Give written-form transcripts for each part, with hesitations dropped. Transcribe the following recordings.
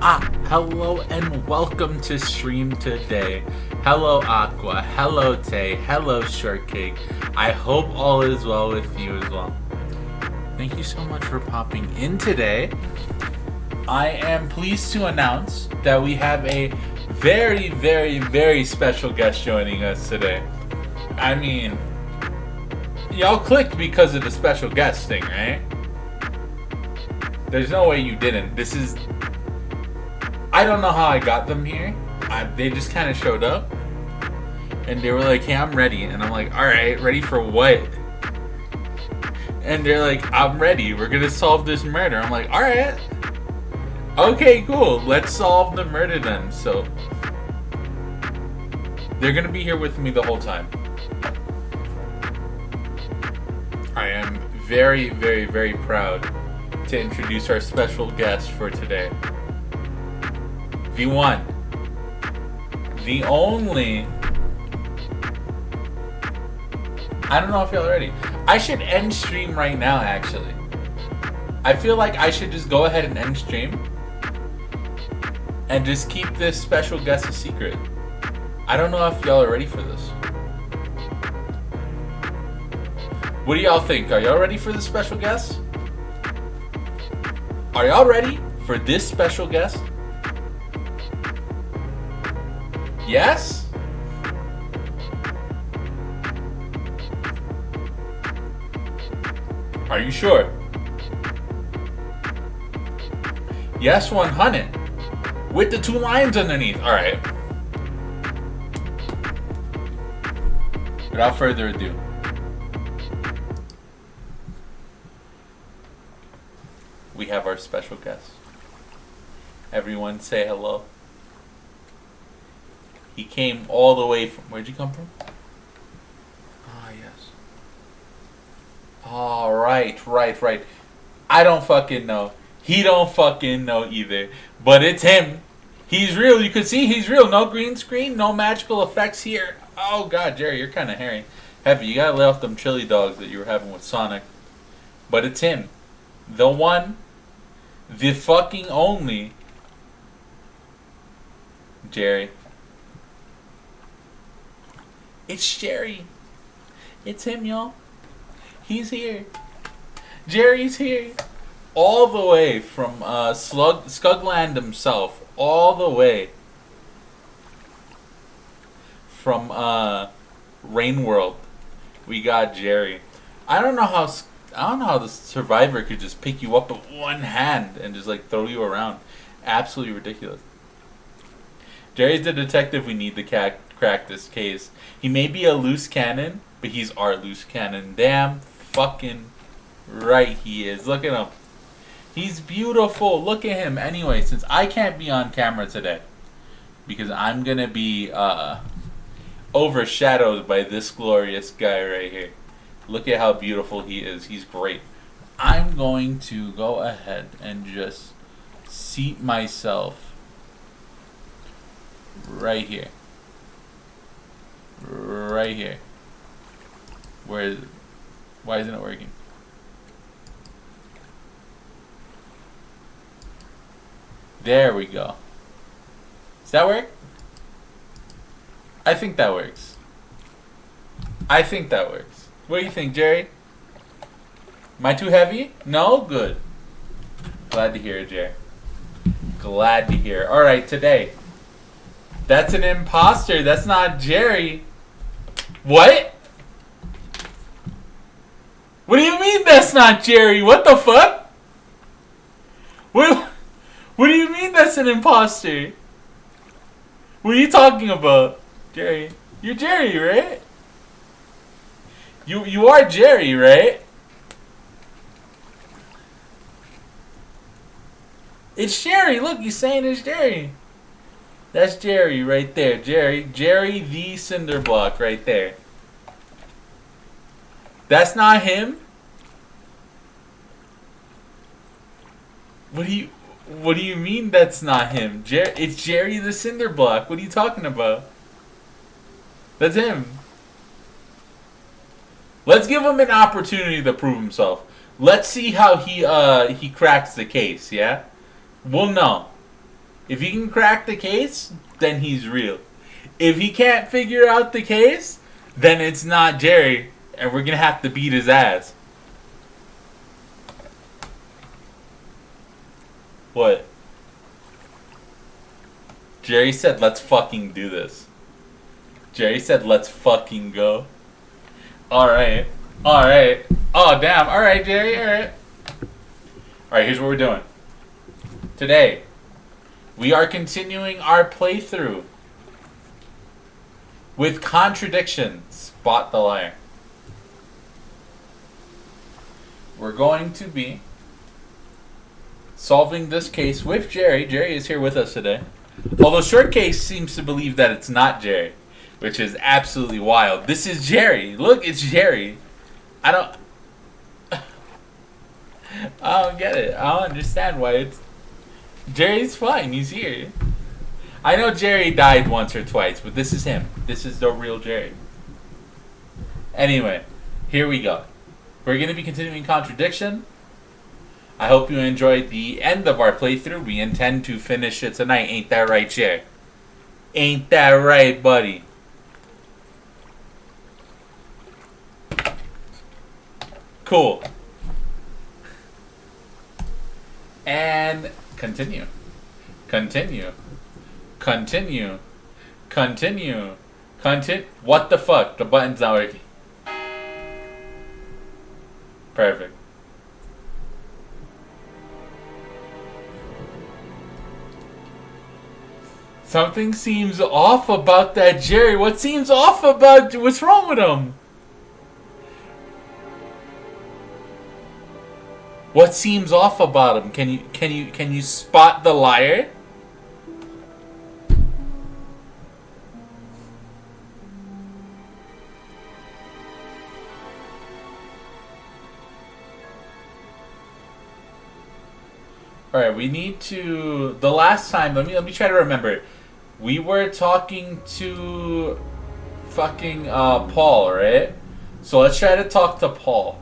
Hello and welcome to stream today. Hello Aqua, hello Tay, hello Shortcake. I hope all is well with you as well. Thank you so much for popping in today. I am pleased to announce that we have a very, very, very special guest joining us today. I mean, y'all clicked because of the special guest thing, right? There's no way you didn't. I don't know how I got them here. They just kind of showed up. And they were like, hey, I'm ready. And I'm like, alright, ready for what? And they're like, I'm ready. We're going to solve this murder. I'm like, alright. Okay, cool. Let's solve the murder then. So, they're going to be here with me the whole time. I am very, very, very proud to introduce our special guest for today. The one, the only. I don't know if y'all are ready. I should end stream right now, actually. I feel like I should just go ahead and end stream and just keep this special guest a secret. I don't know if y'all are ready for this. What do y'all think? Are y'all ready for this special guest? Are y'all ready for this special guest? Yes? Are you sure? Yes, 100. With the 2 lines underneath. Alright. Without further ado. We have our special guest. Everyone say hello. He came all the way from... Where'd you come from? Ah, yes. Oh, right. I don't fucking know. He don't fucking know either. But it's him. He's real. You can see he's real. No green screen. No magical effects here. Oh, God, Jerry, you're kind of hairy. Heavy. You gotta lay off them chili dogs that you were having with Sonic. But it's him. The one. The fucking only. Jerry. It's Jerry. It's him, y'all. He's here. Jerry's here. All the way from Skugland himself. All the way from Rain World. We got Jerry. I don't know how the survivor could just pick you up with one hand and just like throw you around. Absolutely ridiculous. Jerry's the detective we need to crack this case. He may be a loose cannon, but he's our loose cannon. Damn fucking right he is. Look at him. He's beautiful. Look at him. Anyway, since I can't be on camera today, because I'm going to be overshadowed by this glorious guy right here. Look at how beautiful he is. He's great. I'm going to go ahead and just seat myself right here. Right here. Why isn't it working? There we go. Does that work? I think that works. What do you think, Jerry? Am I too heavy? No? Good. Glad to hear it, Jerry. Glad to hear. Alright, today. That's an imposter. That's not Jerry. What? What do you mean that's not Jerry? What the fuck? What do you mean that's an imposter? What are you talking about? Jerry. You're Jerry, right? You are Jerry, right? It's Jerry. Look, he's saying it's Jerry. That's Jerry right there. Jerry the Cinderblock right there. That's not him? What do you mean that's not him? It's Jerry the Cinderblock. What are you talking about? That's him. Let's give him an opportunity to prove himself. Let's see how he cracks the case, yeah? We'll know. If he can crack the case, then he's real. If he can't figure out the case, then it's not Jerry, and we're gonna have to beat his ass. What? Jerry said, let's fucking do this. Jerry said, let's fucking go. Alright. Alright. Oh, damn. Alright, Jerry. Alright. Alright, here's what we're doing. Today, we are continuing our playthrough with contradiction. Spot the liar. We're going to be solving this case with Jerry. Jerry is here with us today. Although Short Case seems to believe that it's not Jerry, which is absolutely wild. This is Jerry. Look, it's Jerry. I don't get it. I don't understand why it's... Jerry's fine. He's here. I know Jerry died once or twice, but this is him. This is the real Jerry. Anyway, here we go. We're going to be continuing contradiction. I hope you enjoyed the end of our playthrough. We intend to finish it tonight. Ain't that right, Jerry? Ain't that right, buddy? Cool. And continue. Continue. Continue. Continue. Continue. What the fuck? The button's not working. Perfect. Something seems off about that Jerry. What seems off about... What's wrong with him? What seems off about him? Can you spot the liar? Alright, we need to... The last time, let me try to remember. We were talking to fucking Paul, right? So let's try to talk to Paul.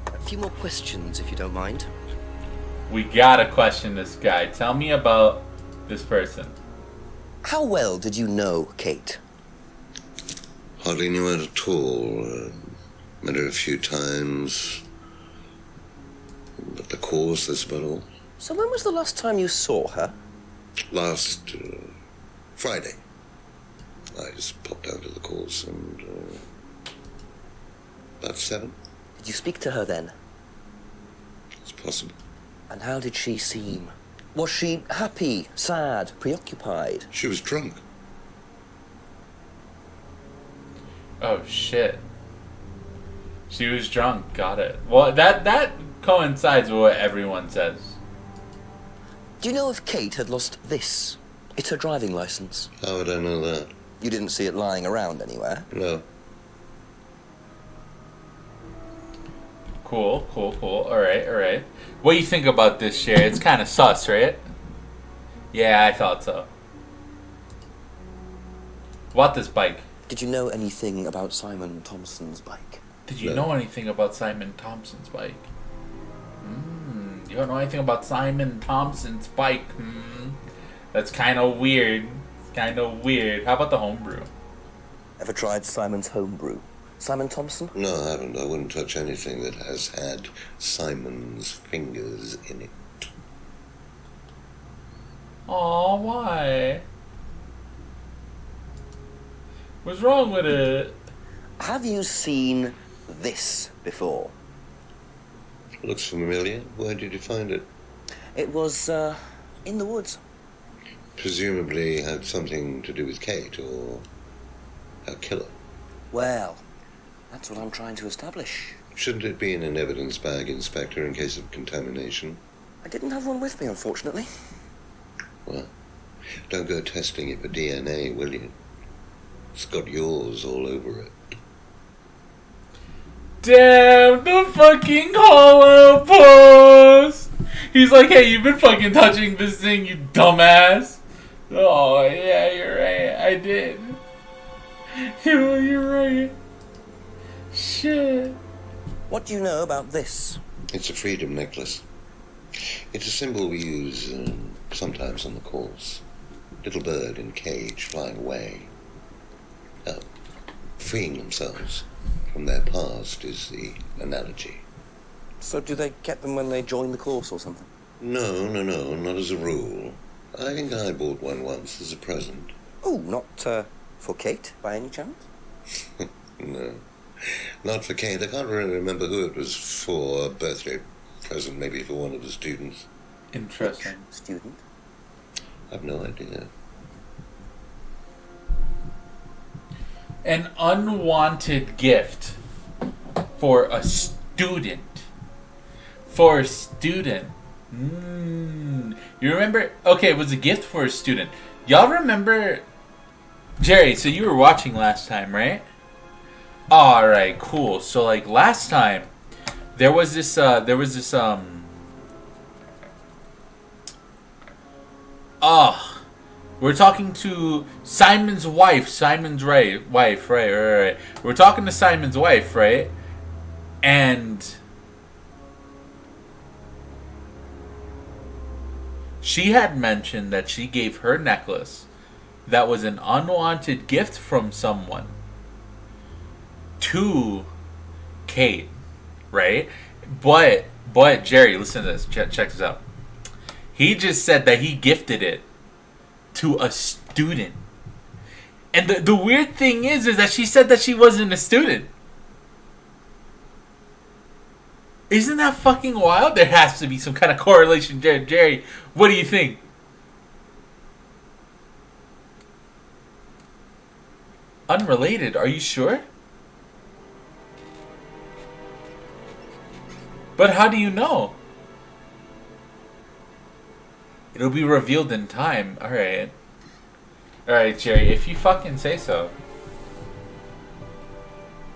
A few more questions, if you don't mind. We gotta question this guy. Tell me about this person. How well did you know Kate? Hardly knew her at all. Met her a few times. At the course, that's about all. So when was the last time you saw her? Last Friday. I just popped out of the course and about 7. Did you speak to her then? It's possible. And how did she seem? Was she happy, sad, preoccupied? She was drunk. Oh shit. She was drunk. Got it. Well, that coincides with what everyone says. Do you know if Kate had lost this? It's her driving license. How would I know that? You didn't see it lying around anywhere? No. Cool. Alright. What do you think about this, Sherry? It's kind of sus, right? Yeah, I thought so. What this bike? Did you know anything about Simon Thompson's bike? Did you know anything about Simon Thompson's bike? You don't know anything about Simon Thompson's bike? That's kind of weird. It's kind of weird. How about the homebrew? Ever tried Simon's homebrew? Simon Thompson? No, I haven't. I wouldn't touch anything that has had Simon's fingers in it. Aw, why? What's wrong with it? Have you seen this before? Looks familiar. Where did you find it? It was, in the woods. Presumably had something to do with Kate or her killer. Well, that's what I'm trying to establish. Shouldn't it be in an evidence bag, Inspector, in case of contamination? I didn't have one with me, unfortunately. Well, don't go testing it for DNA, will you? It's got yours all over it. Damn, the fucking hollow post! He's like, hey, you've been fucking touching this thing, you dumbass. Oh, yeah, you're right. I did. You're right. Shit. What do you know about this? It's a freedom necklace. It's a symbol we use sometimes on the course. Little bird in cage flying away. Freeing themselves from their past is the analogy. So do they get them when they join the course or something? No, not as a rule. I think I bought one once as a present. Oh, not for Kate, by any chance? No, not for Kate. I can't really remember who it was for. A birthday present, maybe for one of the students. Interesting. Which student? I've no idea. An unwanted gift for a student. For a student. You remember? Okay, it was a gift for a student. Y'all remember, Jerry? So you were watching last time, right? All right, cool. So like last time, there was this. We're talking to Simon's wife. Wife, right. We're talking to Simon's wife, right? And she had mentioned that she gave her necklace that was an unwanted gift from someone to Kate, right? But Jerry, listen to this. Check this out. He just said that he gifted it to a student. And the weird thing is that she said that she wasn't a student. Isn't that fucking wild? There has to be some kind of correlation, Jerry. What do you think? Unrelated, are you sure? But how do you know? It'll be revealed in time. Alright. Alright, Jerry, if you fucking say so.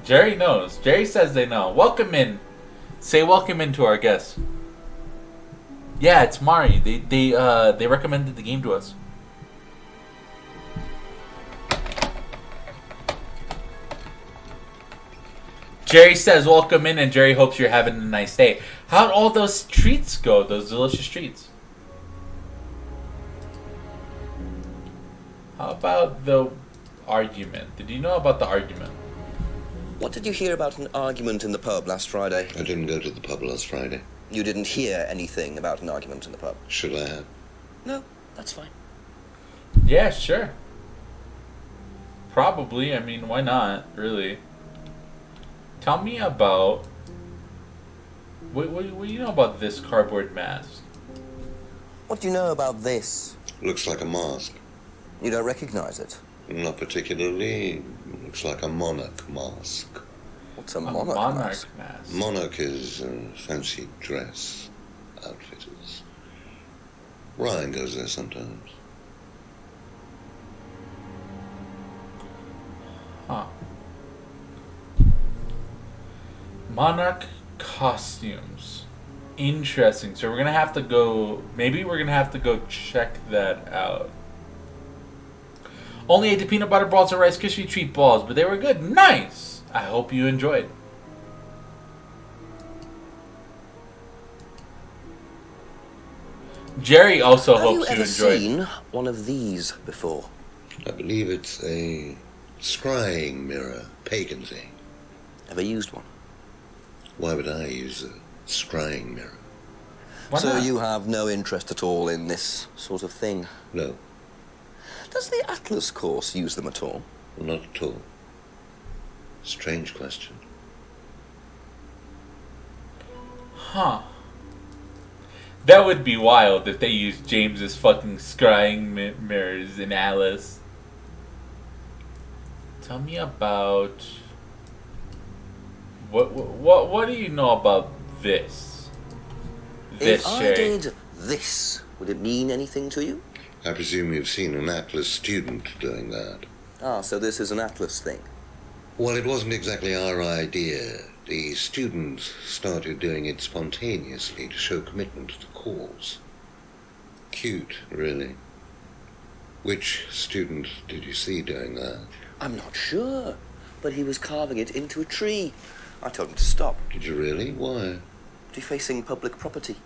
Jerry knows. Jerry says they know. Welcome in. Say welcome in to our guests. Yeah, it's Mari. They recommended the game to us. Jerry says welcome in, and Jerry hopes you're having a nice day. How'd all those treats go? Those delicious treats. How about the argument? Did you know about the argument? What did you hear about an argument in the pub last Friday? I didn't go to the pub last Friday. You didn't hear anything about an argument in the pub? Should I have? No, that's fine. Yeah, sure. Probably. I mean, why not? Really. Tell me about... What do you know about this cardboard mask? What do you know about this? Looks like a mask. You don't recognize it? Not particularly. Looks like a monarch mask. What's a monarch mask? Monarch is fancy dress outfitters. Ryan goes there sometimes. Huh. Monarch costumes. Interesting. So we're gonna have to go... Maybe we're gonna have to go check that out. Only ate the peanut butter balls and Rice Krispie treat balls, but they were good. Nice! I hope you enjoyed. Jerry also hopes you enjoyed. Have you ever seen one of these before? I believe it's a scrying mirror, pagan thing. Ever used one? Why would I use a scrying mirror? Why So not? you have no interest at all in this sort of thing? No, Does the Atlas course use them at all? not at all. Strange question. Huh. That would be wild if they used James's fucking scrying mirrors in Alice. Tell me about... What do you know about this? If I Jerry. did this, would it mean anything to you? I presume you've seen an Atlas student doing that. Ah, so this is an Atlas thing. Well, it wasn't exactly our idea. The students started doing it spontaneously to show commitment to the cause. Cute, really. Which student did you see doing that? I'm not sure, but he was carving it into a tree. I told him to stop. Did you really? Why? Defacing public property.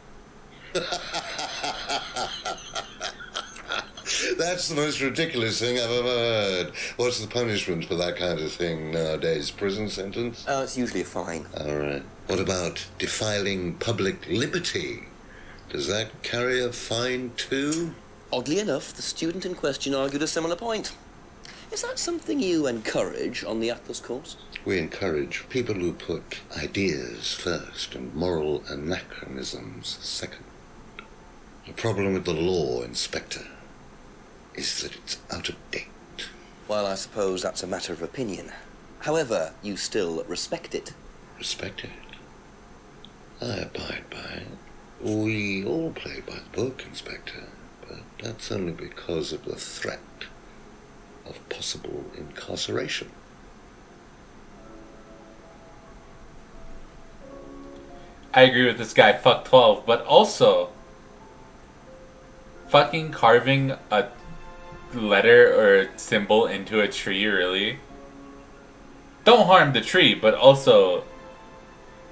That's the most ridiculous thing I've ever heard. What's the punishment for that kind of thing nowadays? Prison sentence? Oh, it's usually a fine. All right. What about defiling public liberty? Does that carry a fine too? Oddly enough, the student in question argued a similar point. Is that something you encourage on the Atlas course? We encourage people who put ideas first and moral anachronisms second. The problem with the law, Inspector, is that it's out of date. Well, I suppose that's a matter of opinion. However, you still respect it. Respect it. I abide by it. We all play by the book, Inspector, but that's only because of the threat of possible incarceration. I agree with this guy, fuck 12, but also fucking carving a letter or a symbol into a tree, really? Don't harm the tree, but also,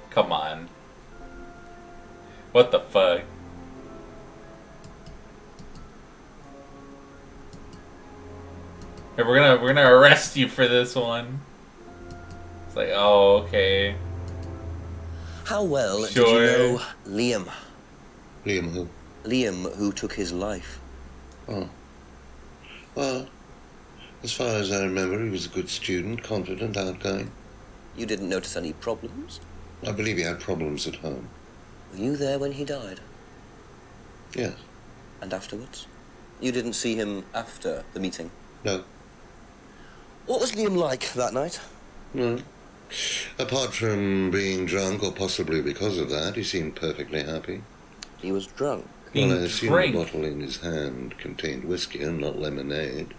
come on. What the fuck? Hey, we're gonna arrest you for this one. It's like, oh, okay. How well Sure. did you know Liam? Liam who? Liam, who took his life. Oh. Well, as far as I remember, he was a good student, confident, outgoing. You didn't notice any problems? I believe he had problems at home. Were you there when he died? Yes. And afterwards? You didn't see him after the meeting? No. What was Liam like that night? No. Apart from being drunk, or possibly because of that, he seemed perfectly happy. He was drunk. Being Well, I assume drink. the bottle in his hand contained whiskey and not lemonade.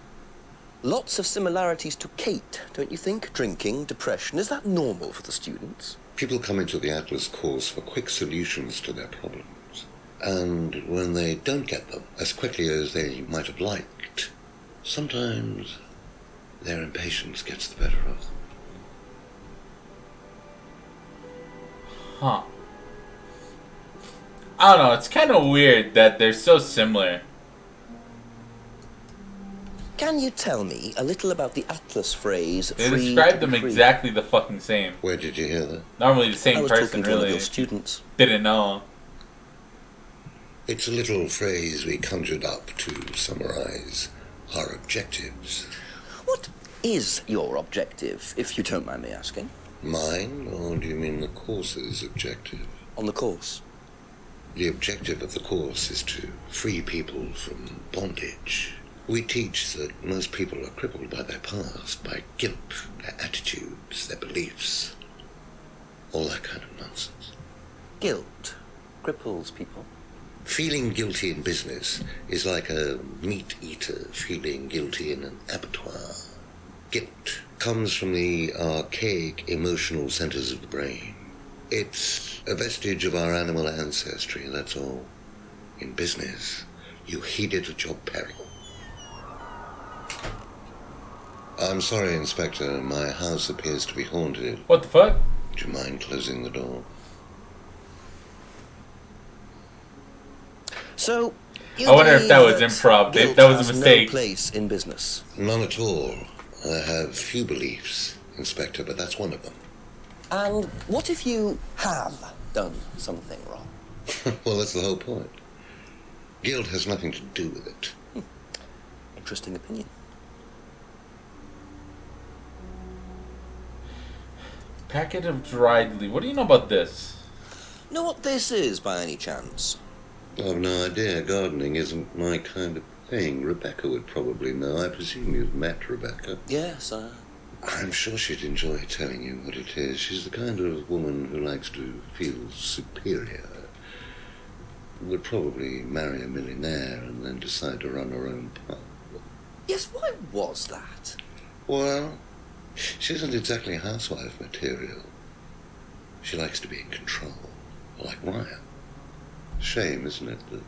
Lots of similarities to Kate, don't you think? Drinking, depression, is that normal for the students? People come into the Atlas course for quick solutions to their problems. And when they don't get them as quickly as they might have liked, sometimes their impatience gets the better of them. Huh. I don't know, it's kind of weird that they're so similar. Can you tell me a little about the Atlas phrase, They free describe to them be free? exactly the fucking same. Where did you hear that? Normally the I same was person, talking to one of really. your students. Didn't know. It's a little phrase we conjured up to summarize our objectives. What is your objective, if you don't mind me asking? Mine, or do you mean the course's objective? On the course? The objective of the course is to free people from bondage. We teach that most people are crippled by their past, by guilt, their attitudes, their beliefs, all that kind of nonsense. Guilt cripples people. Feeling guilty in business is like a meat eater feeling guilty in an abattoir. Guilt comes from the archaic emotional centers of the brain. It's a vestige of our animal ancestry, that's all. In business, you heed it at your peril. I'm sorry, Inspector. My house appears to be haunted. What the fuck? Would you mind closing the door? So, you I wonder if that believe was improv. guilt That was a has mistake. No place in business. None at all. I have few beliefs, Inspector, but that's one of them. And what if you have done something wrong? Well, that's the whole point. Guilt has nothing to do with it. Interesting opinion. Packet of dried leaf. What do you know about this? Know what this is, by any chance? I've no idea. Gardening isn't my kind of thing. Rebecca would probably know. I presume you've met Rebecca. Yes, I'm sure she'd enjoy telling you what it is. She's the kind of woman who likes to feel superior. Would probably marry a millionaire and then decide to run her own pub. Yes, why was that? Well, she isn't exactly housewife material. She likes to be in control, like Ryan. Shame, isn't it, that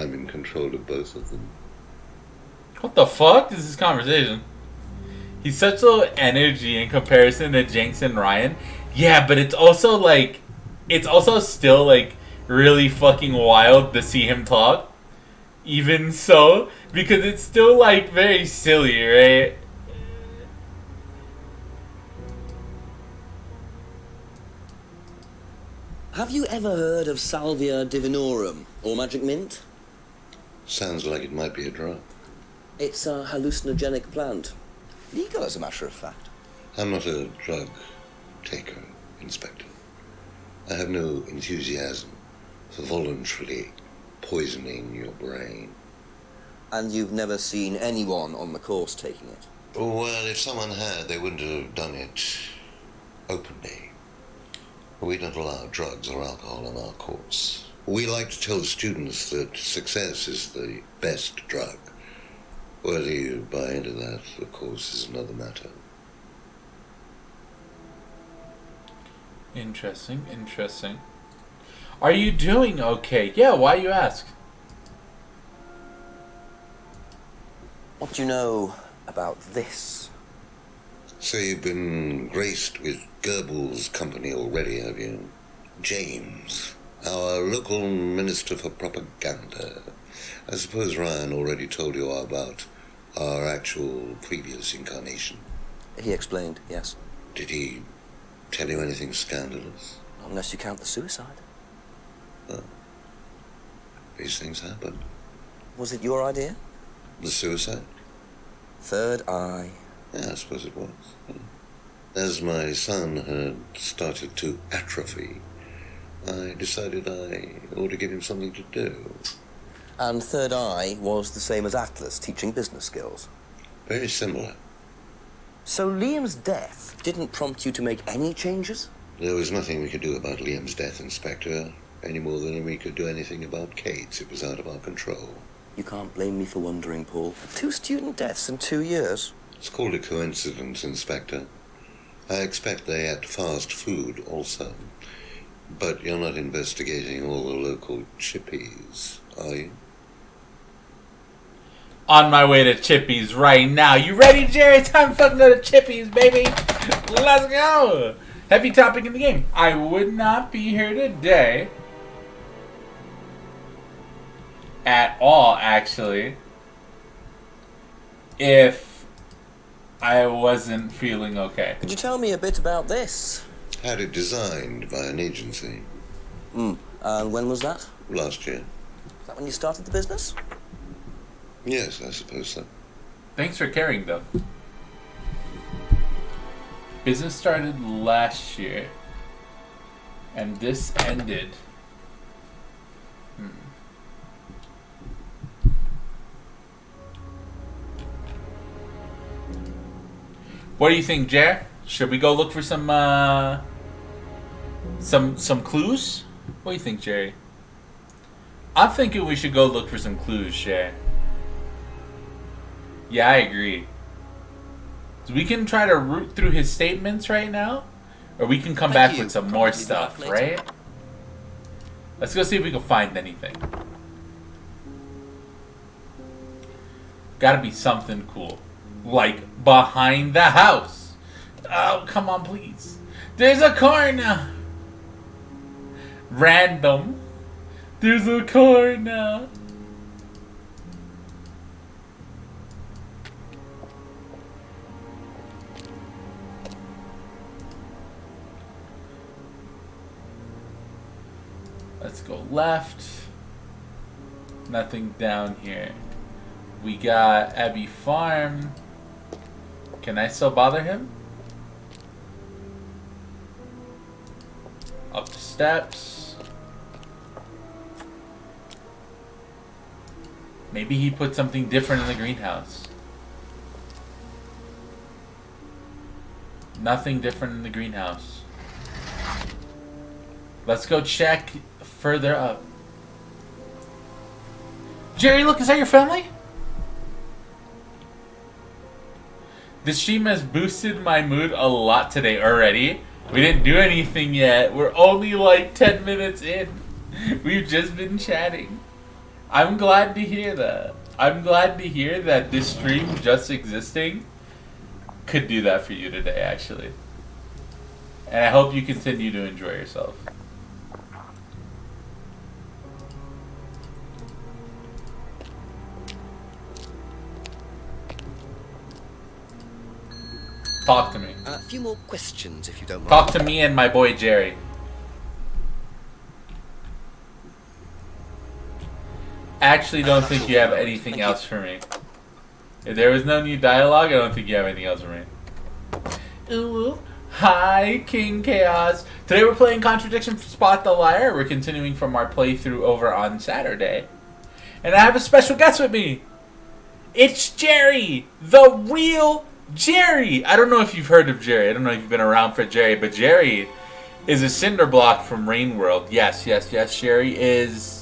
I'm in control of both of them? What the fuck is this conversation? He's such low energy in comparison to Jinx and Ryan. Yeah, but it's also like, it's also still like really fucking wild to see him talk. Even so, because it's still like very silly, right? Have you ever heard of Salvia divinorum, or magic mint? Sounds like it might be a drug. It's a hallucinogenic plant. Legal, as a matter of fact. I'm not a drug taker, Inspector. I have no enthusiasm for voluntarily poisoning your brain. And you've never seen anyone on the course taking it? Well, if someone had, they wouldn't have done it openly. We don't allow drugs or alcohol on our course. We like to tell the students that success is the best drug. Whether you buy into that, of course, is another matter. Interesting, interesting. Are you doing okay? Yeah, why you ask? What do you know about this? So you've been graced with Goebbels' company already, have you? James, our local minister for propaganda. I suppose Ryan already told you about our actual previous incarnation. He explained, yes. Did he tell you anything scandalous? Unless you count the suicide. Well, these things happen. Was it your idea? The suicide? Third eye. Yeah, I suppose it was. As my son had started to atrophy, I decided I ought to give him something to do. And third eye was the same as Atlas, teaching business skills. Very similar. So Liam's death didn't prompt you to make any changes? There was nothing we could do about Liam's death, Inspector, any more than we could do anything about Kate's. It was out of our control. You can't blame me for wondering, Paul. 2 student deaths in 2 years. It's called a coincidence, Inspector. I expect they ate fast food also. But you're not investigating all the local chippies, are you? On my way to Chippy's right now. You ready, Jerry? Time to fucking go to Chippy's, baby. Let's go. Heavy topic in the game. I would not be here today at all, actually, if I wasn't feeling okay. Could you tell me a bit about this? Had it designed by an agency. And when was that? Last year. Is that when you started the business? Yes, I suppose so. Thanks for caring, though. Business started last year, and this ended. What do you think, Jer? Should we go look for some clues? What do you think, Jerry? I'm thinking we should go look for some clues, Jer. Yeah, I agree. So we can try to root through his statements right now, or we can come back with some more stuff, right? Let's go see if we can find anything. Gotta be something cool. Like behind the house. Oh, come on, please. There's a car now. Random. There's a car now. Let's go left. Nothing down here. We got Abbey Farm. Can I still bother him? Up the steps. Maybe he put something different in the greenhouse. Nothing different in the greenhouse. Let's go check further up. Jerry, look, is that your family? This stream has boosted my mood a lot today already. We didn't do anything yet. We're only like 10 minutes in. We've just been chatting. I'm glad to hear that. I'm glad to hear that this stream just existing could do that for you today, actually. And I hope you continue to enjoy yourself. Talk to me. A few more questions, if you don't mind. Talk to me and my boy Jerry. I actually don't think you have anything else for me. If there was no new dialogue, I don't think you have anything else for me. Ooh, hi, King Chaos. Today we're playing Contradiction Spot the Liar. We're continuing from our playthrough over on Saturday. And I have a special guest with me. It's Jerry, the real Jerry. I don't know if you've heard of Jerry. I don't know if you've been around for Jerry, but Jerry is a cinder block from Rain World. Yes, Jerry is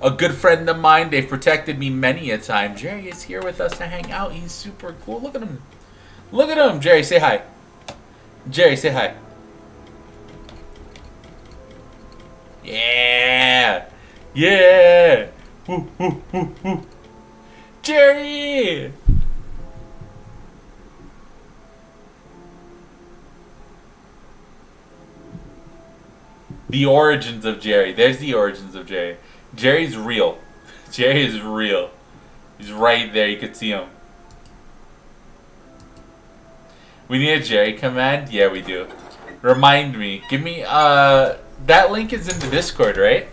a good friend of mine. They've protected me many a time. Jerry is here with us to hang out. He's super cool. Look at him. Look at him. Jerry, say hi. Jerry, say hi. Yeah. Yeah. Woo, woo, woo, woo. Jerry. The origins of Jerry. There's the origins of Jerry. Jerry's real. Jerry is real. He's right there. You can see him. We need a Jerry command? Yeah, we do. Remind me. Give me, that link is in the Discord, right?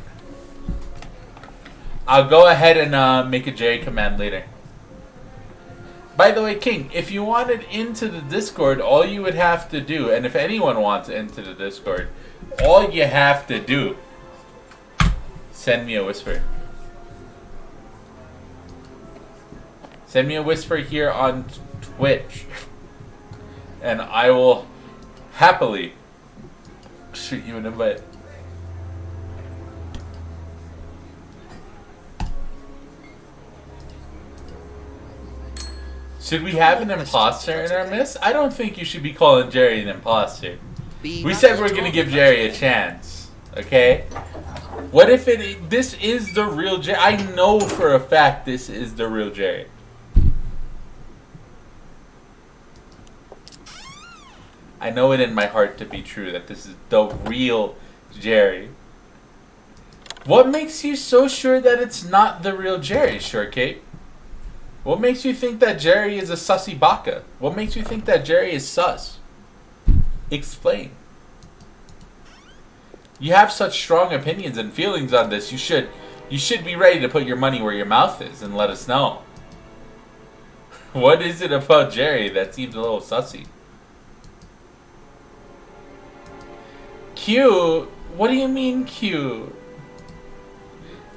I'll go ahead and make a Jerry command later. By the way, King, if you wanted into the Discord, all you would have to do, and if anyone wants into the Discord, all you have to do, send me a whisper. Send me a whisper here on Twitch, and I will happily shoot you an invite. Should we have an imposter in our midst? I don't think you should be calling Jerry an imposter. We said we're gonna give Jerry a chance, okay? What if this is the real Jerry? I know for a fact this is the real Jerry. I know it in my heart to be true that this is the real Jerry. What makes you so sure that it's not the real Jerry, Shortcake? What makes you think that Jerry is a sussy baka? What makes you think that Jerry is sus? Explain. You have such strong opinions and feelings on this. You should be ready to put your money where your mouth is and let us know. What is it about Jerry that seems a little sussy? Cute? What do you mean cute?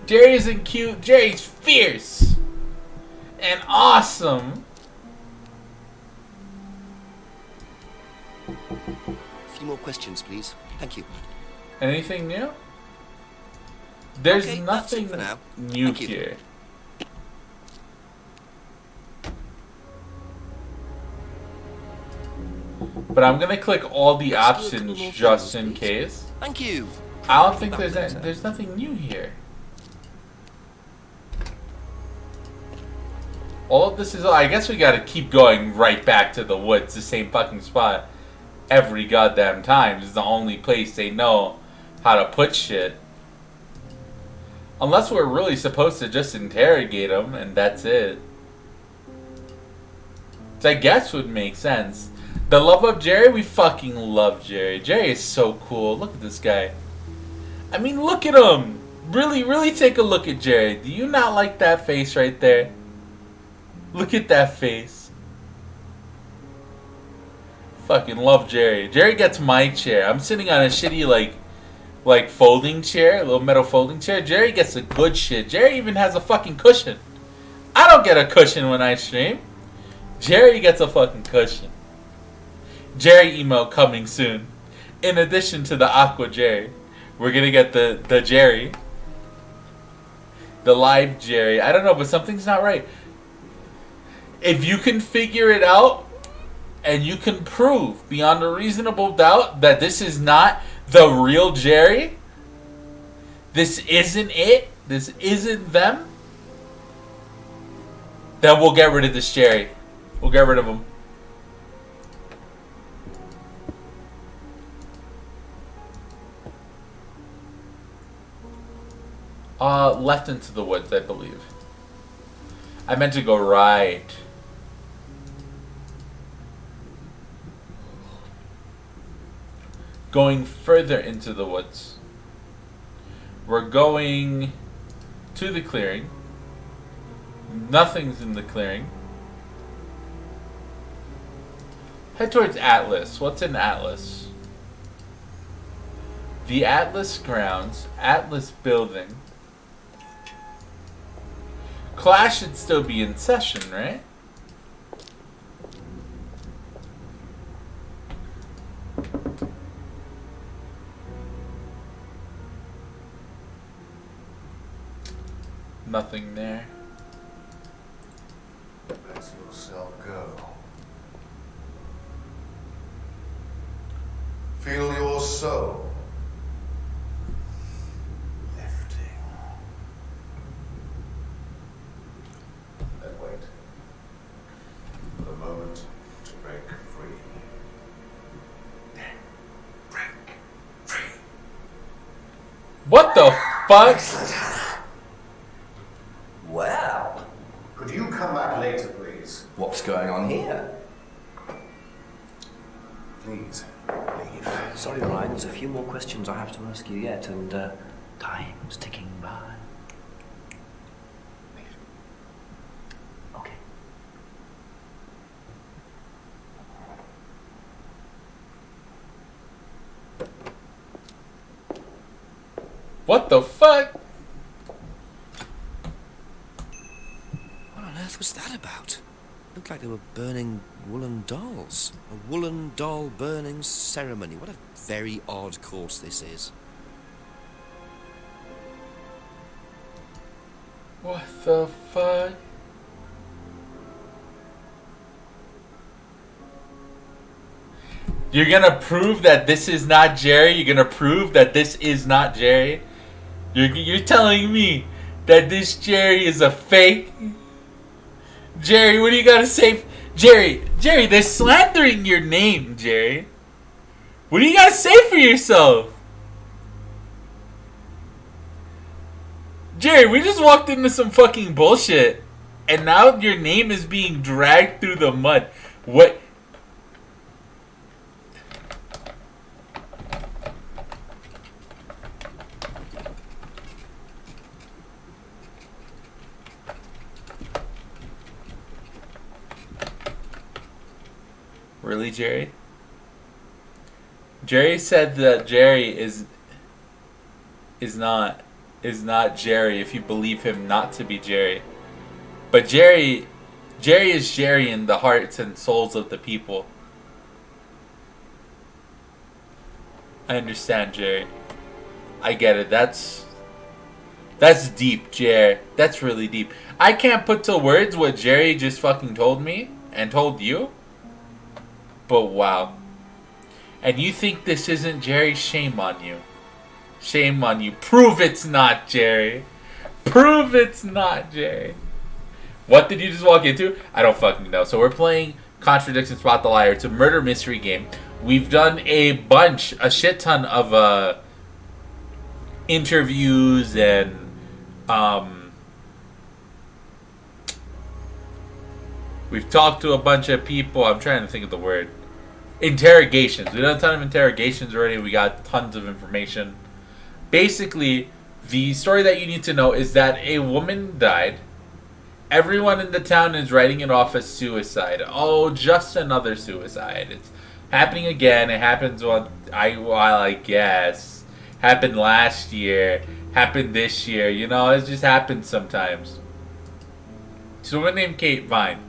Jerry isn't cute. Jerry's fierce and awesome. A few more questions, please. Thank you. Anything new? There's Okay, nothing that's it for now. new Thank you. here. But I'm gonna click all the Let's do a couple options more just things, in please. case. Thank you. I don't think Back later. there's nothing new here. All of this is. I guess we gotta keep going right back to the woods, the same fucking spot, every goddamn time. This is the only place they know how to put shit. Unless we're really supposed to just interrogate them and that's it. Which I guess would make sense. The love of Jerry, we fucking love Jerry. Jerry is so cool. Look at this guy. I mean, look at him. Really, really take a look at Jerry. Do you not like that face right there? Look at that face. Fucking love Jerry. Jerry gets my chair. I'm sitting on a shitty, like folding chair. A little metal folding chair. Jerry gets a good shit. Jerry even has a fucking cushion. I don't get a cushion when I stream. Jerry gets a fucking cushion. Jerry emote coming soon. In addition to the Aqua Jerry. We're gonna get the Jerry. The live Jerry. I don't know, but something's not right. If you can figure it out, and you can prove beyond a reasonable doubt that this is not the real Jerry, this isn't it, this isn't them, then we'll get rid of this Jerry. We'll get rid of him. Left into the woods, I believe. I meant to go right. Going further into the woods. We're going to the clearing. Nothing's in the clearing. Head towards Atlas. What's in Atlas? The Atlas grounds. Atlas building. Class should still be in session, right? Nothing there. Let yourself go. Feel your soul lifting. Then wait for the moment to break free. Break free. What the fuck? Well, Could you come back later, please? what's going on here? Please leave. Sorry, Ryan, there's a few more questions I have to ask you yet, and time's ticking by. Okay. What the fuck? What on earth was that about? Looked like they were burning woolen dolls. A woolen doll burning ceremony. What a very odd course this is. What the fuck? You're gonna prove that this is not Jerry? You're gonna prove that this is not Jerry? You're telling me that this Jerry is a fake? Jerry, what do you gotta say? Jerry, they're slandering your name, Jerry. What do you gotta say for yourself? Jerry, we just walked into some fucking bullshit. And now your name is being dragged through the mud. What? Really, Jerry? Jerry said that Jerry is not Jerry if you believe him not to be Jerry. But Jerry is Jerry in the hearts and souls of the people. I understand, Jerry. I get it. That's deep, Jerry. That's really deep. I can't put to words what Jerry just fucking told me and told you. But wow. And you think this isn't Jerry? Shame on you. Shame on you. Prove it's not Jerry. Prove it's not Jerry. What did you just walk into? I don't fucking know. So we're playing Contradiction Spot the Liar. It's a murder mystery game. We've done a shit ton of interviews and we've talked to a bunch of people. I'm trying to think of the word. Interrogations. We've done a ton of interrogations already. We got tons of information. Basically, the story that you need to know is that a woman died. Everyone in the town is writing it off as suicide. Oh, just another suicide. It's happening again. It happens I guess. Happened last year. Happened this year. You know, it just happens sometimes. It's a woman named Kate Vine.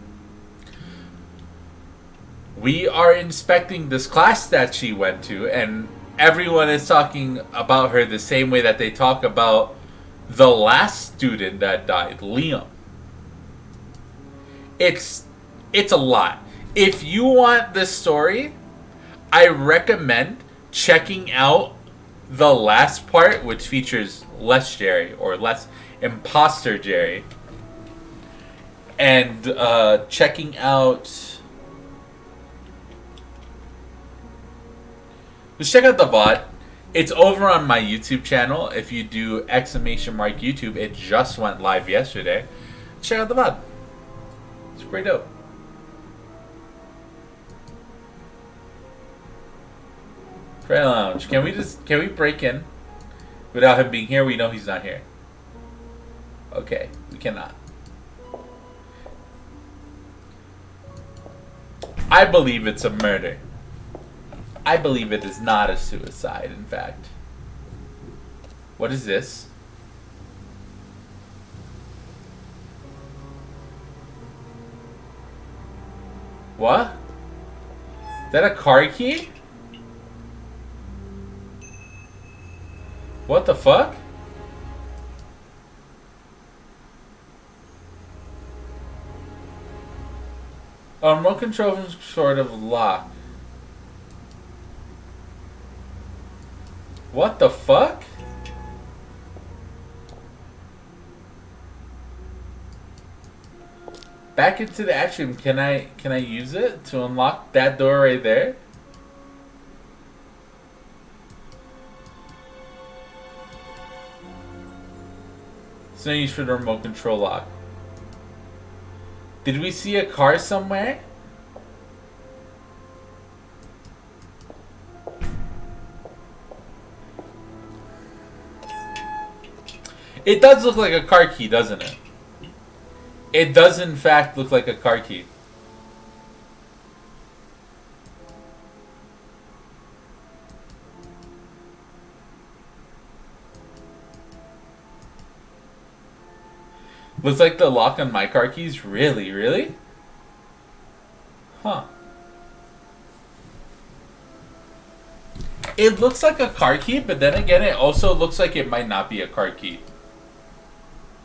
We are inspecting this class that she went to, and everyone is talking about her the same way that they talk about the last student that died, Liam. It's a lot. If you want this story, I recommend checking out the last part, which features less Jerry, or less imposter Jerry, and checking out... Just check out the VOD. It's over on my YouTube channel. If you do exclamation mark YouTube, it just went live yesterday. Check out the VOD. It's pretty dope. Prey Lounge. Can we break in without him being here? We know he's not here. Okay, we cannot. I believe it's a murder. I believe it is not a suicide, in fact. What is this? What? Is that a car key? What the fuck? A remote control sort of lock. What the fuck? Back into the action. Can I use it to unlock that door right there? It's no use for the remote control lock. Did we see a car somewhere? It does look like a car key, doesn't it? It does in fact look like a car key. Looks like the lock on my car keys. Really? Really? Huh. It looks like a car key, but then again, it also looks like it might not be a car key.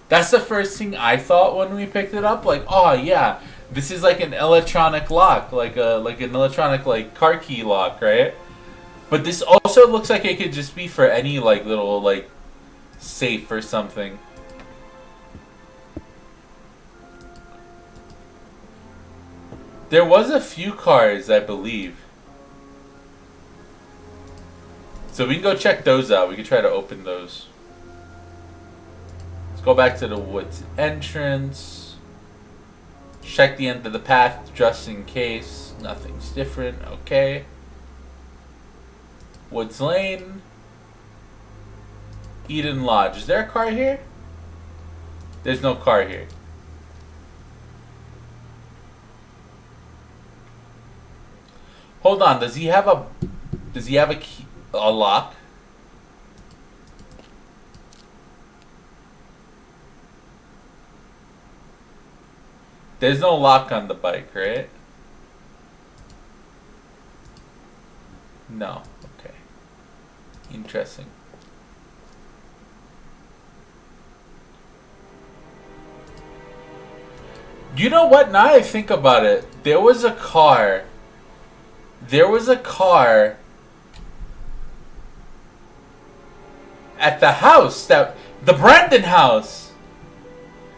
That's the first thing I thought when we picked it up. Like, oh yeah, this is like an electronic lock, like an electronic like car key lock, right? But this also looks like it could just be for any like little like safe or something. There was a few cars, I believe. So we can go check those out. We can try to open those. Let's go back to the woods entrance. Check the end of the path just in case. Nothing's different. Okay. Woods Lane. Eden Lodge. Is there a car here? There's no car here. Hold on, does he have a key, a lock? There's no lock on the bike, right? No. Okay. Interesting. You know what? Now I think about it, there was a car at the house, the Brandon house.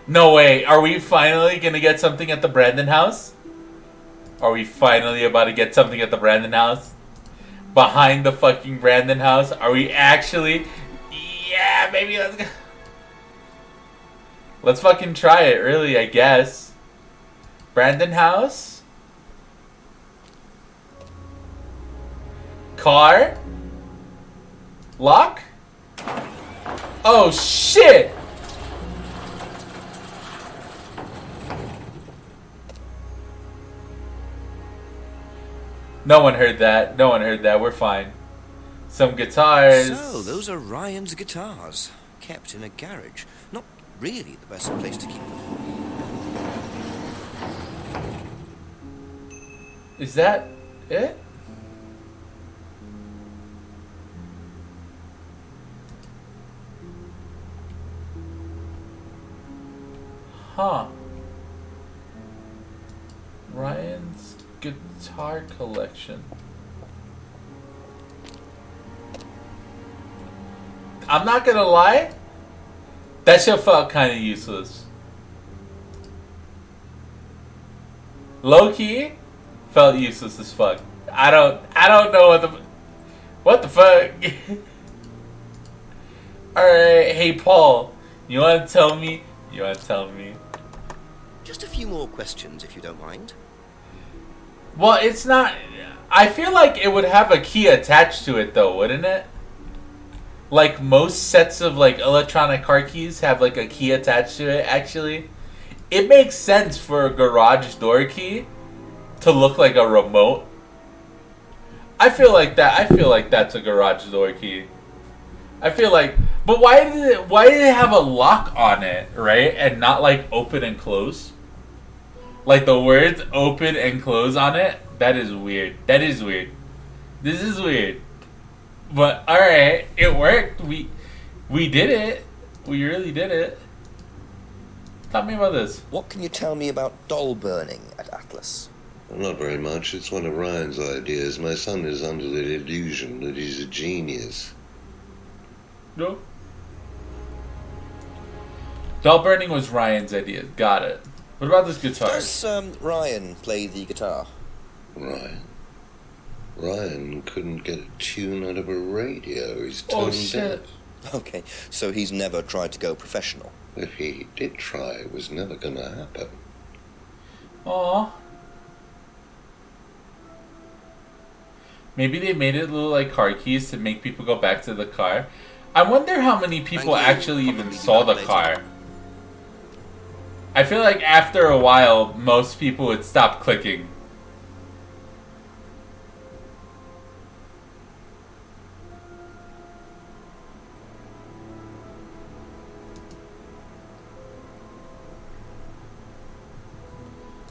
No way. Are we finally gonna get something at the Brandon house? Are we finally about to get something at the Brandon house? Behind the fucking Brandon house? Are we actually? Yeah, maybe let's go. Let's fucking try it, really, I guess. Brandon house? Car? Lock? Oh shit! No one heard that. No one heard that. We're fine. Some guitars. So, those are Ryan's guitars, kept in a garage. Not really the best place to keep them. Is that it? Huh. Ryan's guitar collection. I'm not gonna lie, that shit felt kind of useless. Low key, felt useless as fuck. I don't know what the fuck. Alright, hey Paul, you wanna tell me? You wanna tell me? Just a few more questions, if you don't mind. Well, it's not. I feel like it would have a key attached to it, though, wouldn't it? Like most sets of like electronic car keys have like a key attached to it. Actually, it makes sense for a garage door key to look like a remote. I feel like that's a garage door key. I feel like, but why did it have a lock on it, right? And not like open and close? Like the words open and close on it? That is weird. That is weird. This is weird. But alright, it worked. We did it. We really did it. Tell me about this. What can you tell me about doll burning at Atlas? Not very much. It's one of Ryan's ideas. My son is under the illusion that he's a genius. No. Doll burning was Ryan's idea. Got it. What about this guitar? Does Ryan play the guitar? Ryan? Ryan couldn't get a tune out of a radio. He's tone deaf. Okay, so he's never tried to go professional. If he did try, it was never gonna happen. Aww. Maybe they made it look like car keys to make people go back to the car. I wonder how many people actually even saw the car. I feel like after a while, most people would stop clicking.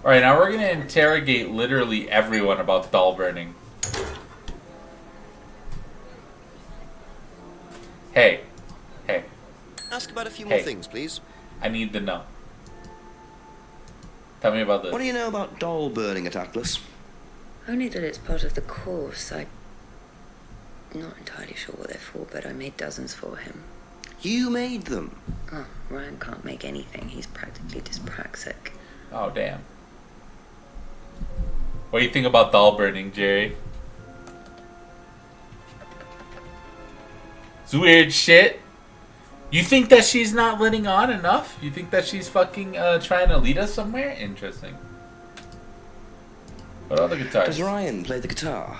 Alright, now we're going to interrogate literally everyone about doll burning. Hey. Hey. Ask about a few more things, please. I need to know. Tell me about this. What do you know about doll burning at Atlas? Only that it's part of the course. I'm not entirely sure what they're for, but I made dozens for him. You made them? Oh, Ryan can't make anything. He's practically dyspraxic. Oh, damn. What do you think about doll burning, Jerry? It's weird shit. You think that she's not letting on enough? You think that she's fucking trying to lead us somewhere? Interesting. What other guitars? Does Ryan play the guitar?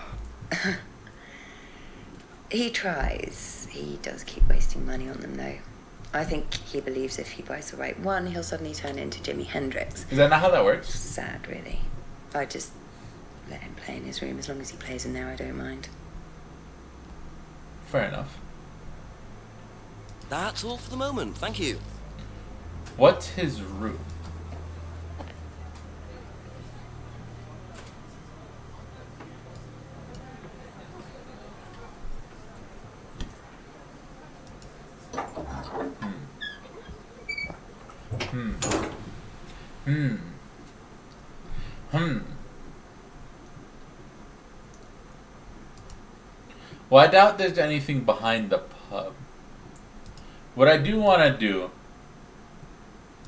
He tries. He does keep wasting money on them, though. I think he believes if he buys the right one, he'll suddenly turn into Jimi Hendrix. Is that not how that works? Sad, really. I just let him play in his room. As long as he plays in there, I don't mind. Fair enough. That's all for the moment, thank you. What's his route? Well, I doubt there's anything behind the pub. What I do want to do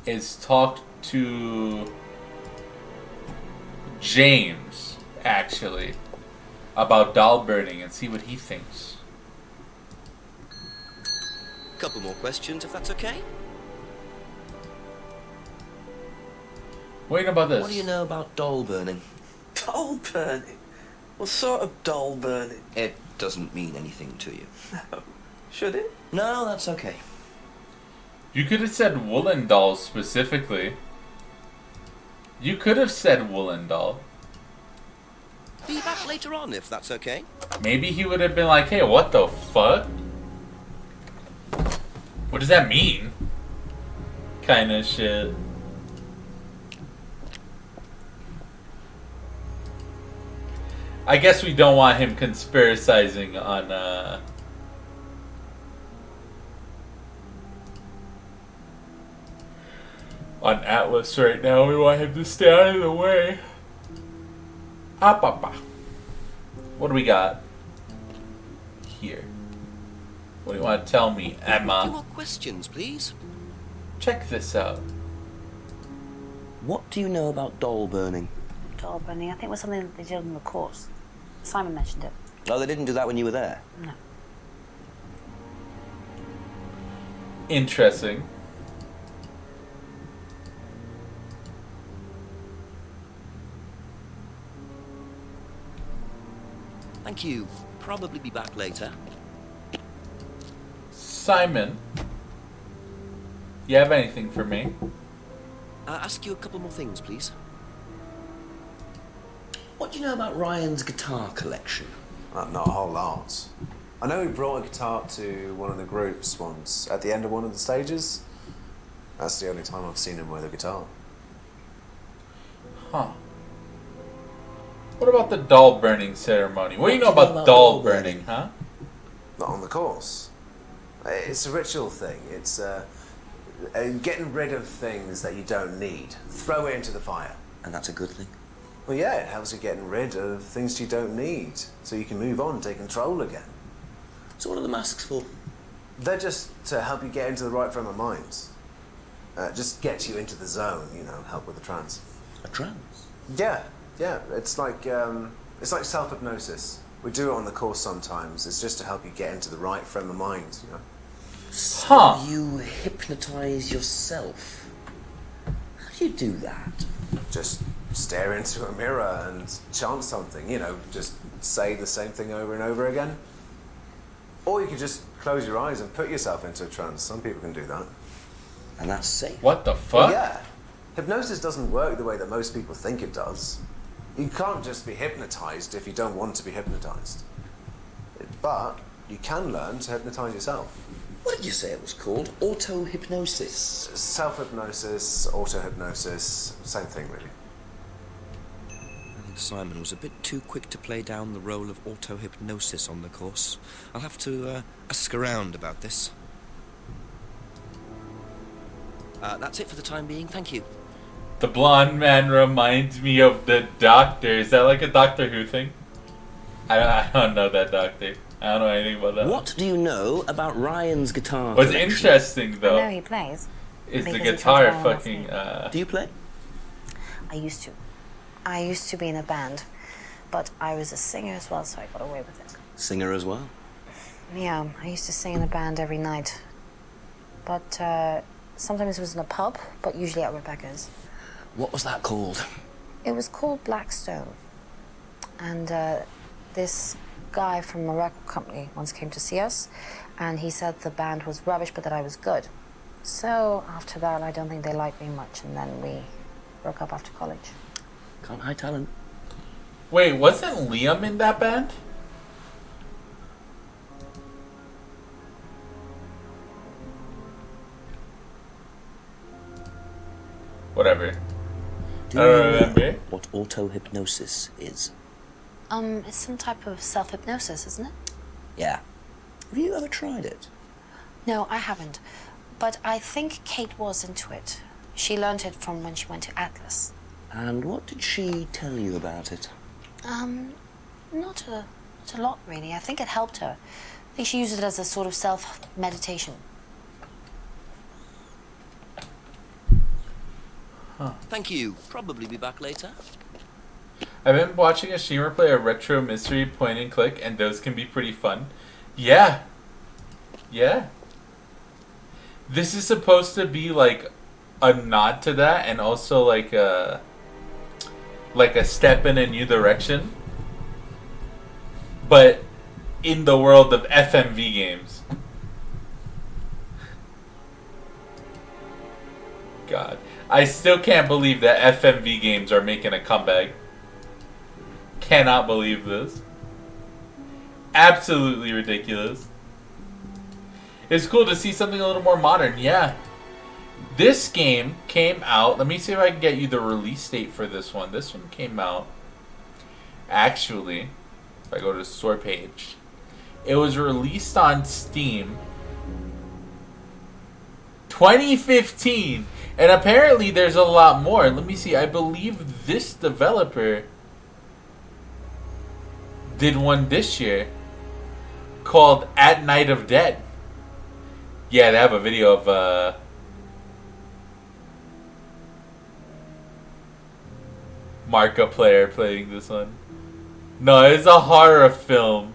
is talk to James, actually, about doll burning and see what he thinks. Couple more questions, if that's okay. Wait about this. What do you know about doll burning? Doll burning? What sort of doll burning? It doesn't mean anything to you. No. Should it? No, that's okay. You could have said woolen dolls specifically. You could have said woolen doll. Be back later on, if that's okay. Maybe he would have been like, hey, what the fuck? What does that mean? Kind of shit. I guess we don't want him conspiracizing on Atlas right now. We want him to stay out of the way. Papa. What do we got here? What do you want to tell me, A few Emma? more questions, please. Check this out. What do you know about doll burning? Doll burning, I think it was something that they did on the course. Simon mentioned it. Oh, they didn't do that when you were there? No. Interesting. Thank you. Probably be back later. Simon, you have anything for me? Ask you a couple more things, please. What do you know about Ryan's guitar collection? Not a whole lot. I know he brought a guitar to one of the groups once, at the end of one of the stages. That's the only time I've seen him with a guitar. Huh. What about the doll burning ceremony? What do you know about doll burning, huh? Not on the course. It's a ritual thing. It's getting rid of things that you don't need. Throw it into the fire. And that's a good thing? Well, yeah, it helps you getting rid of things you don't need, so you can move on, take control again. So what are the masks for? They're just to help you get into the right frame of mind. Just get you into the zone, you know, help with the trance. A trance? Yeah. It's like self-hypnosis. We do it on the course sometimes. It's just to help you get into the right frame of mind, you know. So you hypnotize yourself? How do you do that? Just stare into a mirror and chant something, you know, just say the same thing over and over again. Or you could just close your eyes and put yourself into a trance. Some people can do that. And that's safe? What the fuck? Yeah. Hypnosis doesn't work the way that most people think it does. You can't just be hypnotized if you don't want to be hypnotized. But you can learn to hypnotize yourself. What did you say it was called? Auto-hypnosis? Self-hypnosis, auto-hypnosis, same thing really. I think Simon was a bit too quick to play down the role of auto-hypnosis on the course. I'll have to ask around about this. That's it for the time being, thank you. The blonde man reminds me of the Doctor. Is that like a Doctor Who thing? I don't know that Doctor. I don't know anything about that. What do you know about Ryan's guitar What's collection? interesting, though, I know he plays. is the because he guitar comes around with fucking... me. Do you play? I used to. I used to be in a band, but I was a singer as well, so I got away with it. Singer as well? Yeah, I used to sing in a band every night. But sometimes it was in a pub, but usually at Rebecca's. What was that called? It was called Blackstone. And this guy from a record company once came to see us, and he said the band was rubbish, but that I was good. So after that, I don't think they liked me much, and then we broke up after college. Can't hide talent. Wait, wasn't Liam in that band? Whatever. Do I you don't know remember. what auto-hypnosis is? It's some type of self-hypnosis, isn't it? Yeah. Have you ever tried it? No, I haven't. But I think Kate was into it. She learned it from when she went to Atlas. And what did she tell you about it? Not a lot, really. I think it helped her. I think she used it as a sort of self-meditation. Thank you. Probably be back later. I've been watching a streamer play a retro mystery point and click, and those can be pretty fun. Yeah. This is supposed to be like a nod to that, and also like a step in a new direction. But in the world of FMV games. God. I still can't believe that FMV games are making a comeback. Cannot believe this. Absolutely ridiculous. It's cool to see something a little more modern, yeah. This game came out, let me see if I can get you the release date for this one. This one came out, actually, if I go to the store page, it was released on Steam 2015. And apparently there's a lot more. Let me see. I believe this developer did one this year called At Night of Dead. Yeah, they have a video of Marka player playing this one. No, it's a horror film.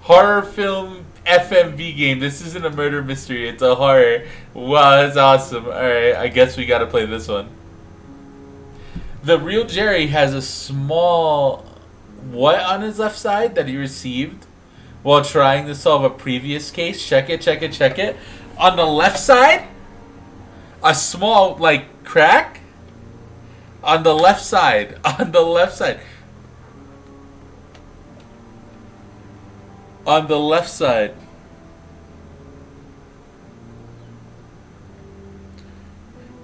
Horror film FMV game. This isn't a murder mystery. It's a horror. Wow, that's awesome. Alright, I guess we gotta play this one. The real Jerry has a small what on his left side that he received while trying to solve a previous case. Check it, check it, check it. On the left side, a small, like, crack. On the left side. On the left side. On the left side.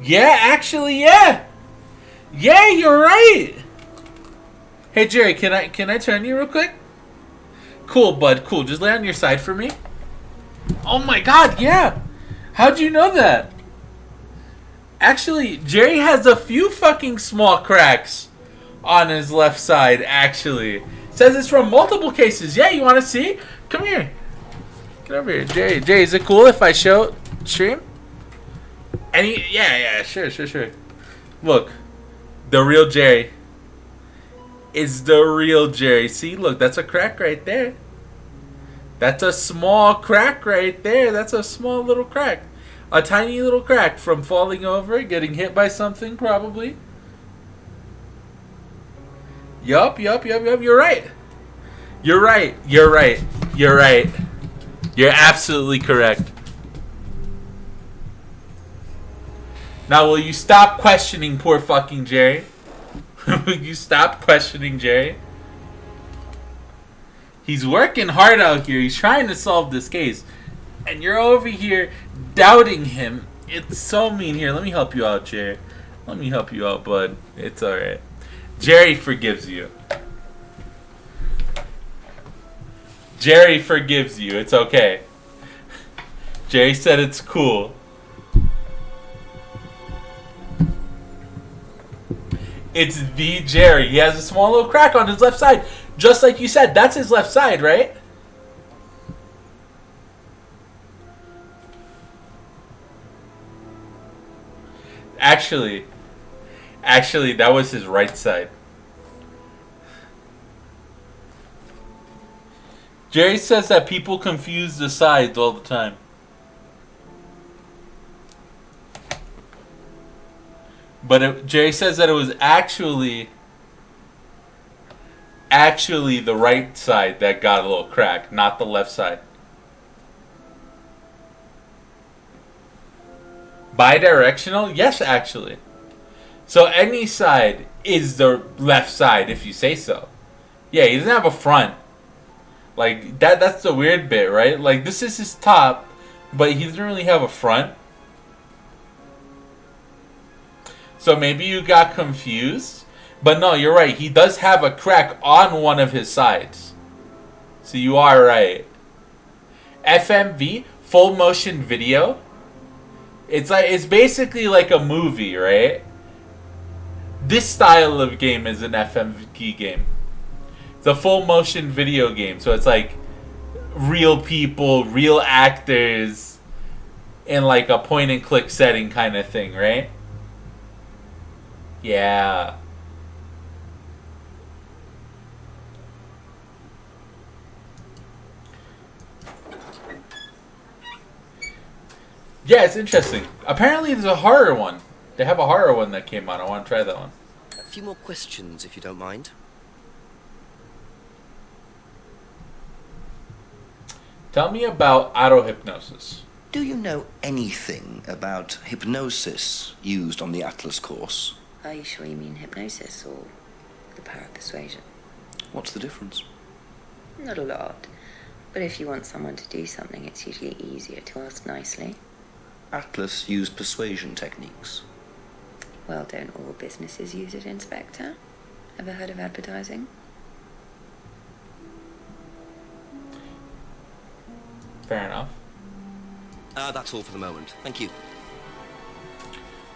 Yeah, actually, yeah. Yeah, you're right. Hey Jerry, can I turn you real quick? Cool, bud. Cool. Just lay on your side for me. Oh my God, yeah. How'd you know that? Actually, Jerry has a few fucking small cracks on his left side. Actually, says it's from multiple cases. Yeah, you want to see? Come here. Get over here, Jerry. Jerry, is it cool if I show stream? Yeah, sure. Look, the real Jerry is the real Jerry. See, look, that's a crack right there. That's a small crack right there. That's a small little crack. A tiny little crack from falling over, getting hit by something, probably. Yup. You're right. You're right. You're absolutely correct. Now, will you stop questioning poor fucking Jerry? Will you stop questioning Jerry? He's working hard out here. He's trying to solve this case. And you're over here doubting him. It's so mean. Here, let me help you out, Jerry. Let me help you out, bud. It's alright. Jerry forgives you. Jerry forgives you. It's okay. Jerry said it's cool. It's the Jerry. He has a small little crack on his left side. Just like you said, that's his left side, right? Actually, that was his right side. Jerry says that people confuse the sides all the time. But Jerry says that it was actually the right side that got a little crack, not the left side. Bidirectional? Yes, actually. So any side is the left side if you say so. Yeah, he doesn't have a front. Like, that's the weird bit, right? Like, this is his top, but he doesn't really have a front. So maybe you got confused. But no, you're right. He does have a crack on one of his sides. So you are right. FMV, full motion video. It's basically like a movie, right? This style of game is an FMV game. It's a full motion video game. So it's like real people, real actors in like a point and click setting kind of thing, right? Yeah. Yeah, it's interesting. Apparently there's a horror one. They have a horror one that came out. I want to try that one. A few more questions, if you don't mind. Tell me about auto-hypnosis. Do you know anything about hypnosis used on the Atlas course? Are you sure you mean hypnosis or the power of persuasion? What's the difference? Not a lot. But if you want someone to do something, it's usually easier to ask nicely. Atlas used persuasion techniques. Well, don't all businesses use it, Inspector? Ever heard of advertising? Fair enough. That's all for the moment. Thank you.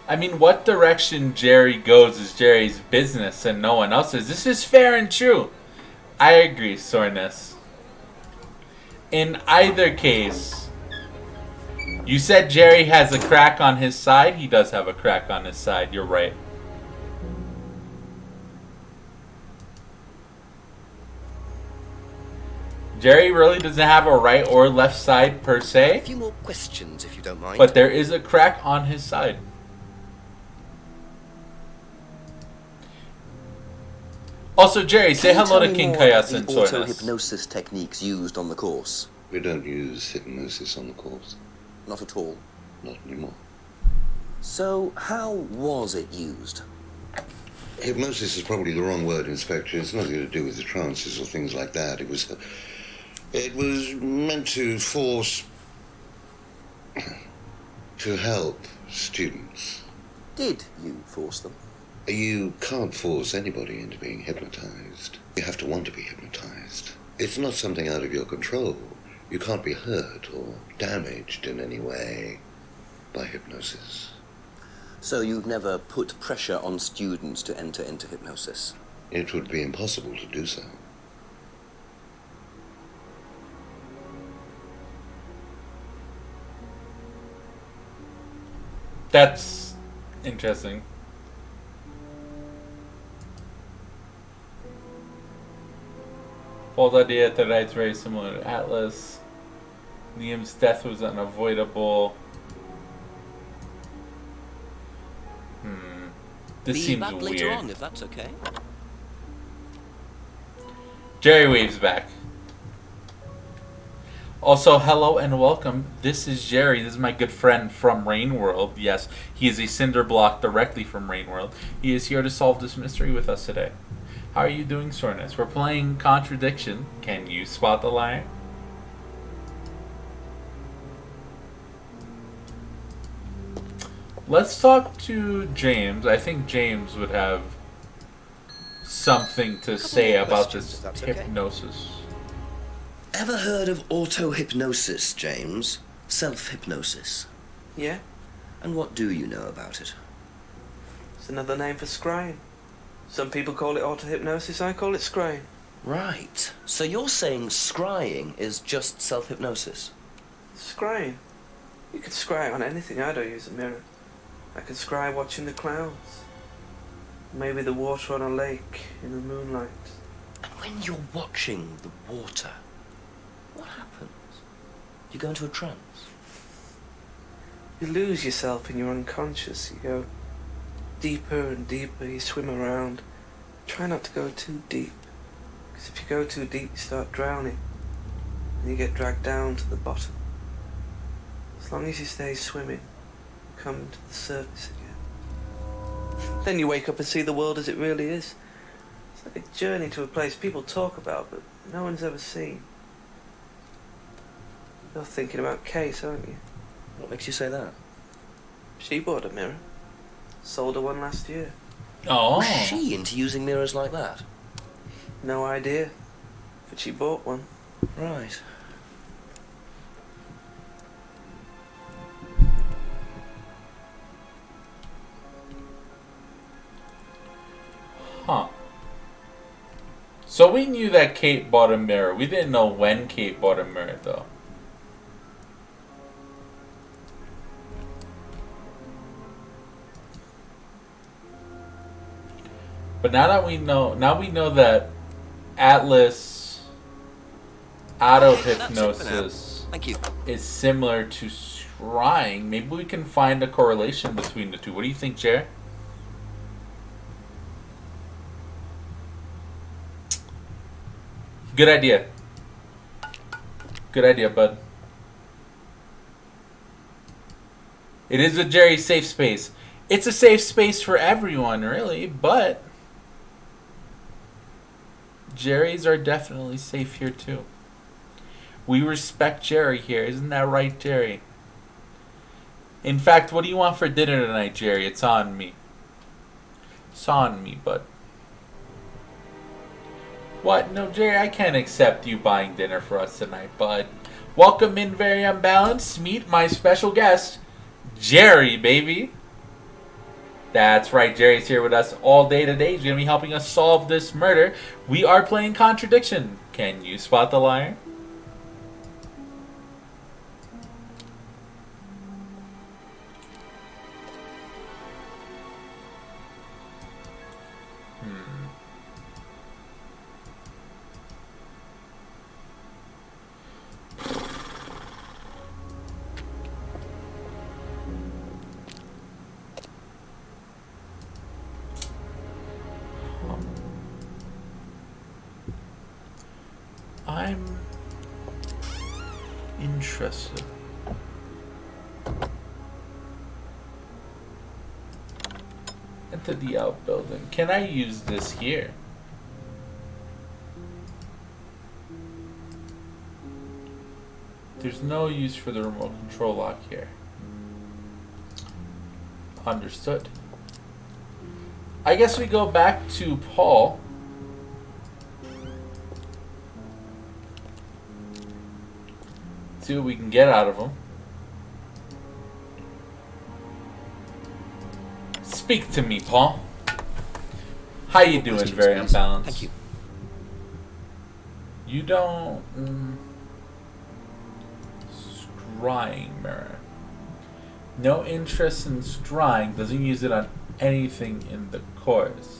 I mean, what direction Jerry goes is Jerry's business and no one else's. This is fair and true. I agree, Soreness. In either case, you said Jerry has a crack on his side. He does have a crack on his side. You're right. Jerry really doesn't have a right or left side per A se, few more questions, if you don't mind. but there is a crack on his side. Also, Jerry, say Can you hello tell to me King more about Kayas the and Soynas. auto-hypnosis techniques used on the course? We don't use hypnosis on the course. Not at all. Not anymore. So, how was it used? Hypnosis is probably the wrong word, Inspector. It's nothing to do with the trances or things like that. It was meant to force... to help students. Did you force them? You can't force anybody into being hypnotized. You have to want to be hypnotized. It's not something out of your control. You can't be hurt or damaged in any way by hypnosis. So you've never put pressure on students to enter into hypnosis? It would be impossible to do so. That's interesting. False idea that it's very similar to Atlas. Liam's death was unavoidable. This Be seems back weird. later on, if that's okay. Jerry waves back. Also, hello and welcome. This is Jerry. This is my good friend from Rain World. Yes, he is a cinder block directly from Rain World. He is here to solve this mystery with us today. How are you doing, Soreness? We're playing Contradiction. Can you spot the lie? Let's talk to James. I think James would have something to say about this hypnosis. Ever heard of auto-hypnosis, James? Self-hypnosis? Yeah, And what do you know about it? it's another name for scrying. Some people call it auto-hypnosis, I call it scrying. Right. So you're saying scrying is just self-hypnosis? Scrying? You could scry on anything. I don't use a mirror. I can scry watching the clouds. Maybe the water on a lake in the moonlight. And when you're watching the water, what happens? You go into a trance? You lose yourself in your unconscious. You go deeper and deeper. You swim around. Try not to go too deep. Because if you go too deep, you start drowning. And you get dragged down to the bottom. As long as you stay swimming, you come to the surface again. Then you wake up and see the world as it really is. It's like a journey to a place people talk about, but no one's ever seen. You're thinking about Kate, aren't you? What makes you say that? She bought a mirror. Sold her one last year. Oh. Was she into using mirrors like that? No idea. But she bought one. Right. Huh. So we knew that Kate bought a mirror. We didn't know when Kate bought a mirror, though. But now we know that Atlas auto-hypnosis is similar to scrying. Maybe we can find a correlation between the two. What do you think, Jer? Good idea. Good idea, bud. It is a Jerry safe space. It's a safe space for everyone, really, but Jerry's are definitely safe here, too. We respect Jerry here. Isn't that right, Jerry? In fact, what do you want for dinner tonight, Jerry? It's on me. It's on me, bud. What? No, Jerry, I can't accept you buying dinner for us tonight, bud. Welcome in, Very Unbalanced. Meet my special guest, Jerry, baby. That's right, Jerry's here with us all day today. He's going to be helping us solve this murder. We are playing Contradiction. Can you spot the liar? I'm interested. Enter the outbuilding. Can I use this here? There's no use for the remote control lock here. Understood. I guess we go back to Paul. See what we can get out of him. Speak to me, Paul. How you doing? Questions, Very please. unbalanced. Thank you. You don't... Scrying mirror. No interest in scrying. Doesn't use it on anything in the course.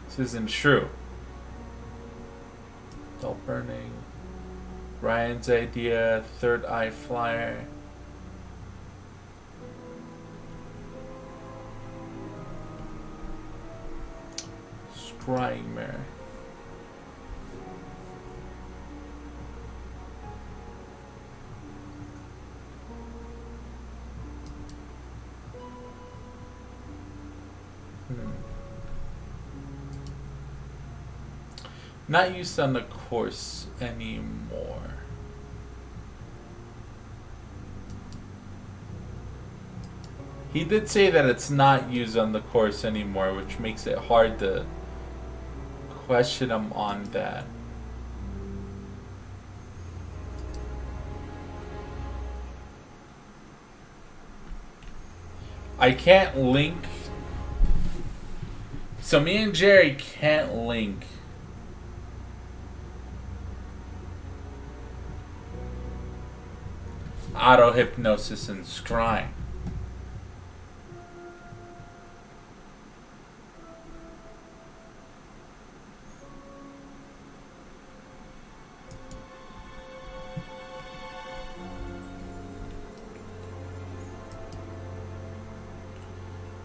This isn't true. Dull burning. Ryan's idea. Third eye flyer. Scrying mirror. Not used on the course anymore. He did say that it's not used on the course anymore, which makes it hard to question him on that. I can't link. So me and Jerry can't link auto hypnosis and scrying.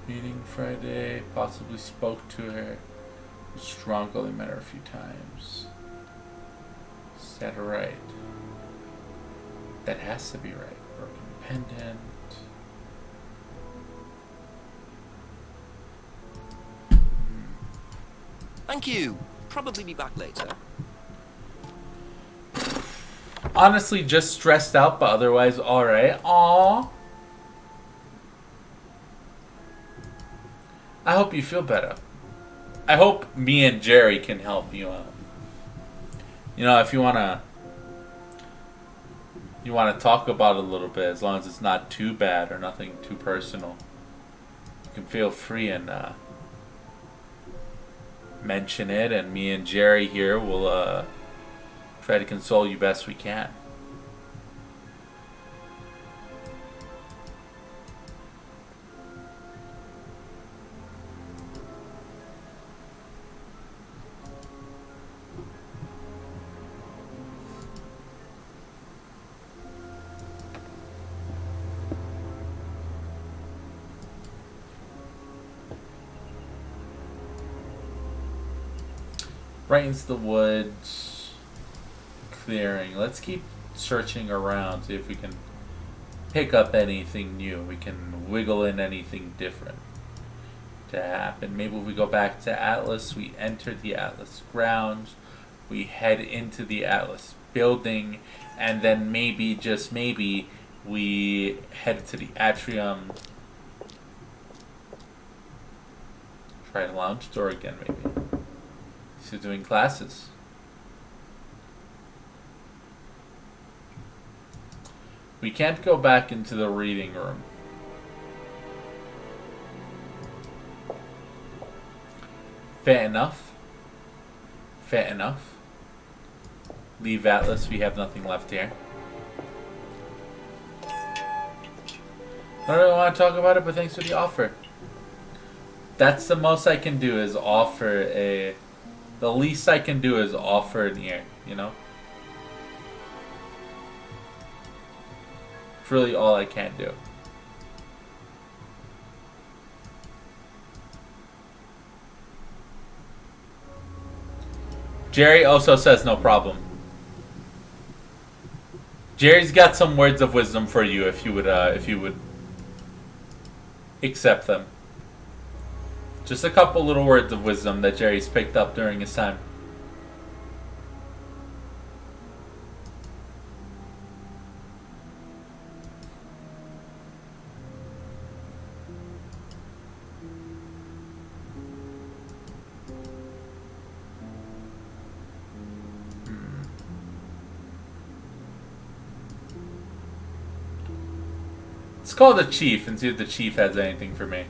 Meeting Friday, possibly spoke to her. Strong only met her a few times. Set her right. That has to be right. Broken pendant. Thank you. Probably be back later. Honestly, just stressed out, but otherwise alright. Aww. I hope you feel better. I hope me and Jerry can help you out. You know, if you wanna talk about it a little bit, as long as it's not too bad or nothing too personal, you can feel free and mention it, and me and Jerry here will try to console you best we can. Brightens the woods. Clearing. Let's keep searching around, see if we can pick up anything new. We can wiggle in anything different to happen. Maybe if we go back to Atlas, we enter the Atlas grounds, we head into the Atlas building, and then maybe, just maybe, we head to the atrium. Try the lounge door again, maybe. She's doing classes. We can't go back into the reading room. Fair enough. Fair enough. Leave Atlas, we have nothing left here. I don't really want to talk about it, but thanks for the offer. That's the most I can do, is offer a... The least I can do is offer an ear, you know? It's really all I can do. Jerry also says no problem. Jerry's got some words of wisdom for you if you would accept them. Just a couple little words of wisdom that Jerry's picked up during his time. Let's call the chief and see if the chief has anything for me.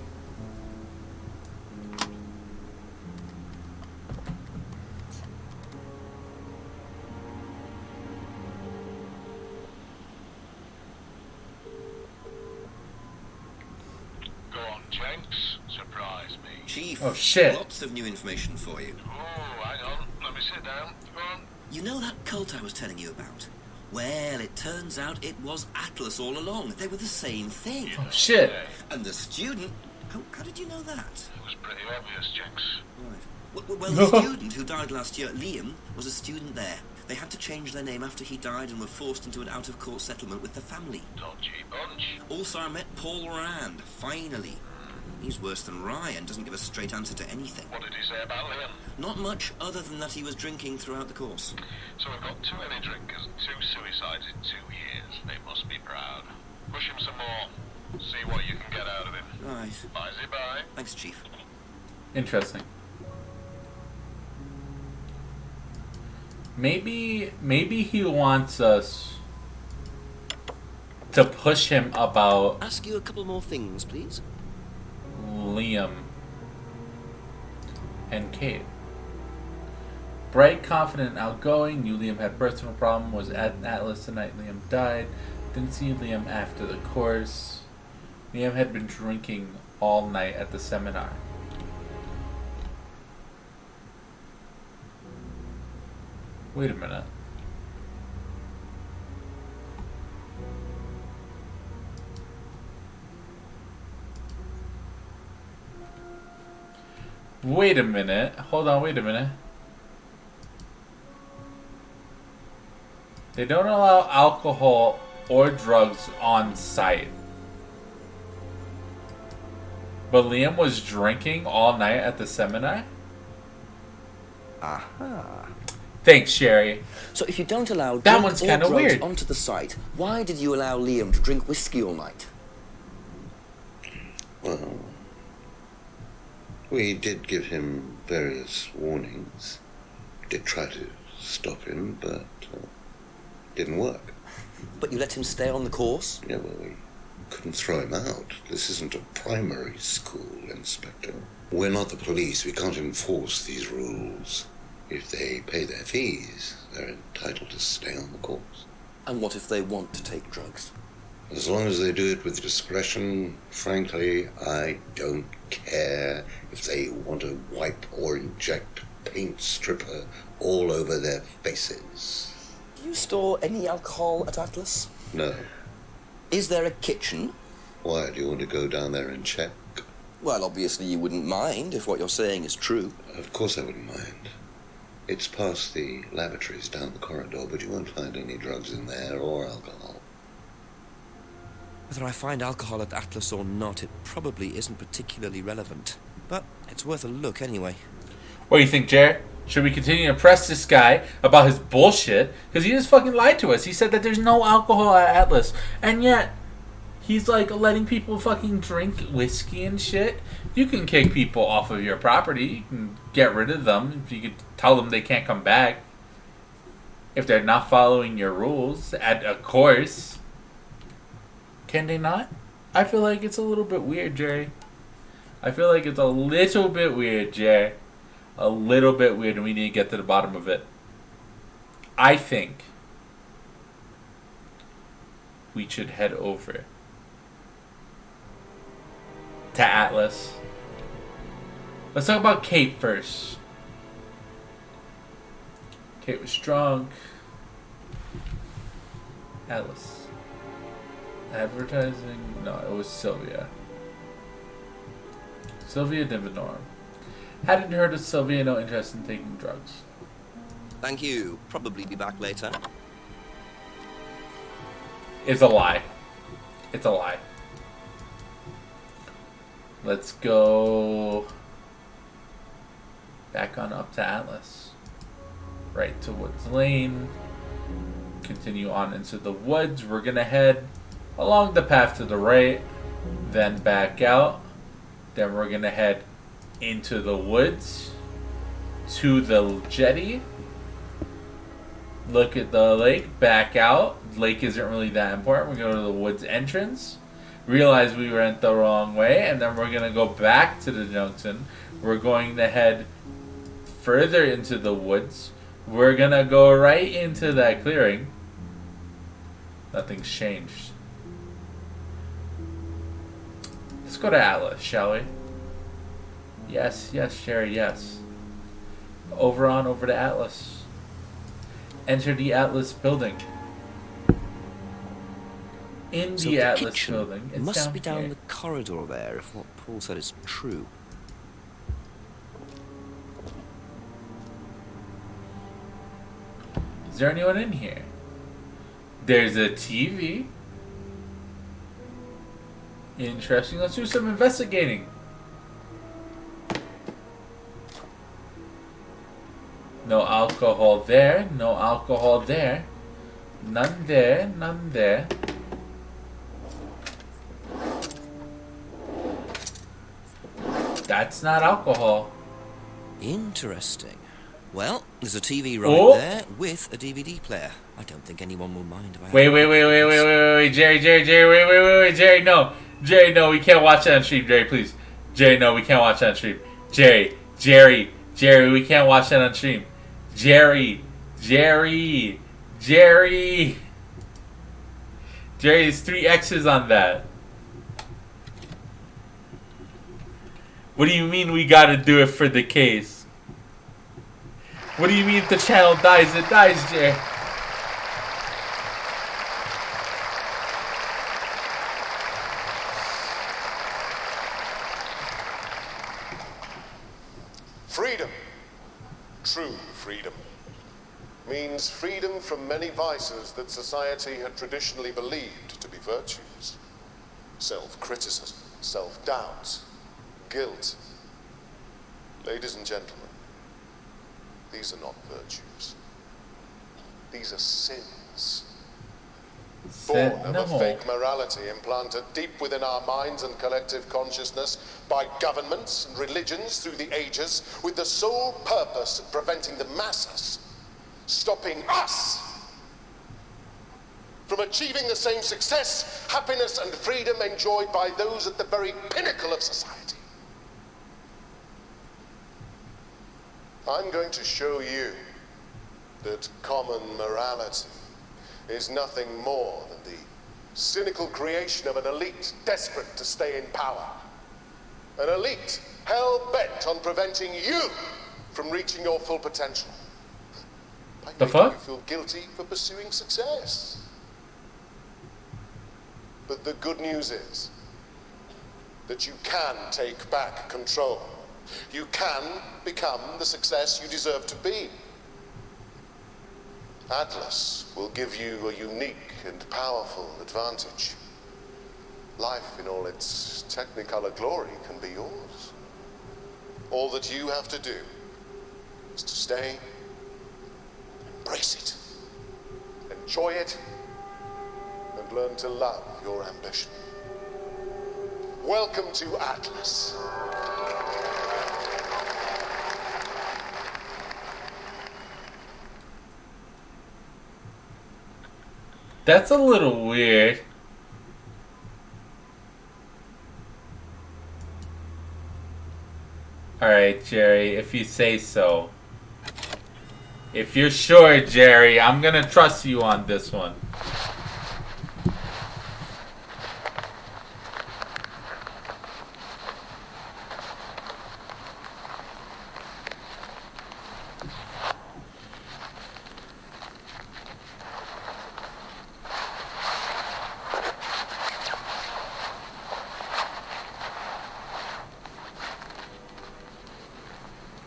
Go on, Jenks. Surprise me. Chief, Oh, shit. Lots of new information for you. Oh, hang on. Let me sit down. Go on. You know that cult I was telling you about? Well, it turns out it was Atlas all along. They were the same thing. Oh, shit. And the student... How did you know that? It was pretty obvious, Jenks. Right. Well, the student who died last year, Liam, was a student there. They had to change their name after he died and were forced into an out-of-court settlement with the family. Dodgy bunch. Also, I met Paul Rand, finally. He's worse than Ryan, doesn't give a straight answer to anything. What did he say about Liam? Not much, other than that he was drinking throughout the course. So we've got 2 heavy drinkers and 2 suicides in 2 years. They must be proud. Push him some more. See what you can get out of him. Right. Bye. Thanks, Chief. Interesting. Maybe he wants us to push him about Ask you a couple more things, please. Liam and Kate. Bright, confident, and outgoing. Knew Liam had personal problem. Was at Atlas the night Liam died. Didn't see Liam after the course. Liam had been drinking all night at the seminar. Wait a minute. Wait a minute. Hold on, wait a minute. They don't allow alcohol or drugs on site. But Liam was drinking all night at the seminar? Aha. Thanks, Sherry. So if you don't allow That drugs one's or kinda drugs weird. onto the site, why did you allow Liam to drink whiskey all night? Well, we did give him various warnings. Did try to stop him, but didn't work. But you let him stay on the course? Yeah, well, we couldn't throw him out. This isn't a primary school, Inspector. We're not the police. We can't enforce these rules. If they pay their fees, they're entitled to stay on the course. And what if they want to take drugs? As long as they do it with discretion, frankly, I don't care if they want to wipe or inject paint stripper all over their faces. Do you store any alcohol at Atlas? No. Is there a kitchen? Why, do you want to go down there and check? Well, obviously you wouldn't mind if what you're saying is true. Of course I wouldn't mind. It's past the lavatories down the corridor, but you won't find any drugs in there or alcohol. Whether I find alcohol at Atlas or not, it probably isn't particularly relevant. But it's worth a look anyway. What do you think, Jared? Should we continue to press this guy about his bullshit? Because he just fucking lied to us. He said that there's no alcohol at Atlas. And yet, he's like letting people fucking drink whiskey and shit. You can kick people off of your property. You can get rid of them. If you could tell them they can't come back. If they're not following your rules at a course. Can they not? I feel like it's a little bit weird, Jerry. I feel like it's a little bit weird, Jerry. A little bit weird, and we need to get to the bottom of it. I think we should head over to Atlas. Let's talk about Kate first. Kate was drunk. Atlas. Advertising? No, it was Sylvia. Sylvia Divinorum. Hadn't heard of Sylvia, no interest in taking drugs. Thank you. Probably be back later. It's a lie. It's a lie. Let's go back on up to Atlas. Right to Woods Lane. Continue on into the woods. We're going to head along the path to the right, then back out. Then we're going to head into the woods to the jetty. Look at the lake, back out. Lake isn't really that important. We're going to go to the woods entrance. Realize we went the wrong way, and then we're going to go back to the junction. We're going to head further into the woods. We're going to go right into that clearing. Nothing's changed. Let's go to Atlas, shall we? Yes, Jerry, yes. Over to Atlas. Enter the Atlas building. In So the the Atlas kitchen building. It's must be down here. the corridor there, if what Paul said is true. Is there anyone in here? There's a TV. Interesting. Let's do some investigating. No alcohol there. No alcohol there. None there. None there. That's not alcohol. Interesting. Well, there's a TV right there with a DVD player. I don't think anyone will mind if I... Wait, Jerry, Jerry, no, we can't watch that on stream, Jerry, please. Jerry, no, we can't watch that on stream. Jerry, we can't watch that on stream. Jerry. There's 3 X's on that. What do you mean we gotta do it for the case? What do you mean if the channel dies, it dies, Jerry? Freedom, true freedom, means freedom from many vices that society had traditionally believed to be virtues. Self-criticism, self-doubt, guilt. Ladies and gentlemen, these are not virtues. These are sins. Born of a fake morality implanted deep within our minds and collective consciousness by governments and religions through the ages, with the sole purpose of preventing the masses, stopping us from achieving the same success, happiness, and freedom enjoyed by those at the very pinnacle of society. I'm going to show you that common morality is nothing more than the cynical creation of an elite desperate to stay in power. An elite hell-bent on preventing you from reaching your full potential. By making you feel guilty for pursuing success. But the good news is that you can take back control. You can become the success you deserve to be. Atlas will give you a unique and powerful advantage. Life in all its technicolor glory can be yours. All that you have to do is to stay, embrace it, enjoy it, and learn to love your ambition. Welcome to Atlas. That's a little weird. Alright, Jerry, if you say so. If you're sure, Jerry, I'm gonna trust you on this one.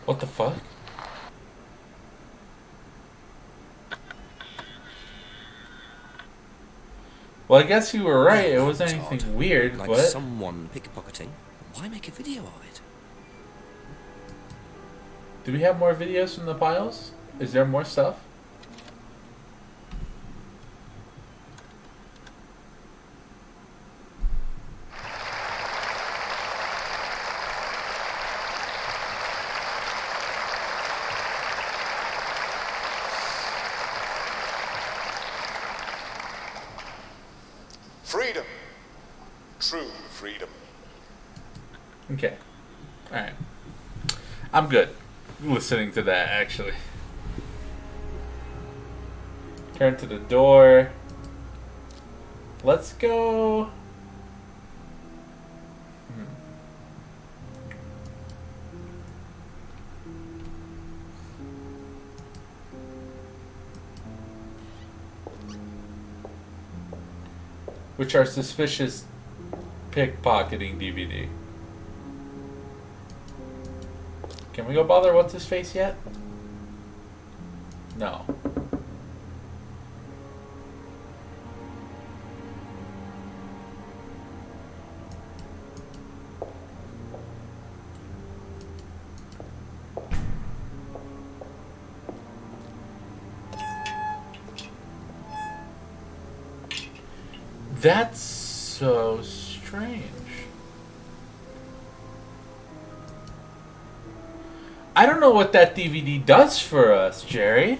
What the fuck? Well, I guess you were right. It That wasn't was anything odd. weird, Like but someone pickpocketing. Why make a video of it? do we have more videos from the piles? Is there more stuff? Freedom. True freedom. Okay. Alright. I'm good listening to that, actually. Turn to the door. Let's go. Which are suspicious pickpocketing DVD. Can we go bother what's his face yet? No. That's so strange. I don't know what that DVD does for us, Jerry.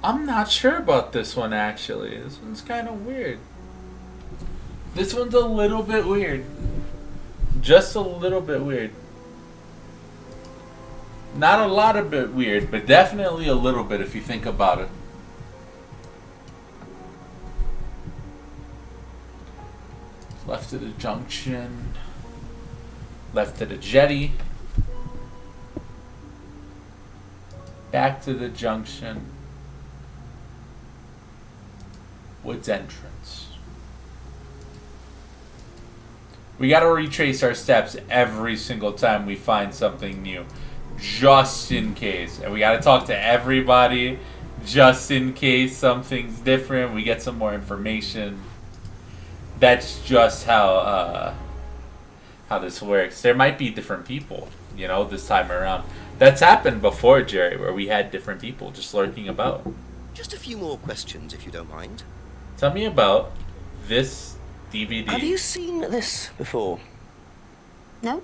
I'm not sure about this one, actually. This one's kind of weird. This one's a little bit weird. Just a little bit weird. Not a lot of bit weird, but definitely a little bit if you think about it. Left at the junction. Left at the jetty. Back to the junction. Woods entrance. We gotta retrace our steps every single time we find something new. Just in case. And we gotta talk to everybody. Just in case something's different. We get some more information. That's just how this works. There might be different people, you know, this time around. That's happened before, Jerry, where we had different people just lurking about. Just a few more questions, if you don't mind. Tell me about this DVD. Have you seen this before? No?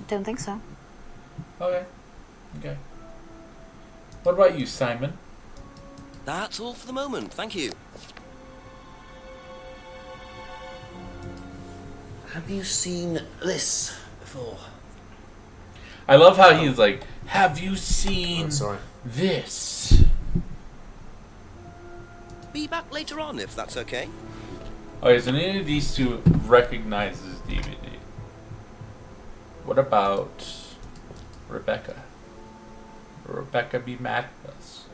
Don't think so. Okay. Okay. What about you, Simon? That's all for the moment, thank you. Have you seen this before? I love how he's like, have you seen this? Be back later on, if that's okay. Okay, so neither of these two recognize this DVD. What about Rebecca? Will Rebecca be mad at us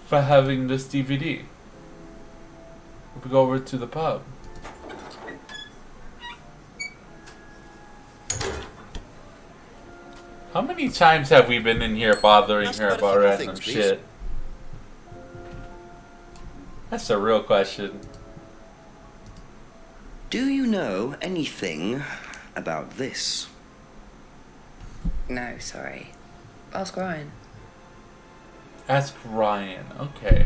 for having this DVD? If we go over to the pub. How many times have we been in here bothering her about random shit? That's a real question. Do you know anything about this? No, sorry. Ask Ryan. Ask Ryan. Okay.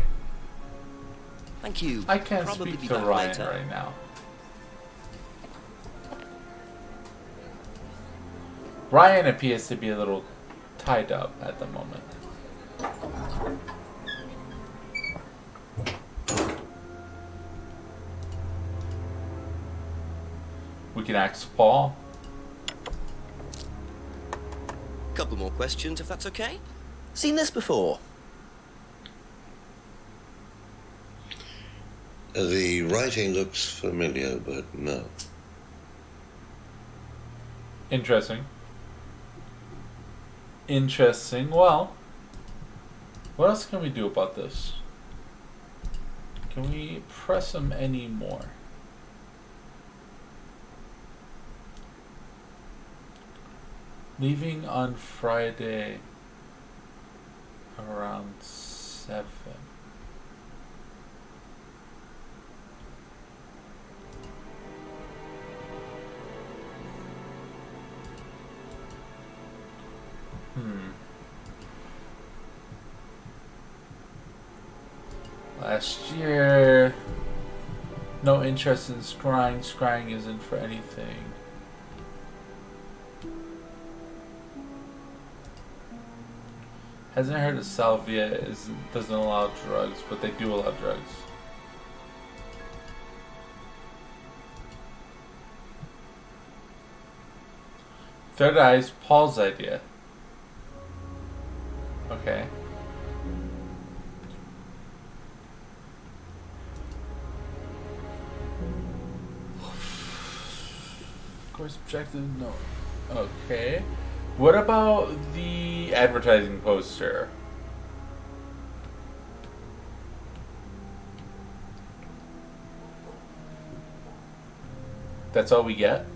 Thank you. I can't Probably speak be to back Ryan later. right now. Ryan appears to be a little tied up at the moment. We can ask Paul. Couple more questions, if that's okay. Seen this before? The writing looks familiar, but no. Interesting. Interesting. Well, what else can we do about this? Can we press him any more? Leaving on Friday around 7. Last year, no interest in scrying. Scrying isn't for anything. Hasn't heard of Salvia doesn't allow drugs, but they do allow drugs. Third Eye's Paul's idea. Okay. Course objective, no. Okay. What about the advertising poster? That's all we get?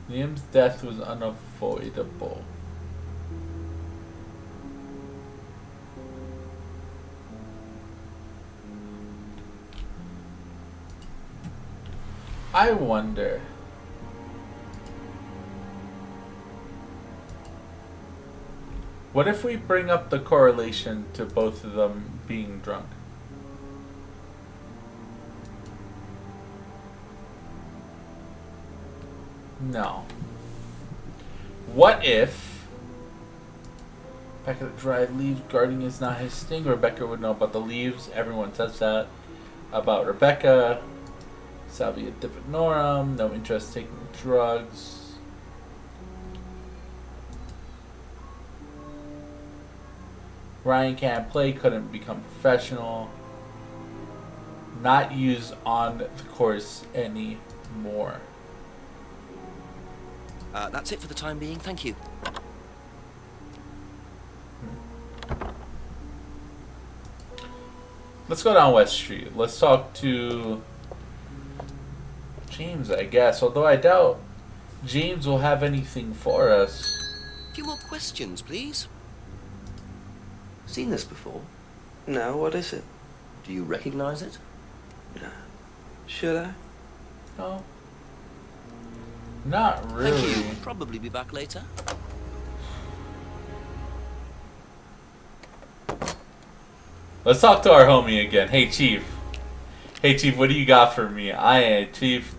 Liam's death was unavoidable. I wonder. What if we bring up the correlation to both of them being drunk? No. What if Rebecca the dried leaves guarding is not his sting? Rebecca would know about the leaves. Everyone says that about Rebecca. Salvia divinorum, no interest taking drugs. Ryan can't play, couldn't become professional. Not used on the course anymore. That's it for the time being, thank you. Let's go down West Street. Let's talk to James, I guess. Although I doubt James will have anything for us. A few more questions, please. Seen this before? No, what is it? Do you recognize it? No. Should I? No. Not really. Thank you. Probably be back later. Let's talk to our homie again. Hey, Chief. Hey, Chief, what do you got for me? I am Chief.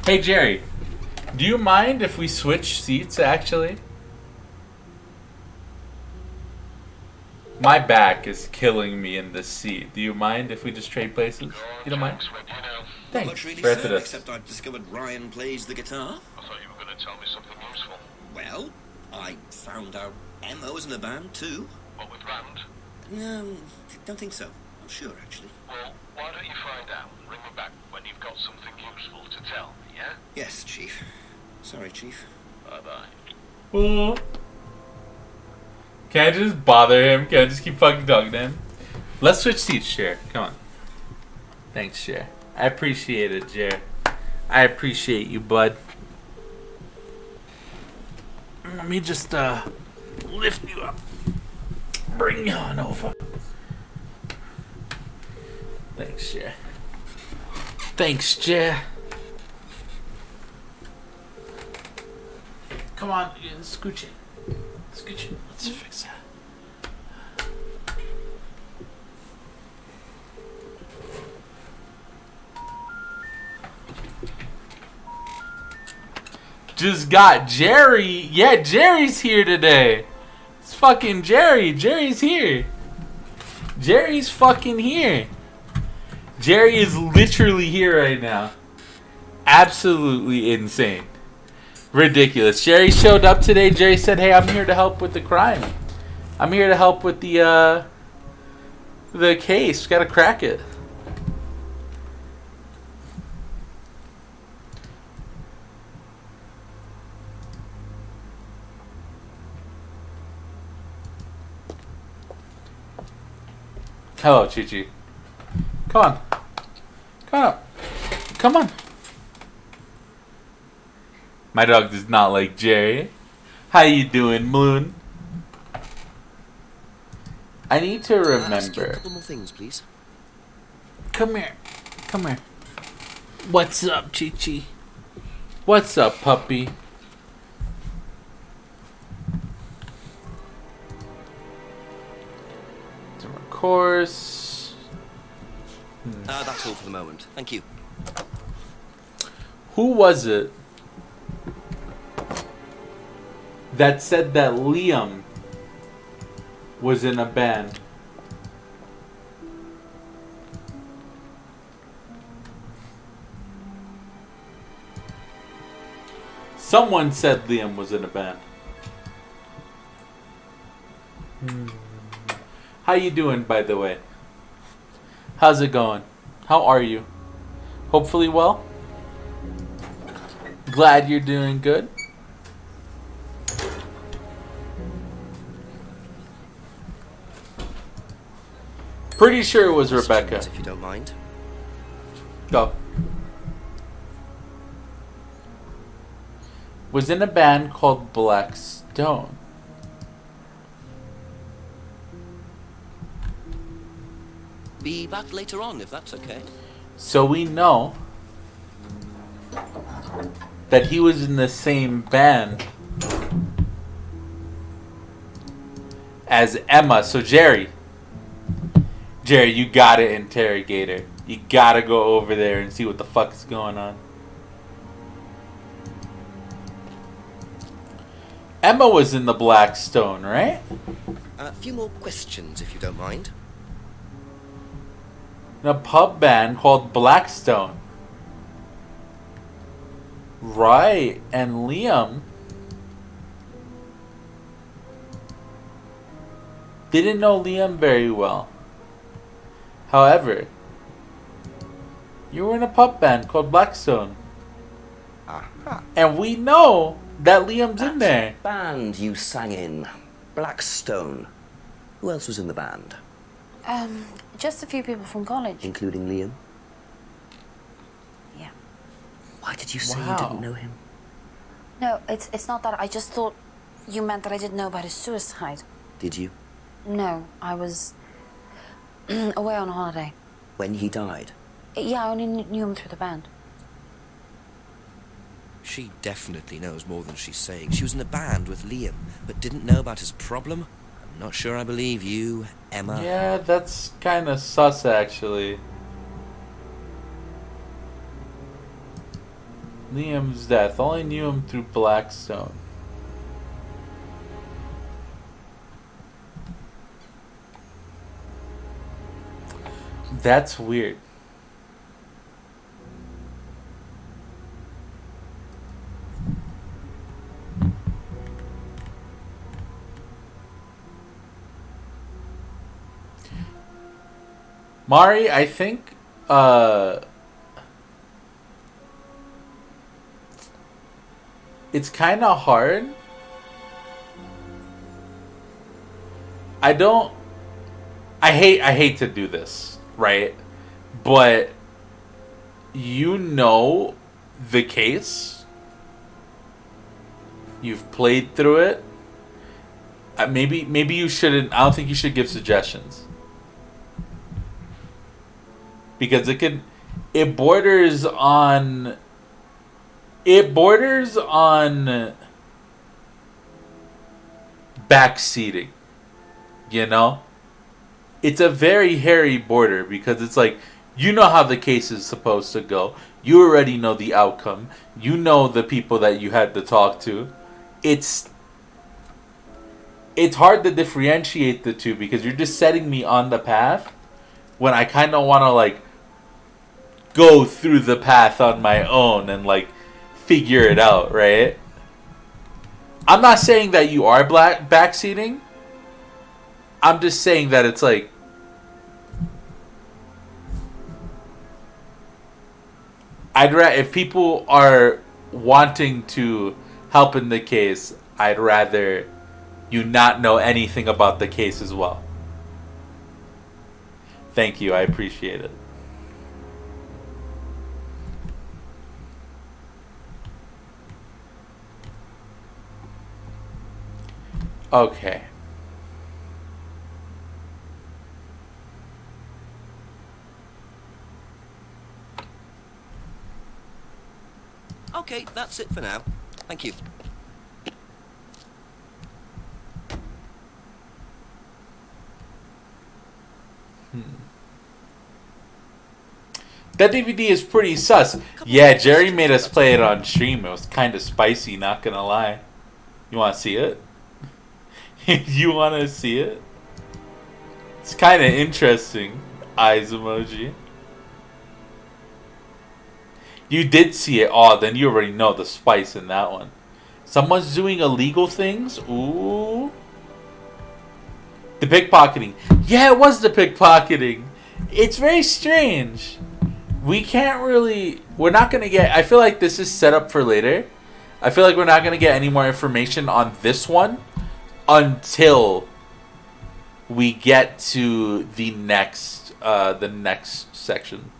Hey, Jerry. Do you mind if we switch seats, actually? My back is killing me in this seat. Do you mind if we just trade places? You don't mind? Not much really, Fair to sir, this. except I've discovered Ryan plays the guitar. I thought you were going to tell me something useful. Well, I found out Emma was in the band too. What with Rand? No, don't think so. Not sure, actually. Well, why don't you find out and ring me back when you've got something useful to tell me, yeah? Yes, Chief. Sorry, Chief. Bye-bye. Oh. Can I just bother him? Can I just keep fucking talking to him? Let's switch seats, Cher. Come on. Thanks, Cher. I appreciate it, Jer. I appreciate you, bud. Let me just lift you up. Bring you on over. Thanks, Jer. Thanks, Jer. Come on, scooch it. Scooch it. Let's fix that. Just got Jerry. Yeah, Jerry's here today. It's fucking Jerry. Jerry's here. Jerry's fucking here. Jerry is literally here right now. Absolutely insane. Ridiculous. Jerry showed up today. Jerry said, "Hey, I'm here to help with the crime. I'm here to help with the case. Gotta crack it." Hello, Chi-Chi. Come on. Come on up. come on. My dog does not like Jerry. How you doing, Moon? I need to remember. A couple more things, please. Come here. Come here. What's up, Chi-Chi? What's up, puppy? Of course. That's all for the moment. Thank you. Who was it that said that Liam was in a band? Someone said Liam was in a band. How you doing, by the way? How's it going? How are you? Hopefully well? Glad you're doing good. Pretty sure it was Rebecca. If you don't mind. Go. Was in a band called Black Stone. Be back later on, if that's okay. So we know that he was in the same band as Emma. So Jerry, you gotta interrogate her. You gotta go over there and see what the fuck's going on. Emma was in the Black Stone, right? A few more questions, if you don't mind. In a pub band called Blackstone. Right, and Liam didn't know Liam very well. However, you were in a pub band called Blackstone. Aha. And we know that Liam's in there. Band you sang in, Blackstone. Who else was in the band? Just a few people from college. Including Liam? Yeah. Why did you say you didn't know him? No, it's not that. I just thought you meant that I didn't know about his suicide. Did you? No, I was away on holiday. When he died? Yeah, I only knew him through the band. She definitely knows more than she's saying. She was in a band with Liam, but didn't know about his problem? I'm not sure I believe you, Emma. Yeah, that's kind of sus, actually. Liam's death. Only knew him through Blackstone. That's weird. Mari, I think it's kind of hard. I hate to do this, right? But you know the case. You've played through it. Maybe you shouldn't. I don't think you should give suggestions. Because it borders on backseating, you know? It's a very hairy border because it's like, you know how the case is supposed to go. You already know the outcome. You know the people that you had to talk to. It's hard to differentiate the two because you're just setting me on the path when I kind of want to like go through the path on my own and like figure it out, right? I'm not saying that you are backseating. I'm just saying that it's like if people are wanting to help in the case, I'd rather you not know anything about the case as well. Thank you, I appreciate it. Okay. Okay, that's it for now. Thank you. That DVD is pretty sus. Yeah, Jerry made us play it on stream. It was kind of spicy, not gonna lie. You want to see it? You want to see it? It's kind of interesting. Eyes emoji. You did see it. Oh, then you already know the spice in that one. Someone's doing illegal things? Ooh. The pickpocketing. Yeah, it was the pickpocketing. It's very strange. We can't really... We're not going to get... I feel like this is set up for later. I feel like we're not going to get any more information on this one until we get to the next section.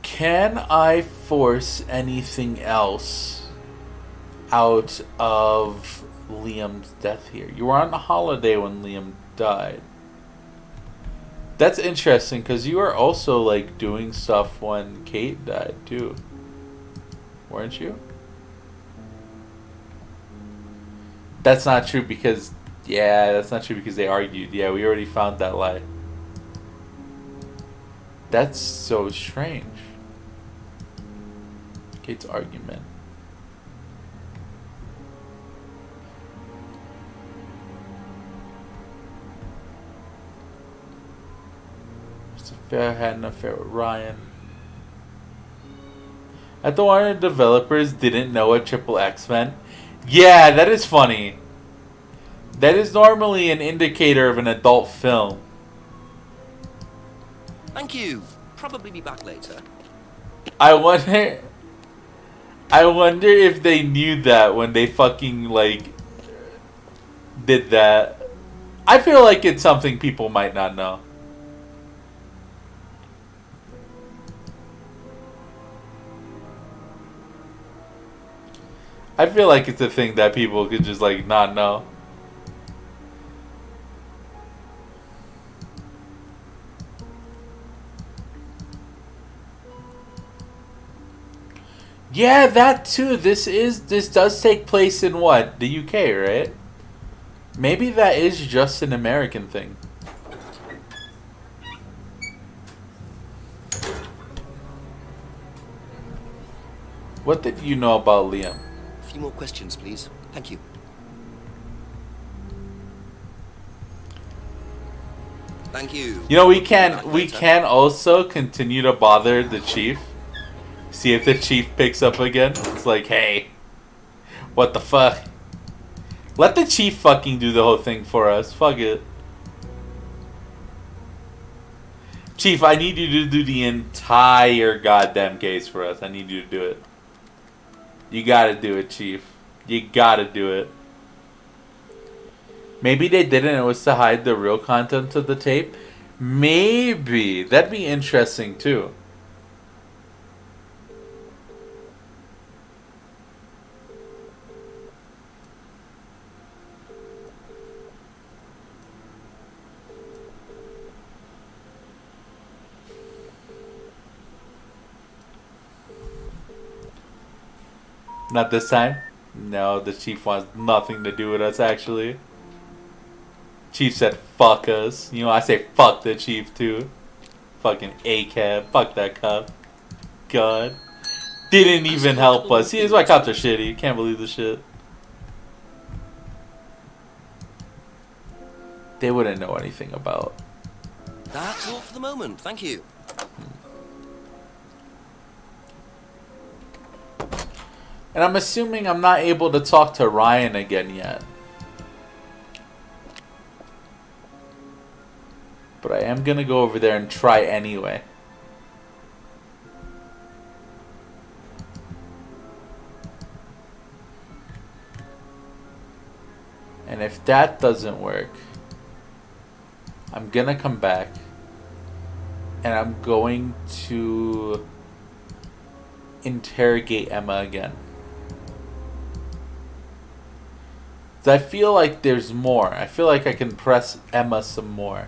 Can I force anything else out of Liam's death here? You were on a holiday when Liam died. That's interesting because you were also like doing stuff when Kate died too. Weren't you? That's not true because... Yeah, that's not true because they argued. Yeah, we already found that lie. That's so strange. Kate's argument. Sophia had an affair with Ryan. I thought Warner developers didn't know what Triple X meant. Yeah, that is funny. That is normally an indicator of an adult film. Thank you. Probably be back later. I wonder if they knew that when they fucking, like, did that. I feel like it's something people might not know. I feel like it's a thing that people could just, like, not know. Yeah, that too. This does take place in what? The UK, right? Maybe that is just an American thing. What did you know about Liam? A few more questions, please. Thank you. Thank you. You know, we can also continue to bother the chief. See if the chief picks up again. It's like, hey, what the fuck? Let the chief fucking do the whole thing for us. Fuck it. Chief, I need you to do the entire goddamn case for us. I need you to do it. You gotta do it, Chief. You gotta do it. Maybe they didn't. It was to hide the real content of the tape. Maybe. That'd be interesting, too. Not this time. No, the chief wants nothing to do with us, actually. Chief said, fuck us. You know, I say fuck the chief, too. Fucking A-cab. Fuck that cop. God. Didn't even help us. See, this is why cops are shitty. Can't believe this shit. They wouldn't know anything about. That's all for the moment. Thank you. And I'm assuming I'm not able to talk to Ryan again yet. But I am going to go over there and try anyway. And if that doesn't work, I'm gonna come back. And I'm going to interrogate Emma again. 'Cause I feel like there's more. I feel like I can press Emma some more.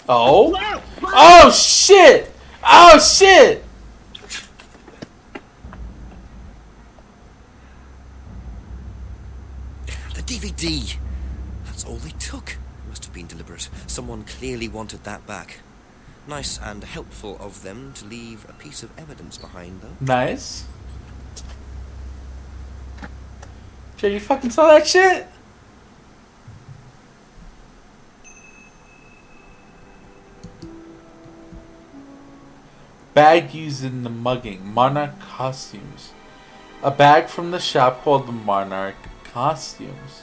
Oh? Oh shit! Oh shit! The DVD! That's all they took. Must have been deliberate. Someone clearly wanted that back. Nice and helpful of them to leave a piece of evidence behind, though. Nice. Jay, you fucking saw that shit? Bag used in the mugging. Monarch costumes. A bag from the shop called the Monarch costumes.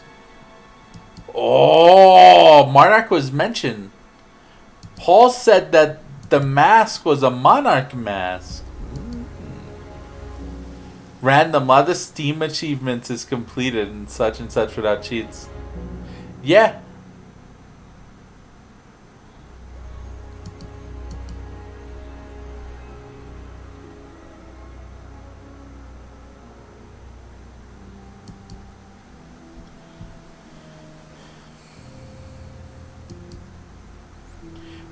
Oh, Monarch was mentioned. Paul said that the mask was a Monarch mask. Random, other Steam achievements is completed and such without cheats. Yeah.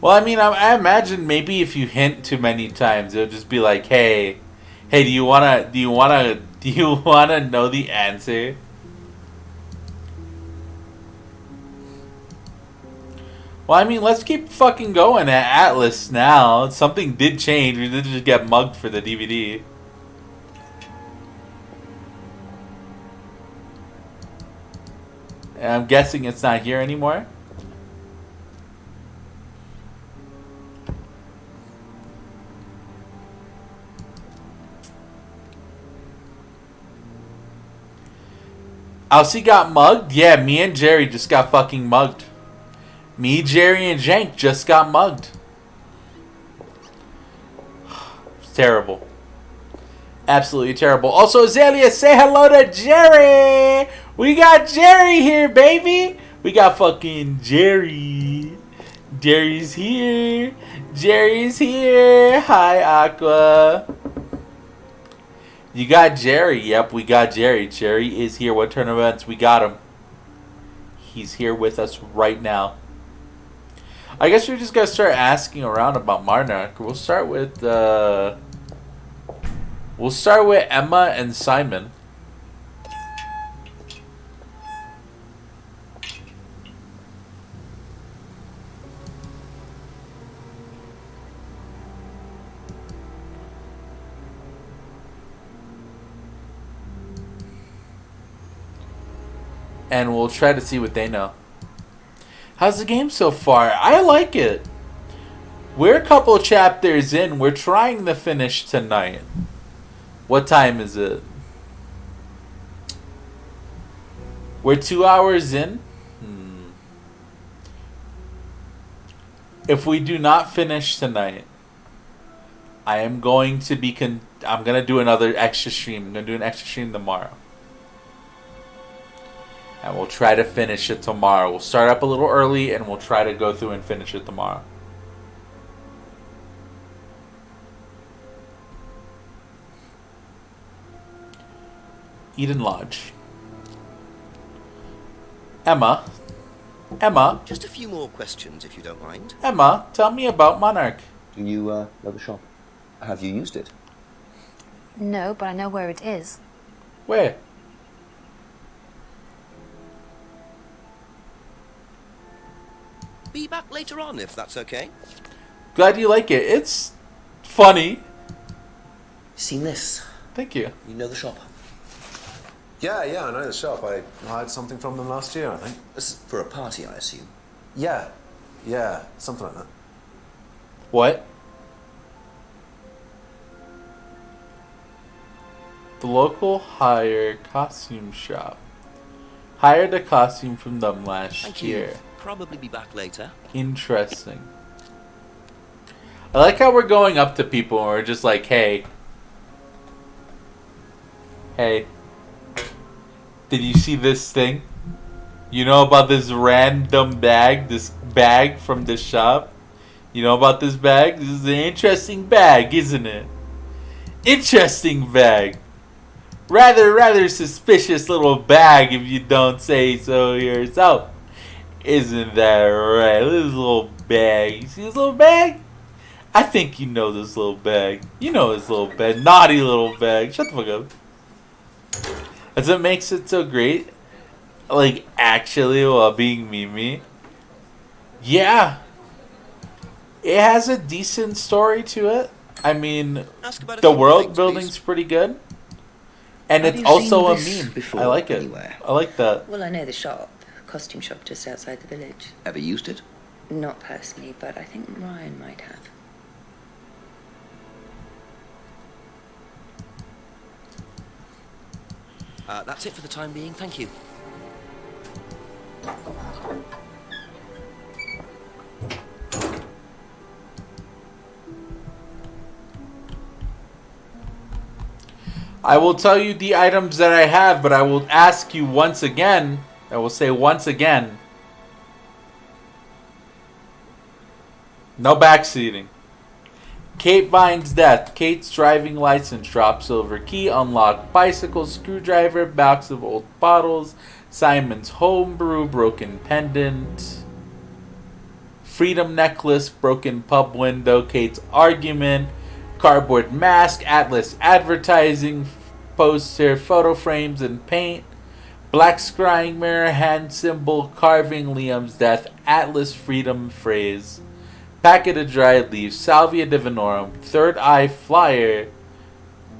Well, I mean, I imagine maybe if you hint too many times, it'll just be like, "Hey, do you wanna know the answer?" Well, I mean, let's keep fucking going at Atlas now. Something did change. We did just get mugged for the DVD. And I'm guessing it's not here anymore. Elsie got mugged? Yeah, me and Jerry just got fucking mugged. Me, Jerry, and Jank just got mugged. It's terrible. Absolutely terrible. Also, Azalea, say hello to Jerry! We got Jerry here, baby! We got fucking Jerry. Jerry's here. Jerry's here. Hi, Aqua. You got Jerry. Yep, we got Jerry. Jerry is here. What turn of events? We got him. He's here with us right now. I guess we're just going to start asking around about Monarch. We'll start with Emma and Simon. And we'll try to see what they know. How's the game so far? I like it. We're a couple chapters in. We're trying to finish tonight. What time is it? We're 2 hours in. If we do not finish tonight, I am going to be I'm going to do another extra stream. I'm going to do an extra stream tomorrow. And we'll try to finish it tomorrow. We'll start up a little early and we'll try to go through and finish it tomorrow. Eden Lodge. Emma. Just a few more questions, if you don't mind. Emma, tell me about Monarch. Do you know the shop? Have you used it? No, but I know where it is. Where? Be back later on, if that's okay. Glad you like it. It's funny. Seen this? Thank you. You know the shop? Yeah, I know the shop. I hired something from them last year, I think. This is for a party, I assume. Yeah, something like that. What? The local hire costume shop. Hired a costume from them last Thank year. you. Probably be back later. Interesting. I like how we're going up to people and we're just like, hey. Hey. Did you see this thing? You know about this random bag? This bag from this shop? You know about this bag? This is an interesting bag, isn't it? Interesting bag. Rather suspicious little bag if you don't say so yourself. Isn't that right? This little bag. You see this little bag? I think you know this little bag. You know this little bag. Naughty little bag. Shut the fuck up. That's what makes it so great. Like, actually, while being Mimi. Yeah. It has a decent story to it. I mean, the world building's pretty good. And Have it's you also a seen this meme. before I like it. anywhere? I like that. Well, I know the shop, costume shop just outside the village. Ever used it? Not personally, but I think Ryan might have. That's it for the time being. Thank you. I will tell you the items that I have, but I will ask you once again. I will say once again. No backseating. Kate Vine's death. Kate's driving license drops over key, unlocked bicycle, screwdriver, box of old bottles, Simon's homebrew, broken pendant, freedom necklace, broken pub window, Kate's argument, cardboard mask, Atlas advertising poster, photo frames and paint, black scrying mirror, hand symbol, carving, Liam's death, Atlas freedom phrase, packet of dried leaves, salvia divinorum, third eye flyer,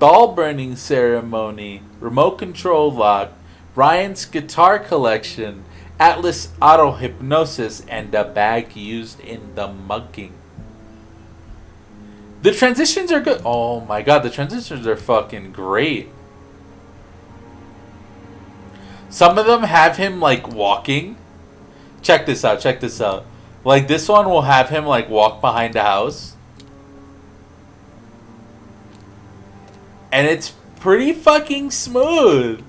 doll burning ceremony, remote control lock, Ryan's guitar collection, Atlas auto hypnosis, and the bag used in the mugging. The transitions are good. Oh my god, the transitions are fucking great. Some of them have him like walking. Check this out, check this out. Like this one will have him like walk behind the house. And it's pretty fucking smooth.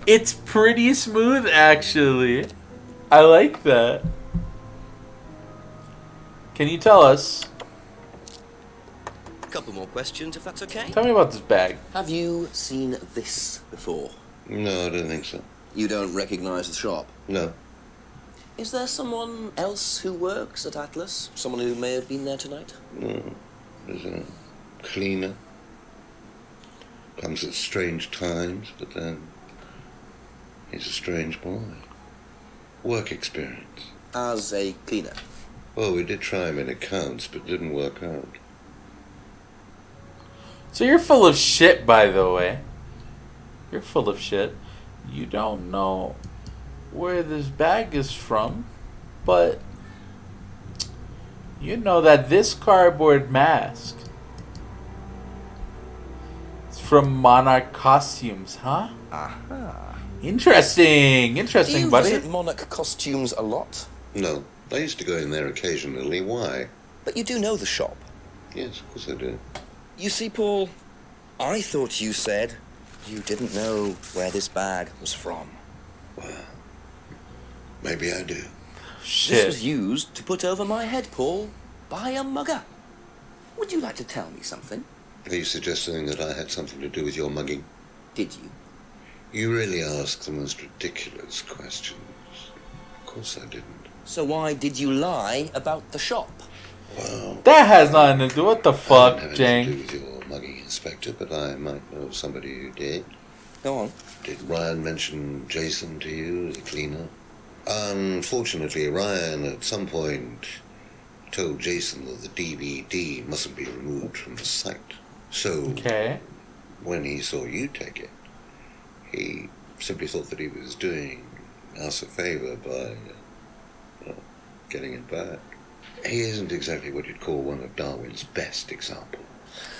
It's pretty smooth actually. I like that. Can you tell us? Couple more questions, if that's okay. Tell me about this bag. Have you seen this before? No, I don't think so. You don't recognise the shop? No. Is there someone else who works at Atlas? Someone who may have been there tonight? No. There's a cleaner. Comes at strange times, but then he's a strange boy. Work experience. As a cleaner? Well, we did try him in accounts, but didn't work out. So you're full of shit, by the way. You're full of shit. You don't know where this bag is from, but you know that this cardboard mask is from Monarch Costumes, huh? Aha. Interesting, Do you buddy. visit Monarch Costumes a lot? No, I used to go in there occasionally. Why? But you do know the shop. Yes, of course I do. You see, Paul, I thought you said you didn't know where this bag was from. Well, maybe I do. This was used to put over my head, Paul, by a mugger. Would you like to tell me something? Are you suggesting that I had something to do with your mugging? Did you? You really ask the most ridiculous questions. Of course I didn't. So why did you lie about the shop? Well, that has nothing to do. What the fuck, I don't have Jane? anything to do with your mugging, Inspector, but I might know of somebody who did. Go on. Did Ryan mention Jason to you as a cleaner? Unfortunately, Ryan at some point told Jason that the DVD mustn't be removed from the site. So, when he saw you take it, he simply thought that he was doing us a favour by getting it back. He isn't exactly what you'd call one of Darwin's best examples.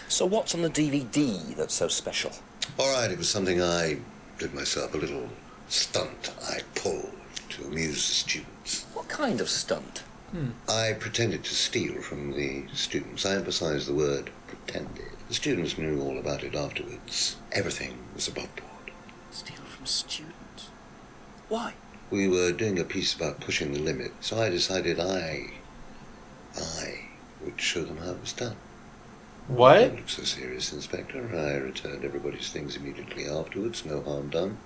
So what's on the DVD that's so special? All right, it was something I did myself, a little stunt I pulled to amuse the students. What kind of stunt? I pretended to steal from the students. I emphasize the word pretended. The students knew all about it afterwards. Everything was above board. Steal from students? Why? We were doing a piece about pushing the limit, so I decided I would show them how it was done. What? Don't look so serious, Inspector. I returned everybody's things immediately afterwards. No harm done.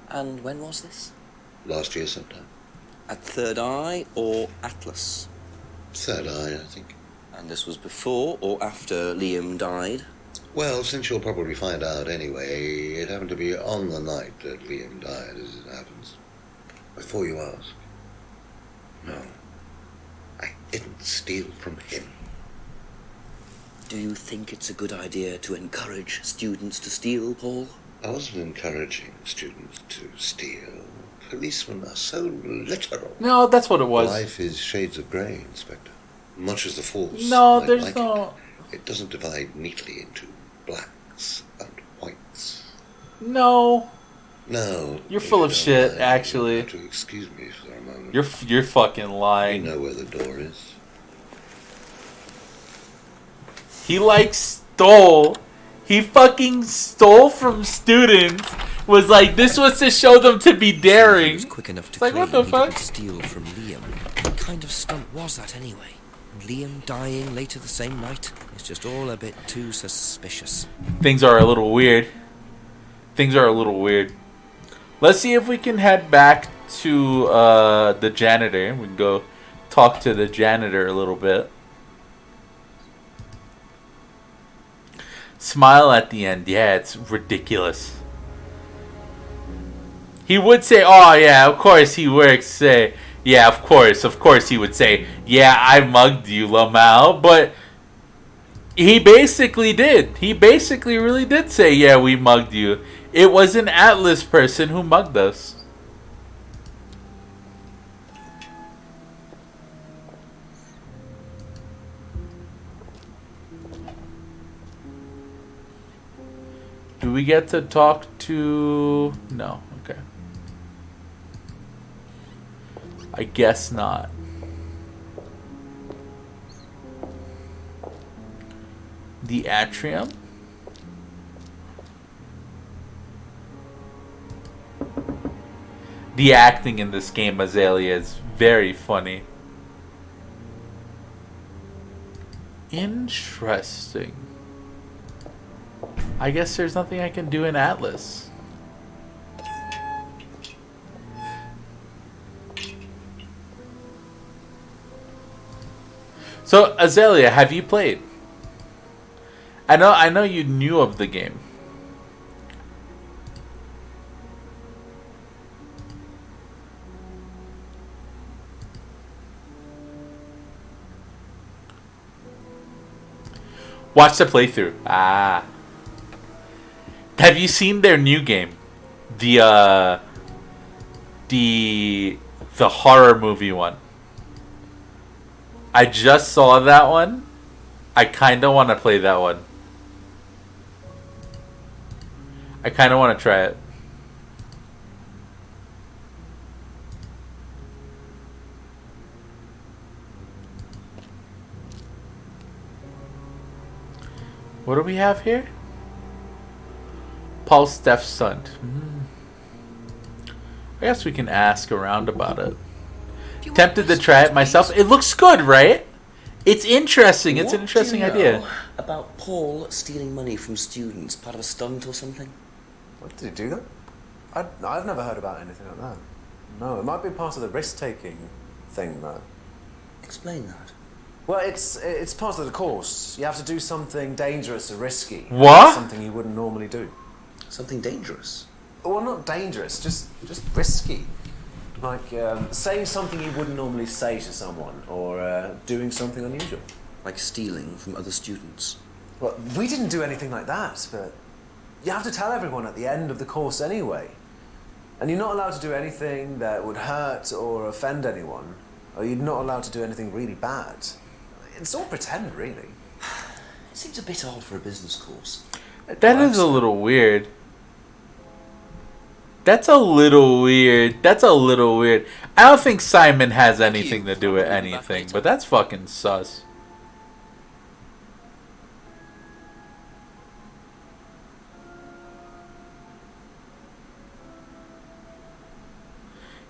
And when was this? Last year sometime. At Third Eye or Atlas? Third Eye, I think. And this was before or after Liam died? Well, since you'll probably find out anyway, it happened to be on the night that Liam died, as it happens. Before you ask. No. I didn't steal from him. Do you think it's a good idea to encourage students to steal, Paul? I wasn't encouraging students to steal. Policemen are so literal. No, that's what it was. Life is shades of grey, Inspector. Much as the Force. No, might there's like no... It doesn't divide neatly into blacks and whites. No. No. You're full of shit, actually. You have to excuse me for a moment. You're fucking lying. You know where the door is. He stole. He fucking stole from students. Was like, this was to show them to be daring. He was quick enough to like, claim what the he fuck? didn't steal from Liam. What kind of stunt was that anyway? Liam dying later the same night? It's just all a bit too suspicious. Things are a little weird. Let's see if we can head back to the janitor. We can go talk to the janitor a little bit. Smile at the end. Yeah, it's ridiculous. He would say, oh yeah, of course he works. Say, yeah, of course he would say, yeah, I mugged you, Lamau. But he basically did. He basically really did say, yeah, we mugged you. It was an Atlas person who mugged us. Do we get to talk to... No, okay. I guess not. The atrium? The acting in this game, Azalea, is very funny. Interesting. I guess there's nothing I can do in Atlas. So, Azalea, have you played? I know you knew of the game. Watch the playthrough. Ah. Have you seen their new game? The horror movie one. I just saw that one. I kind of want to play that one. I kind of want to try it. What do we have here? Paul Steff's son. I guess we can ask around about it. Tempted to try it myself. It looks good, right? It's interesting. It's an interesting idea. About Paul stealing money from students, part of a stunt or something? What, did he do that? I've never heard about anything like that. No, it might be part of the risk-taking thing, though. Explain that. Well, it's part of the course. You have to do something dangerous or risky. What? Something you wouldn't normally do. Something dangerous? Well, not dangerous, just risky. Like saying something you wouldn't normally say to someone, or doing something unusual. Like stealing from other students? Well, we didn't do anything like that, but you have to tell everyone at the end of the course anyway. And you're not allowed to do anything that would hurt or offend anyone, or you're not allowed to do anything really bad. It's all pretend, really. It seems a bit odd for a business course. That is a little weird. That's a little weird. I don't think Simon has anything to do with anything, but that's fucking sus.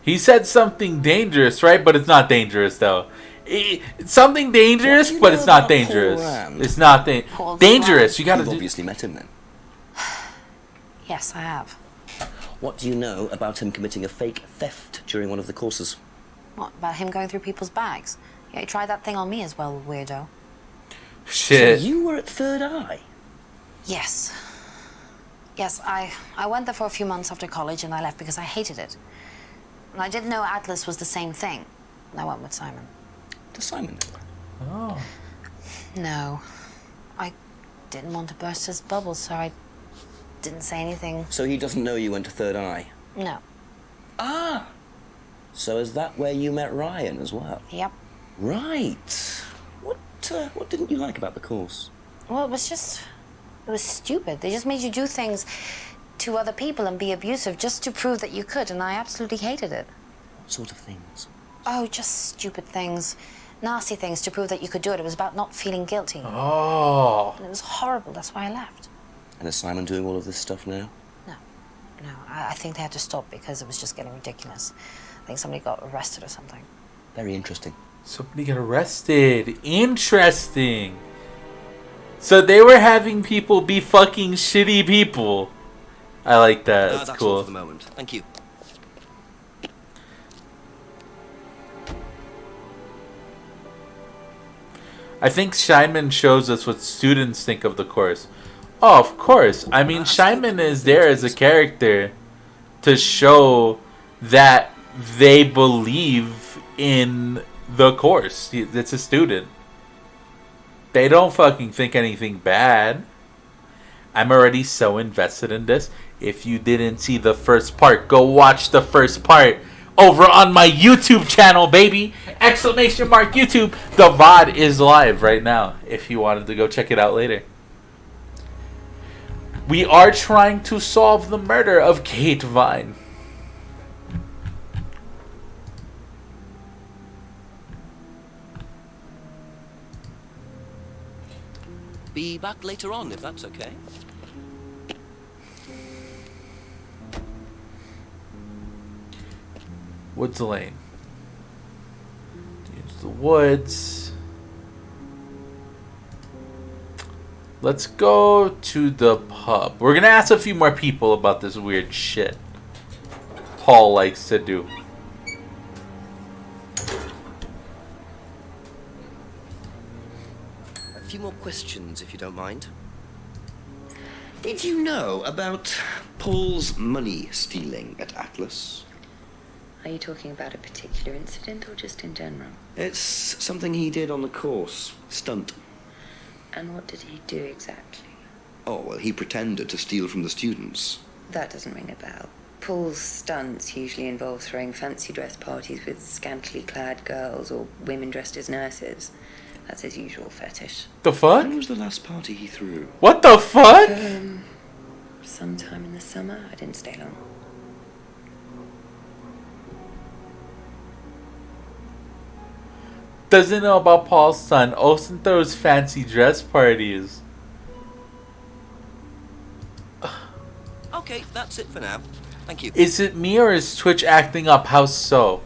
He said something dangerous, right? But it's not dangerous, though. It's something dangerous, but it's not dangerous. It's not dangerous. You gotta. You've obviously met him then. Yes, I have. What do you know about him committing a fake theft during one of the courses? What, about him going through people's bags? Yeah, he tried that thing on me as well, weirdo. Shit. So you were at Third Eye? Yes. Yes, I went there for a few months after college and I left because I hated it. And I didn't know Atlas was the same thing. And I went with Simon. To Simon? Oh. No. I didn't want to burst his bubble, so I didn't say anything. So he doesn't know you went to Third Eye? No. Ah! So is that where you met Ryan as well? Yep. Right. What didn't you like about the course? Well, it was stupid. They just made you do things to other people and be abusive just to prove that you could, and I absolutely hated it. What sort of things? Oh, just stupid things. Nasty things to prove that you could do it. It was about not feeling guilty. Oh. And it was horrible. That's why I left. And is Simon doing all of this stuff now? No. I think they had to stop because it was just getting ridiculous. I think somebody got arrested or something. Very interesting. Somebody got arrested. Interesting. So they were having people be fucking shitty people. I like that. That's cool. All for the moment. Thank you. I think Simon shows us what students think of the course. Oh, of course. I mean, Simon is there as a character to show that they believe in the course. It's a student. They don't fucking think anything bad. I'm already so invested in this. If you didn't see the first part, go watch the first part over on my YouTube channel, baby! Exclamation mark YouTube! The VOD is live right now if you wanted to go check it out later. We are trying to solve the murder of Kate Vine. Be back later on, if that's okay. Woods Lane. Use the woods. Let's go to the pub. We're gonna ask a few more people about this weird shit Paul likes to do. A few more questions, if you don't mind. Did you know about Paul's money stealing at Atlas? Are you talking about a particular incident or just in general? It's something he did on the course. Stunt. And what did he do exactly? Oh, well, he pretended to steal from the students. That doesn't ring a bell. Paul's stunts usually involve throwing fancy dress parties with scantily clad girls or women dressed as nurses. That's his usual fetish. The fuck? When was the last party he threw? What the fuck? Sometime in the summer. I didn't stay long. Doesn't know about Paul's son. Olsen throws fancy dress parties. Okay, that's it for now. Thank you. Is it me or is Twitch acting up? How so?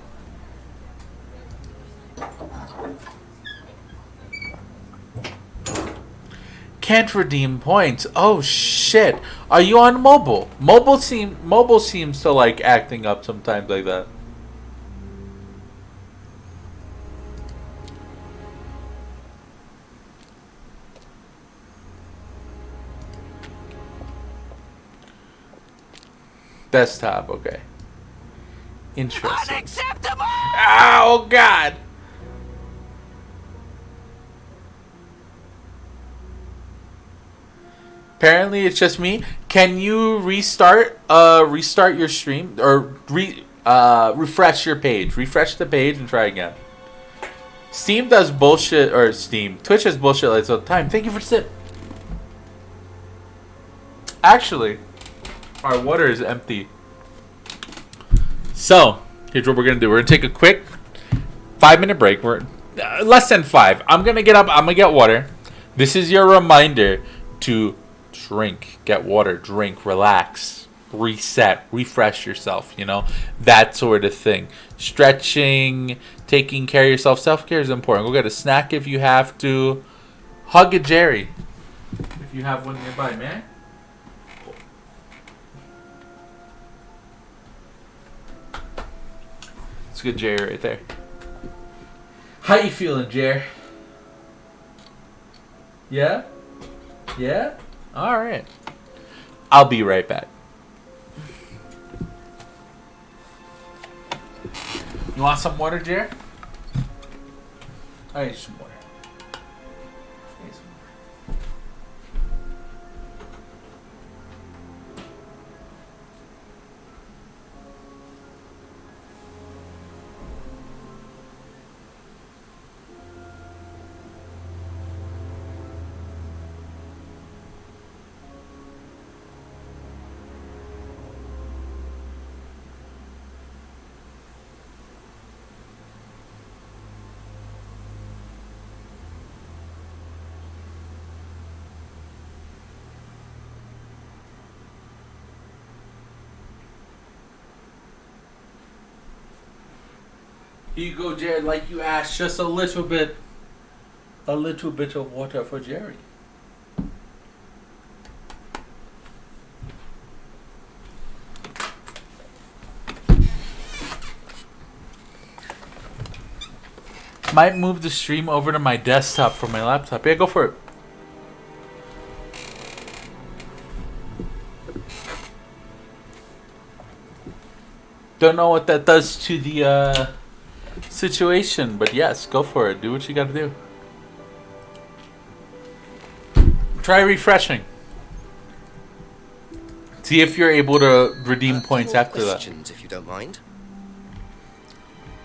Can't redeem points. Oh shit. Are you on mobile? Mobile seems to like acting up sometimes like that. Desktop, okay. Interesting. Unacceptable! Oh god! Apparently it's just me. Can you restart your stream or refresh your page? Refresh the page and try again. Steam does bullshit, or Twitch has bullshit lights all the time. Thank you for sip. Actually, our water is empty. So, here's what we're going to do. We're going to take a quick 5-minute break. We're less than 5. I'm going to get up. I'm going to get water. This is your reminder to drink. Get water. Drink. Relax. Reset. Refresh yourself. You know, that sort of thing. Stretching. Taking care of yourself. Self-care is important. Go get a snack if you have to. Hug a Jerry if you have one nearby, man. It's a good Jerry right there. How you feeling, Jer? Yeah? Yeah? Alright. I'll be right back. You want some water, Jer? I need some water. Here you go, Jared, like you asked, just a little bit of water for Jerry. Might move the stream over to my desktop from my laptop. Yeah, go for it. Don't know what that does to the situation, but yes, go for it. Do what you gotta do. Try refreshing. See if you're able to redeem points after that. If you don't mind.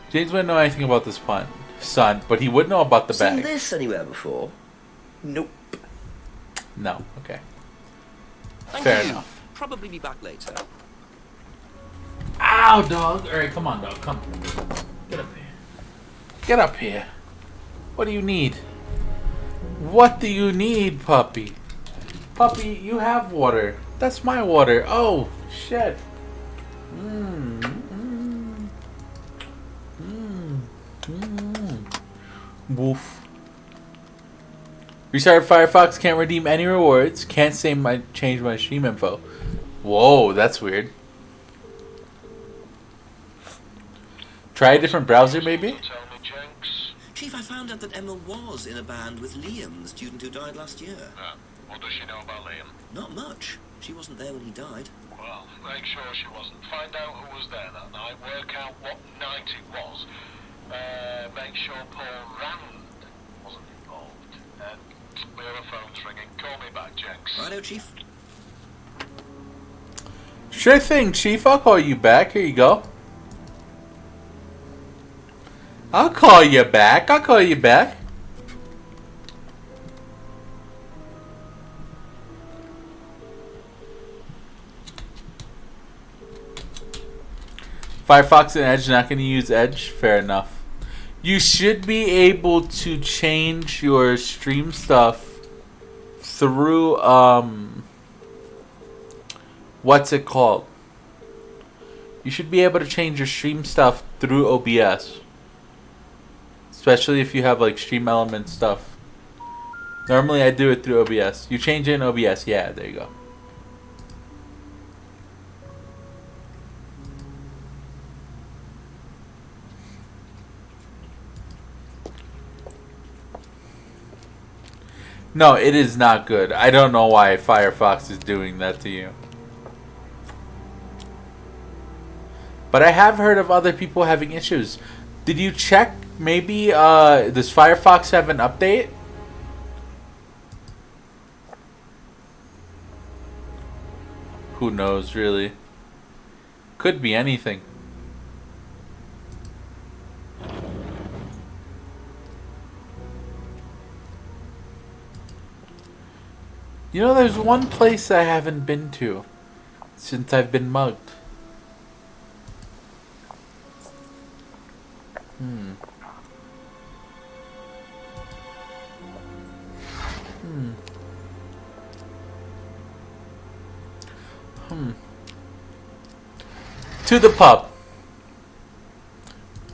James wouldn't know anything about this pun, son, but he would know about the Seen bag. this anywhere before? Nope. No, okay. Thank Fair you. enough. Probably be back later. Ow, dog. Alright, come on, dog. Come. Get up here. Get up here. What do you need? What do you need, puppy? Puppy, you have water. That's my water. Oh, shit. Woof. Restart Firefox. Can't redeem any rewards. Can't say change my stream info. Whoa, that's weird. Try a different browser, maybe? Chief, I found out that Emma was in a band with Liam, the student who died last year. What does she know about Liam? Not much. She wasn't there when he died. Well, make sure she wasn't. Find out who was there that night. Work out what night it was. Make sure Paul Rand wasn't involved. My other phone's ringing. Call me back, Jenks. Righto, Chief. Sure thing, Chief. I'll call you back. Here you go. I'll call you back. I'll call you back. Firefox and Edge, not going to use Edge? Fair enough. You should be able to change your stream stuff through, what's it called? You should be able to change your stream stuff through OBS. Especially if you have like stream element stuff. Normally I do it through OBS. You change it in OBS, yeah, there you go. No, it is not good. I don't know why Firefox is doing that to you. But I have heard of other people having issues. Did you check? Maybe, does Firefox have an update? Who knows, really? Could be anything. You know, there's one place I haven't been to since I've been mugged. To the pub.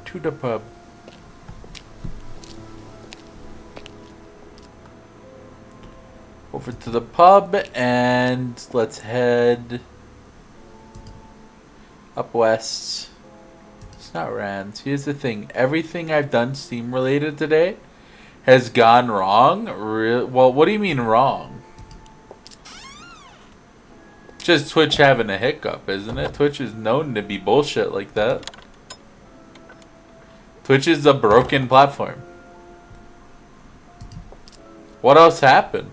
To the pub. Over to the pub and let's head up west. It's not Rand's. Here's the thing. Everything I've done Steam related today has gone wrong. Well, what do you mean wrong? Just Twitch having a hiccup, isn't it? Twitch is known to be bullshit like that. Twitch is a broken platform. What else happened?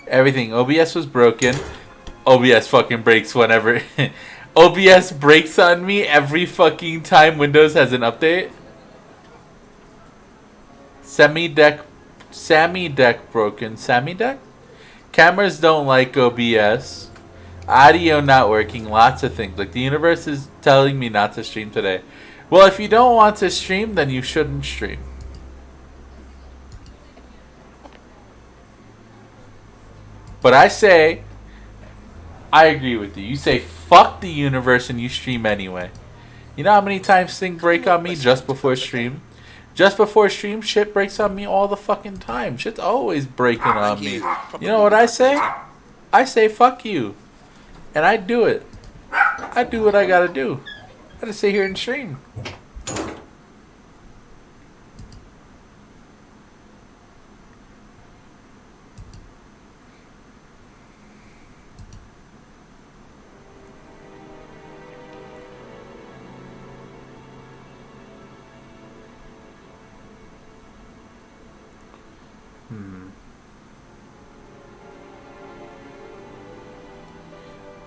Everything. OBS was broken. OBS fucking breaks whenever... OBS breaks on me every fucking time Windows has an update. Sammy deck broken. Sammy deck? Cameras don't like OBS. Audio not working. Lots of things. Like the universe is telling me not to stream today. Well, if you don't want to stream, then you shouldn't stream. But I say, I agree with you. You say fuck the universe and you stream anyway. You know how many times things break on me just before stream? Just before stream, shit breaks on me all the fucking time. Shit's always breaking on me. You know what I say? I say fuck you. And I do it. I do what I gotta do. I just sit here and stream.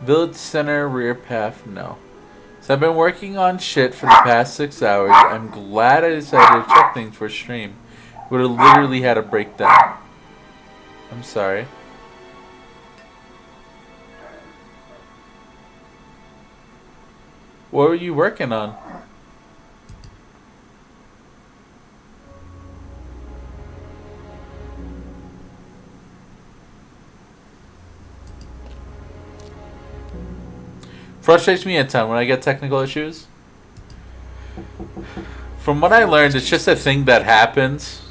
Village center, rear path, no. So I've been working on shit for the past 6 hours. I'm glad I decided to check things for stream. Would have literally had a breakdown. I'm sorry. What were you working on? Frustrates me a ton when I get technical issues. From what I learned, it's just a thing that happens.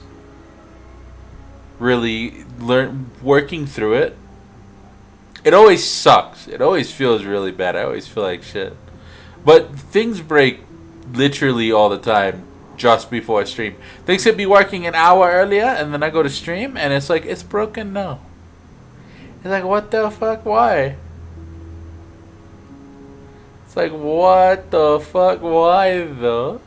Really, working through it. It always sucks. It always feels really bad. I always feel like shit. But things break literally all the time just before I stream. Things could be working an hour earlier, and then I go to stream, and it's like, it's broken now. It's like, what the fuck? Why? It's like, what the fuck? Why though?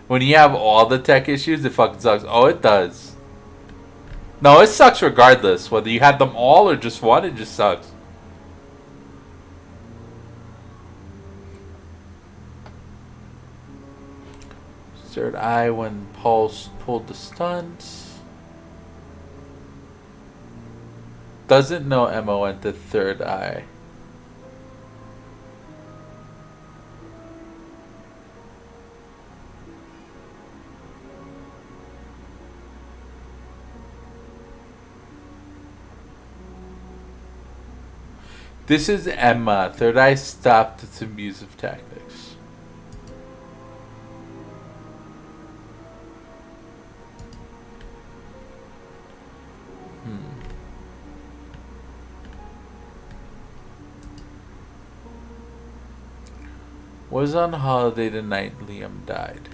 When you have all the tech issues, it fucking sucks. Oh, it does. No, it sucks regardless. Whether you have them all or just one, it just sucks. Third eye when Paul pulled the stunt. Doesn't know Emma went to third eye. This is Emma. Third Eye stopped its abusive tactics. Was on holiday the night Liam died.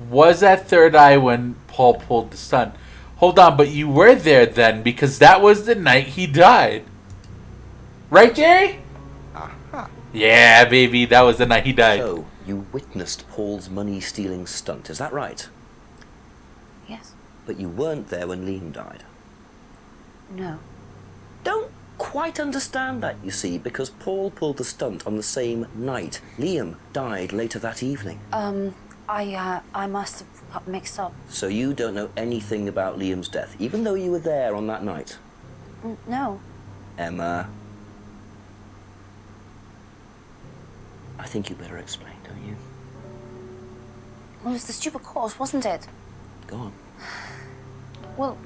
Was at Third Eye when Paul pulled the stunt. Hold on, but you were there then, because that was the night he died. Right, Jerry? Aha. Yeah, baby, that was the night he died. So, you witnessed Paul's money-stealing stunt, is that right? Yes. But you weren't there when Liam died. No. Don't quite understand that, you see, because Paul pulled the stunt on the same night. Liam died later that evening. I must have got mixed up. So you don't know anything about Liam's death, even though you were there on that night? No. Emma. I think you better explain, don't you? It was the stupid course, wasn't it? Go on. Well,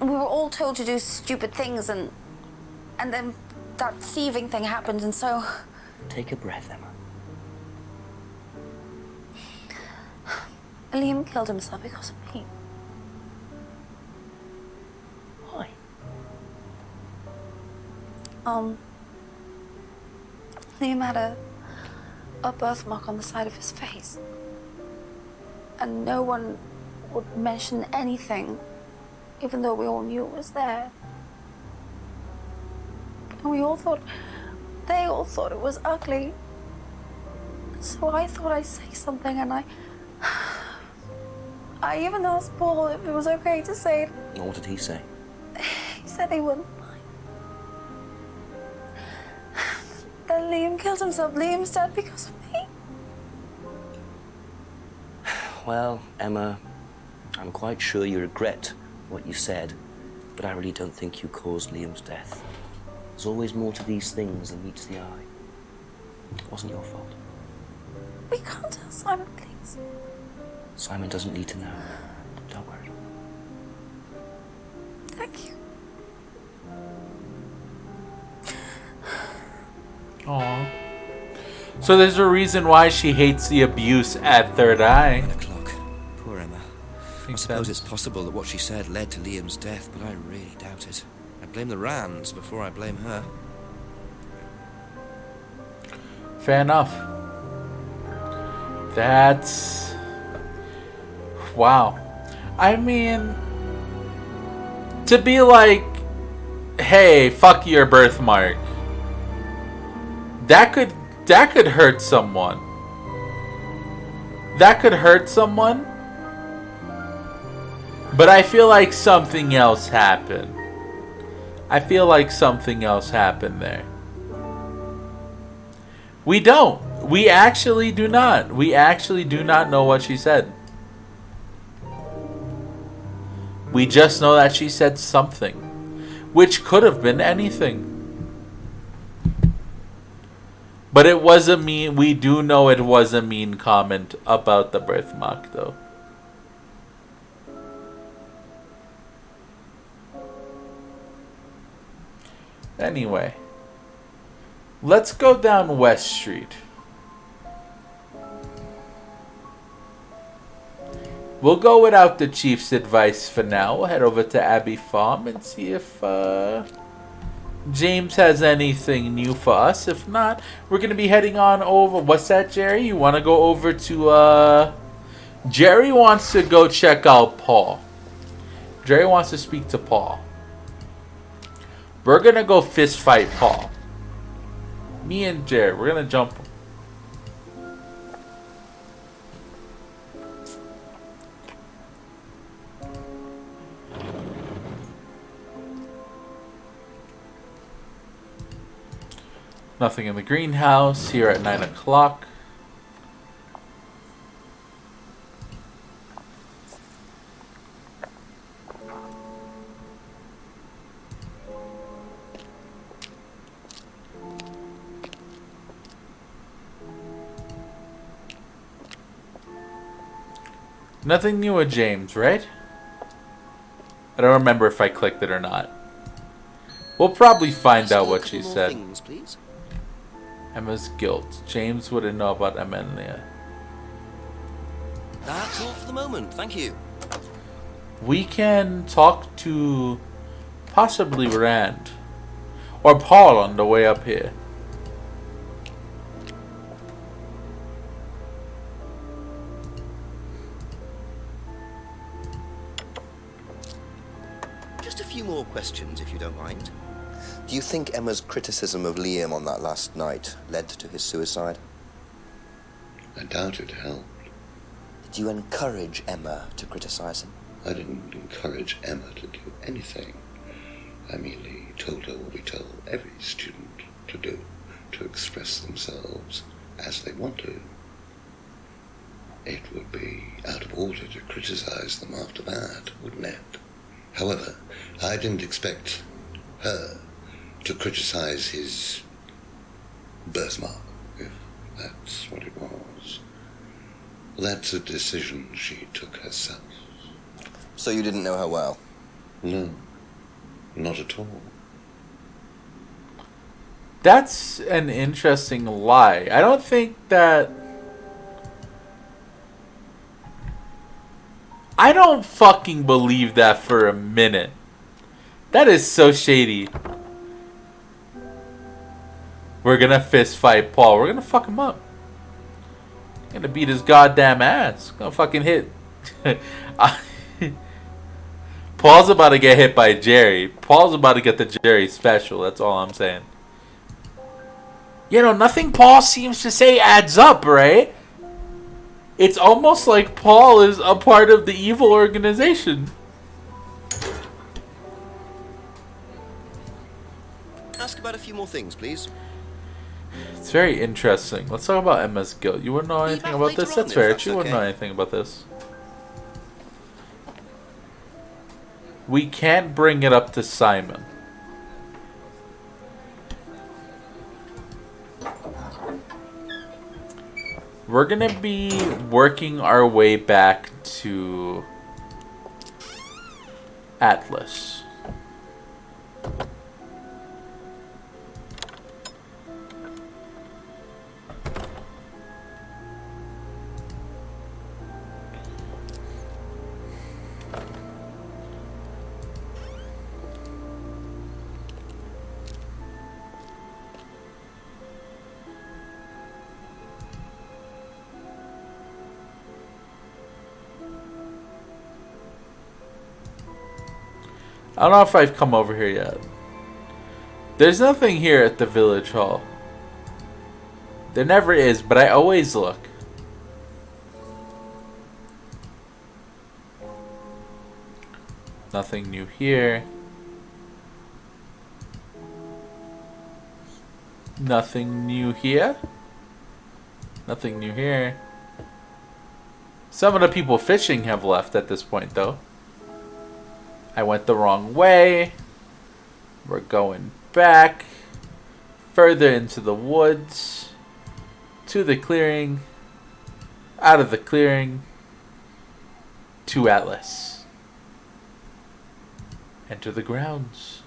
we were all told to do stupid things, and then that thieving thing happened, and so... Take a breath, Emma. Liam killed himself because of me. Why? Liam had a birthmark on the side of his face. And no one would mention anything, even though we all knew it was there. And they all thought it was ugly. So I thought I'd say something, and I even asked Paul if it was okay to say it. What did he say? He said he wouldn't mind. Then Liam killed himself. Liam's dead because of me. Well, Emma, I'm quite sure you regret what you said, but I really don't think you caused Liam's death. There's always more to these things than meets the eye. It wasn't your fault. We can't tell Simon, please. Simon doesn't need to know. Don't worry. Thank you. Aww. So there's a reason why she hates the abuse at Third Eye. 9 o'clock. Poor Emma. I suppose it's possible that what she said led to Liam's death, but I really doubt it. I blame the Rands before I blame her. Fair enough. That's... Wow. I mean... To be like... Hey, fuck your birthmark. That could hurt someone. That could hurt someone. But I feel like something else happened. I feel like something else happened there. We don't. We actually do not. We actually do not know what she said. We just know that she said something, which could have been anything. But it was a mean... We do know it was a mean comment about the birthmark, though. Anyway. Let's go down West Street. We'll go without the Chief's advice for now. We'll head over to Abbey Farm and see if James has anything new for us. If not, we're going to be heading on over... What's that, Jerry? You want to go over to... Jerry wants to go check out Paul. Jerry wants to speak to Paul. We're going to go fist fight Paul. Me and Jerry, we're going to jump him. Nothing in the greenhouse here at 9 o'clock. Nothing new with James, right? I don't remember if I clicked it or not. We'll probably find out what she said. Things, please. Emma's guilt. James wouldn't know about Emma and Leah. That's all for the moment, thank you. We can talk to possibly Rand or Paul on the way up here. Just a few more questions, if you don't mind. Do you think Emma's criticism of Liam on that last night led to his suicide? I doubt it helped. Did you encourage Emma to criticize him? I didn't encourage Emma to do anything. I merely told her what we tell every student to do, to express themselves as they want to. It would be out of order to criticize them after that, wouldn't it? However, I didn't expect her to criticize his birthmark, if that's what it was. That's a decision she took herself. So you didn't know her well? No, not at all. That's an interesting lie. I don't think that... I don't fucking believe that for a minute. That is so shady. We're gonna fist fight Paul. We're gonna fuck him up. Gonna beat his goddamn ass. Gonna fucking hit. Paul's about to get hit by Jerry. Paul's about to get the Jerry special. That's all I'm saying. You know, nothing Paul seems to say adds up, right? It's almost like Paul is a part of the evil organization. Ask about a few more things, please. It's very interesting. Let's talk about Emma's guilt. You wouldn't know anything about this? That's fair. She wouldn't know anything about this. We can't bring it up to Simon. We're gonna be working our way back to Atlas. I don't know if I've come over here yet. There's nothing here at the village hall. There never is, but I always look. Nothing new here. Nothing new here. Nothing new here. Some of the people fishing have left at this point, though. I went the wrong way. We're going back. Further into the woods. To the clearing. Out of the clearing. To Atlas. Enter the grounds.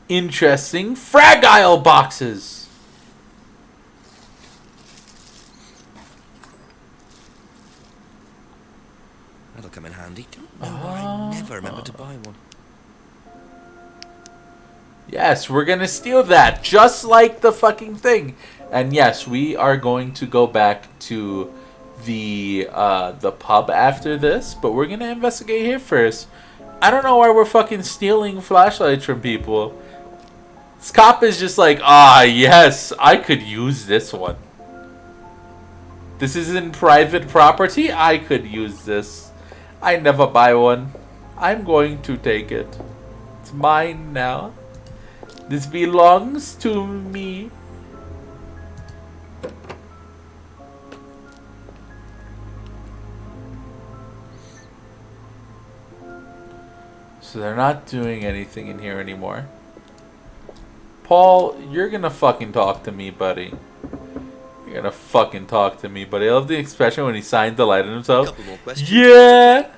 Interesting fragile boxes. That'll come in handy. Don't know why I never remember to buy one. Yes, we're gonna steal that, just like the fucking thing. And yes, we are going to go back to the pub after this, but we're gonna investigate here first. I don't know why we're fucking stealing flashlights from people. This cop is just like, ah, yes, I could use this one. This isn't private property. I could use this. I never buy one. I'm going to take it. It's mine now. This belongs to me. So they're not doing anything in here anymore. Paul, you're gonna fucking talk to me, buddy. You're gonna fucking talk to me, buddy. I love the expression when he signed the light on himself. Couple more questions. Yeah.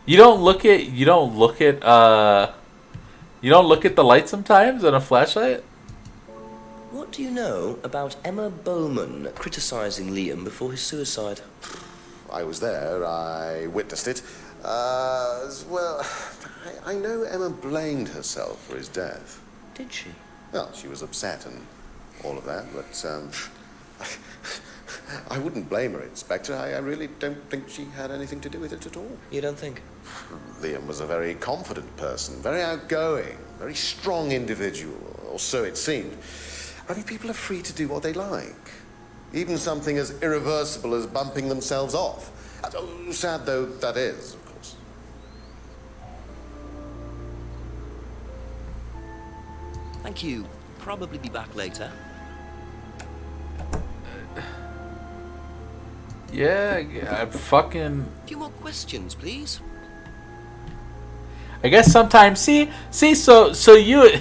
You don't look at the light sometimes on a flashlight? What do you know about Emma Bowman criticizing Liam before his suicide? I was there. I witnessed it. Well, I know Emma blamed herself for his death. Did she? Well, she was upset and all of that, but I wouldn't blame her, Inspector. I really don't think she had anything to do with it at all. You don't think? Liam was a very confident person, very outgoing, very strong individual, or so it seemed. I mean, people are free to do what they like. Even something as irreversible as bumping themselves off. Sad though that is, of course. Thank you. Probably be back later. Yeah, I fucking... A few more questions, please. I guess sometimes, so you...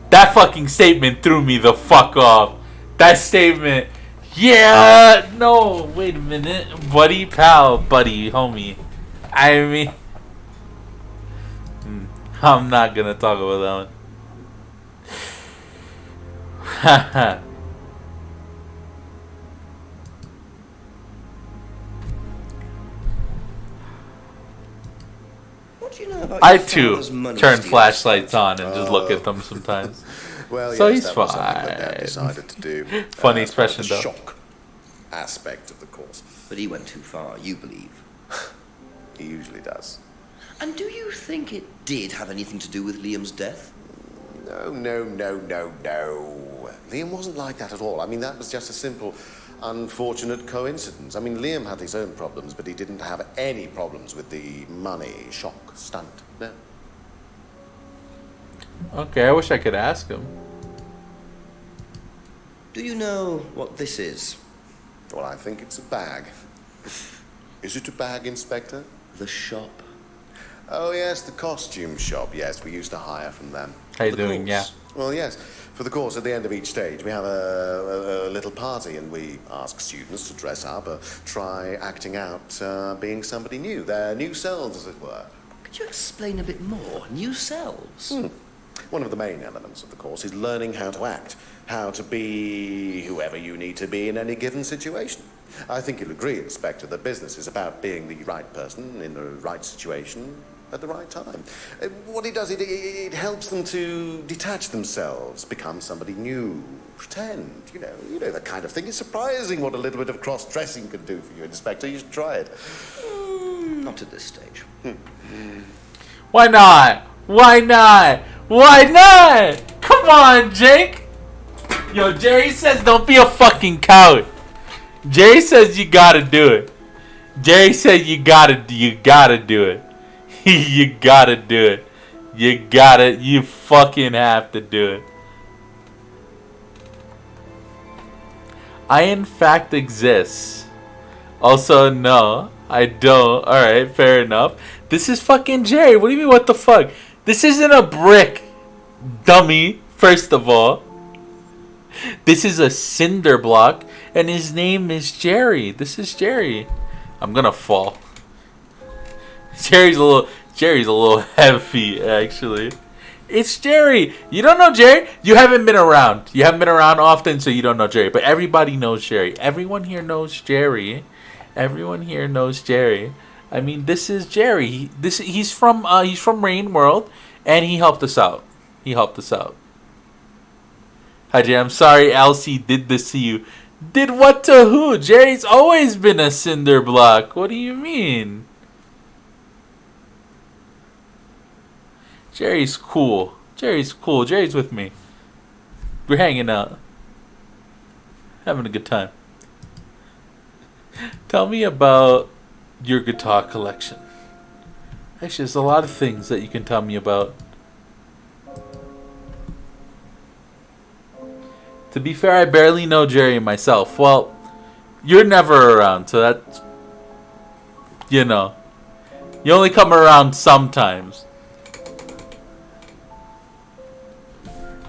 That fucking statement threw me the fuck off. That statement... Yeah! No, wait a minute. Buddy, pal, buddy, homie. I mean... I'm not gonna talk about that one. What do you know about I your too father's money turn stealing? flashlights on and just look at them sometimes. Well, So yes, he's that was something that fine. Dad decided to do. Funny as part of expression the though. shock aspect of the course. But he went too far, you believe. He usually does. And do you think it did have anything to do with Liam's death? No. Liam wasn't like that at all. I mean, that was just a simple, unfortunate coincidence. I mean, Liam had his own problems, but he didn't have any problems with the money shock stunt. No. Okay, I wish I could ask him. Do you know what this is? Well, I think it's a bag. Is it a bag, Inspector? The shop. Oh, yes, the costume shop. Yes, we used to hire from them. How you doing? Yeah. Well, yes. For the course, at the end of each stage, we have a little party, and we ask students to dress up, try acting out being somebody new, their new selves, as it were. Could you explain a bit more? New selves? One of the main elements of the course is learning how to act, how to be whoever you need to be in any given situation. I think you'll agree, Inspector, that business is about being the right person in the right situation at the right time. What it does, it helps them to detach themselves, become somebody new, pretend, you know that kind of thing. It's surprising what a little bit of cross-dressing can do for you, Inspector. You should try it. Not at this stage. Why not? Why not? Why not? Come on, Jake. Yo, Jerry says don't be a fucking coward. Jerry says you gotta do it. Jerry said you gotta do it. You gotta do it. You fucking have to do it. I in fact exist. Also, no, I don't. Alright, fair enough. This is fucking Jerry. What do you mean, what the fuck? This isn't a brick, dummy, first of all. This is a cinder block, and his name is Jerry. This is Jerry. I'm gonna fall. Jerry's a little heavy, actually. It's Jerry. You don't know Jerry? You haven't been around. You haven't been around often, so you don't know Jerry. But everybody knows Jerry. Everyone here knows Jerry. Everyone here knows Jerry. I mean, this is Jerry. He's from Rain World, and he helped us out. Hi, Jerry. I'm sorry Elsie did this to you. Did what to who? Jerry's always been a cinder block. What do you mean? Jerry's cool. Jerry's with me. We're hanging out. Having a good time. Tell me about your guitar collection. Actually, there's a lot of things that you can tell me about. To be fair, I barely know Jerry myself. Well, you're never around, so that's... You know. You only come around sometimes.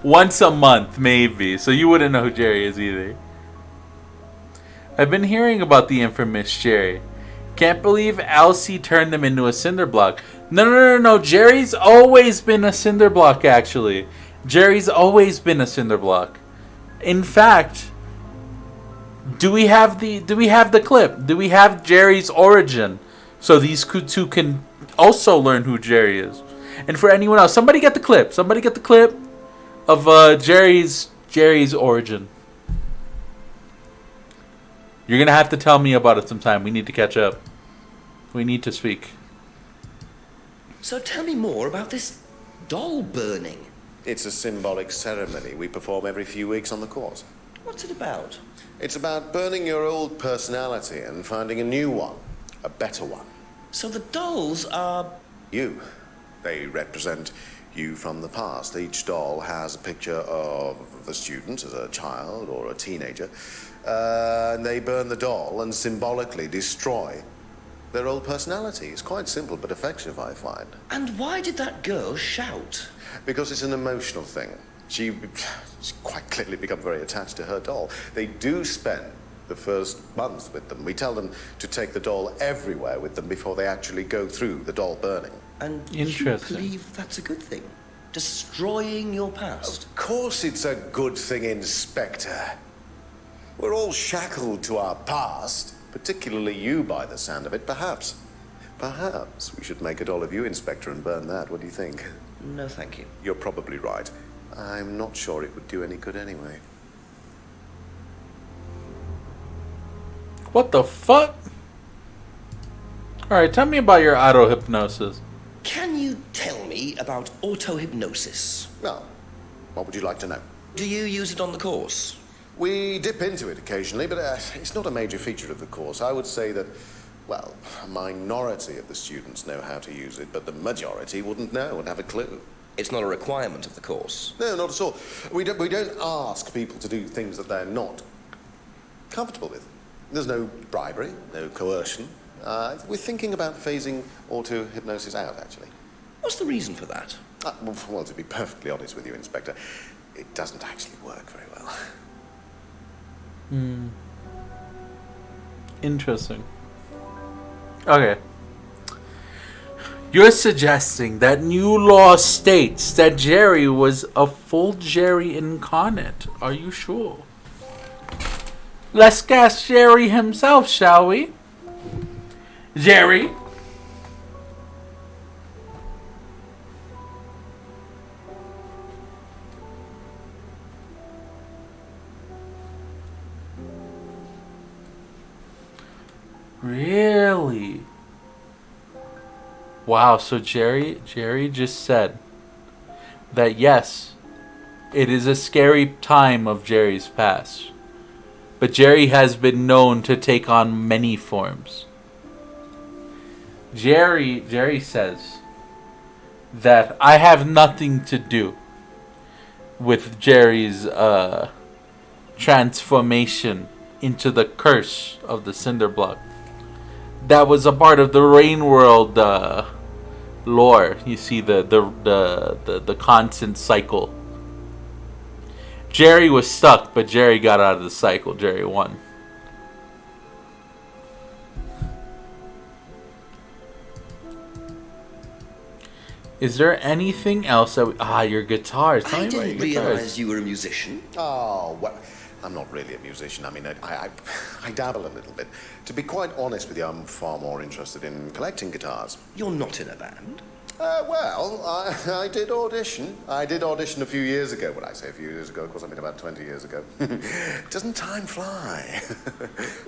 Once a month, maybe. So you wouldn't know who Jerry is either. I've been hearing about the infamous Jerry. Can't believe Elsie turned him into a cinder block. No. Jerry's always been a cinder block, actually. Jerry's always been a cinder block. In fact, do we have the clip? Do we have Jerry's origin? So these two can also learn who Jerry is. And for anyone else, somebody get the clip. Somebody get the clip of Jerry's origin. You're gonna have to tell me about it sometime. We need to catch up. We need to speak. So tell me more about this doll burning. It's a symbolic ceremony we perform every few weeks on the course. What's it about? It's about burning your old personality and finding a new one. A better one. So the dolls are... You. They represent you from the past. Each doll has a picture of the student as a child or a teenager. And they burn the doll and symbolically destroy their old personality. It's quite simple but effective, I find. And why did that girl shout? Because it's an emotional thing. She's quite clearly become very attached to her doll. They do spend the first month with them. We tell them to take the doll everywhere with them before they actually go through the doll burning. And Interesting. you believe that's a good thing? Destroying your past? Of course it's a good thing, Inspector. We're all shackled to our past, particularly you by the sound of it. Perhaps we should make a doll of you, Inspector, and burn that. What do you think? No, thank you. You're probably right. I'm not sure it would do any good anyway. What the fuck? Alright, tell me about your auto-hypnosis. Can you tell me about auto-hypnosis? Well, what would you like to know? Do you use it on the course? We dip into it occasionally, but it's not a major feature of the course. I would say that, well, a minority of the students know how to use it, but the majority wouldn't know and have a clue. It's not a requirement of the course. No, not at all. We don't ask people to do things that they're not comfortable with. There's no bribery, no coercion. We're thinking about phasing auto-hypnosis out, actually. What's the reason for that? Well, to be perfectly honest with you, Inspector, it doesn't actually work very well. Interesting. Okay. You're suggesting that new law states that Jerry was a full Jerry incarnate. Are you sure? Let's cast Jerry himself, shall we? Jerry? Really? Wow, so Jerry just said that yes, it is a scary time of Jerry's past. But Jerry has been known to take on many forms. Jerry says that I have nothing to do with Jerry's transformation into the curse of the Cinder Block. That was a part of the Rain World lore. You see the constant cycle. Jerry was stuck, but Jerry got out of the cycle. Jerry won. Is there anything else that your guitars? Tell I me about didn't your guitars. realize you were a musician. Oh, well, I'm not really a musician. I mean, I dabble a little bit. To be quite honest with you, I'm far more interested in collecting guitars. You're not in a band? Well, I did audition. I did audition a few years ago. When I say a few years ago, of course, I mean about 20 years ago. Doesn't time fly?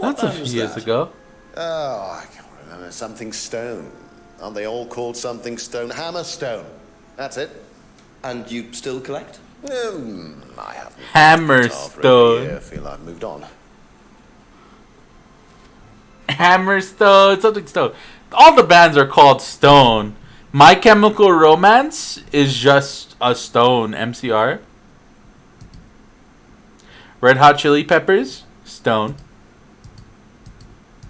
That's a few years ago. Oh, I can't remember. Something Stone. Aren't they all called something Stone? Hammerstone. That's it. And you still collect? I haven't. Hammerstone. I feel I've moved on. Hammerstone, something Stone. All the bands are called Stone. My Chemical Romance is just a Stone. MCR. Red Hot Chili Peppers, Stone.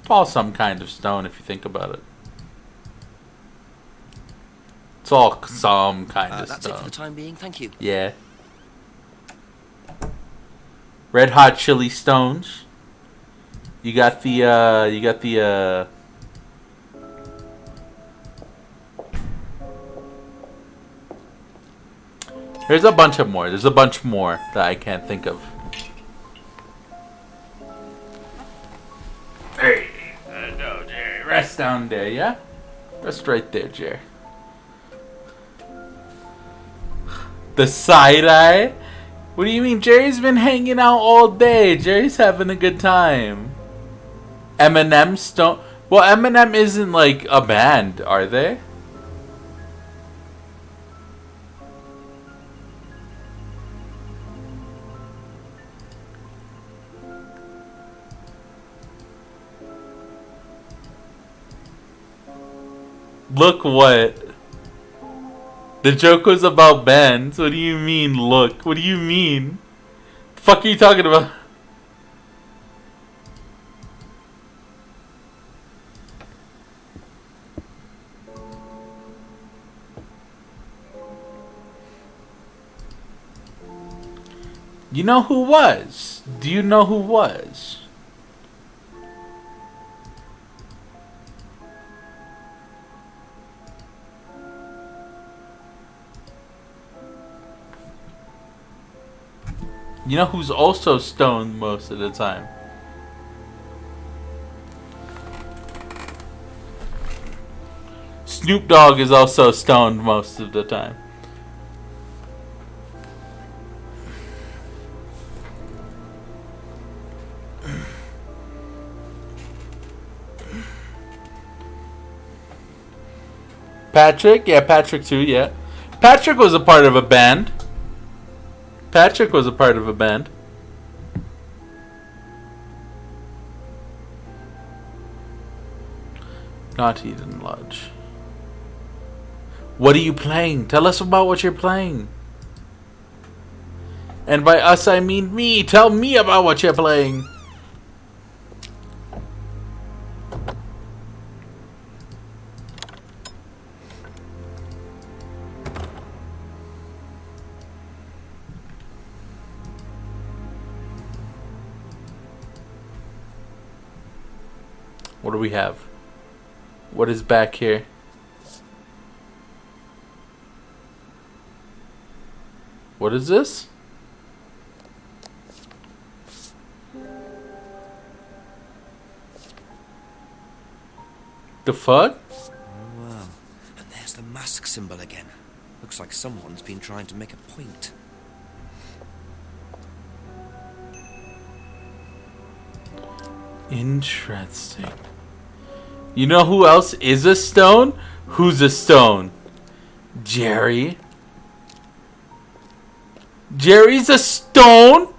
It's all some kind of stone if you think about it. It's all some kind of that's stone. it for the time being, thank you. Yeah. Red Hot Chili Stones. You got the There's a bunch of more. There's a bunch more that I can't think of. Hey, no, Jerry. Rest down there, yeah? Rest right there, Jerry. The side-eye? What do you mean? Jerry's been hanging out all day. Jerry's having a good time. Eminem Stone. Well, Eminem isn't like a band, are they? Look what? The joke was about bands. What do you mean, look? What do you mean? The fuck are you talking about? You know who was? Do you know who was? You know who's also stoned most of the time? Snoop Dogg is also stoned most of the time. Patrick? Yeah, Patrick too, yeah. Patrick was a part of a band. Patrick was a part of a band. Not Eden Lodge. What are you playing? Tell us about what you're playing. And by us, I mean me. Tell me about what you're playing. What do we have? What is back here? What is this? The fuck? Oh, wow. And there's the mask symbol again. Looks like someone's been trying to make a point. Interesting. You know who else is a stone? Who's a stone? Jerry. Jerry's a stone?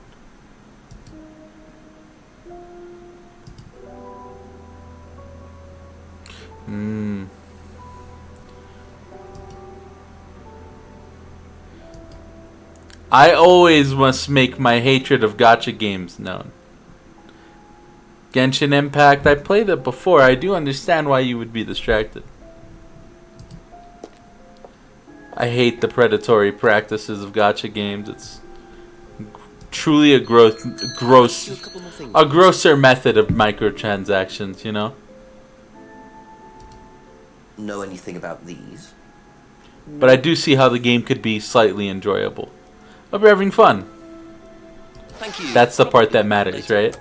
I always must make my hatred of gacha games known. Genshin Impact, I played it before. I do understand why you would be distracted. I hate the predatory practices of gacha games. It's truly a grosser method of microtransactions, you know? Know anything about these? But I do see how the game could be slightly enjoyable. Hope you're having fun. Thank you. That's the part that matters, right?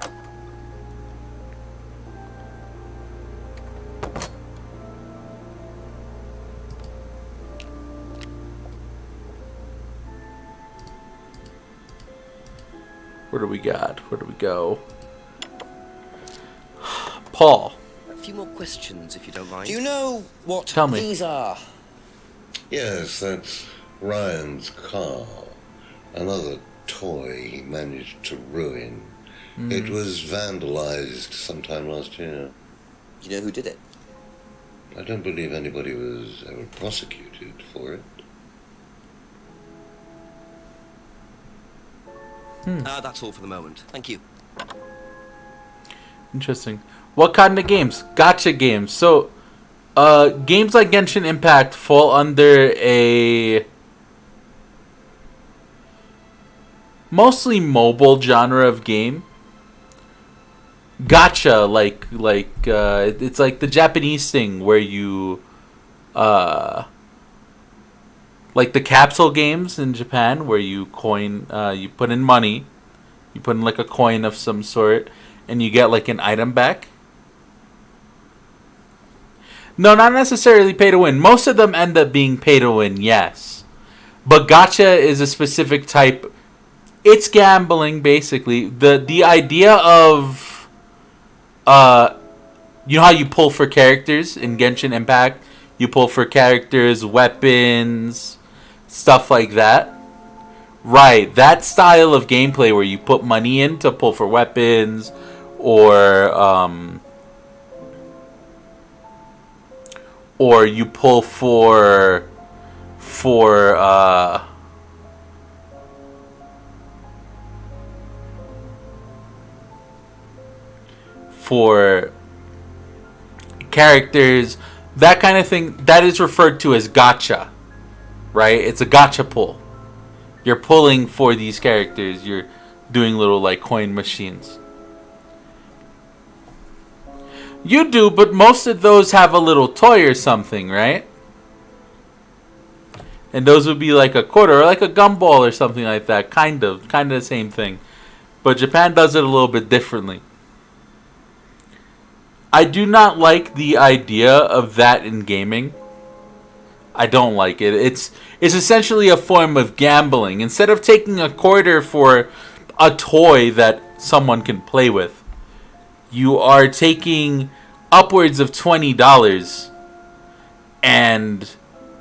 Where do we got? Where do we go? Paul. A few more questions, if you don't mind. Do you know what Tell me. these are? Yes, that's Ryan's car. Another toy he managed to ruin. It was vandalized sometime last year. You know who did it? I don't believe anybody was ever prosecuted for it. That's all for the moment. Thank you. Interesting. What kind of games? Gacha games. So, games like Genshin Impact fall under a mostly mobile genre of game. Gacha, it's like the Japanese thing where you, like the capsule games in Japan where you you put in money, you put in like a coin of some sort, and you get like an item back. No, not necessarily pay to win. Most of them end up being pay to win, yes. But gacha is a specific type. It's gambling, basically. The idea of, you know how you pull for characters in Genshin Impact? You pull for characters, weapons, stuff like that. Right, that style of gameplay where you put money in to pull for weapons or you pull for characters, that kind of thing, that is referred to as gacha, right? It's a gacha pull. You're pulling for these characters. You're doing little like coin machines. You do, but most of those have a little toy or something, right? And those would be like a quarter or like a gumball or something like that. Kind of the same thing. But Japan does it a little bit differently. I do not like the idea of that in gaming. I don't like it. It's essentially a form of gambling. Instead of taking a quarter for a toy that someone can play with, you are taking upwards of $20 and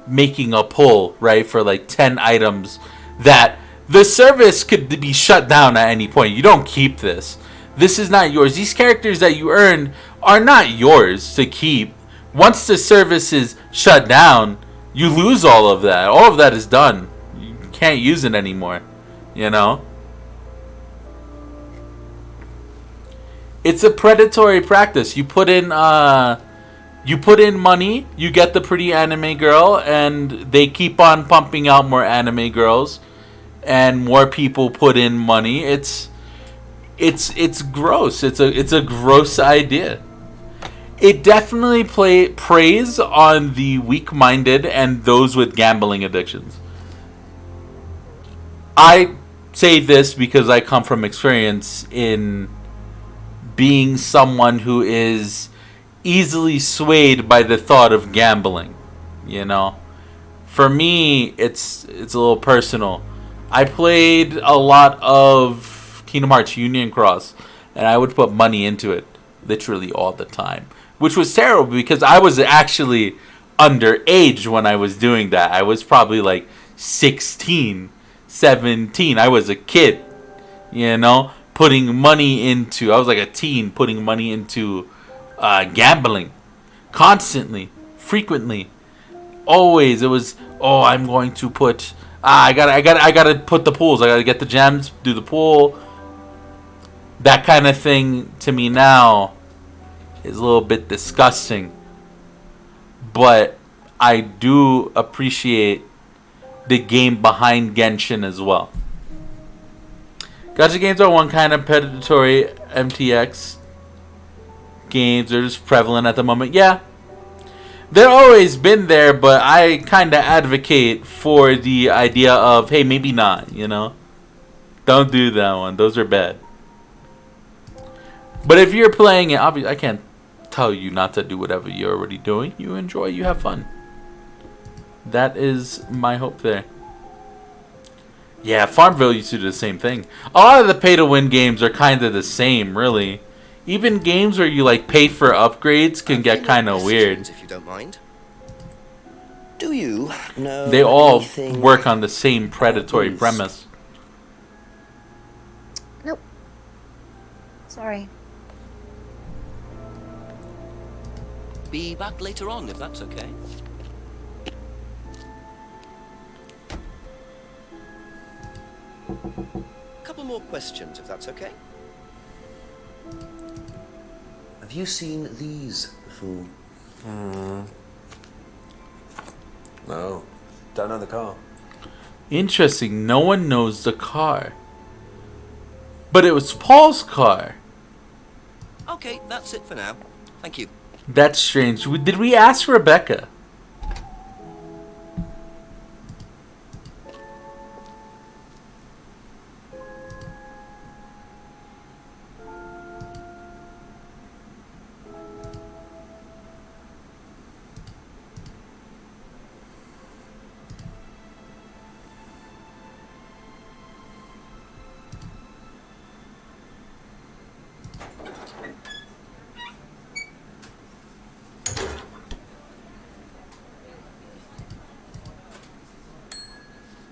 making a pull, right, for like 10 items that the service could be shut down at any point. You don't keep this. This is not yours. These characters that you earn are not yours to keep. Once the service is shut down, you lose all of that. All of that is done. You can't use it anymore. You know? It's a predatory practice. You put in money, you get the pretty anime girl, and they keep on pumping out more anime girls, and more people put in money. It's gross. It's a gross idea. It definitely preys on the weak-minded and those with gambling addictions. I say this because I come from experience in being someone who is easily swayed by the thought of gambling. You know, for me, it's a little personal. I played a lot of Kingdom Hearts Union Cross, and I would put money into it literally all the time, which was terrible because I was actually underage when I was doing that. I was probably like 16, 17. I was a kid, you know, putting money into, I was like a teen putting money into gambling constantly, frequently, always. It was, oh, I'm going to put, I gotta put the pools. I gotta get the gems, do the pool. That kind of thing to me now is a little bit disgusting. But I do appreciate the game behind Genshin as well. Gacha games are one kind of predatory MTX games. They're just prevalent at the moment. Yeah, they're always been there, but I kind of advocate for the idea of, hey, maybe not, you know? Don't do that one. Those are bad. But if you're playing it, obviously, I can't tell you not to do whatever you're already doing. You enjoy, you have fun. That is my hope there. Yeah, Farmville used to do the same thing. A lot of the pay-to-win games are kind of the same, really. Even games where you like pay for upgrades can get kind of weird. If you don't mind. Do you know They all anything... work on the same predatory premise. Nope. Sorry. Be back later on, if that's okay. Couple more questions, if that's okay. Have you seen these before? No. Don't know the car. Interesting. No one knows the car. But it was Paul's car. Okay, that's it for now. Thank you. That's strange. Did we ask Rebecca?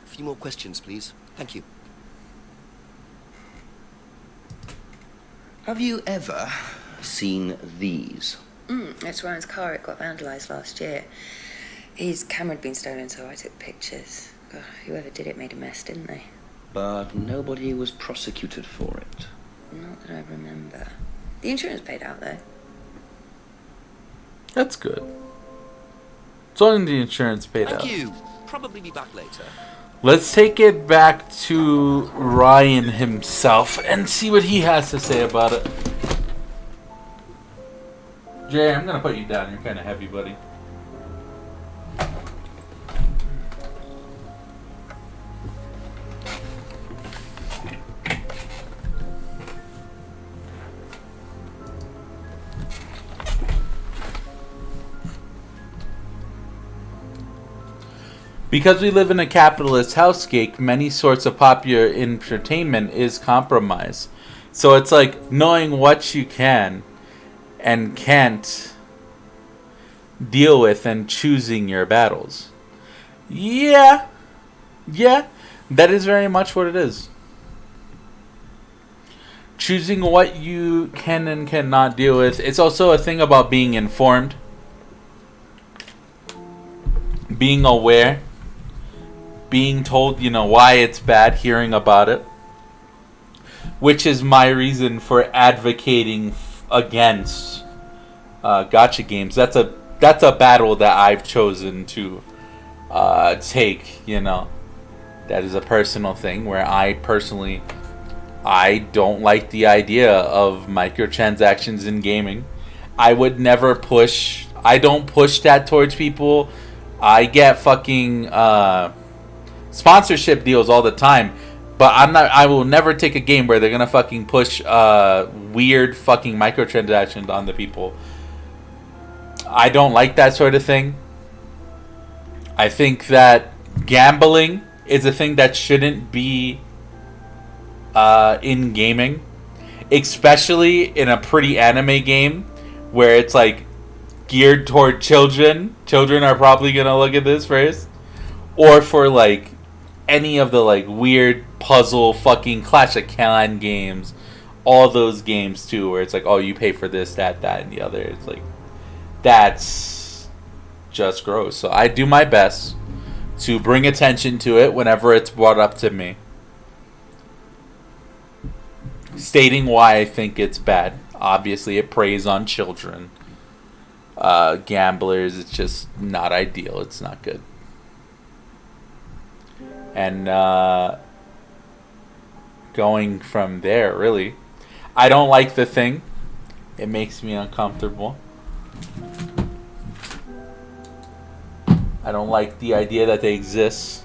A few more questions, please. Thank you. Have you ever seen these? It's Ryan's car. It got vandalised last year. His camera had been stolen, so I took pictures. God, whoever did it made a mess, didn't they? But nobody was prosecuted for it. Not that I remember. The insurance paid out, though. That's good. It's only the insurance paid out. Thank you. Probably be back later. Let's take it back to Ryan himself and see what he has to say about it. Jay, I'm gonna put you down. You're kind of heavy, buddy. Because we live in a capitalist housecape, many sorts of popular entertainment is compromised. So it's like knowing what you can and can't deal with and choosing your battles. Yeah, that is very much what it is. Choosing what you can and cannot deal with. It's also a thing about being informed, being aware, being told, why it's bad, hearing about it. Which is my reason for advocating against gacha games. That's a battle that I've chosen to take, That is a personal thing where I don't like the idea of microtransactions in gaming. I would never push. I don't push that towards people. I get fucking sponsorship deals all the time, but I will never take a game where they're gonna fucking push weird fucking microtransactions on the people. I don't like that sort of thing. I think that gambling is a thing that shouldn't be in gaming, especially in a pretty anime game where it's like geared toward children. Children are probably gonna look at this first, or for like any of the like weird puzzle fucking Clash of Clans games, all those games too, where it's like, oh, you pay for this, that, and the other. It's like, that's just gross. So I do my best to bring attention to it whenever it's brought up to me, stating why I think it's bad. Obviously, it preys on children, gamblers. It's just not ideal. It's not good. And going from there, really, I don't like the thing. It makes me uncomfortable. I don't like the idea that they exist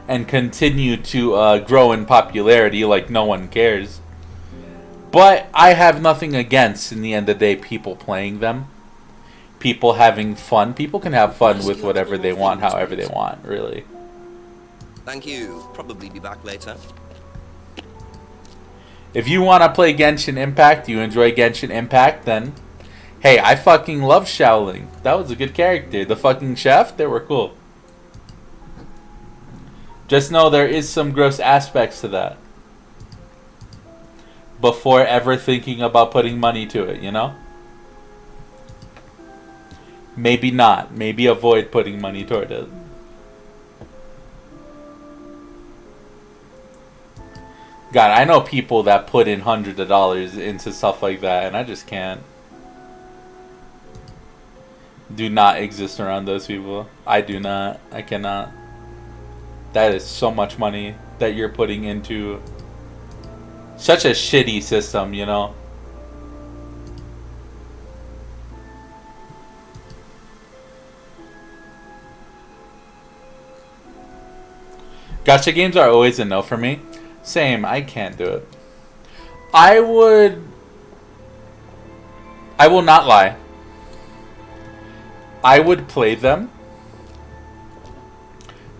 and continue to grow in popularity like no one cares. But I have nothing against, in the end of the day, people playing them. People having fun. People can have fun with whatever they want, however they want, really. Thank you. Probably be back later. If you want to play Genshin Impact, you enjoy Genshin Impact, then hey, I fucking love Shaoling. That was a good character. The fucking chef, they were cool. Just know there is some gross aspects to that before ever thinking about putting money to it, Maybe not. Maybe avoid putting money toward it. God, I know people that put in hundreds of dollars into stuff like that, and I just can't. Do not exist around those people. I do not. I cannot. That is so much money that you're putting into such a shitty system, Gacha games are always a no for me. Same, I can't do it. I will not lie. I would play them.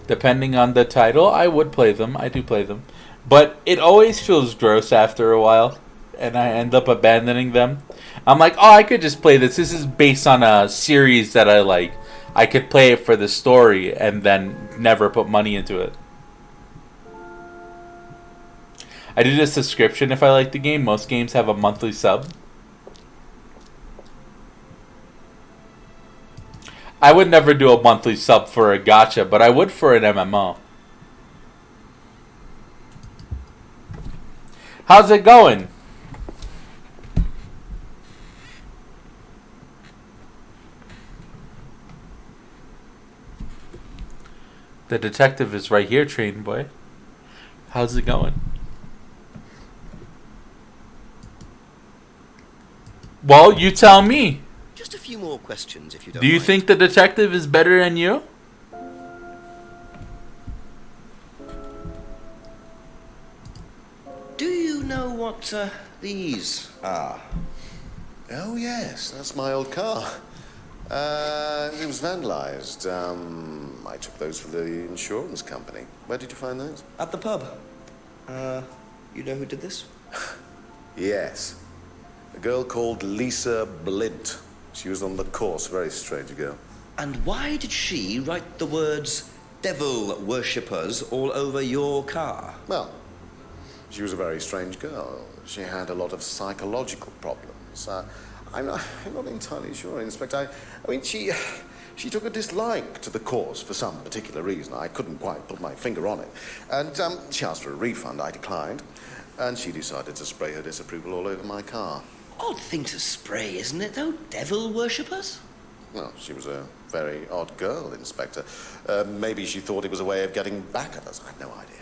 Depending on the title, I would play them. I do play them. But it always feels gross after a while, and I end up abandoning them. I'm like, oh, I could just play this. This is based on a series that I like. I could play it for the story and then never put money into it. I do the subscription if I like the game. Most games have a monthly sub. I would never do a monthly sub for a gacha, but I would for an MMO. How's it going? The detective is right here, train boy. How's it going? Well, you tell me. Just a few more questions, if you don't Do you mind. think the detective is better than you? Do you know what these are? Oh, yes, that's my old car. It was vandalized. I took those for the insurance company. Where did you find those? At the pub. You know who did this? Yes. A girl called Lisa Blint. She was on the course, very strange girl. And why did she write the words devil worshippers all over your car? Well, she was a very strange girl. She had a lot of psychological problems. I'm not entirely sure, Inspector. I mean, she took a dislike to the course for some particular reason. I couldn't quite put my finger on it. And she asked for a refund. I declined. And she decided to spray her disapproval all over my car. Odd thing to spray, isn't it, though? Devil worshippers? Well, she was a very odd girl, Inspector. Maybe she thought it was a way of getting back at us. I have no idea.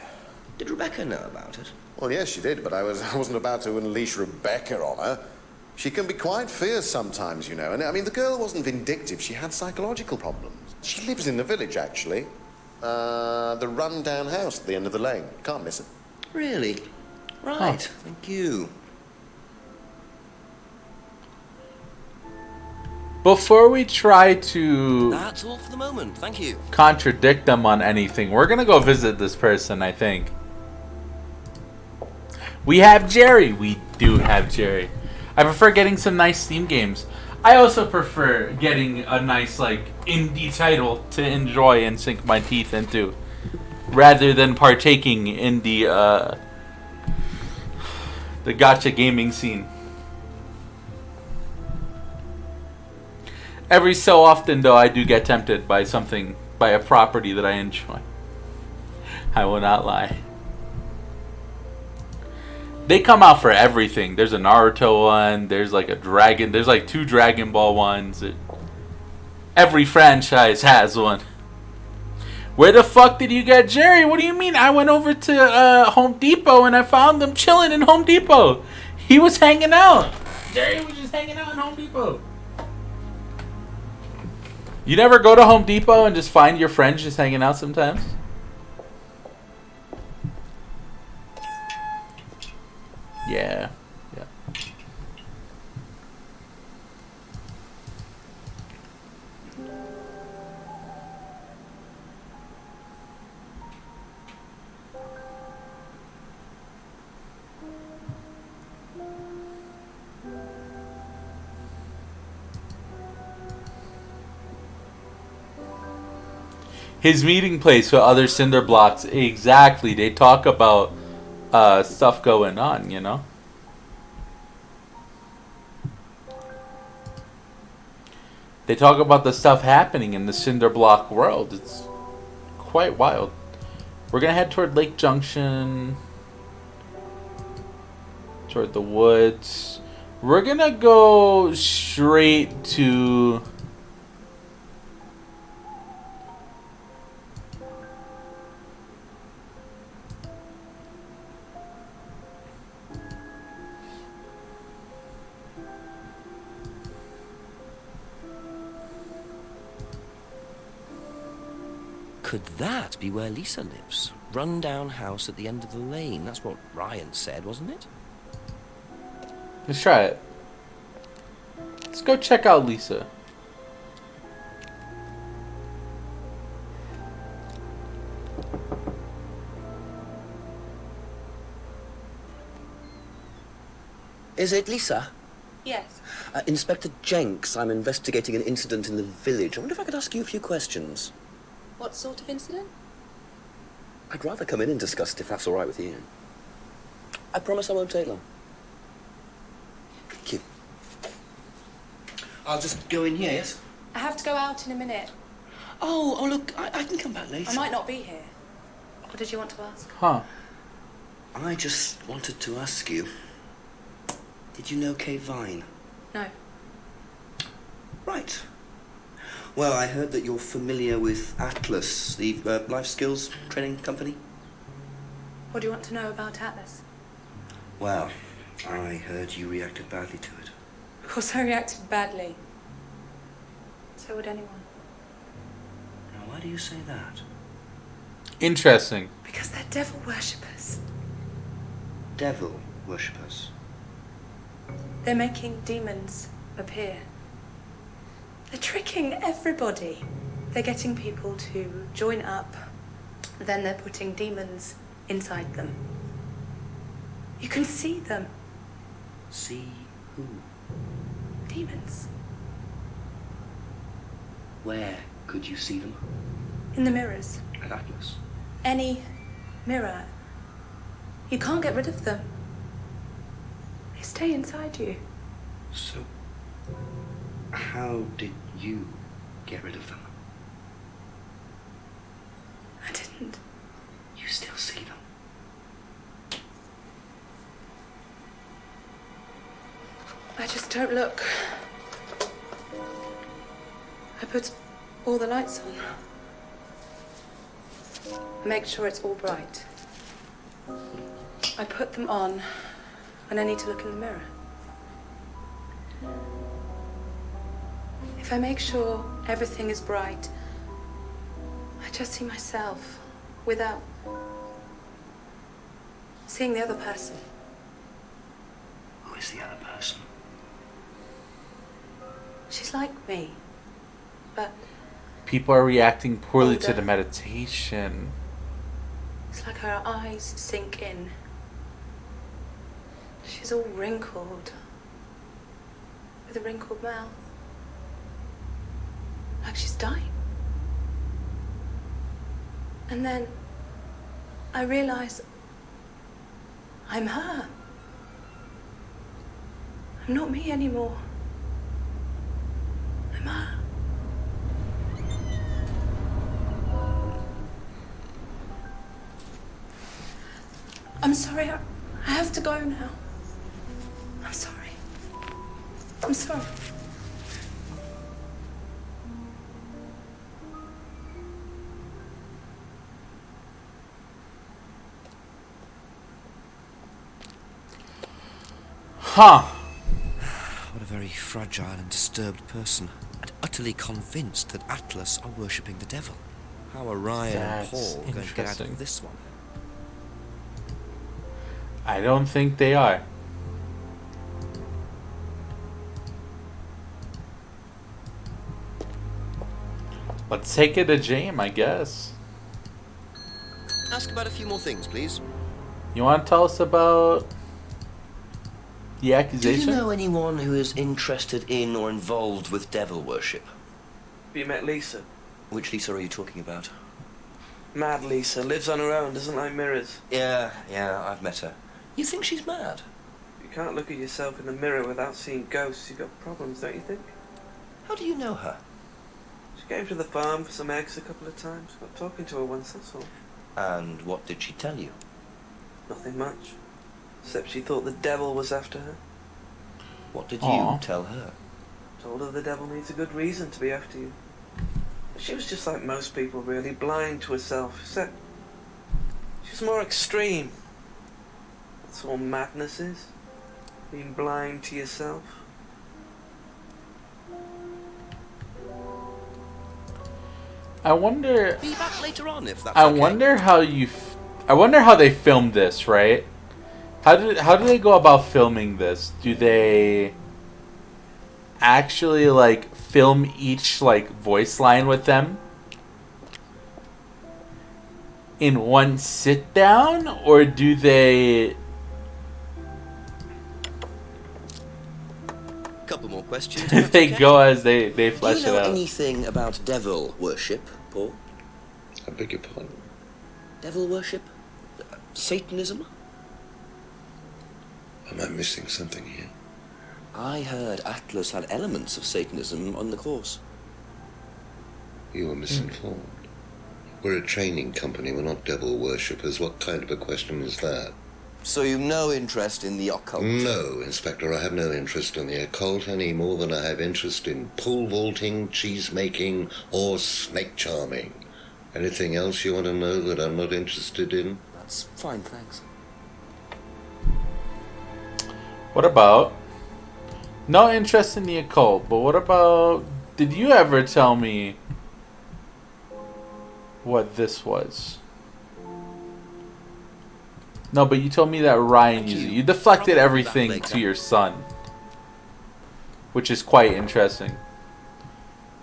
Did Rebecca know about it? Well, yes, she did, but I wasn't about to unleash Rebecca on her. She can be quite fierce sometimes, you know. And I mean, the girl wasn't vindictive. She had psychological problems. She lives in the village, actually. The run-down house at the end of the lane. Can't miss it. Really? Right. Thank you. Before we try to... That's all for the moment. Thank you. ...contradict them on anything, we're gonna go visit this person, I think. We have Jerry. We do have Jerry. I prefer getting some nice Steam games. I also prefer getting a nice, like, indie title to enjoy and sink my teeth into, rather than partaking in the gacha gaming scene. Every so often, though, I do get tempted by something, by a property that I enjoy. I will not lie. They come out for everything. There's a Naruto one. There's like a Dragon. There's like 2 Dragon Ball ones. Every franchise has one. Where the fuck did you get Jerry? What do you mean? I went over to Home Depot and I found him chilling in Home Depot. He was hanging out. Jerry was just hanging out in Home Depot. You never go to Home Depot and just find your friends just hanging out sometimes? Yeah. Yeah. His meeting place with other cinder blocks. Exactly. They talk about stuff going on, you know? They talk about the stuff happening in the cinder block world. It's quite wild. We're going to head toward Lake Junction. Toward the woods. We're going to go straight to... Could that be where Lisa lives? Run-down house at the end of the lane. That's what Ryan said, wasn't it? Let's try it. Let's go check out Lisa. Is it Lisa? Yes. Inspector Jenks, I'm investigating an incident in the village. I wonder if I could ask you a few questions. What sort of incident? I'd rather come in and discuss it if that's all right with you. I promise I won't take long. Thank you. I'll just go in here, yes? I have to go out in a minute. Oh, look, I can come back later. I might not be here. What did you want to ask? Huh. I just wanted to ask you, did you know Kay Vine? No. Right. Well, I heard that you're familiar with Atlas, the life skills training company. What do you want to know about Atlas? Well, I heard you reacted badly to it. Of course I reacted badly. So would anyone. Now, why do you say that? Interesting. Because they're devil worshippers. Devil worshippers. They're making demons appear. They're tricking everybody. They're getting people to join up. Then they're putting demons inside them. You can see them. See who? Demons. Where could you see them? In the mirrors. At Atlas. Any mirror. You can't get rid of them. They stay inside you. So, how did you get rid of them? I didn't. You still see them? I just don't look. I put all the lights on. I make sure it's all bright. I put them on when I need to look in the mirror. If I make sure everything is bright, I just see myself without seeing the other person. Who is the other person? She's like me, but People are reacting poorly to older. the meditation. It's like her eyes sink in. She's all wrinkled, with a wrinkled mouth. Like she's dying. And then I realize I'm her. I'm not me anymore. I'm her. I'm sorry, I have to go now. I'm sorry. I'm sorry. Huh. What a very fragile and disturbed person. And utterly convinced that Atlas are worshipping the devil. How are Ryan and That's Paul going to get out interesting. of this one? I don't think they are. Let's take it to James, I guess. Ask about a few more things, please. You want to tell us about the Do accusation? you know anyone who is interested in or involved with devil worship? Have you met Lisa? Which Lisa are you talking about? Mad Lisa. Lives on her own, doesn't like mirrors. Yeah, I've met her. You think she's mad? You can't look at yourself in the mirror without seeing ghosts. You've got problems, don't you think? How do you know her? She came to the farm for some eggs a couple of times. Got talking to her once, that's all. And what did she tell you? Nothing much. Except she thought the devil was after her. What did Aw. you tell her? Told her the devil needs a good reason to be after you. She was just like most people, really, blind to herself. Except she was more extreme. That's all madness is. Being blind to yourself. I wonder. Be back later on if that's I okay. wonder how you. I wonder how they filmed this, right? How do they go about filming this? Do they actually like film each like voice line with them in one sit down, or do they? Couple more questions. if Do that's they okay. go as they Do flesh you know it out? anything about devil worship, Paul? I beg your pardon? Devil worship? Satanism? Am I missing something here? I heard Atlas had elements of Satanism on the course. You were misinformed. We're a training company, we're not devil worshippers. What kind of a question is that? So you've no interest in the occult? No, Inspector, I have no interest in the occult any more than I have interest in pole vaulting, cheese making, or snake charming. Anything else you want to know that I'm not interested in? That's fine, thanks. What about... No interest in the occult, but what about... Did you ever tell me what this was? No, but you told me that Ryan used it. You deflected everything to your son. Which is quite interesting.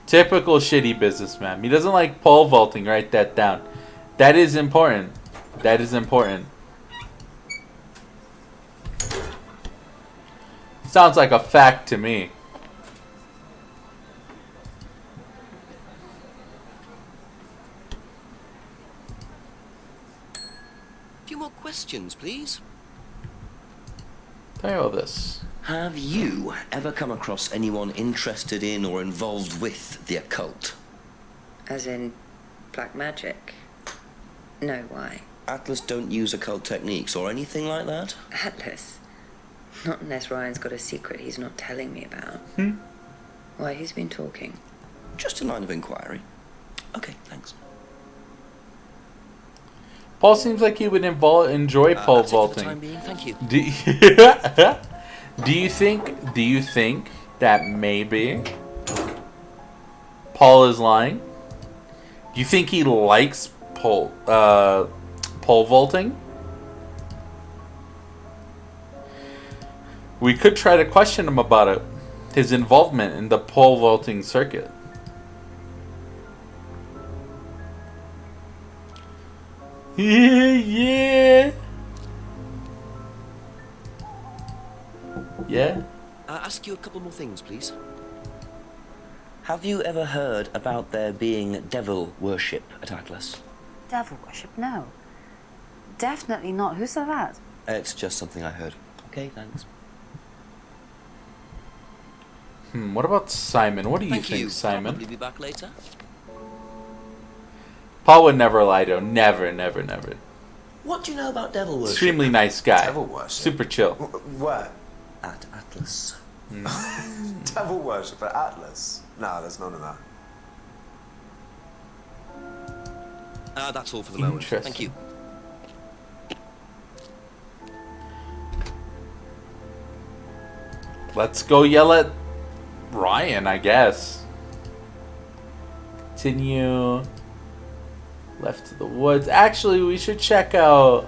Typical shitty businessman. He doesn't like pole vaulting. Write that down. That is important. That is important. Sounds like a fact to me. A few more questions, please. Tell you all this. Have you ever come across anyone interested in or involved with the occult? As in black magic? No, why? Atlas don't use occult techniques or anything like that? Atlas? Not unless Ryan's got a secret he's not telling me about. Why, who's been talking? Just a line of inquiry. Okay, thanks. Paul seems like he would enjoy pole vaulting. For the time being, thank you. Do you think that maybe Paul is lying? Do you think he likes pole vaulting? We could try to question him about it. His involvement in the pole vaulting circuit. Yeah. Yeah? Ask you a couple more things, please. Have you ever heard about there being devil worship at Atlas? Devil worship? No. Definitely not. Who said that? It's just something I heard. Okay, thanks. What about Simon? What do you Thank think, you. Simon? Probably be back later. Paul would never lie to him. Never, never, never. What do you know about devil worship? Extremely nice guy. Devil worship? Super chill. Where? At Atlas. Devil worship at Atlas? No, there's none of that. That's all for the moment. Thank you. Let's go yell at Ryan, I guess. Continue. Left to the woods. Actually, we should check out...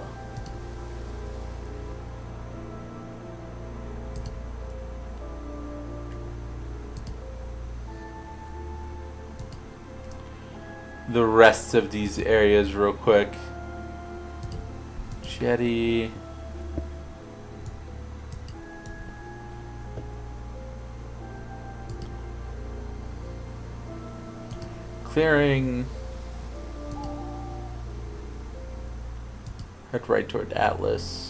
the rest of these areas real quick. Jetty. Clearing. Head right toward Atlas.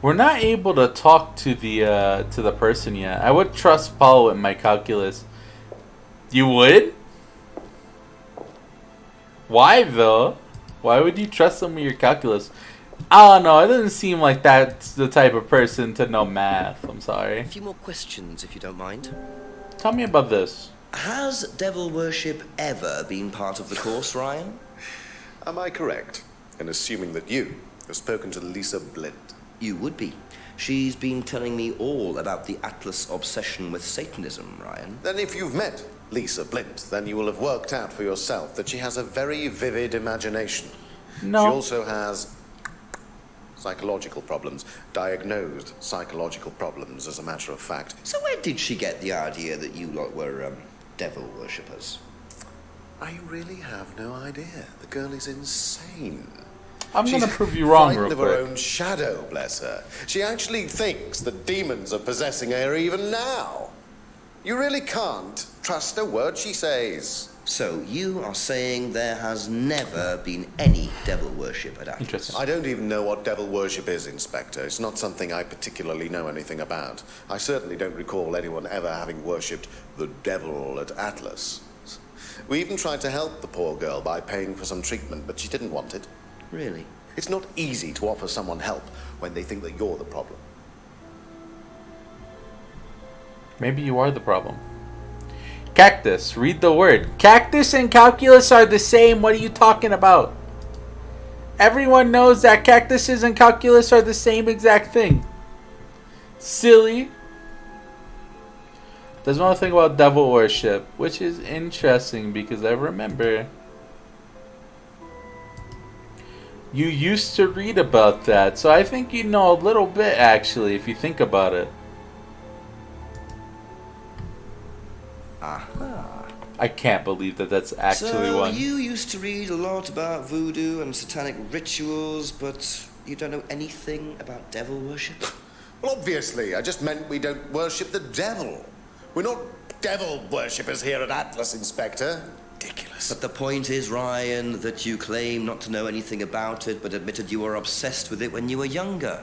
We're not able to talk to the person yet. I would trust Paul with my calculus. You would? Why though? Why would you trust him with your calculus? I don't know. It doesn't seem like that's the type of person to know math. I'm sorry. A few more questions, if you don't mind. Tell me about this. Has devil worship ever been part of the course, Ryan? Am I correct in assuming that you have spoken to Lisa Blint? You would be. She's been telling me all about the Atlas obsession with Satanism, Ryan. Then if you've met Lisa Blint, then you will have worked out for yourself that she has a very vivid imagination. No. She also has psychological problems, diagnosed psychological problems, as a matter of fact. So where did she get the idea that you lot were, devil worshippers? I really have no idea. The girl is insane. I'm going to prove you wrong real quick. She's frightened of her quick. own shadow, bless her. She actually thinks that demons are possessing her even now. You really can't trust a word she says. So, you are saying there has never been any devil worship at Atlas? Interesting. I don't even know what devil worship is, Inspector. It's not something I particularly know anything about. I certainly don't recall anyone ever having worshipped the devil at Atlas. We even tried to help the poor girl by paying for some treatment, but she didn't want it. Really? It's not easy to offer someone help when they think that you're the problem. Maybe you are the problem. Cactus, read the word. Cactus and calculus are the same. What are you talking about? Everyone knows that cactuses and calculus are the same exact thing. Silly. Doesn't want to think about devil worship, which is interesting because I remember you used to read about that. So I think you know a little bit actually if you think about it. Aha. I can't believe that that's actually so one. You used to read a lot about voodoo and satanic rituals, but you don't know anything about devil worship? Well, obviously. I just meant we don't worship the devil. We're not devil worshippers here at Atlas, Inspector. Ridiculous. But the point is, Ryan, that you claim not to know anything about it, but admitted you were obsessed with it when you were younger.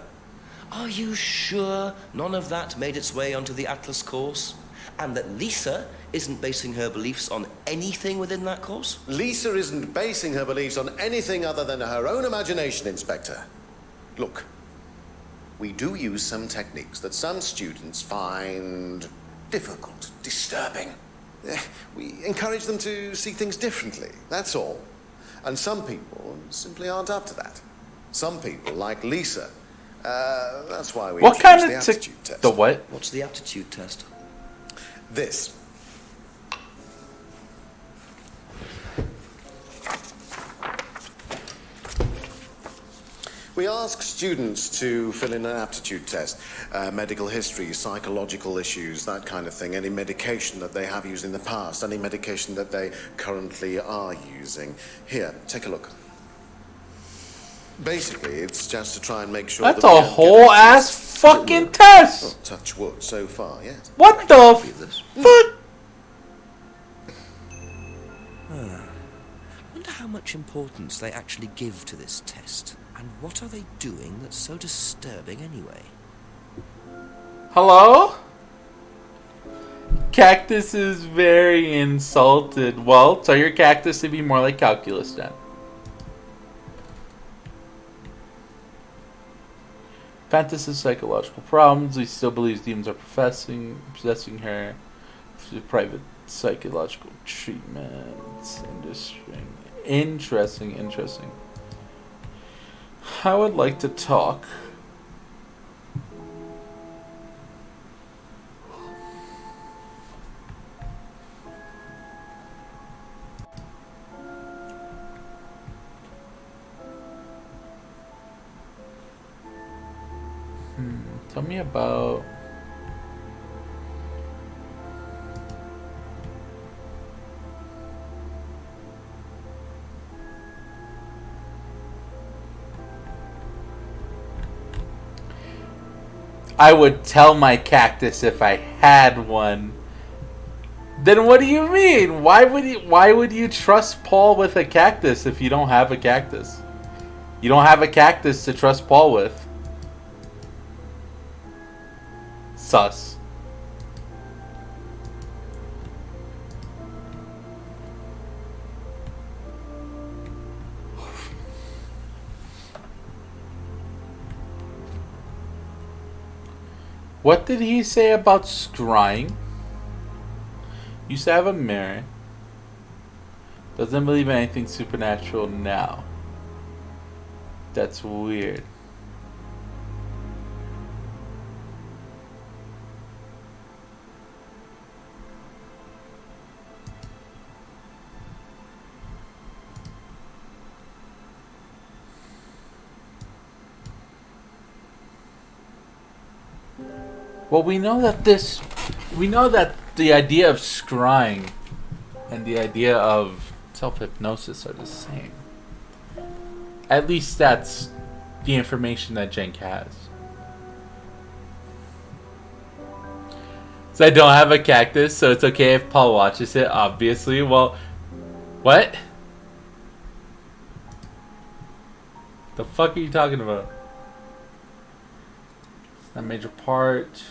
Are you sure none of that made its way onto the Atlas course? And that Lisa isn't basing her beliefs on anything within that course? Lisa isn't basing her beliefs on anything other than her own imagination, Inspector. Look, we do use some techniques that some students find difficult, disturbing. We encourage them to see things differently, that's all. And some people simply aren't up to that. Some people, like Lisa, that's why we What introduced kind the of aptitude test. the what? What's the aptitude test? This. We ask students to fill in an aptitude test, medical history, psychological issues, that kind of thing, any medication that they have used in the past, any medication that they currently are using. Here, take a look. Basically, it's just to try and make sure That's that we a don't whole get ass fucking test. Well, touch wood so far, yes. What the fuck? I wonder how much importance they actually give to this test. And what are they doing that's so disturbing anyway? Hello? Cactus is very insulted. Well, tell your cactus to be more like calculus then. Fantasy psychological problems. He still believes demons are possessing her. Private psychological treatments. Interesting. I would like to talk. Tell me about... I would tell my cactus if I had one. Then what do you mean? Why would you trust Paul with a cactus if you don't have a cactus? You don't have a cactus to trust Paul with. Sus. What did he say about scrying? Used to have a mirror. Doesn't believe in anything supernatural now. That's weird. Well, we know that the idea of scrying and the idea of self-hypnosis are the same. At least that's the information that Jenk has. So I don't have a cactus, so it's okay if Paul watches it, obviously. Well, what? The fuck are you talking about? It's not a major part.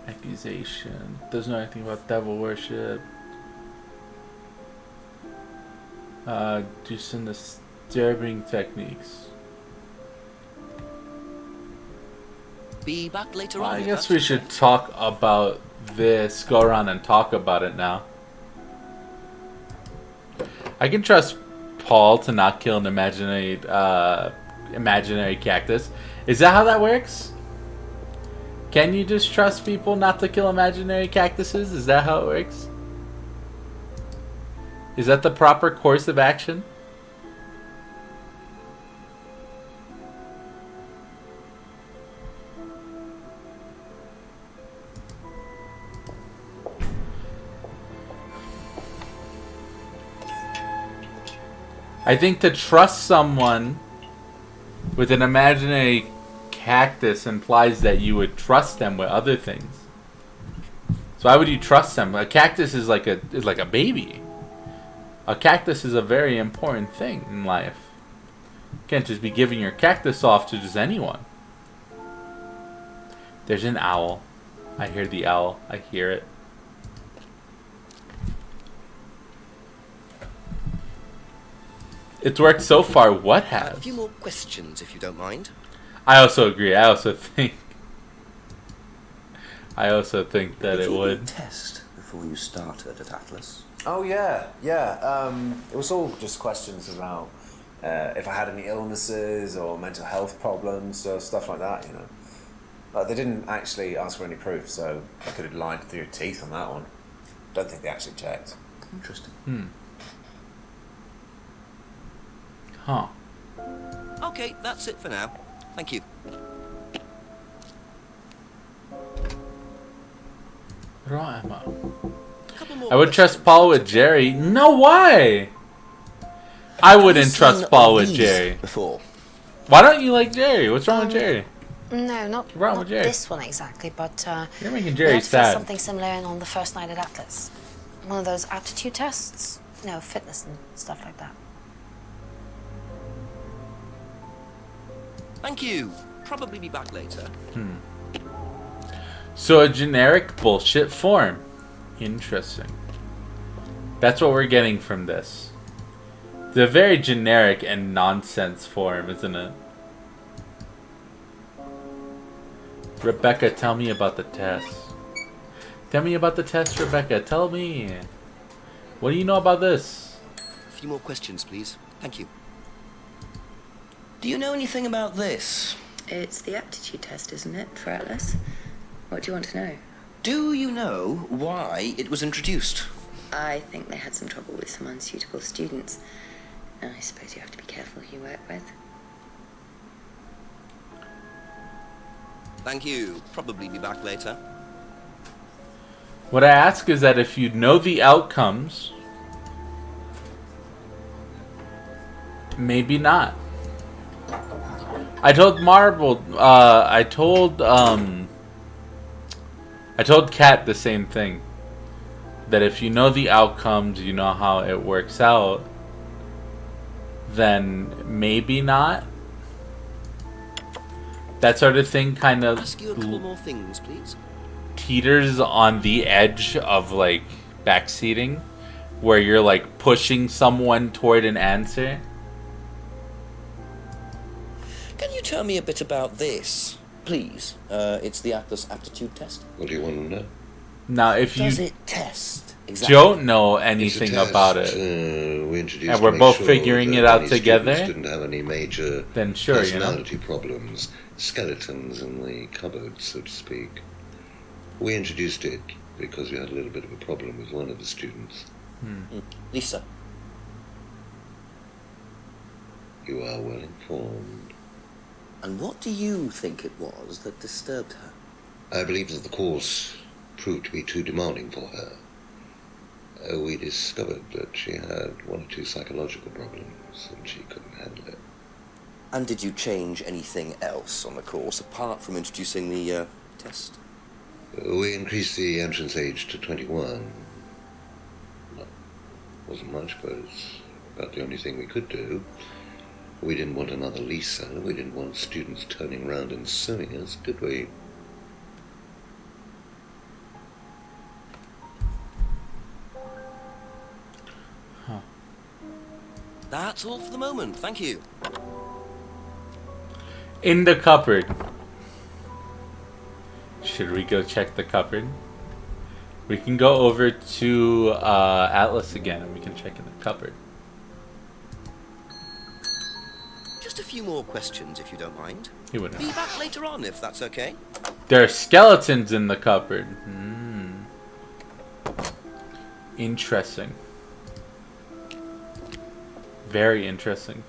Accusation. Doesn't know anything about devil worship. Do some disturbing techniques. Be back later Well, on. I if guess that's we okay. should talk about this. Go around and talk about it now. I can trust Paul to not kill an imaginary cactus. Is that how that works? Can you just trust people not to kill imaginary cactuses? Is that how it works? Is that the proper course of action? I think to trust someone with an imaginary cactus implies that you would trust them with other things. So why would you trust them? A cactus is like a baby. A cactus is a very important thing in life. You can't just be giving your cactus off to just anyone. There's an owl. I hear the owl. I hear it. It's worked so far. What has? A few more questions, if you don't mind. I also agree. I also think that it would. Test before you started at Atlas. Oh yeah. It was all just questions about if I had any illnesses or mental health problems or stuff like that. You know, like they didn't actually ask for any proof, so I could have lied through your teeth on that one. Don't think they actually checked. Interesting. Huh. Okay, that's it for now. Thank you. Right, I would trust Paul with Jerry. No, why? I wouldn't trust Paul with Jerry. Before. Why don't you like Jerry? What's wrong with Jerry? No, not with Jerry? this one exactly, but You're making we Jerry had to do sad. something similar in on the first night at Atlas. One of those aptitude tests, fitness and stuff like that. Thank you. Probably be back later. So a generic bullshit form. Interesting. That's what we're getting from this. It's a very generic and nonsense form, isn't it? Rebecca, tell me about the test. Tell me about the test, Rebecca. Tell me. What do you know about this? A few more questions, please. Thank you. Do you know anything about this? It's the aptitude test, isn't it, for Atlas? What do you want to know? Do you know why it was introduced? I think they had some trouble with some unsuitable students. I suppose you have to be careful who you work with. Thank you. Probably be back later. What I ask is that if you know the outcomes, maybe not. I told I told Kat the same thing. That if you know the outcomes, you know how it works out, then maybe not. That sort of thing kind of Ask you a couple more things, please. teeters on the edge of like backseating, where you're like pushing someone toward an answer. Can you tell me a bit about this, please? It's the Atlas aptitude test. What do you want to know? Now, if Does you it test? Exactly. don't know anything It's a test, about it, we introduced and to we're make both sure figuring that it out any together, students didn't have any major then sure, you know. personality problems, skeletons in the cupboard, so to speak. We introduced it because we had a little bit of a problem with one of the students. Lisa. You are well informed. And what do you think it was that disturbed her? I believe that the course proved to be too demanding for her. We discovered that she had 1 or 2 psychological problems and she couldn't handle it. And did you change anything else on the course apart from introducing the test? We increased the entrance age to 21. Well, wasn't much, but it's about the only thing we could do. We didn't want another Lisa. We didn't want students turning around and suing us, did we? Huh. That's all for the moment. Thank you. In the cupboard. Should we go check the cupboard? We can go over to Atlas again and we can check in the cupboard. Just a few more questions, if you don't mind. He wouldn't. Be back later on, if that's okay. There are skeletons in the cupboard. Interesting. Very interesting.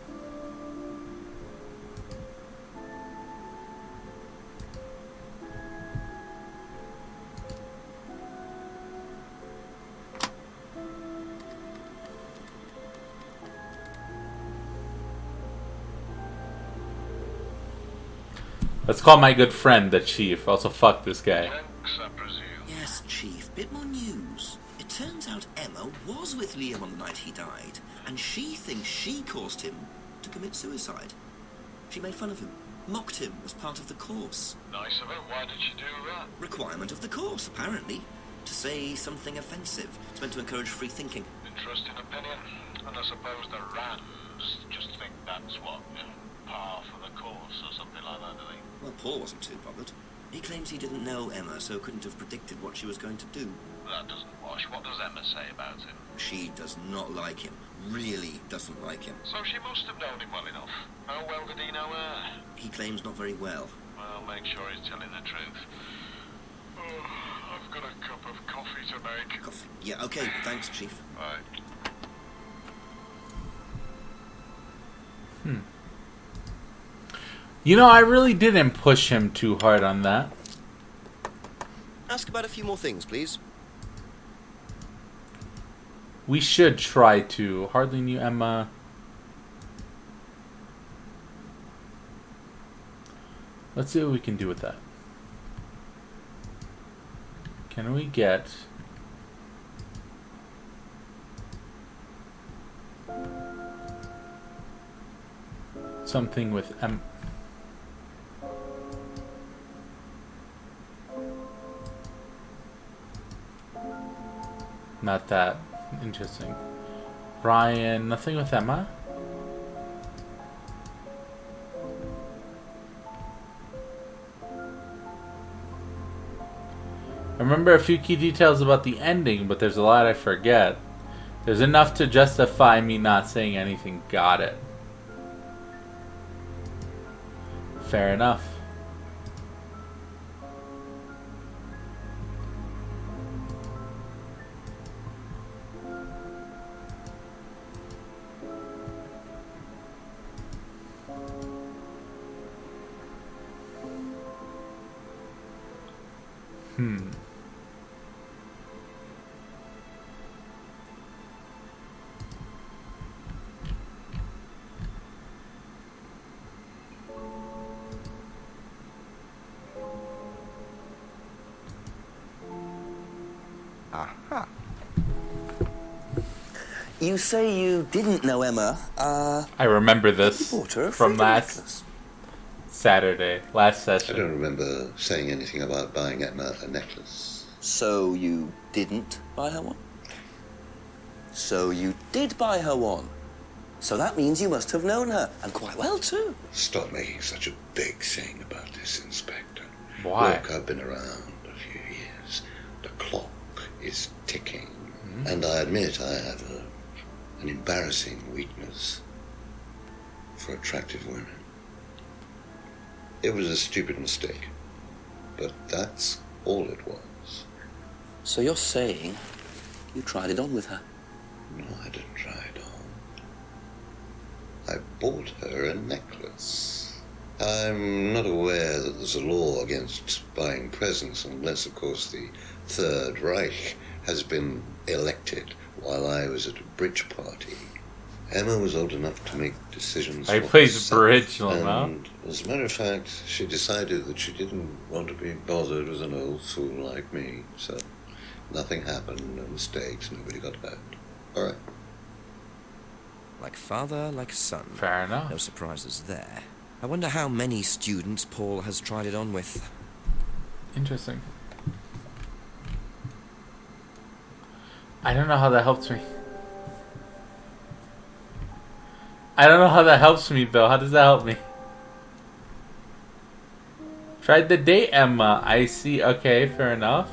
Let's call my good friend the Chief. Also, fuck this guy. Yes, Chief. Bit more news. It turns out Emma was with Liam on the night he died, and she thinks she caused him to commit suicide. She made fun of him, mocked him as part of the course. Nice of her. Why did she do that? Requirement of the course, apparently. To say something offensive. It's meant to encourage free thinking. Interesting opinion. And I suppose the Rands just think that's what, par for the course or something like that, do they? Well, Paul wasn't too bothered. He claims he didn't know Emma, so couldn't have predicted what she was going to do. That doesn't wash. What does Emma say about him? She does not like him. Really doesn't like him. So she must have known him well enough. How well did he know her? He claims not very well. Well, make sure he's telling the truth. Oh, I've got a cup of coffee to make. Coffee? Yeah, okay. Thanks, Chief. Bye. You know, I really didn't push him too hard on that. Ask about a few more things, please. We should try to. Hardly knew Emma. Let's see what we can do with that. Can we get... something with Emma? Not that interesting. Brian, nothing with Emma? I remember a few key details about the ending, but there's a lot I forget. There's enough to justify me not saying anything. Got it. Fair enough. Aha. You say you didn't know Emma. I remember this you bought her a from freedom last necklace. Saturday, last session. I don't remember saying anything about buying Emma a necklace. So you didn't buy her one? So you did buy her one. So that means you must have known her, and quite well too. Stop making such a big thing about this, Inspector. Why? Look, I've been around a few years. The clock is ticking. And I admit I have an embarrassing weakness for attractive women. It was a stupid mistake, but that's all it was. So you're saying you tried it on with her? No, I didn't try it on. I bought her a necklace. I'm not aware that there's a law against buying presents unless, of course, the Third Reich has been elected while I was at a bridge party. Emma was old enough to make decisions. I for plays herself, bridge, no? and as a matter of fact, she decided that she didn't want to be bothered with an old fool like me. So nothing happened, no mistakes, nobody got hurt. All right. Like father, like son. Fair enough. No surprises there. I wonder how many students Paul has tried it on with. Interesting. I don't know how that helps me. I don't know how that helps me, though. How does that help me? Tried the date, Emma. I see. Okay, fair enough.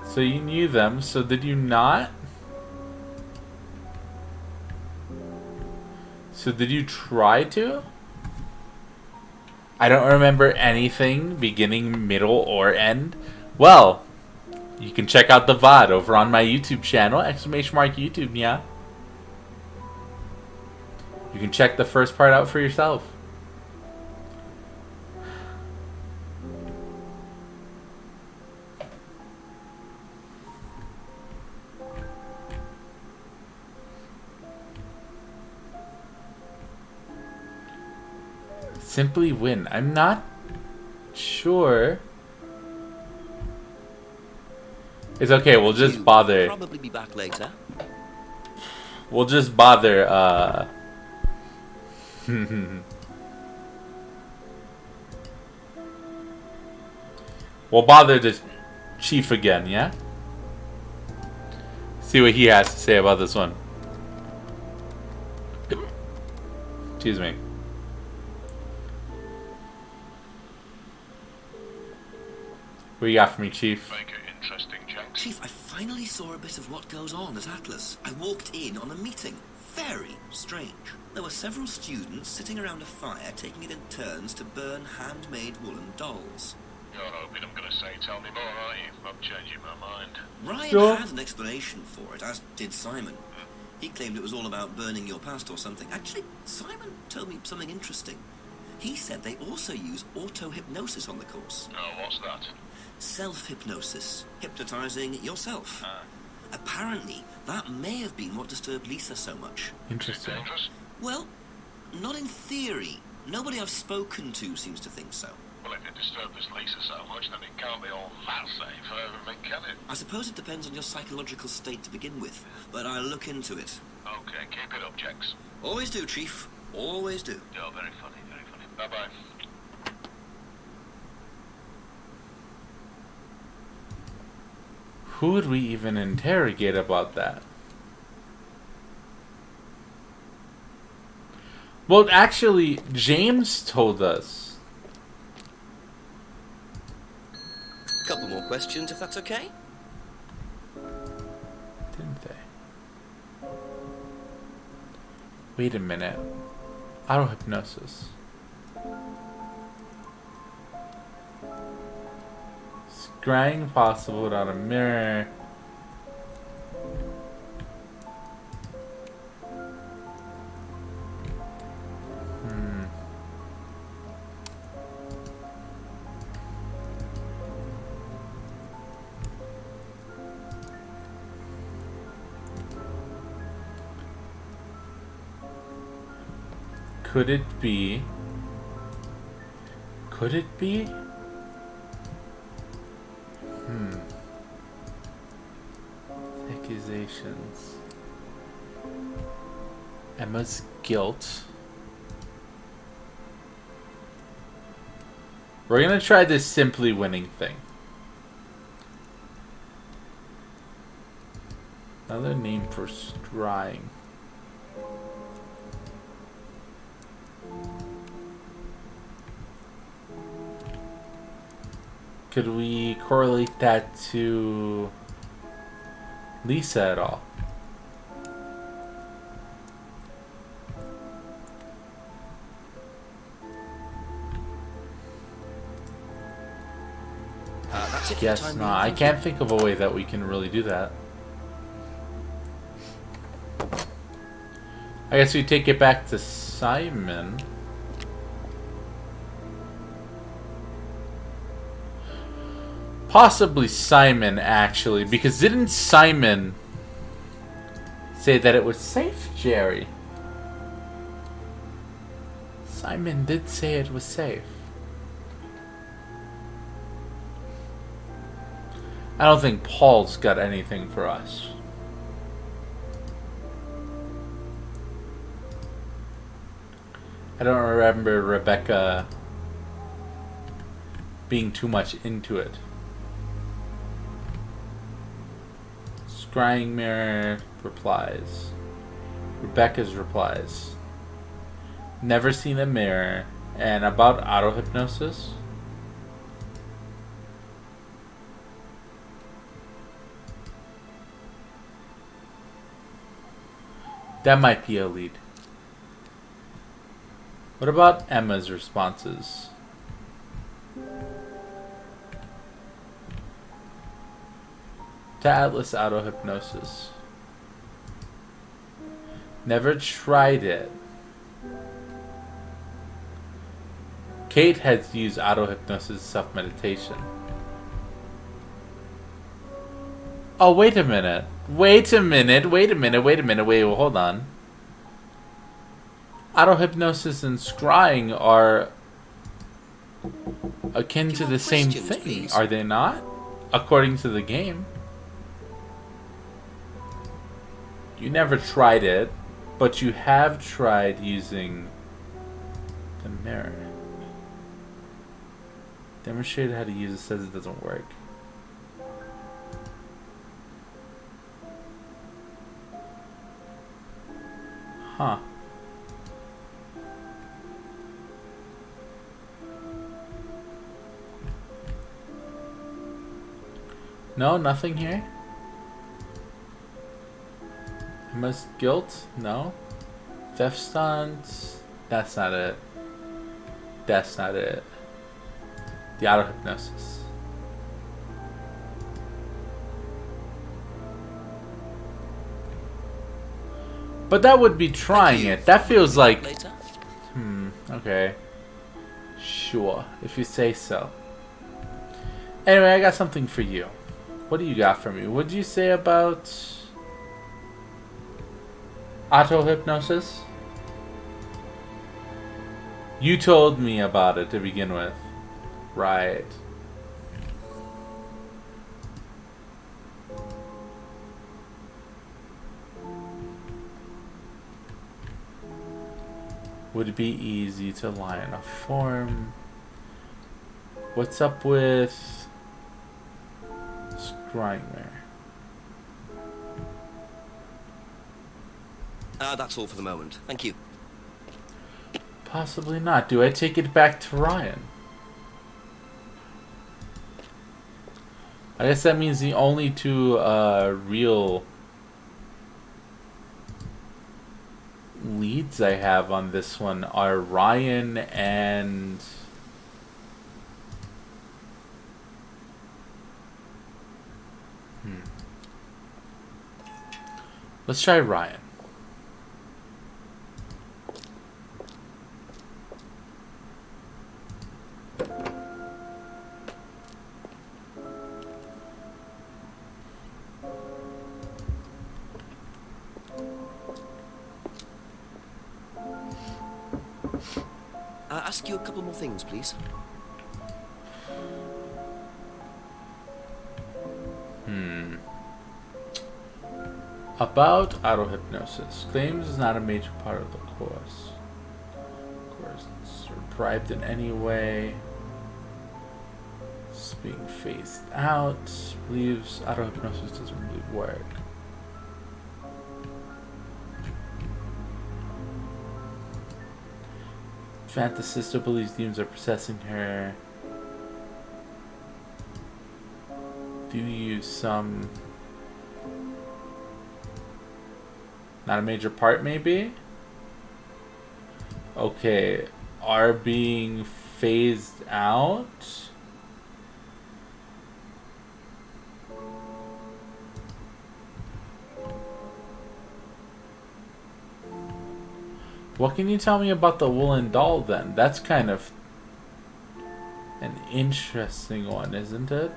So you knew them, so did you not? So did you try to? I don't remember anything, beginning, middle, or end. Well, you can check out the VOD over on my YouTube channel, !YouTube, yeah. You can check the first part out for yourself. Simply win. I'm not sure. It's okay, we'll just bother. Probably be back later. We'll just bother, we'll bother the chief again, yeah? See what he has to say about this one. Excuse me. What you got for me, Chief? Make it interesting, Jenks. Chief, I finally saw a bit of what goes on at Atlas. I walked in on a meeting. Very strange. There were several students sitting around a fire taking it in turns to burn handmade woolen dolls. You're hoping I'm going to say tell me more, aren't you? I'm changing my mind. Ryan had an explanation for it, as did Simon. He claimed it was all about burning your past or something. Actually, Simon told me something interesting. He said they also use auto-hypnosis on the course. Oh, what's that? Self-hypnosis. Hypnotizing yourself. Apparently, that may have been what disturbed Lisa so much. Interesting. Well, not in theory. Nobody I've spoken to seems to think so. Well, if it disturbed this Lisa so much, then it can't be all that safe for everything, can it? I suppose it depends on your psychological state to begin with, but I'll look into it. Okay, keep it up, Jenks. Always do, Chief. Always do. You're very funny, very funny. Bye-bye. Who would we even interrogate about that? Well, actually, James told us. Couple more questions, if that's okay. Didn't they? Wait a minute. Auto-hypnosis. Scrying possible without a mirror. Could it be? Could it be? Accusations. Emma's guilt. We're gonna try this simply winning thing. Another name for scrying. Could we correlate that to Lisa at all? That's it. Yes, no, I can't think of a way that we can really do that. I guess we take it back to Simon. Possibly Simon, actually, because didn't Simon say that it was safe, Jerry? Simon did say it was safe. I don't think Paul's got anything for us. I don't remember Rebecca being too much into it. Scrying mirror replies. Rebecca's replies. Never seen a mirror. And about auto hypnosis. That might be a lead. What about Emma's responses? To Atlas auto hypnosis. Never tried it. Kate has used auto hypnosis self meditation. Oh, wait a minute. Wait, well, hold on. Auto hypnosis and scrying are akin to the same thing, please. Are they not? According to the game. You never tried it, but you have tried using the mirror. Demonstrated how to use it, says it doesn't work. Huh. No, nothing here? Emma's guilt? No. Theft stunts? That's not it. That's not it. The auto hypnosis. But that would be trying it. That feels like... okay. Sure, if you say so. Anyway, I got something for you. What do you got for me? What did you say about... auto-hypnosis? You told me about it to begin with. Right. Would it be easy to lie in a form? What's up with scrying there? That's all for the moment. Thank you. Possibly not. Do I take it back to Ryan? I guess that means the only two real leads I have on this one are Ryan and let's try Ryan. Ask you a couple more things, please. About auto-hypnosis. Claims is not a major part of the course. Or bribed in any way. It's being phased out. Believes auto-hypnosis doesn't really work. Fanta's sister believes demons are possessing her. Do you use some... not a major part, maybe? Okay. Are being phased out? What can you tell me about the woolen doll then? That's kind of an interesting one, isn't it?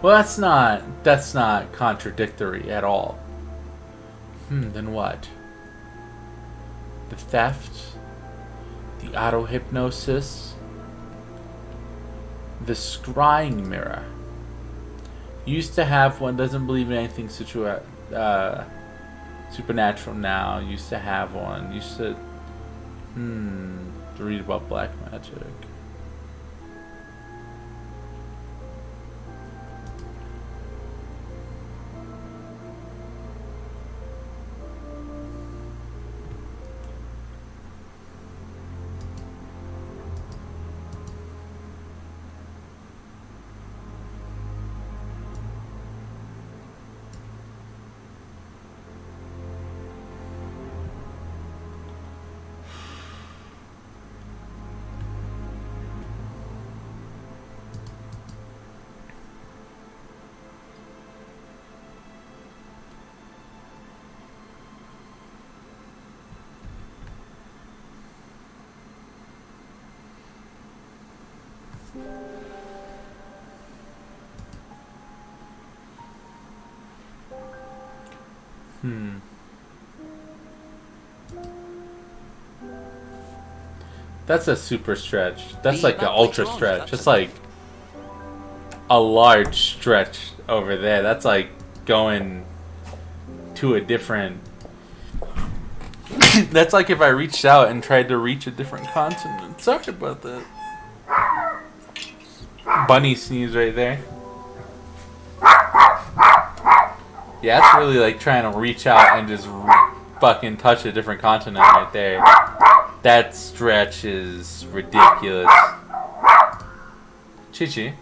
Well, that's not contradictory at all. Then what? The theft, the auto-hypnosis, the scrying mirror. Used to have one, doesn't believe in anything supernatural now. Used to have one. Used to read about black magic. That's a super stretch. That's like an ultra stretch. It's like a large stretch over there. That's like going to a different... That's like if I reached out and tried to reach a different continent. Sorry about that. Bunny sneeze right there. Yeah, it's really like trying to reach out and just fucking touch a different continent right there. That stretch is ridiculous. Chi-Chi.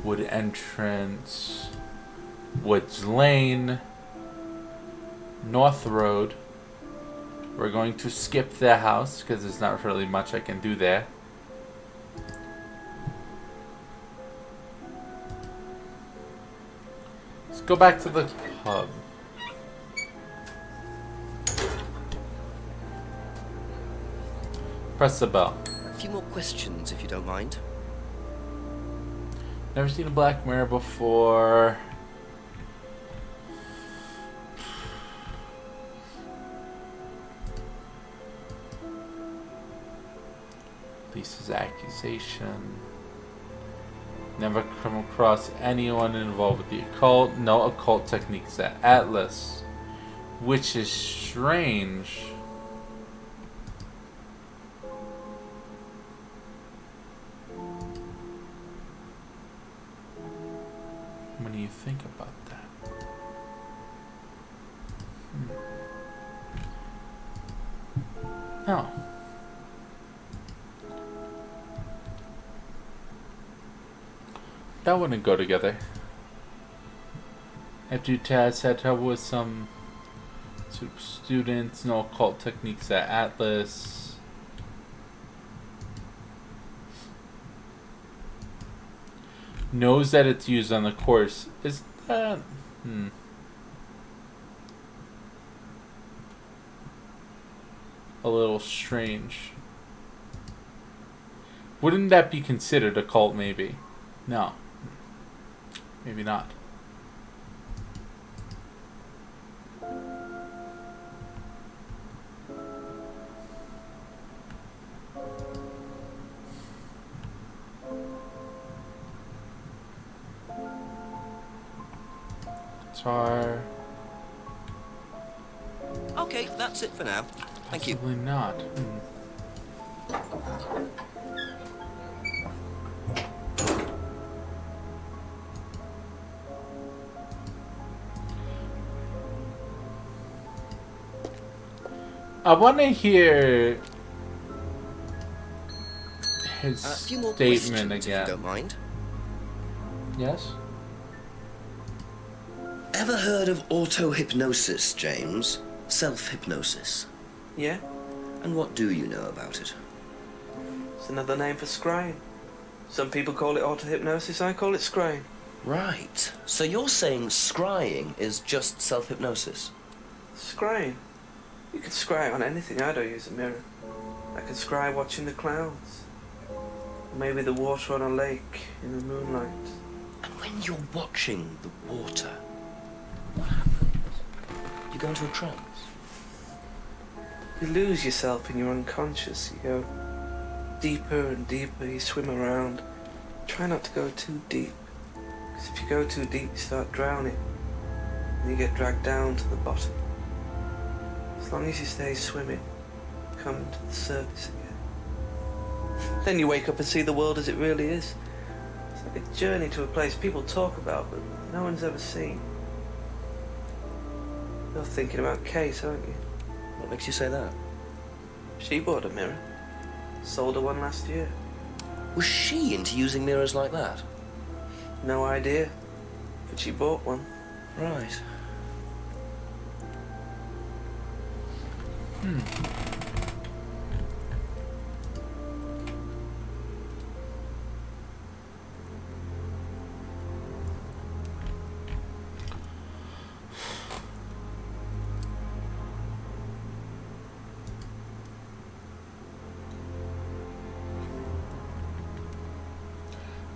Wood entrance. Woods Lane. North Road. We're going to skip the house because there's not really much I can do there. Let's go back to the pub. Press the bell. A few more questions, if you don't mind. Never seen a black mirror before. Lisa's accusation. Never come across anyone involved with the occult. No occult techniques at Atlas. Which is strange. When you think about that. No. That wouldn't go together. After Taz had trouble with some students, no occult techniques at Atlas. Knows that it's used on the course. Is that... a little strange. Wouldn't that be considered a cult, maybe? No. Maybe not. Guitar. Okay, that's it for now. Thank you. Probably not. I want to hear his A few more statement questions, again. if you don't mind. Yes? Ever heard of auto-hypnosis, James? Self-hypnosis. Yeah? And what do you know about it? It's another name for scrying. Some people call it auto-hypnosis, I call it scrying. Right. So you're saying scrying is just self-hypnosis? Scrying? You can scry on anything. I don't use a mirror. I can scry watching the clouds. Maybe the water on a lake in the moonlight. And when you're watching the water, what happens? You go into a trance. You lose yourself in your unconscious. You go deeper and deeper. You swim around. Try not to go too deep. Because if you go too deep, you start drowning. And you get dragged down to the bottom. As long as you stay swimming, come to the surface again. Then you wake up and see the world as it really is. It's like a journey to a place people talk about, but no one's ever seen. You're thinking about Kate, aren't you? What makes you say that? She bought a mirror. Sold her one last year. Was she into using mirrors like that? No idea. But she bought one. Right.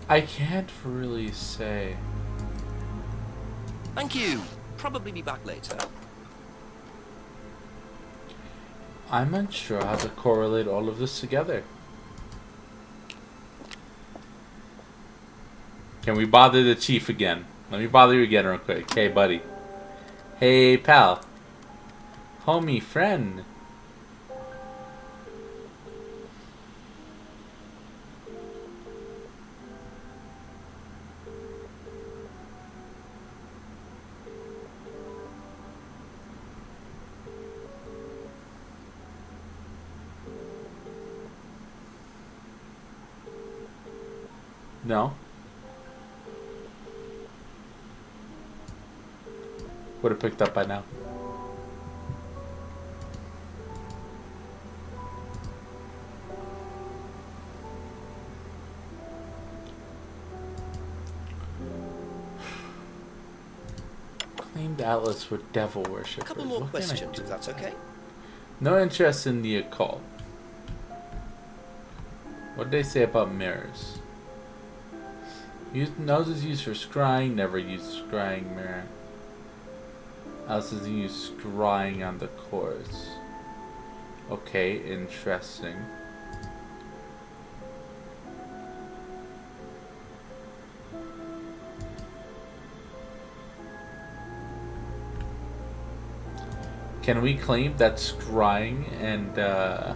I can't really say. Thank you. Probably be back later. I'm unsure how to correlate all of this together. Can we bother the chief again? Let me bother you again real quick. Hey, buddy. Hey, pal. Homie, friend. No. Would have picked up by now. Claimed outlets were devil worshippers. A couple more What can I questions, do? if that's okay. No interest in the occult. What did they say about mirrors? Noses used for scrying, never used scrying mirror. Else is used scrying on the course. Okay, interesting. Can we claim that scrying and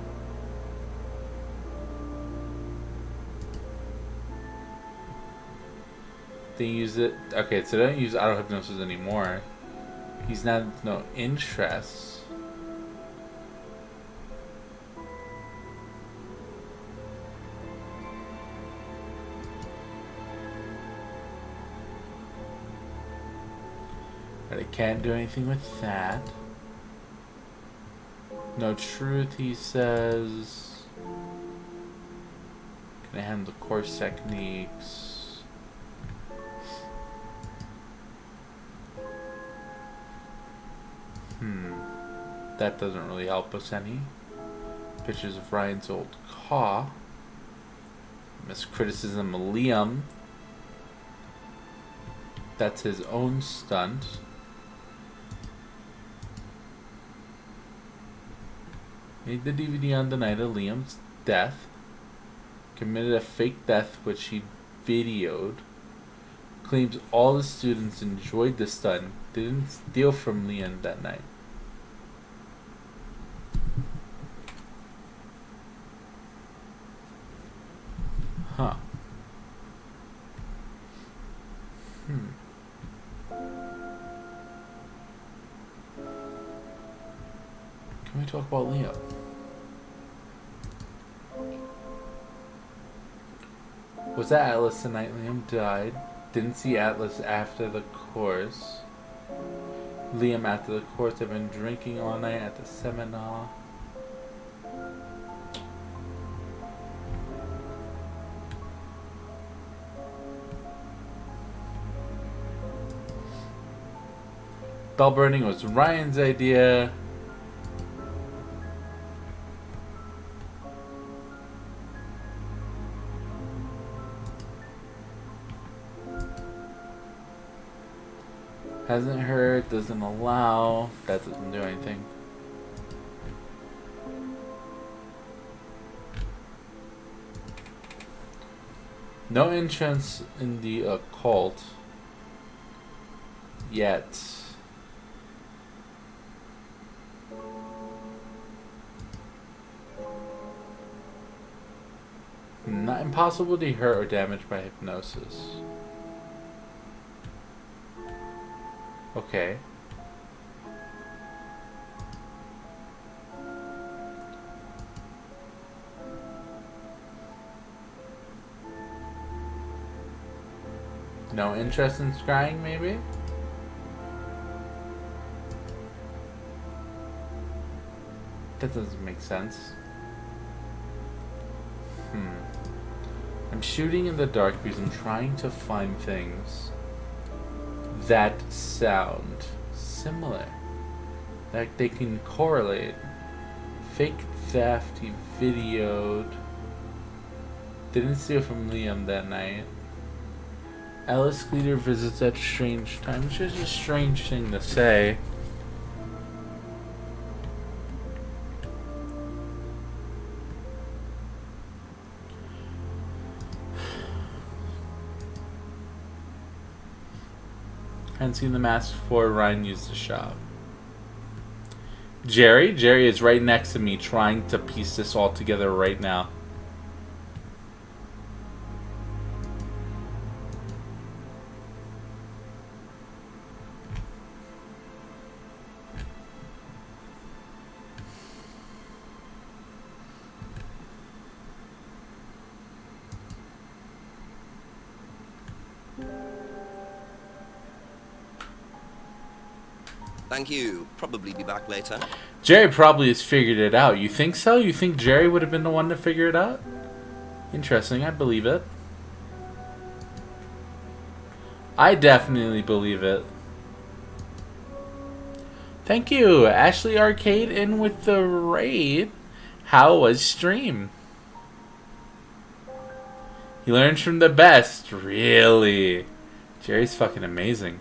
they use it? Okay, so they don't use auto hypnosis anymore. He's not no interest. But I can't do anything with that. No truth, he says. Can I handle course techniques? That doesn't really help us any. Pictures of Ryan's old car. Miscriticism of Liam. That's his own stunt. Made the DVD on the night of Liam's death. Committed a fake death which he videoed. Claims all the students enjoyed the stunt. Didn't steal from Liam that night. Huh. Can we talk about Liam? Was at Atlas the night Liam died. Didn't see Atlas after the course. Liam, after the course, have been drinking all night at the seminar. Bell burning was Ryan's idea. Hasn't heard, doesn't allow. That doesn't do anything. No entrance in the occult yet. Not impossible to hurt or damage by hypnosis. Okay. No interest in scrying, maybe? That doesn't make sense. I'm shooting in the dark because I'm trying to find things that sound similar, that they can correlate. Fake theft, he videoed. Didn't steal from Liam that night. Alice Cleater visits at strange times, which is a strange thing to say. Hadn't seen the mask before. Ryan used the shop. Jerry is right next to me trying to piece this all together right now. Thank you. Probably be back later. Jerry probably has figured it out. You think so? You think Jerry would have been the one to figure it out? Interesting. I believe it. I definitely believe it. Thank you, Ashley Arcade, in with the raid. How was stream? He learns from the best. Really? Jerry's fucking amazing.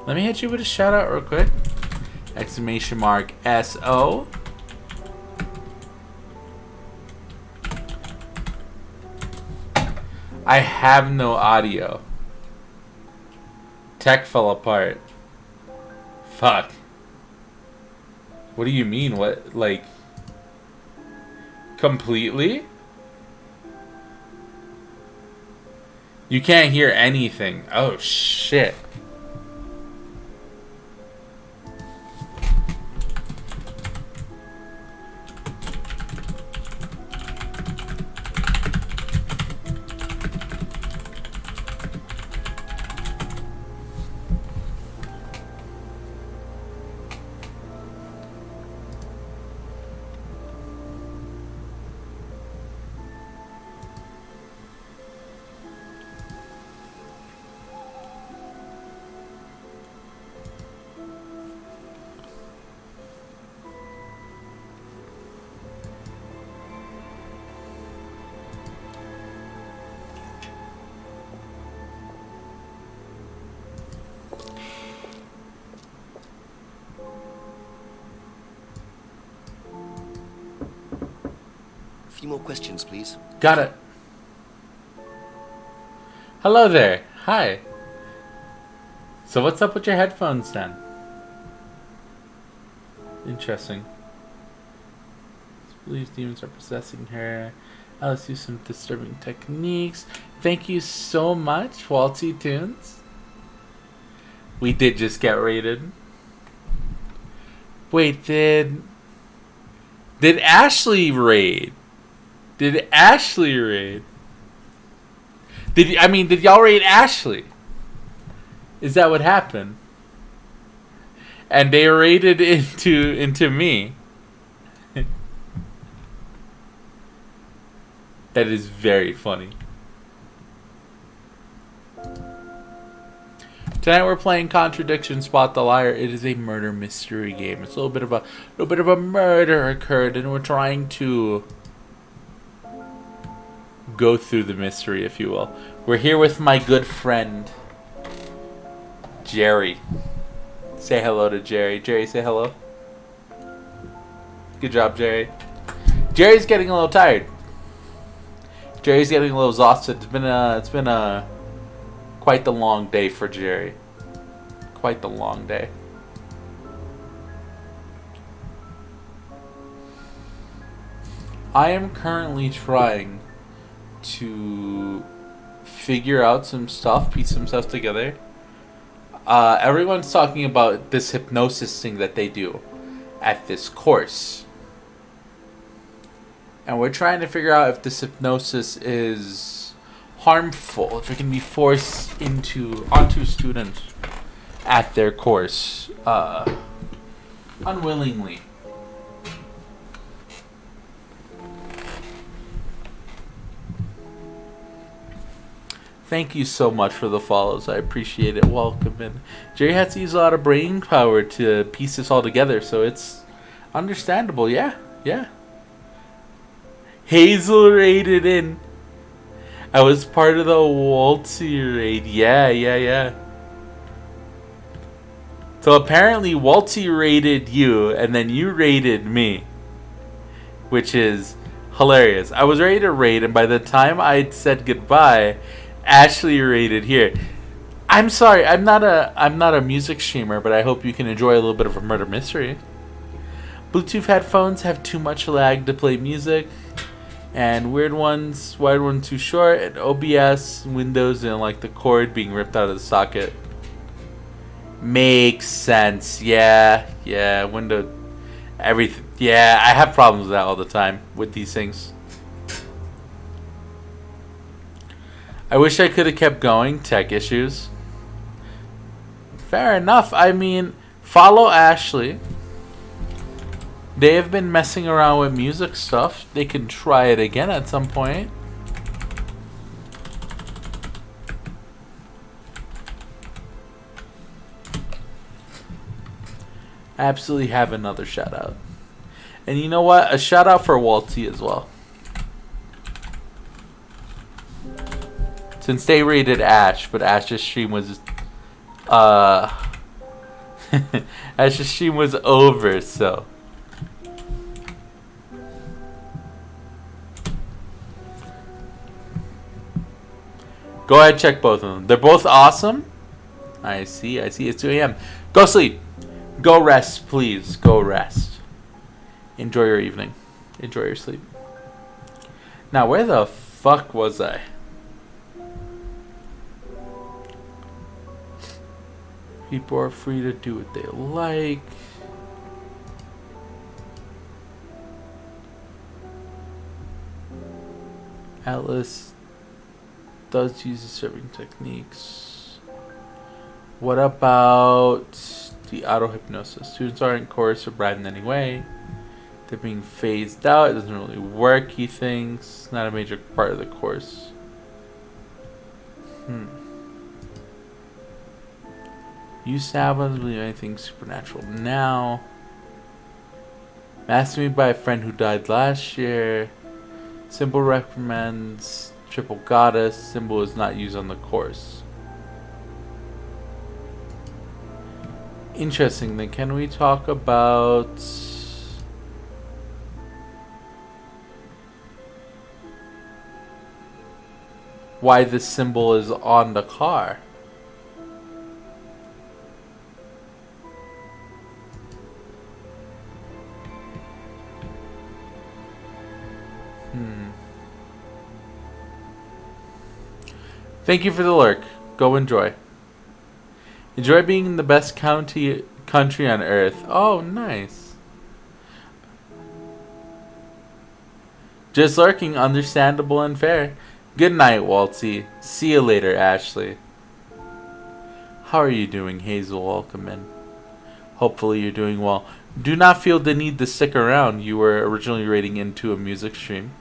Let me hit you with a shout out real quick. Exclamation mark SO. I have no audio. Tech fell apart. Fuck. What do you mean? What, like, completely? You can't hear anything. Oh shit. A few more questions, please. Got it. Hello there. Hi. So what's up with your headphones then? Interesting. Believes demons are possessing her. Alice used some disturbing techniques. Thank you so much, Waltzy Tunes. We did just get raided. Wait, did Ashley raid? Did Ashley raid? Did y'all raid Ashley? Is that what happened? and they raided into me. That is very funny. Tonight we're playing Contradiction, Spot the Liar. It is a murder mystery game. It's a little bit of a murder occurred, and we're trying to go through the mystery, if you will. We're here with my good friend Jerry. Say hello to Jerry. Jerry, say hello. Good job, Jerry. Jerry's getting a little tired. Jerry's getting a little exhausted. It's been quite the long day for Jerry. Quite the long day. I am currently trying to figure out some stuff, piece some stuff together. Everyone's talking about this hypnosis thing that they do at this course. And we're trying to figure out if this hypnosis is harmful, if it can be forced onto students at their course unwillingly. Thank you so much for the follows. I appreciate it. Welcome in. Jerry had to use a lot of brain power to piece this all together, so it's understandable. Yeah. Hazel raided in. I was part of the Waltzy raid. Yeah. So apparently Waltzy raided you, and then you raided me, which is hilarious. I was ready to raid, and by the time I'd said goodbye, Ashley raided here. I'm sorry, I'm not a music streamer, but I hope you can enjoy a little bit of a murder mystery. Bluetooth headphones have too much lag to play music. And wired ones too short, and OBS, Windows, and like the cord being ripped out of the socket. Makes sense. Yeah, Windows, everything. Yeah, I have problems with that all the time with these things. I wish I could have kept going. Tech issues. Fair enough. I mean, follow Ashley. They have been messing around with music stuff. They can try it again at some point. Absolutely have another shout out. And you know what? A shout out for Waltzy as well. Since they rated Ash, but Ash's stream was Ash's stream was over, so go ahead, check both of them. They're both awesome. I see. It's 2 a.m. Go sleep. Go rest, please. Go rest. Enjoy your evening. Enjoy your sleep. Now, where the fuck was I? People are free to do what they like. Atlas does use the serving techniques. What about the auto hypnosis? Students aren't in course or bribed in any way. They're being phased out. It doesn't really work, he thinks. Not a major part of the course. Used to have us believe anything supernatural now. Masked me by a friend who died last year. Symbol recommends triple goddess. Symbol is not used on the course. Interesting. Then can we talk about why this symbol is on the car? Thank you for the lurk. Go enjoy. Enjoy being in the best country on earth. Oh, nice. Just lurking, understandable and fair. Good night, Waltzy. See you later, Ashley. How are you doing, Hazel? Welcome in. Hopefully you're doing well. Do not feel the need to stick around. You were originally rating into a music stream.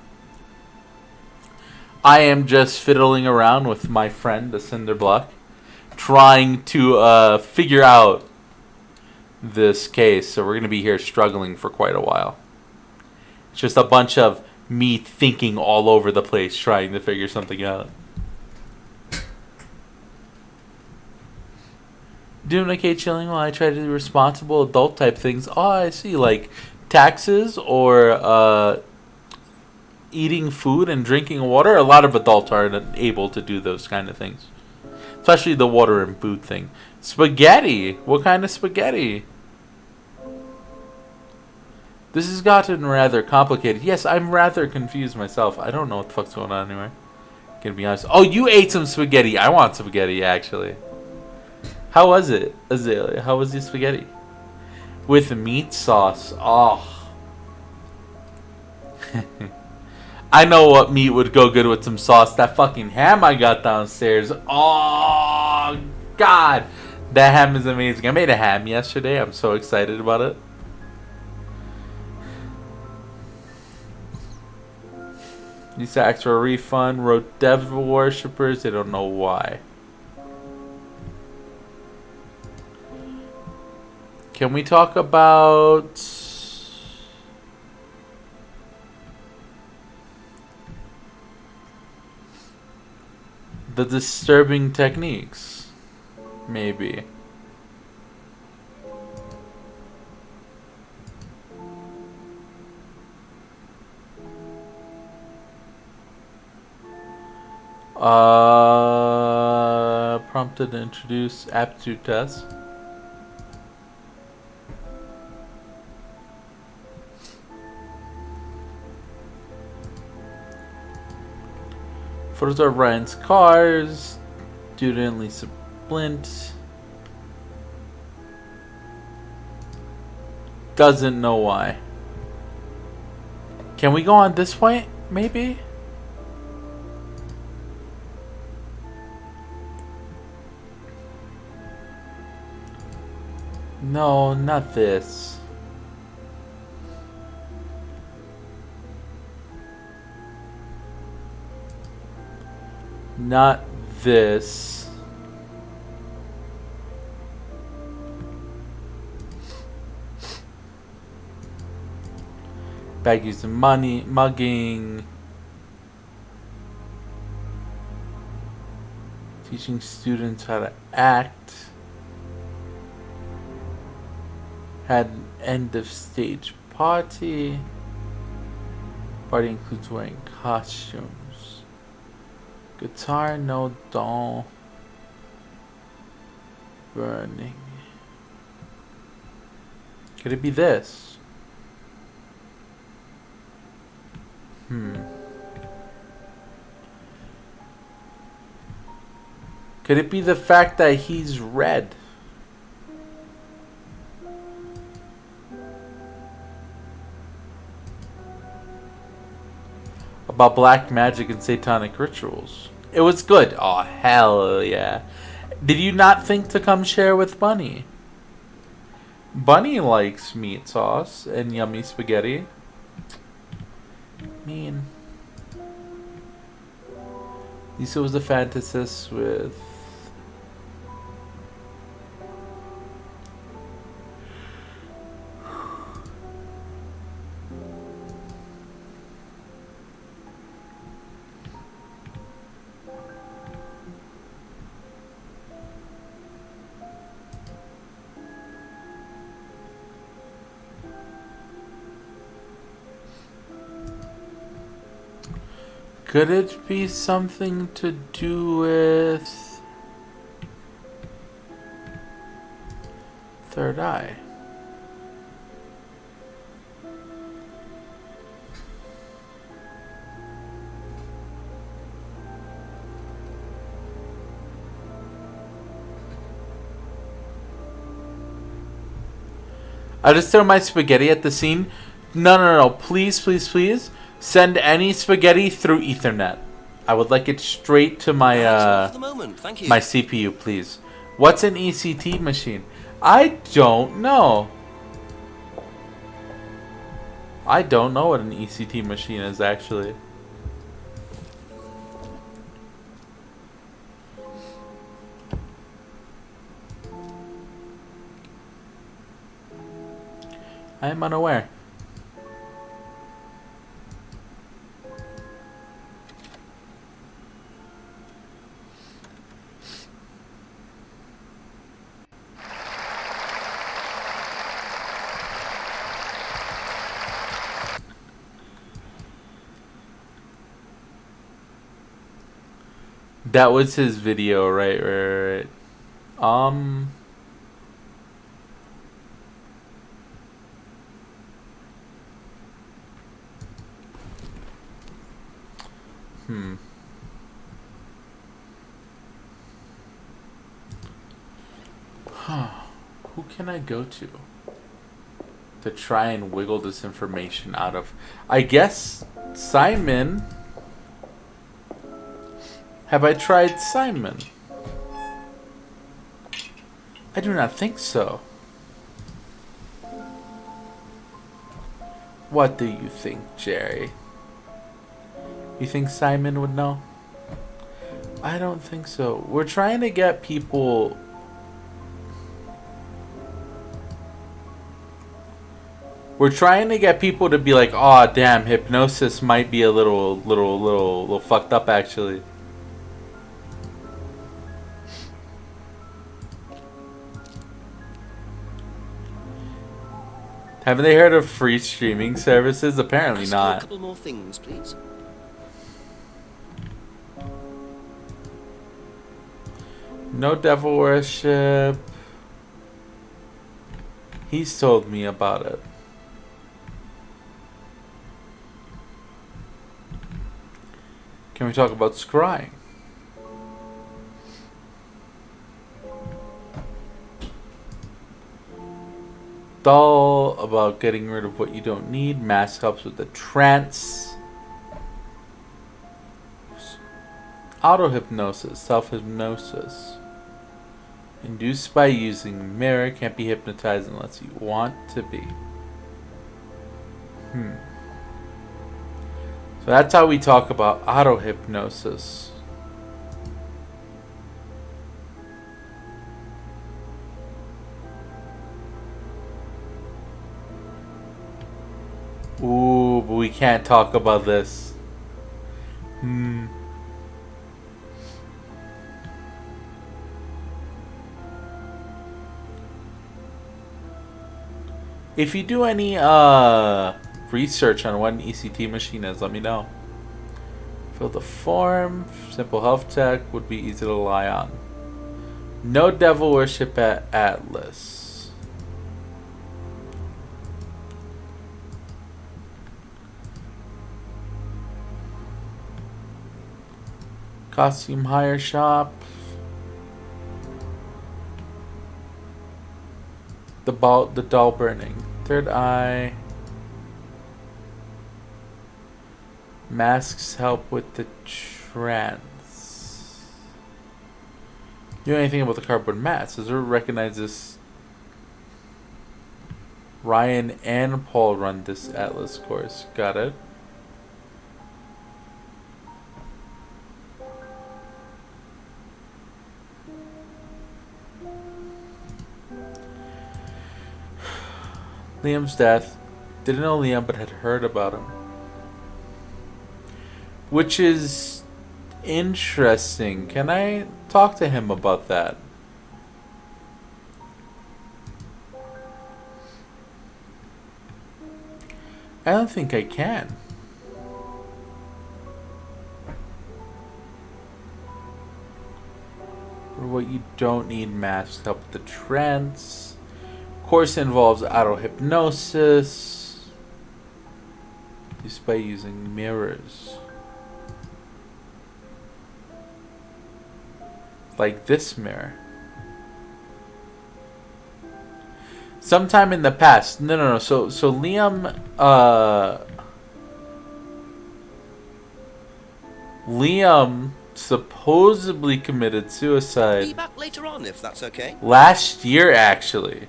I am just fiddling around with my friend, the Cinderblock, trying to figure out this case. So we're going to be here struggling for quite a while. It's just a bunch of me thinking all over the place, trying to figure something out. Doing okay, chilling while I try to do responsible adult type things. Oh, I see. Like taxes or eating food and drinking water. A lot of adults aren't able to do those kind of things. Especially the water and food thing. Spaghetti. What kind of spaghetti? This has gotten rather complicated. Yes, I'm rather confused myself. I don't know what the fuck's going on anyway. Gonna be honest. Oh, you ate some spaghetti. I want spaghetti, actually. How was it, Azalea? How was your spaghetti? With meat sauce. Oh. I know what meat would go good with some sauce. That fucking ham I got downstairs. Oh, God. That ham is amazing. I made a ham yesterday. I'm so excited about it. Used to ask for a refund. Wrote devil worshippers. They don't know why. Can we talk about the disturbing techniques? Maybe. Prompted to introduce aptitude test. Photos of Ryan's cars. Student Lisa Blint. Doesn't know why. Can we go on this point? Maybe? No, not this. Not this. Bag using money, mugging. Teaching students how to act. Had an end of stage party. Party includes wearing costumes. Guitar, no doll. Burning. Could it be this? Could it be the fact that he's red? About black magic and satanic rituals. It was good. Oh, hell yeah. Did you not think to come share with Bunny? Bunny likes meat sauce and yummy spaghetti. Mean. Lisa was a fantasist with... Could it be something to do with third eye? I just throw my spaghetti at the scene. No. Please, please, please. Send any spaghetti through Ethernet. I would like it straight to my Thank you. my CPU, please. What's an ECT machine? I don't know. I don't know what an ECT machine is, actually. I am unaware. That was his video, right. Who can I go to try and wiggle this information out of? I guess Simon. Have I tried Simon? I do not think so. What do you think, Jerry? You think Simon would know? I don't think so. We're trying to get people... We're trying to get people to be like, "Aw, damn, hypnosis might be a little fucked up, actually." Haven't they heard of free streaming services? Apparently Ask not. you a couple more things, please. No devil worship. He's told me about it. Can we talk about scrying? Dull about getting rid of what you don't need. Mask helps with the trance. Auto hypnosis, self hypnosis. Induced by using mirror, can't be hypnotized unless you want to be. So that's how we talk about auto hypnosis. Ooh, but we can't talk about this. If you do any research on what an ECT machine is, let me know. Fill the form. Simple health tech would be easy to rely on. No devil worship at Atlas. Costume hire shop. The doll burning. Third eye. Masks help with the trance. You know anything about the cardboard mats? Does it recognize this? Ryan and Paul run this Atlas course. Got it. Liam's death. Didn't know Liam, but had heard about him. Which is interesting. Can I talk to him about that? I don't think I can. For what you don't need masks help with the trance. Course involves auto hypnosis. Used by using mirrors. Like this mirror. Sometime in the past. No. So Liam Liam supposedly committed suicide. Be back later on, if that's okay. Last year, actually.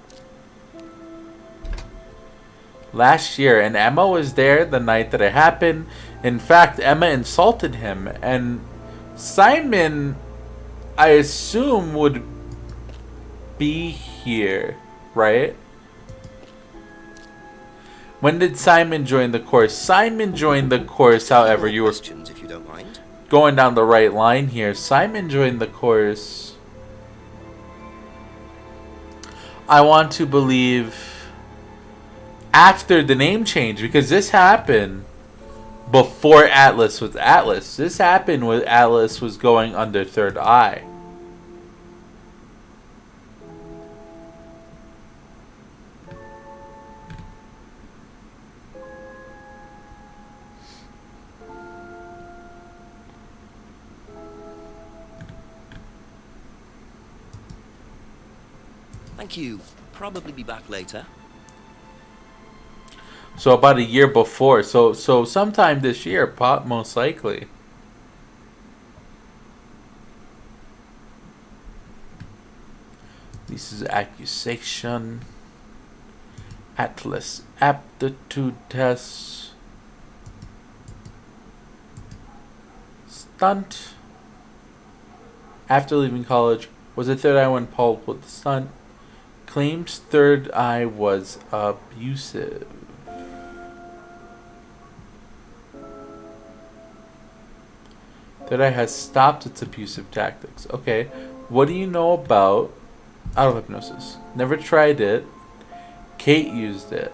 Last year, and Emma was there the night that it happened. In fact, Emma insulted him, and Simon, I assume, would be here, right? When did Simon join the course? Simon joined the course, however, you were Questions, if you don't mind. going down the right line here. Simon joined the course, I want to believe, after the name change, because this happened before Atlas was Atlas. This happened when Atlas was going under Third Eye. Thank you. Probably be back later. So about a year before. So sometime this year, most likely. This is accusation. Atlas aptitude test. Stunt. After leaving college, was it Third Eye when Paul pulled the stunt? Claims Third Eye was abusive. Third Eye has stopped its abusive tactics. Okay, what do you know about auto hypnosis? Never tried it. Kate used it.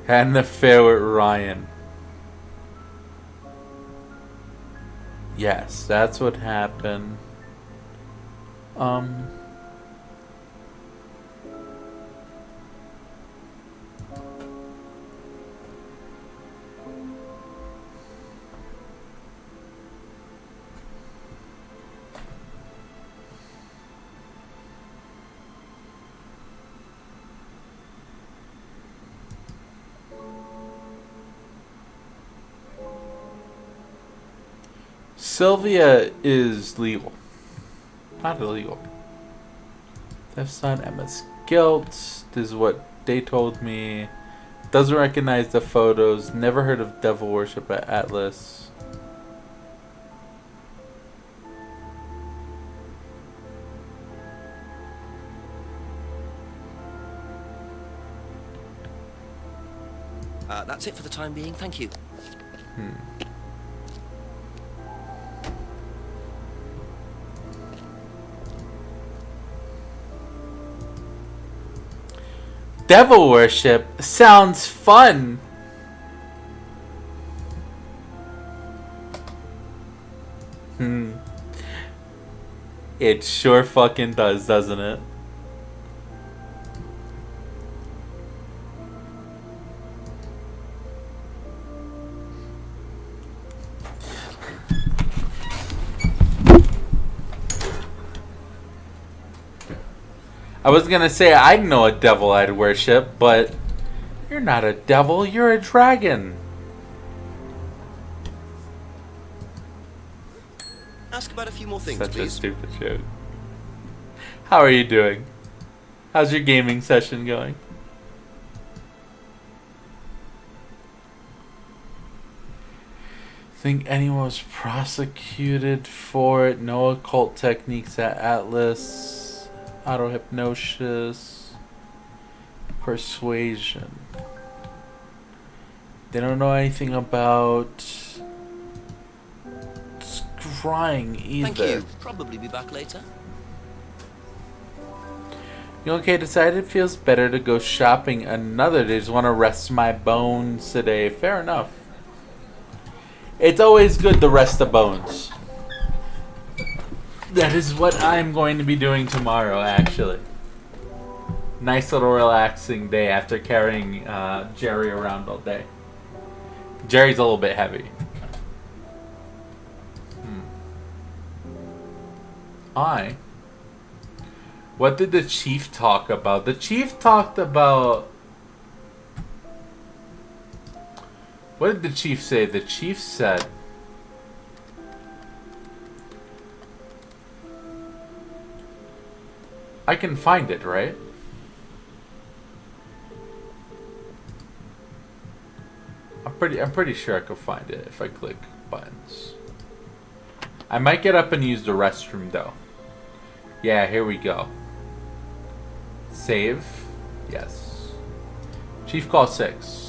Had an affair with Ryan. Yes, that's what happened. Sylvia is legal. Not illegal. Theft son, Emma's guilt. This is what they told me. Doesn't recognize the photos. Never heard of devil worship at Atlas. That's it for the time being. Thank you. Devil worship sounds fun. It sure fucking does, doesn't it? I was gonna say I know a devil I'd worship, but you're not a devil, you're a dragon. Ask about a few more things, Such please. a stupid joke. How are you doing? How's your gaming session going? Think anyone was prosecuted for it? No occult techniques at Atlas. Auto-hypnosis. Persuasion. They don't know anything about scrying either. Thank you. Probably be back later. You okay? Decided it feels better to go shopping another day. Just want to rest my bones today. Fair enough. It's always good to rest the bones. That is what I'm going to be doing tomorrow, actually. Nice little relaxing day after carrying Jerry around all day. Jerry's a little bit heavy. What did the chief talk about? The chief talked about... What did the chief say? The chief said... I can find it, right? I'm pretty sure I could find it if I click buttons. I might get up and use the restroom though. Yeah, here we go. Save. Yes. Chief call 6.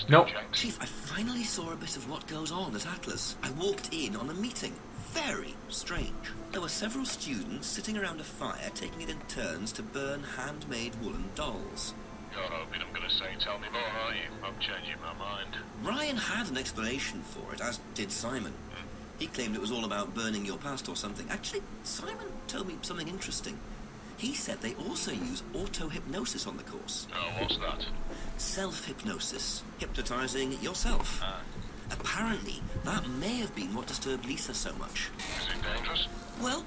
Nope. Chief, I finally saw a bit of what goes on at Atlas. I walked in on a meeting. Very strange. There were several students sitting around a fire taking it in turns to burn handmade woolen dolls. You're hoping I'm going to say tell me more, aren't you? I'm changing my mind. Ryan had an explanation for it, as did Simon. He claimed it was all about burning your past or something. Actually, Simon told me something interesting. He said they also use auto-hypnosis on the course. Oh, what's that? Self-hypnosis. Hypnotizing yourself. Apparently, that may have been what disturbed Lisa so much. Is it dangerous? Well,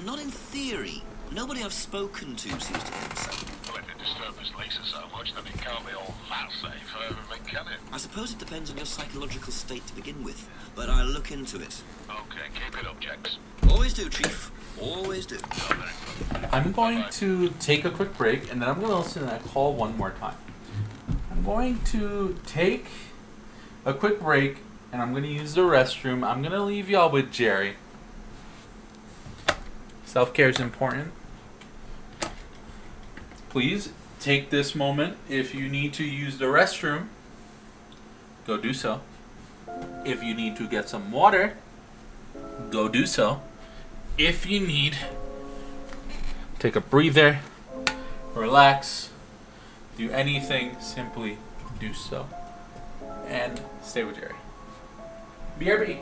not in theory. Nobody I've spoken to seems to think so. Well, if it disturbs Lisa so much, then it can't be all that safe for everything, can it? I suppose it depends on your psychological state to begin with, but I'll look into it. Okay, keep it up, Jex. Always do, Chief. Always do. I'm going to take a quick break, and then I'm going to listen to that call one more time. I'm going to take a quick break, and I'm going to use the restroom. I'm going to leave y'all with Jerry. Self-care is important. Please take this moment. If you need to use the restroom, go do so. If you need to get some water, go do so. If you need, take a breather, relax, do anything, simply do so. And stay with Jerry. BRB.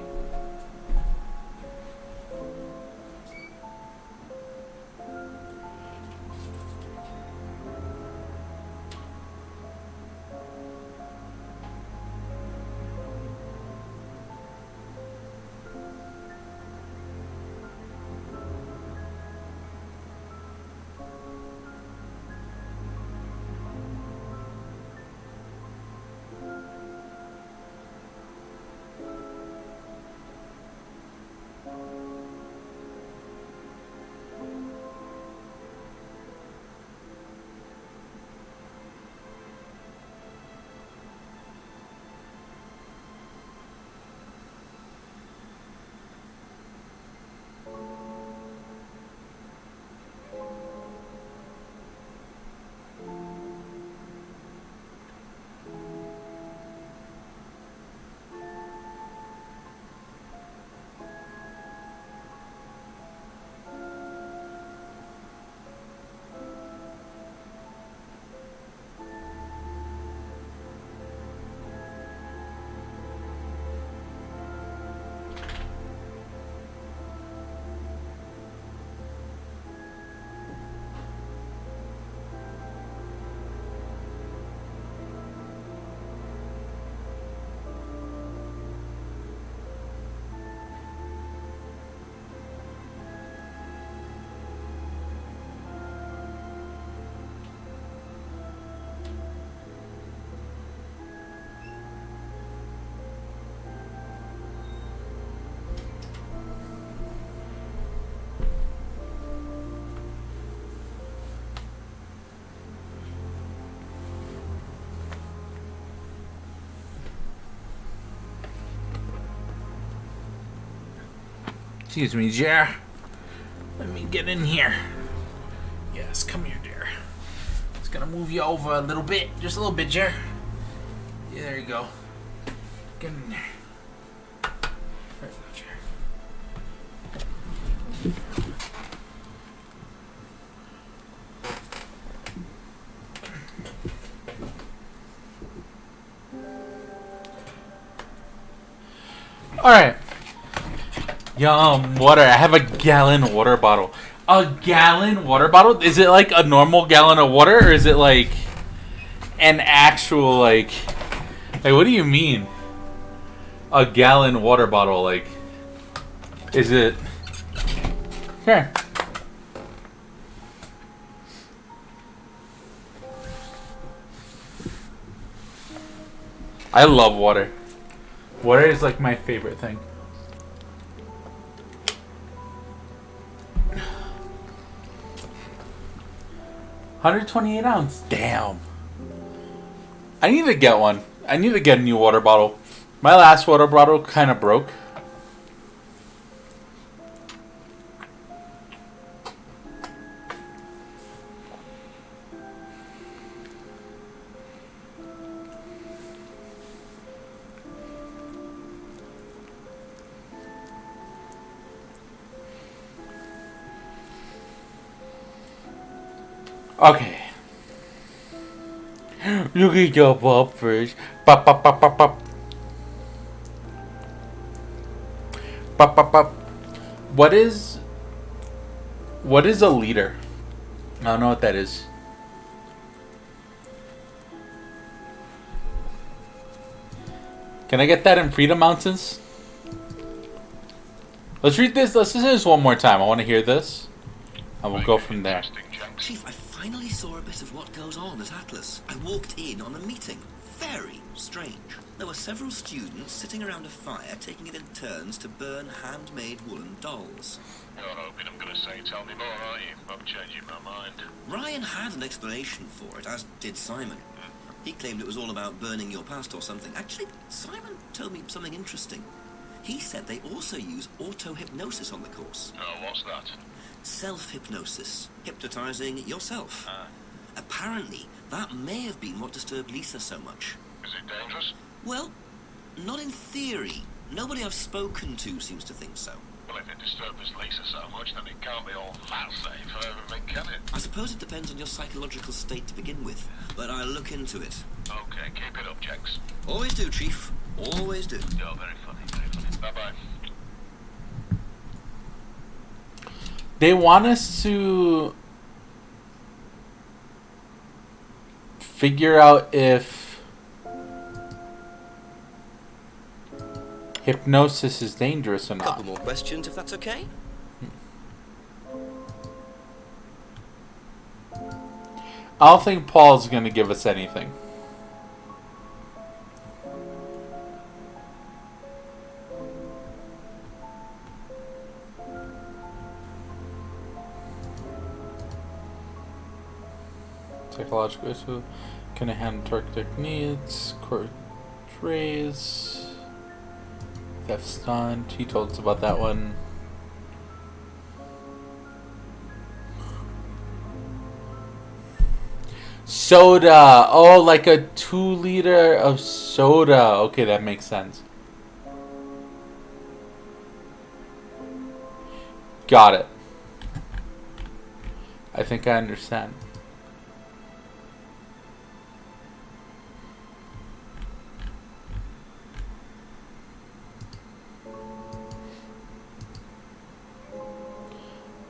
Excuse me, Jer. Let me get in here. Yes, come here, dear. Just gonna move you over a little bit. Just a little bit, Jer. Yeah, there you go. Get in there. There you go, Jer. Alright. Yum, water. I have a gallon water bottle. A gallon water bottle? Is it like a normal gallon of water, or is it like an actual like what do you mean? A gallon water bottle, like, is it? Here. I love water. Water is like my favorite thing. $128 ounce. Damn. I need to get one. I need to get a new water bottle. My last water bottle kind of broke. Okay. Look at your pop first. Pop, pop, pop, pop, pop. Pop, pop, pop. What is a liter? I don't know what that is. Can I get that in Freedom Mountains? Let's read this. Let's listen to this one more time. I want to hear this. And we'll go from there. Chief, I finally saw a bit of what goes on at Atlas. I walked in on a meeting. Very strange. There were several students sitting around a fire, taking it in turns to burn handmade woolen dolls. You're hoping I'm going to say tell me more, aren't you? I'm changing my mind. Ryan had an explanation for it, as did Simon. He claimed it was all about burning your past or something. Actually, Simon told me something interesting. He said they also use auto-hypnosis on the course. Oh, what's that? Self-hypnosis. Hypnotizing yourself. Apparently, that may have been what disturbed Lisa so much. Is it dangerous? Well, not in theory. Nobody I've spoken to seems to think so. Well, if it disturbs Lisa so much, then it can't be all that safe for everything, can it? I suppose it depends on your psychological state to begin with, but I'll look into it. Okay, keep it up, Jex. Always do, Chief. Always do. You're very funny, very funny. Bye-bye. They want us to figure out if hypnosis is dangerous or A not. couple more questions, if that's okay. I don't think Paul's going to give us anything. Psychological issue. Can I handle Turkic needs? Court trays. Theft stunt. He told us about that one. Soda. Oh, like a 2 liter of soda. Okay, that makes sense. Got it. I think I understand.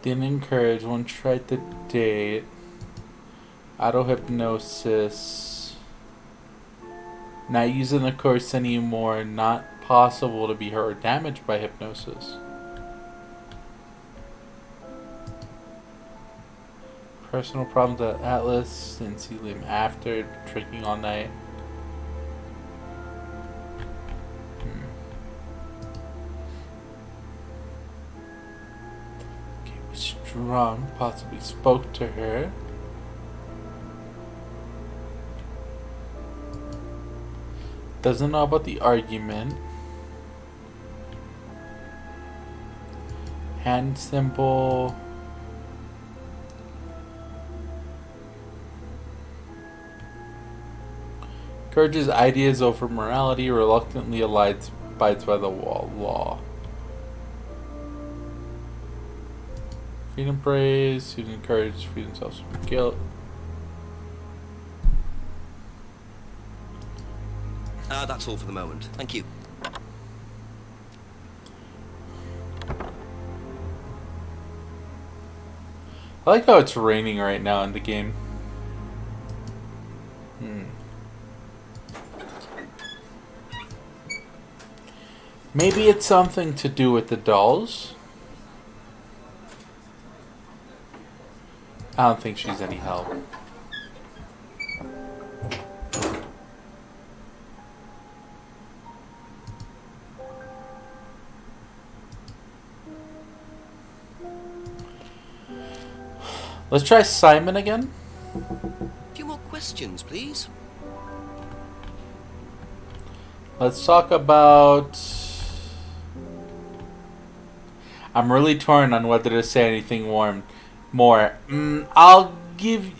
Didn't encourage. One tried the date. Auto hypnosis. Not using the course anymore. Not possible to be hurt or damaged by hypnosis. Personal problems at Atlas. Didn't see him after. Drinking all night. Drunk, possibly spoke to her. Doesn't know about the argument. Hand symbol. Encourages ideas over morality, reluctantly abides by the law. Freedom praise, student encourage freedom self from guilt. That's all for the moment. Thank you. I like how it's raining right now in the game. Maybe it's something to do with the dolls. I don't think she's any help. Let's try Simon again. A few more questions, please. Let's talk about... I'm really torn on whether to say anything more. I'll give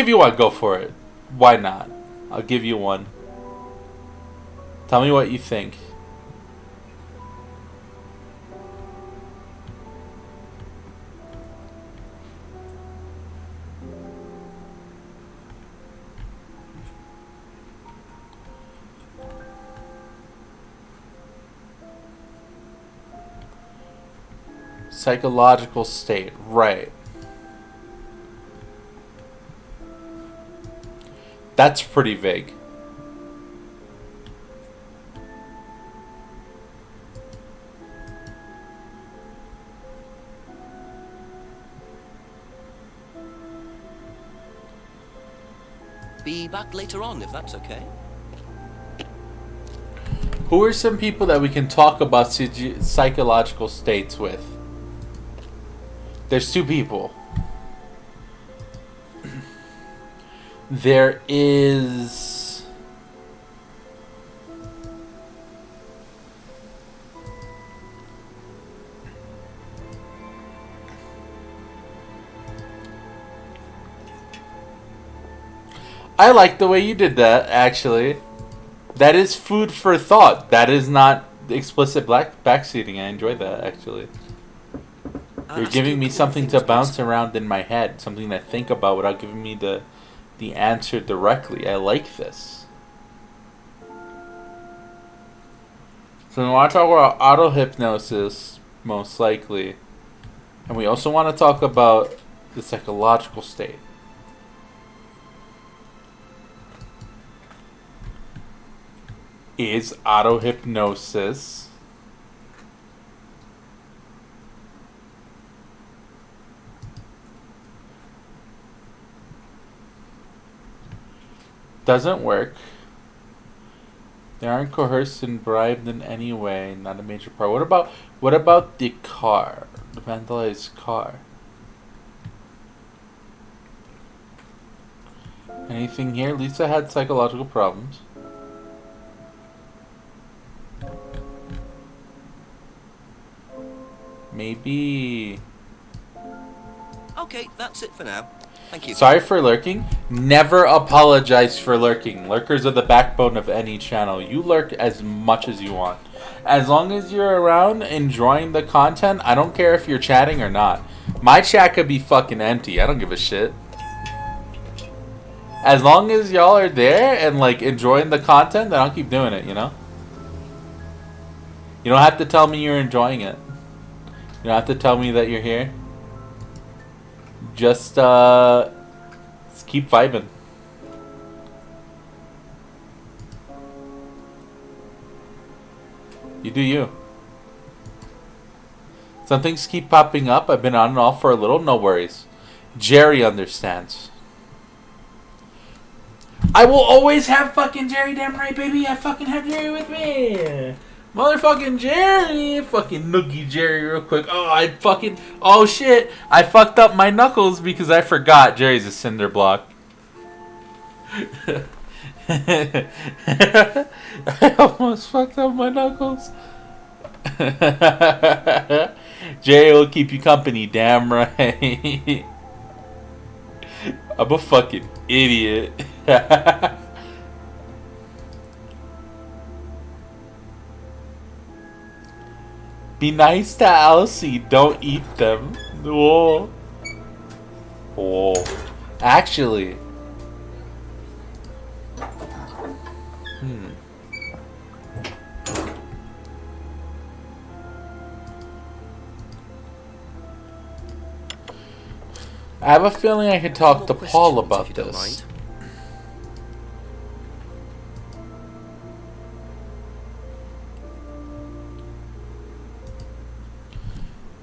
you one. Go for it. Why not? I'll give you one. Tell me what you think. Psychological state, right. That's pretty vague. Be back later on, if that's okay. Who are some people that we can talk about psychological states with? There's two people. There is... I like the way you did that, actually. That is food for thought. That is not explicit backseating. I enjoyed that, actually. You're giving me something to bounce around in my head, something to think about without giving me the answer directly. I like this. So we want to talk about auto-hypnosis, most likely. And we also want to talk about the psychological state. Is auto-hypnosis doesn't work. They aren't coerced and bribed in any way. Not a major part. What about the car? The vandalized car. Anything here? Lisa had psychological problems. Maybe. Okay, that's it for now. Thank you. Sorry for lurking. Never apologize for lurking. Lurkers are the backbone of any channel. You lurk as much as you want. As long as you're around enjoying the content, I don't care if you're chatting or not. My chat could be fucking empty. I don't give a shit. As long as y'all are there and like enjoying the content, then I'll keep doing it, you know? You don't have to tell me you're enjoying it. You don't have to tell me that you're here. Just keep vibing. You do you. Some things keep popping up. I've been on and off for a little. No worries. Jerry understands. I will always have fucking Jerry, damn right, baby. I fucking have Jerry with me. Motherfucking Jerry. Fucking noogie Jerry real quick. Oh shit. I fucked up my knuckles because I forgot Jerry's a cinder block. I almost fucked up my knuckles. Jerry will keep you company, damn right. I'm a fucking idiot. Be nice to Elsie. Don't eat them. Whoa. Whoa. Actually. I have a feeling I could talk to Paul about this.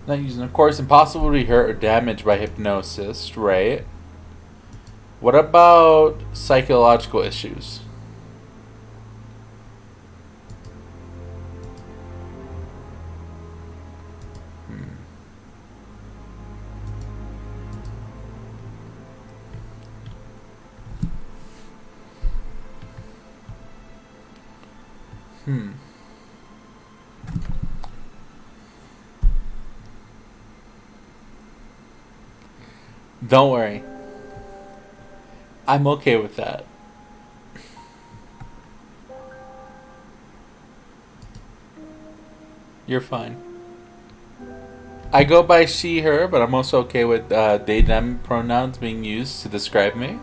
Not using, of course, impossible to be hurt or damaged by hypnosis, right? What about psychological issues? Don't worry. I'm okay with that. You're fine. I go by she, her, but I'm also okay with they, them pronouns being used to describe me.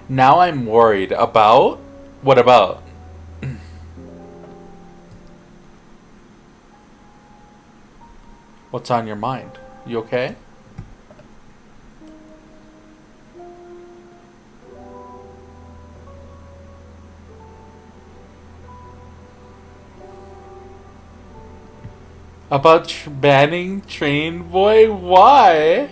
Now I'm worried about... What about? What's on your mind? You okay? About banning Train Boy? Why?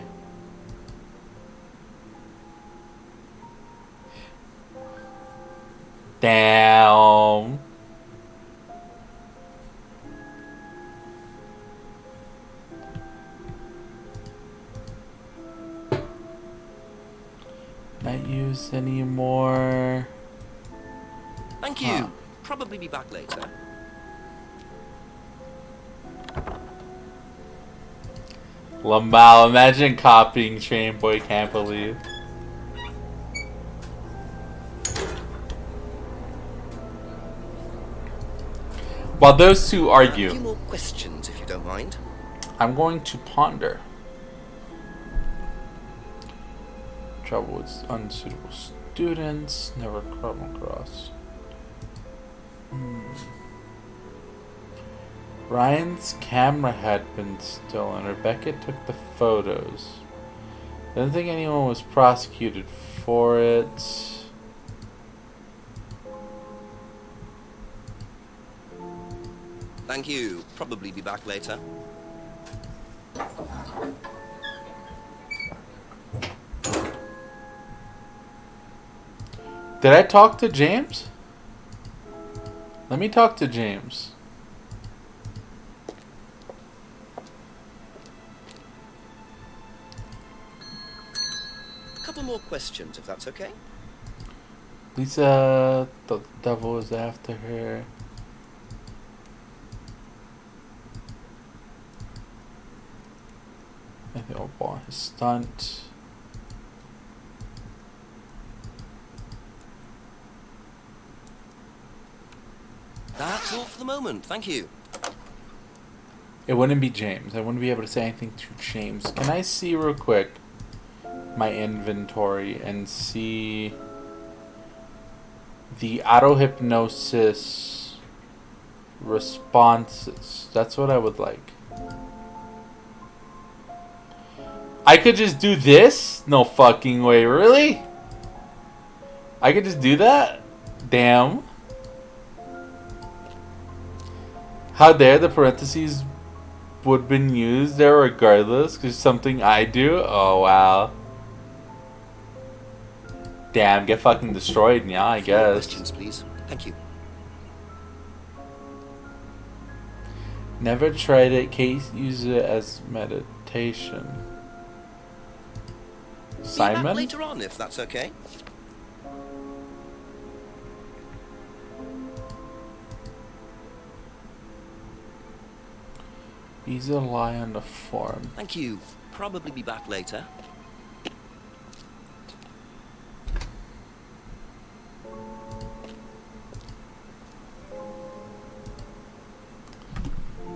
Damn. Not use anymore. Thank you. Probably be back later. Lamal, imagine copying Train Boy, can't believe. While those two argue, A few more questions, if you don't mind. I'm going to ponder. Trouble with unsuitable students, never come across. Ryan's camera had been stolen. Rebecca took the photos. Didn't think anyone was prosecuted for it. Thank you. Probably be back later. Did I talk to James? Let me talk to James. A couple more questions, if that's okay. Lisa, the devil is after her. I think I'll buy his stunt. That's all for the moment. Thank you. It wouldn't be James. I wouldn't be able to say anything to James. Can I see real quick my inventory and see the auto hypnosis responses? That's what I would like. I could just do this? No fucking way. Really? I could just do that? Damn. How dare the parentheses would have been used there regardless, because something I do? Oh, wow. Damn, get fucking destroyed, yeah, I guess. Questions, please. Thank you. Never tried it. Kate used it as meditation. Be Simon? back later on, if that's okay. He's a lie on the form. Thank you. Probably be back later.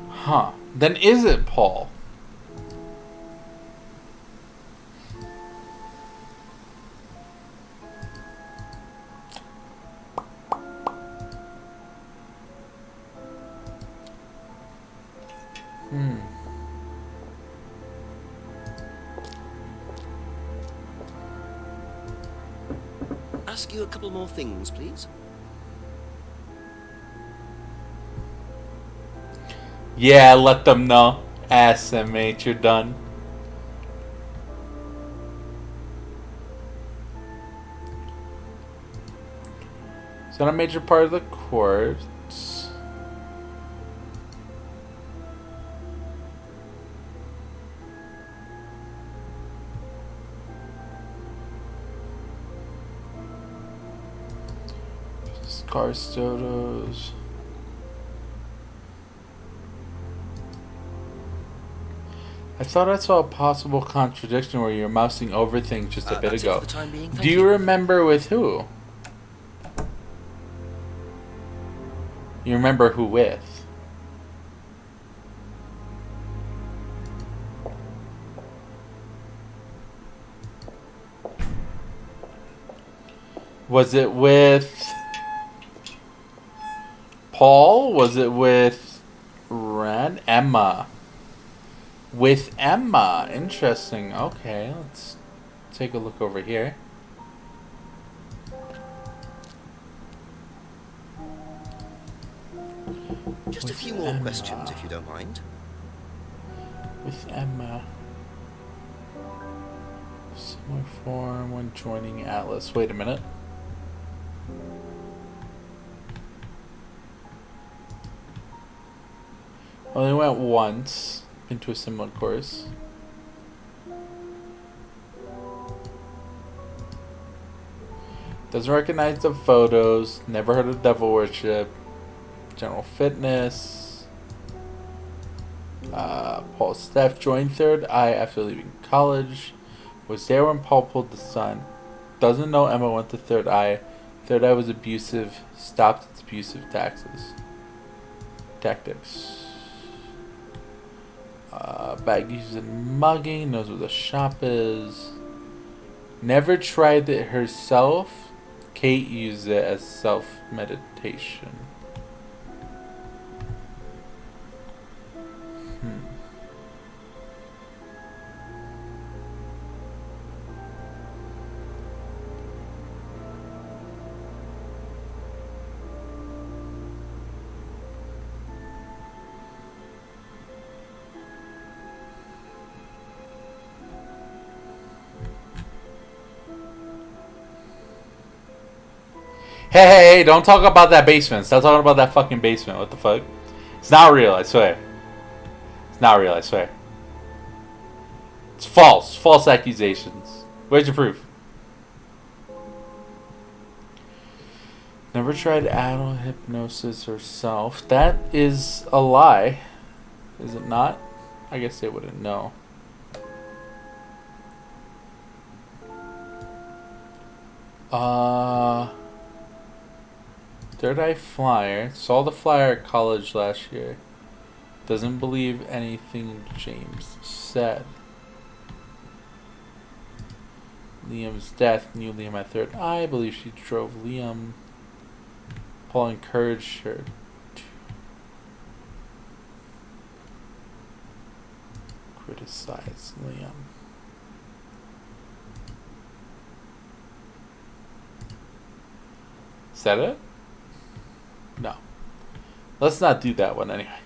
Huh. Then is it Paul? ask you a couple more things, please? Yeah, let them know. SMH, you're done. Is that a major part of the course? Carstotos. I thought I saw a possible contradiction where you're mousing over things just a bit That's it ago. for the time being. Thank Do you remember with who? You remember who with? Was it with Paul? Was it with Ren? Emma. With Emma. Interesting. Okay, let's take a look over here. Just a few more questions, if you don't mind. With Emma. Similar form when joining Atlas. Wait a minute. Only went once into a similar course. Doesn't recognize the photos. Never heard of devil worship. General fitness. Paul Steph joined Third Eye after leaving college. Was there when Paul pulled the sun. Doesn't know Emma went to Third Eye. Third Eye was abusive. Stopped its abusive tactics. Bag uses and mugging. Knows where the shop is. Never tried it herself. Kate used it as self-meditation. Hey, don't talk about that basement. Stop talking about that fucking basement. What the fuck? It's not real, I swear. It's not real, I swear. It's false. False accusations. Where's your proof? Never tried adult hypnosis herself. That is a lie. Is it not? I guess they wouldn't know. Third Eye Flyer. Saw the flyer at college last year. Doesn't believe anything James said. Liam's death. Knew Liam at Third Eye. Believe she drove Liam. Paul encouraged her to criticize Liam. Is that it? No. Let's not do that one anyway.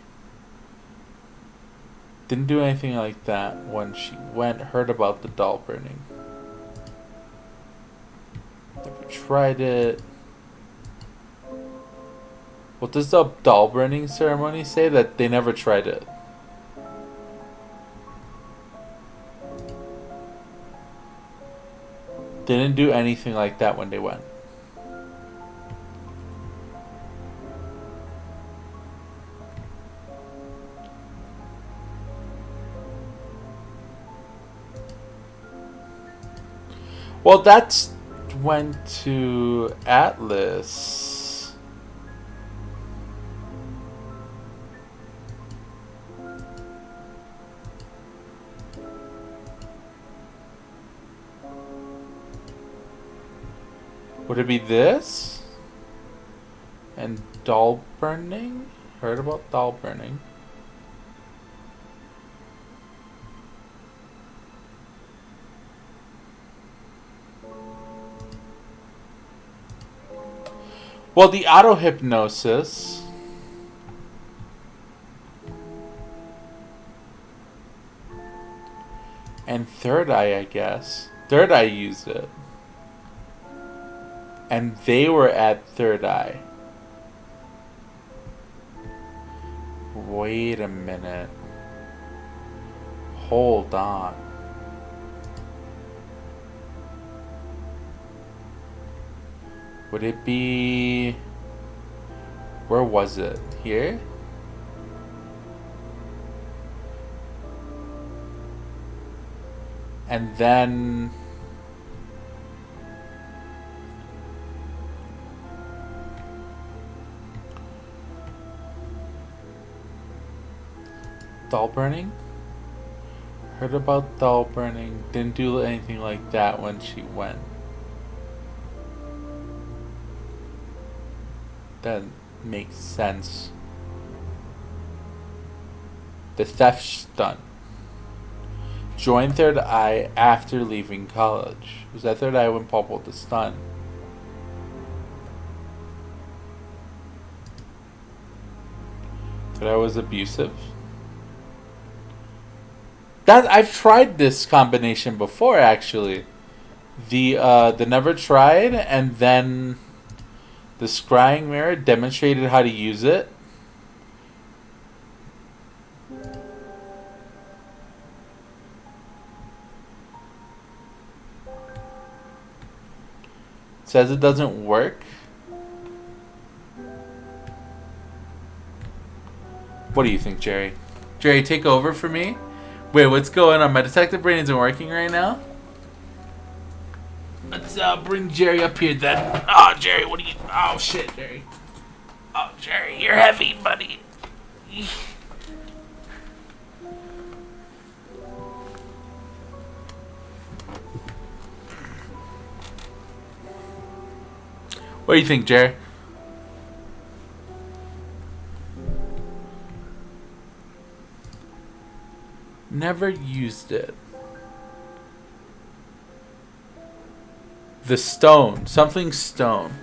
Didn't do anything like that when she went, heard about the doll burning. Never tried it. What does the doll burning ceremony say? That they never tried it. They didn't do anything like that when they went. Well, that's went to Atlas. Would it be this? And doll burning? Heard about doll burning. Well, the auto-hypnosis. And Third Eye, I guess. Third Eye used it. And they were at Third Eye. Wait a minute. Hold on. Would it be... Where was it? Here? And then... Doll burning? Heard about doll burning. Didn't do anything like that when she went. That makes sense. The theft stunt. Joined Third Eye after leaving college. Was that Third Eye when Paul pulled the stunt? Third Eye was abusive. That I've tried this combination before, actually. The never tried, and then the scrying mirror demonstrated how to use it. Says it doesn't work. What do you think, Jerry? Jerry, take over for me. Wait, what's going on? My detective brain isn't working right now. Let's bring Jerry up here then. Oh, Jerry, what are you... Oh, shit, Jerry. Oh, Jerry, you're heavy, buddy. What do you think, Jerry? Never used it. The stone. Something stone.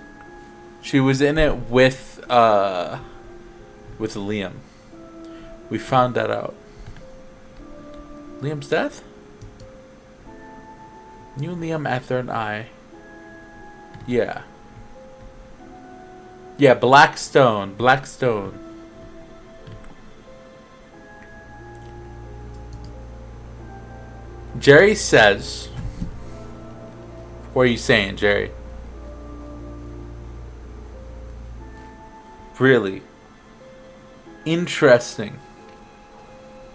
She was in it with Liam. We found that out. Liam's death? Knew Liam at Third Eye. Yeah. Yeah, Black Stone. Black Stone. Jerry says... What are you saying, Jerry? Really? Interesting.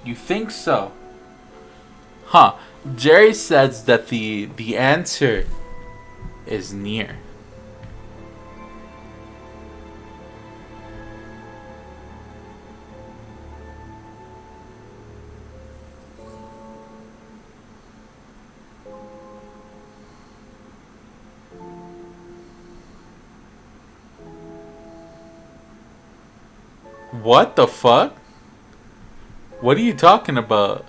You think so? Huh. Jerry says that the answer is near. What the fuck? What are you talking about?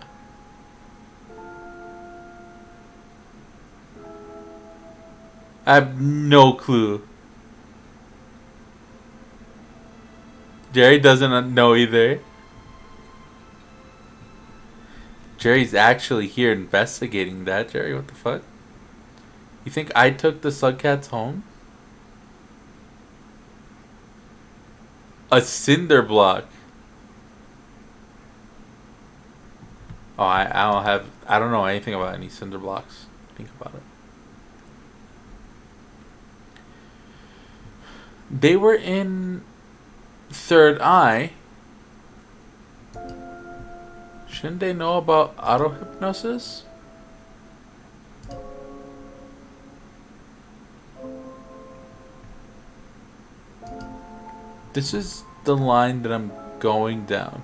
I have no clue. Jerry doesn't know either. Jerry's actually here investigating that. Jerry, what the fuck? You think I took the Slugcats home? A cinder block. Oh, I don't know anything about any cinder blocks. Think about it. They were in Third Eye. Shouldn't they know about auto-hypnosis? This is the line that I'm going down.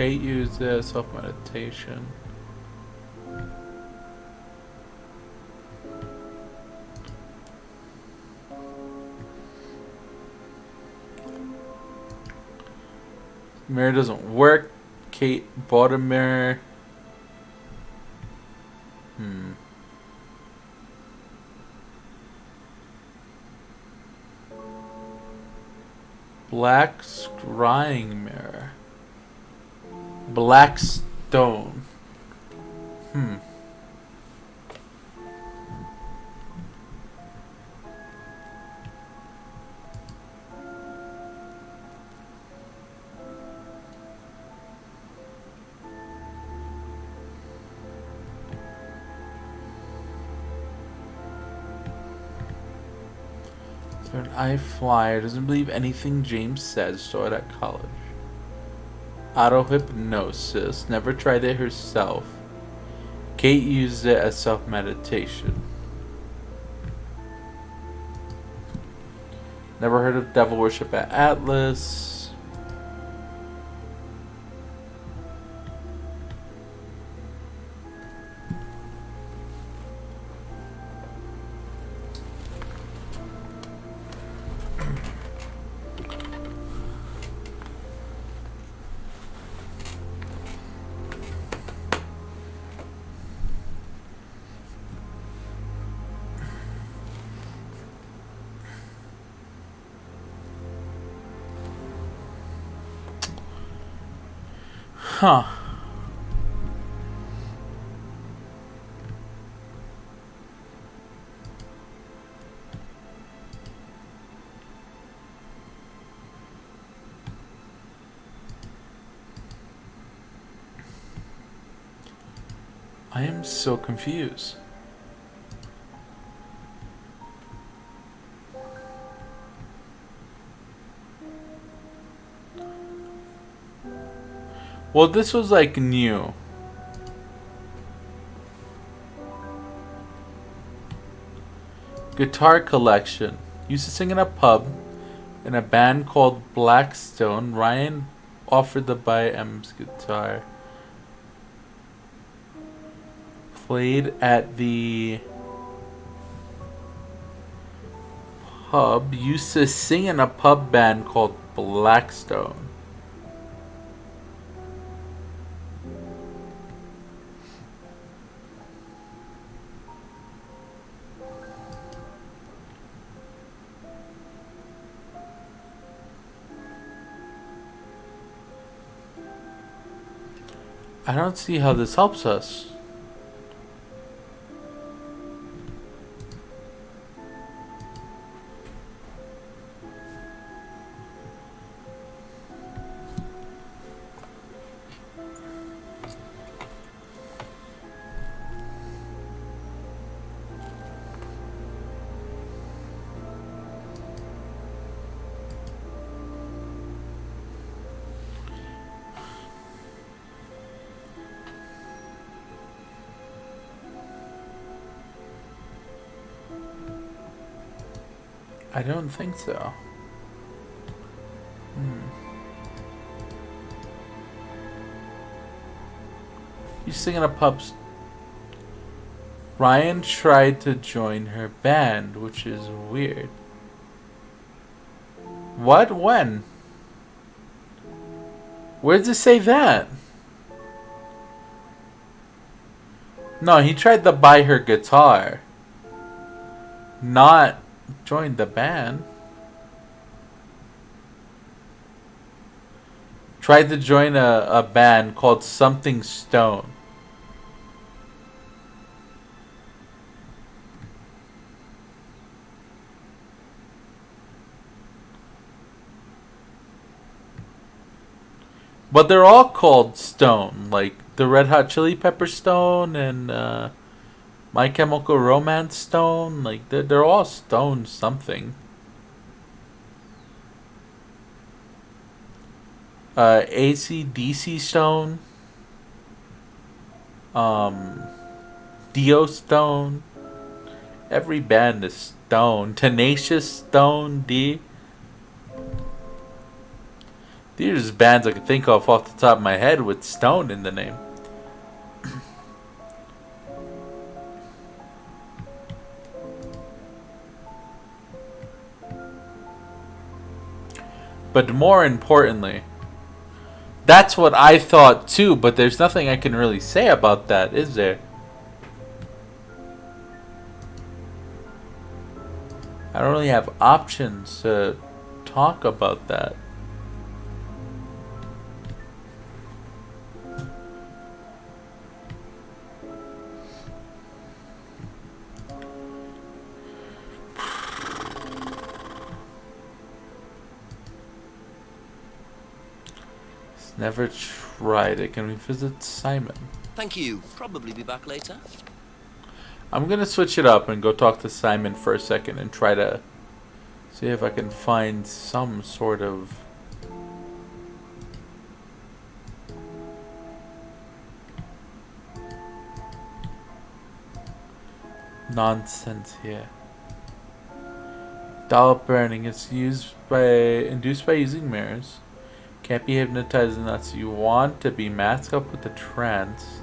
Kate used self-meditation. Mirror doesn't work. Kate bought a mirror. Black scrying mirror. Black stone. Third eye flyer. Doesn't believe anything James says. Saw it at college. Auto hypnosis. Never tried it herself. Kate used it as self-meditation. Never heard of devil worship at Atlas. Huh. I am so confused. Well, this was like new. Guitar collection. Used to sing in a pub in a band called Blackstone. Ryan offered to buy M's guitar. Played at the pub. Used to sing in a pub band called Blackstone. I don't see how this helps us. I don't think so. You sing in a pub. Ryan tried to join her band, which is weird. What? When? Where does it say that? No, he tried to buy her guitar. Not join the band. Tried to join a band called Something Stone. But they're all called Stone, like the Red Hot Chili Pepper Stone and My Chemical Romance Stone. Like they're all Stone something. AC/DC Stone. Dio Stone. Every band is Stone. Tenacious Stone. The These are just bands I could think of off the top of my head with Stone in the name. But more importantly, that's what I thought too, but there's nothing I can really say about that, is there? I don't really have options to talk about that. Never tried it. Can we visit Simon? Thank you. Probably be back later. I'm gonna switch it up and go talk to Simon for a second and try to see if I can find some sort of nonsense here. Doll burning is induced by using mirrors. Can't be hypnotized unless you want to be masked up with a trance.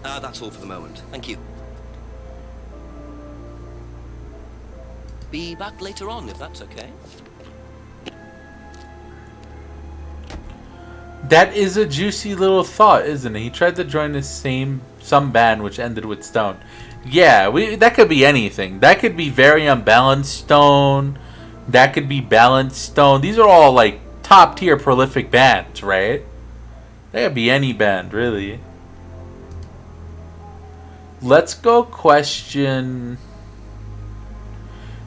That's all for the moment. Thank you. Be back later on, if that's okay. That is a juicy little thought, isn't it? He tried to join some band which ended with Stone. Yeah, that could be anything. That could be Very Unbalanced Stone. That could be Balanced Stone. These are all like top tier prolific bands, right? That could be any band, really. Let's go question.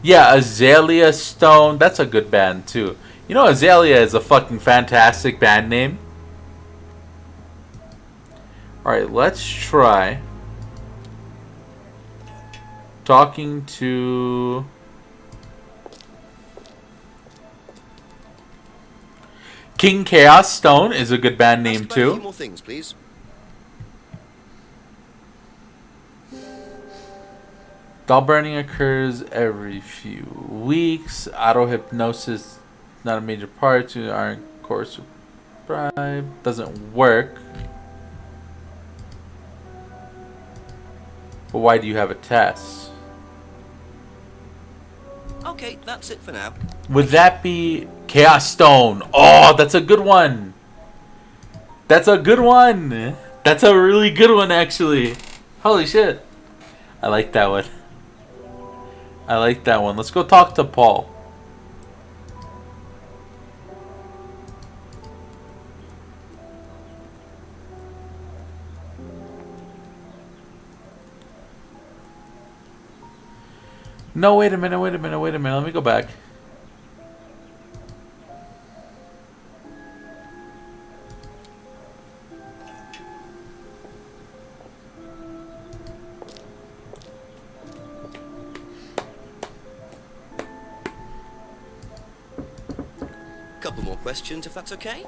Yeah, Azalea Stone. That's a good band too. You know, Azalea is a fucking fantastic band name. Alright, let's try talking to King Chaos Stone is a good band name too. A few more things, please. Doll burning occurs every few weeks. Auto hypnosis not a major part to our course. Doesn't work. But why do you have a test? Okay, that's it for now. Would that be Chaos Stone? Oh, that's a good one. That's a good one. That's a really good one, actually. Holy shit. I like that one. I like that one. Let's go talk to Paul. No, wait a minute. Let me go back. Couple more questions, if that's okay.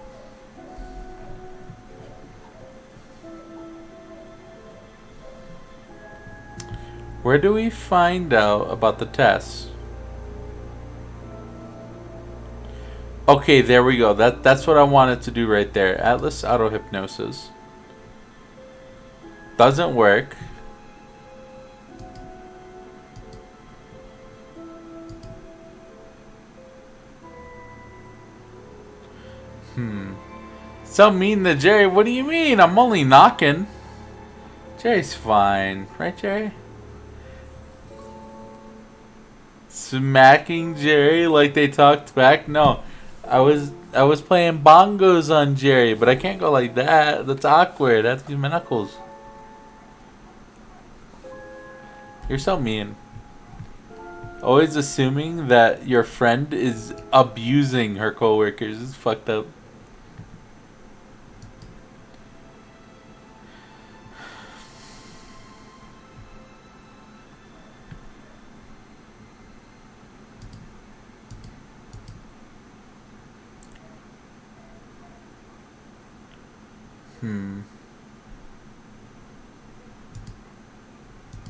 Where do we find out about the tests? Okay, there we go. That's what I wanted to do right there. Atlas Auto Hypnosis. Doesn't work. So mean to Jerry. What do you mean? I'm only knocking. Jerry's fine. Right, Jerry? Smacking Jerry like they talked back? No. I was playing bongos on Jerry, but I can't go like that. That's awkward. That's my knuckles. You're so mean. Always assuming that your friend is abusing her coworkers. It's fucked up.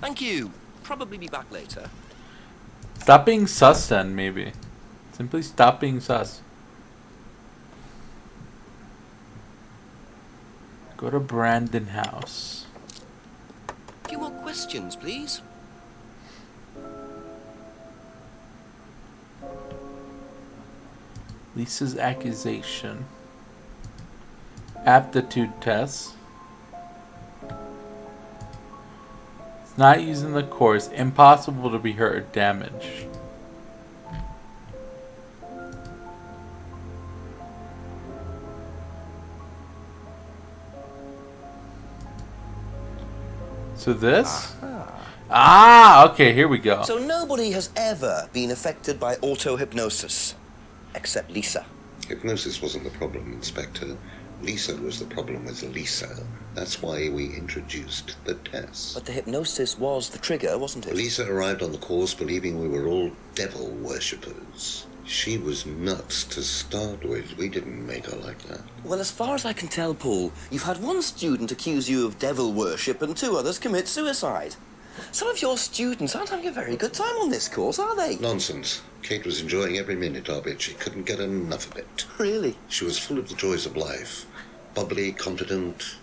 Thank you. Probably be back later. Stop being sus then, maybe. Simply stop being sus. Go to Brandon House. A few more questions, please. Lisa's accusation. Aptitude test. It's not using the course. Impossible to be hurt or damaged. So this? Ah, okay, here we go. So nobody has ever been affected by auto-hypnosis, except Lisa. Hypnosis wasn't the problem, Inspector. Lisa was the problem with Lisa. That's why we introduced the test. But the hypnosis was the trigger, wasn't it? Lisa arrived on the course believing we were all devil worshippers. She was nuts to start with. We didn't make her like that. Well, as far as I can tell, Paul, you've had one student accuse you of devil worship and 2 others commit suicide. Some of your students aren't having a very good time on this course, are they? Nonsense. Kate was enjoying every minute of it. She couldn't get enough of it. Really? She was full of the joys of life. Bubbly, confident,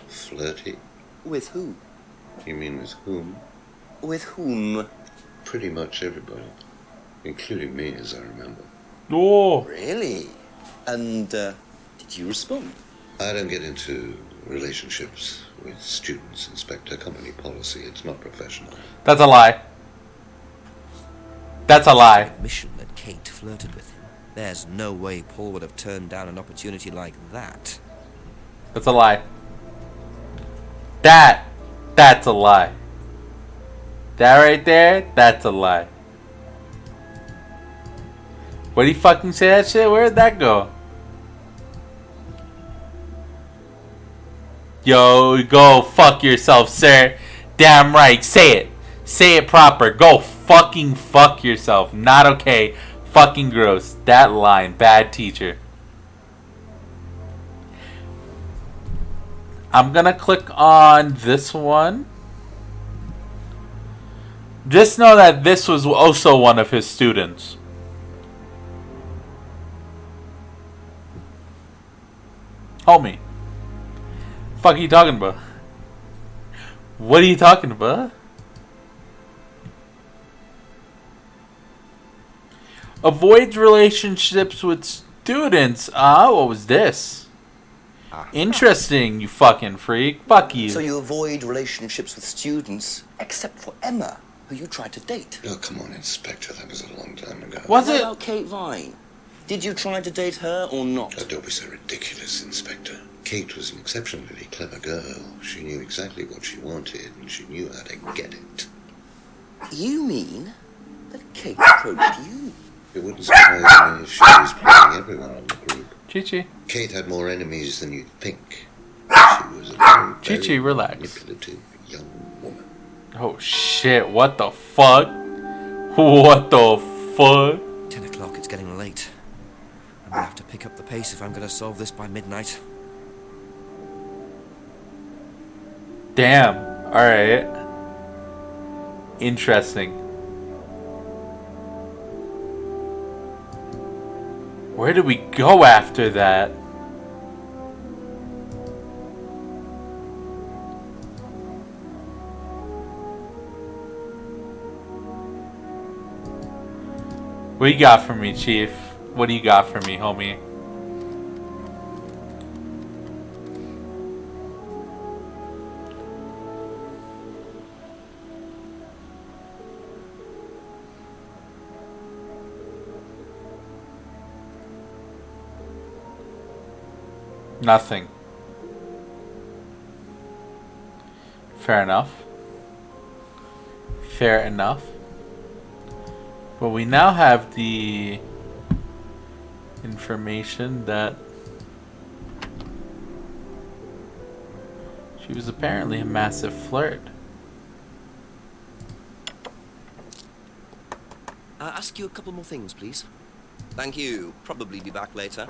flirty. With who? You mean with whom? With whom? Pretty much everybody. Including me, as I remember. Oh! Really? And, did you respond? I don't get into relationships with students, Inspector. Company policy. It's not professional. That's a lie. That's a lie. Admission that Kate flirted with him. There's no way Paul would have turned down an opportunity like that. That's a lie. That's a lie. That right there, that's a lie. What did he fucking say that shit? Where'd that go? Yo, go fuck yourself, sir. Damn right. Say it. Say it proper. Go fucking fuck yourself. Not okay. Fucking gross. That line. Bad teacher. I'm gonna click on this one. Just know that this was also one of his students. Homie. Fuck are you talking about? What are you talking about? Avoids relationships with students. What was this? Interesting, you fucking freak. Fuck you. So you avoid relationships with students, except for Emma, who you tried to date. Oh, come on, Inspector. That was a long time ago. What about Kate Vine? Did you try to date her or not? Oh, don't be so ridiculous, Inspector. Kate was an exceptionally clever girl. She knew exactly what she wanted, and she knew how to get it. You mean that Kate approached you? It wouldn't surprise me if she was playing everyone in the group. Chi-Chi. Kate had more enemies than you'd think. She was a very, Chi-Chi, relax. manipulative young woman. Oh shit, what the fuck? What the fuck? 10 o'clock, it's getting late. I'm gonna have to pick up the pace if I'm gonna solve this by midnight. Damn. Alright. Interesting. Where did we go after that? What do you got for me, Chief? What do you got for me, homie? Nothing. Fair enough. Fair enough. But we now have the information that she was apparently a massive flirt. Ask you a couple more things, please. Thank you. Probably be back later.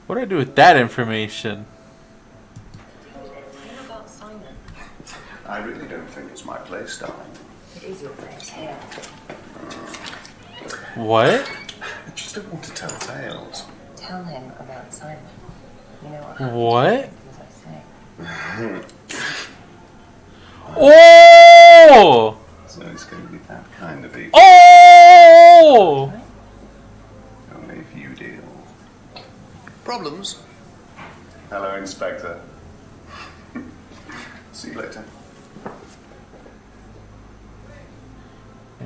What do I do with that information? I really don't think it's my place, darling. It is your place here. What? I just don't want to tell tales. Tell him about Simon. You know what? What? Mhm. Oh! So it's going to be that kind of evening. Oh! Only if you deal. Problems? Hello, Inspector. See you later.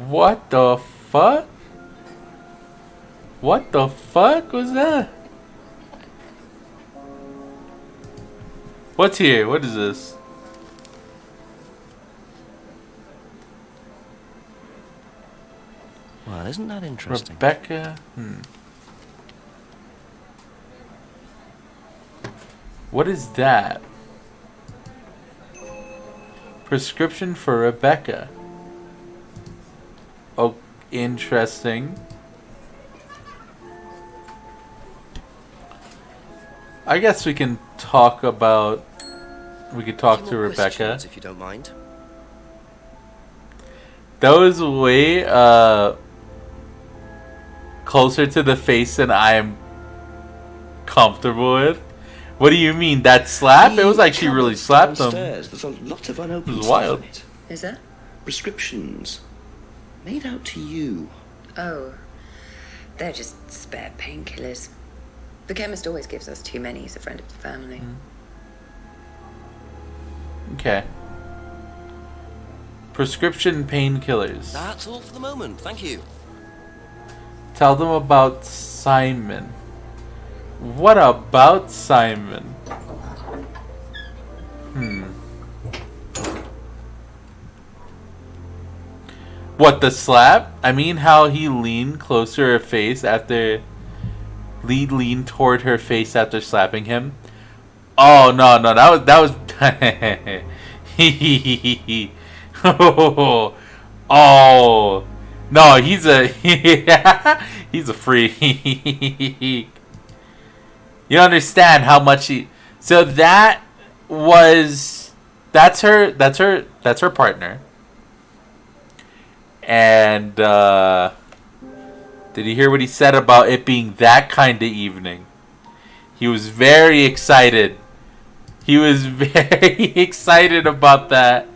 What the fuck? What the fuck was that? What's here? What is this? Well, isn't that interesting? Rebecca? What is that? Prescription for Rebecca. Oh, interesting. I guess we can talk about... We could talk to Rebecca. If you don't mind. That was way closer to the face than I'm comfortable with. What do you mean? That slap? It was like she really slapped him. There's a lot of unopened It was stuff wild. in it. Is that? Prescriptions. Made out to you. Oh. They're just spare painkillers. The chemist always gives us too many. He's a friend of the family. Okay. Prescription painkillers. That's all for the moment. Thank you. Tell them about Simon. What about Simon? What, the slap? I mean how he leaned closer to her face after... leaned toward her face after slapping him? Oh, no, that was... Oh. No, he's a... he's a freak. You understand how much he... So that was... That's her partner. And, did you hear what he said about it being that kind of evening? He was very excited. He was very excited about that.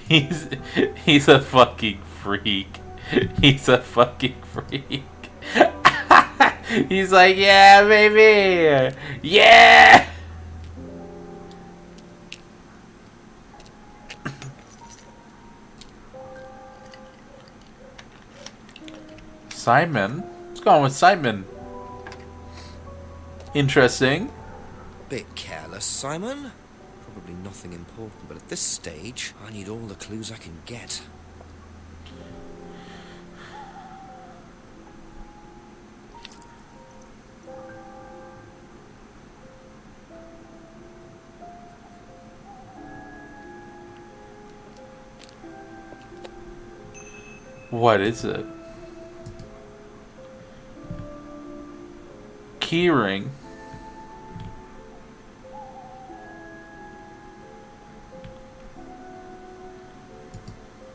He's a fucking freak. He's a fucking freak. He's like, yeah, baby. Yeah. Simon? What's going on with Simon? Interesting. Bit careless, Simon. Probably nothing important, but at this stage, I need all the clues I can get. What is it? Keyring.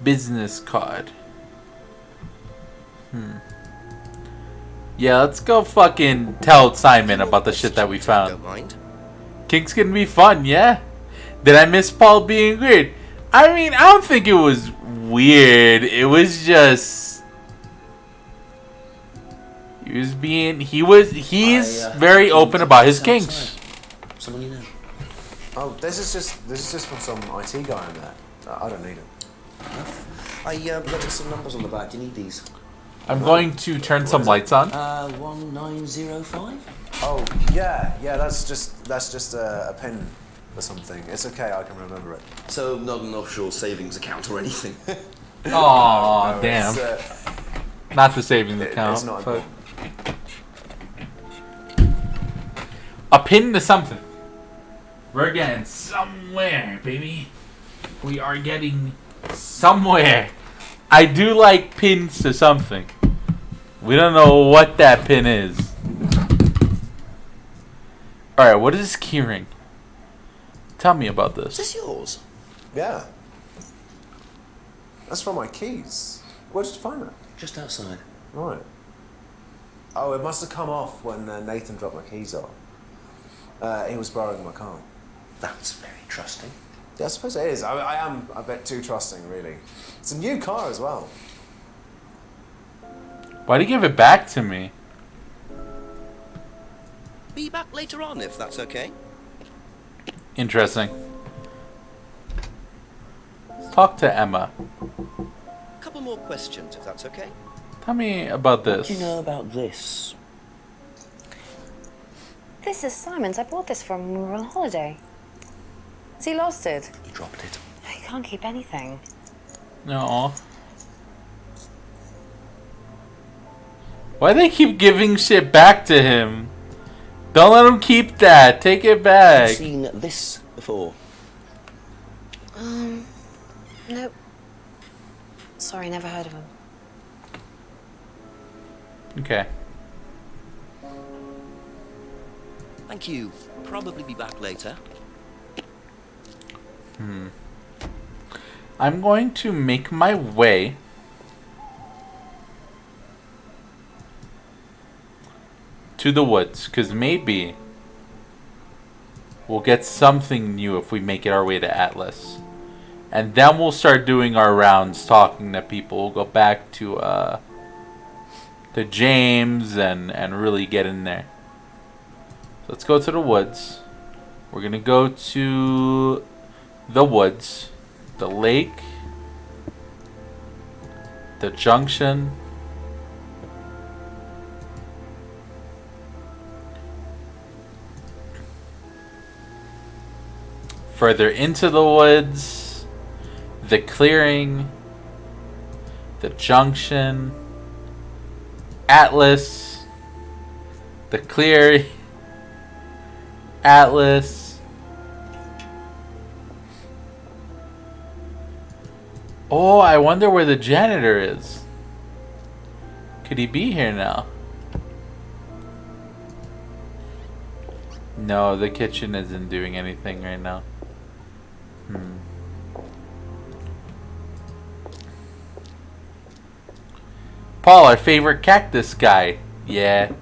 Business card. Yeah, let's go fucking tell Simon about the shit that we found. Don't mind. Kink's gonna be fun, yeah? Did I miss Paul being weird? I mean, I don't think it was weird. It was just... He's very open about his kinks. Someone you know. Oh, this is just from some IT guy in there. I don't need him. I got some numbers on the back. You need these. I'm going to turn some lights on. 1905. Oh yeah, that's just a pin or something. It's okay, I can remember it. So not an offshore savings account or anything. Aw, No, damn. it's, Not the savings account. It's not but important. a pin to something. We're getting somewhere, baby. We are getting somewhere. I do like pins to something. We don't know what that pin is. Alright, what is this keyring? Tell me about this. Is this yours? Yeah. That's from my keys. Where did you find that? Just outside. Right. Oh, it must have come off when Nathan dropped my keys off. He was borrowing my car. That's very trusting. Yeah, I suppose it is. I am a bit too trusting, really. It's a new car as well. Why'd he give it back to me? Be back later on, if that's okay. Interesting. Let's talk to Emma. A couple more questions, if that's okay. Tell me about this. What do you know about this? This is Simon's. I bought this from when we were on holiday. Has he lost it? He dropped it. He can't keep anything. No. Why they keep giving shit back to him? Don't let him keep that. Take it back. Have you seen this before? Nope. Sorry, never heard of him. Okay. Thank you. Probably be back later. I'm going to make my way to the woods, because maybe we'll get something new if we make it our way to Atlas. And then we'll start doing our rounds, talking to people. We'll go back to James and really get in there. So let's go to the woods. We're going to go to the woods, the lake, the junction, further into the woods, the clearing, the junction, Atlas, the clearing, Atlas. Oh, I wonder where the janitor is. Could he be here now? No, the kitchen isn't doing anything right now. Paul, our favorite cactus guy. Yeah.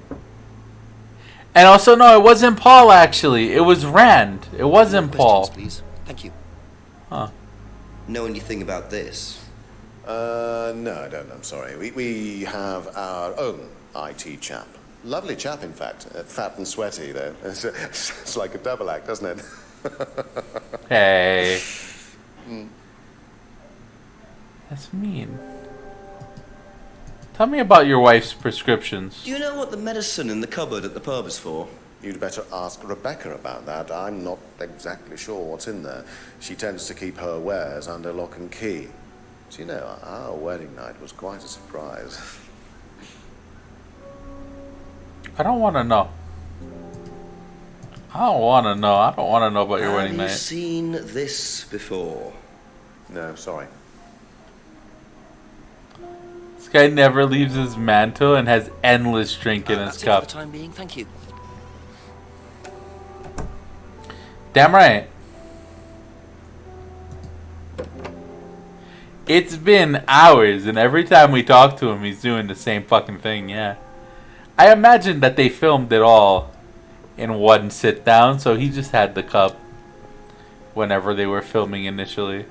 And also, no, it wasn't Paul, actually. It was Rand. It wasn't Paul. Please. Thank you. Huh. Know anything about this? No, I don't. I'm sorry. We have our own IT chap. Lovely chap, in fact. Fat and sweaty, though. It's like a double act, doesn't it? Hey. That's mean. Tell me about your wife's prescriptions. Do you know what the medicine in the cupboard at the pub is for? You'd better ask Rebecca about that. I'm not exactly sure what's in there. She tends to keep her wares under lock and key. So, you know, our wedding night was quite a surprise. I don't want to know. I don't want to know. I don't want to know about your wedding Have you night. seen this before? No, sorry. This guy never leaves his mantle and has endless drink in his That's it cup. for the time being. Thank you. Damn right. It's been hours, and every time we talk to him, he's doing the same fucking thing, yeah. I imagine that they filmed it all in one sit down, so he just had the cup whenever they were filming initially.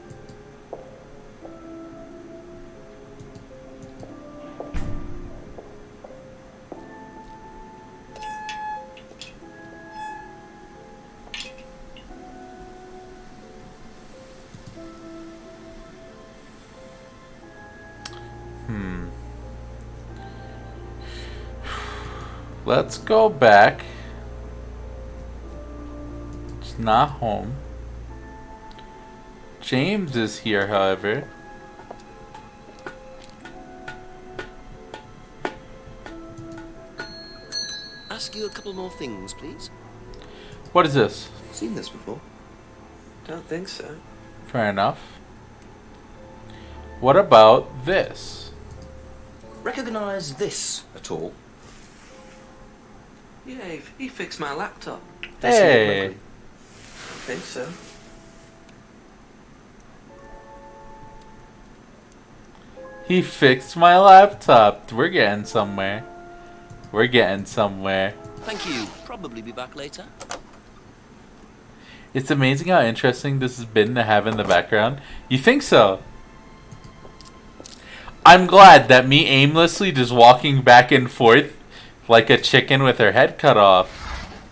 Let's go back. It's not home. James is here, however. Ask you a couple more things, please. What is this? Seen this before? Don't think so. Fair enough. What about this? Recognize this at all? Yeah, he fixed my laptop. Hey. I think so. He fixed my laptop. We're getting somewhere. We're getting somewhere. Thank you. Probably be back later. It's amazing how interesting this has been to have in the background. You think so? I'm glad that me aimlessly just walking back and forth like a chicken with her head cut off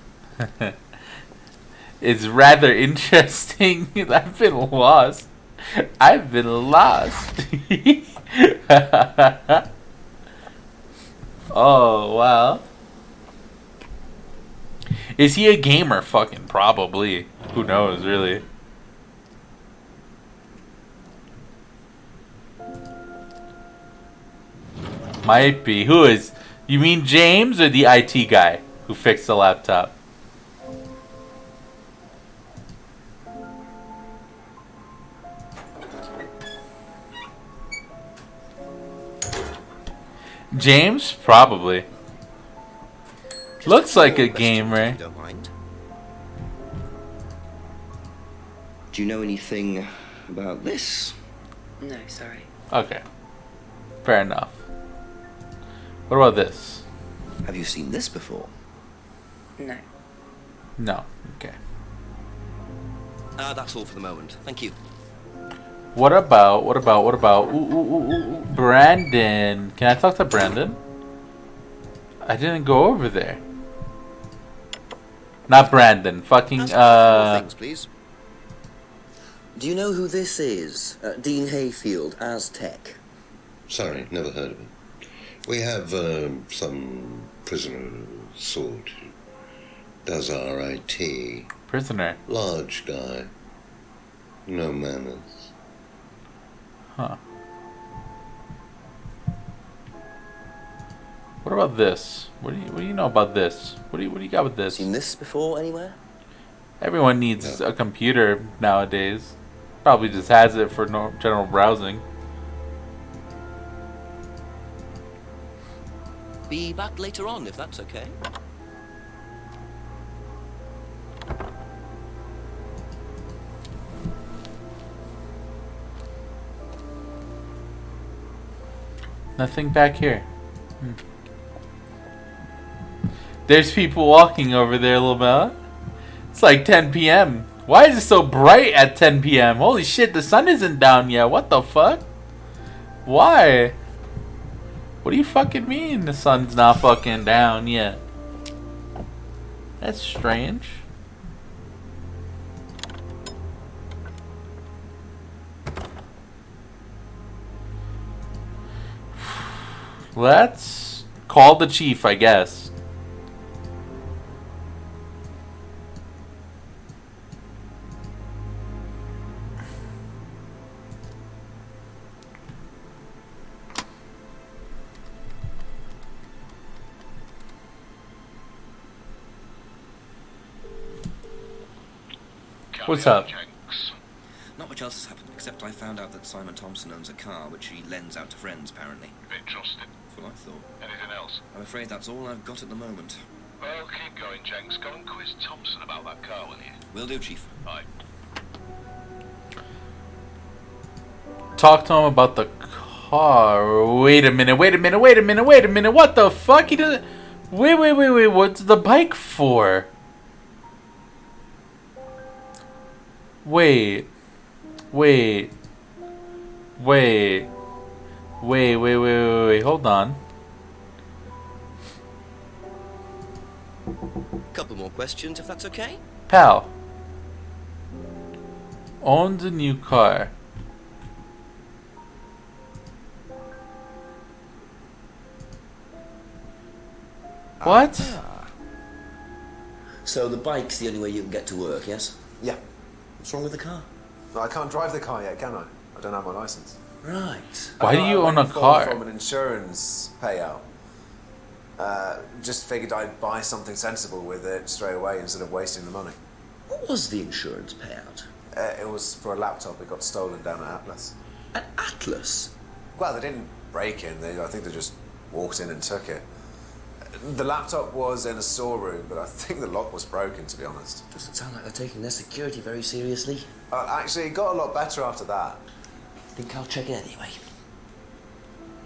is rather interesting. I've been lost. I've been lost. Oh, wow. Is he a gamer? Fucking probably. Who knows, really? Might be. Who is? You mean James or the IT guy who fixed the laptop? James? Probably. Looks like a gamer. Don't mind. Do you know anything about this? No, sorry. Okay. Fair enough. What about this? Have you seen this before? No. No. Okay. That's all for the moment. Thank you. What about ooh, Brandon. Can I talk to Brandon? I didn't go over there. Not Brandon. Fucking Things, please. Do you know who this is? Dean Hayfield, Aztec. Sorry, never heard of him. We have some prisoner sort who does our IT. Prisoner? Large guy. No manners. Huh. What about this? What do you know about this? What do you got with this? Seen this before anywhere? Everyone needs a computer nowadays. Probably just has it for general browsing. Be back later on, if that's okay. Nothing back here. There's people walking over there a little bit. Huh? It's like 10 p.m. Why is it so bright at 10 p.m.? Holy shit, the sun isn't down yet. What the fuck? Why? What do you fucking mean the sun's not fucking down yet? That's strange. Let's call the chief, I guess. What's up? Not much else has happened, except I found out that Simon Thompson owns a car which he lends out to friends, apparently. Bit trusted. That's what I thought. Anything else? I'm afraid that's all I've got at the moment. Well, keep going, Jenks. Go and quiz Thompson about that car, will you? Will do, Chief. Bye. Talk to him about the car. Wait a minute. What the fuck? He doesn't... Wait. What's the bike for? Wait. Hold on. Couple more questions, if that's okay. Pal. Owns a new car. What? So the bike's the only way you can get to work, yes? Yeah. What's wrong with the car? No, I can't drive the car yet, can I? I don't have my license. Right. Why do you own a car? From an insurance payout. Just figured I'd buy something sensible with it straight away instead of wasting the money. What was the insurance payout? It was for a laptop. It got stolen down at Atlas. At Atlas? Well, they didn't break in. I think they just walked in and took it. The laptop was in a storeroom, but I think the lock was broken, to be honest. Doesn't sound like they're taking their security very seriously. Actually, it got a lot better after that. Think I'll check it anyway.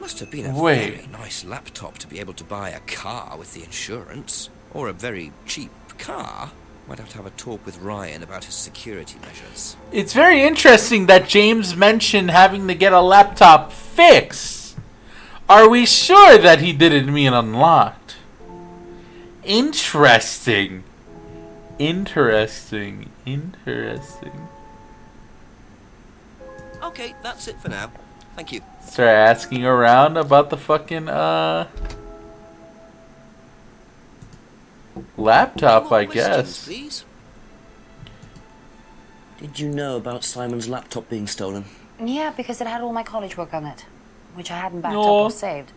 Must have been a Wait. very nice laptop to be able to buy a car with the insurance. Or a very cheap car. Might have to have a talk with Ryan about his security measures. It's very interesting that James mentioned having to get a laptop fixed. Are we sure that he didn't mean unlocked? Interesting. Interesting. Okay, that's it for now. Thank you. Start asking around about the fucking laptop, I guess. Please. Did you know about Simon's laptop being stolen? Yeah, because it had all my college work on it, which I hadn't backed Aw. up or saved.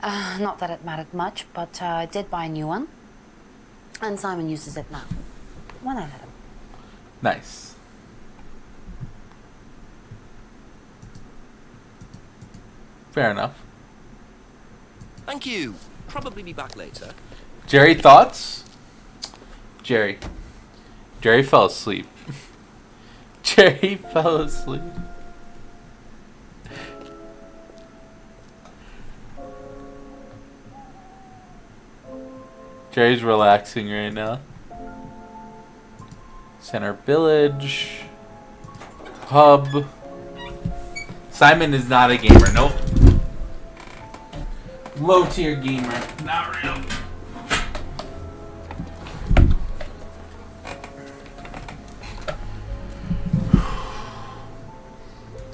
Not that it mattered much, but I did buy a new one. And Simon uses it now. When I let him. Nice. Fair enough. Thank you. Probably be back later. Jerry, thoughts? Jerry fell asleep. Jerry fell asleep. Jerry's relaxing right now. Center Village. Pub. Simon is not a gamer. Nope. Low tier gamer. Not real.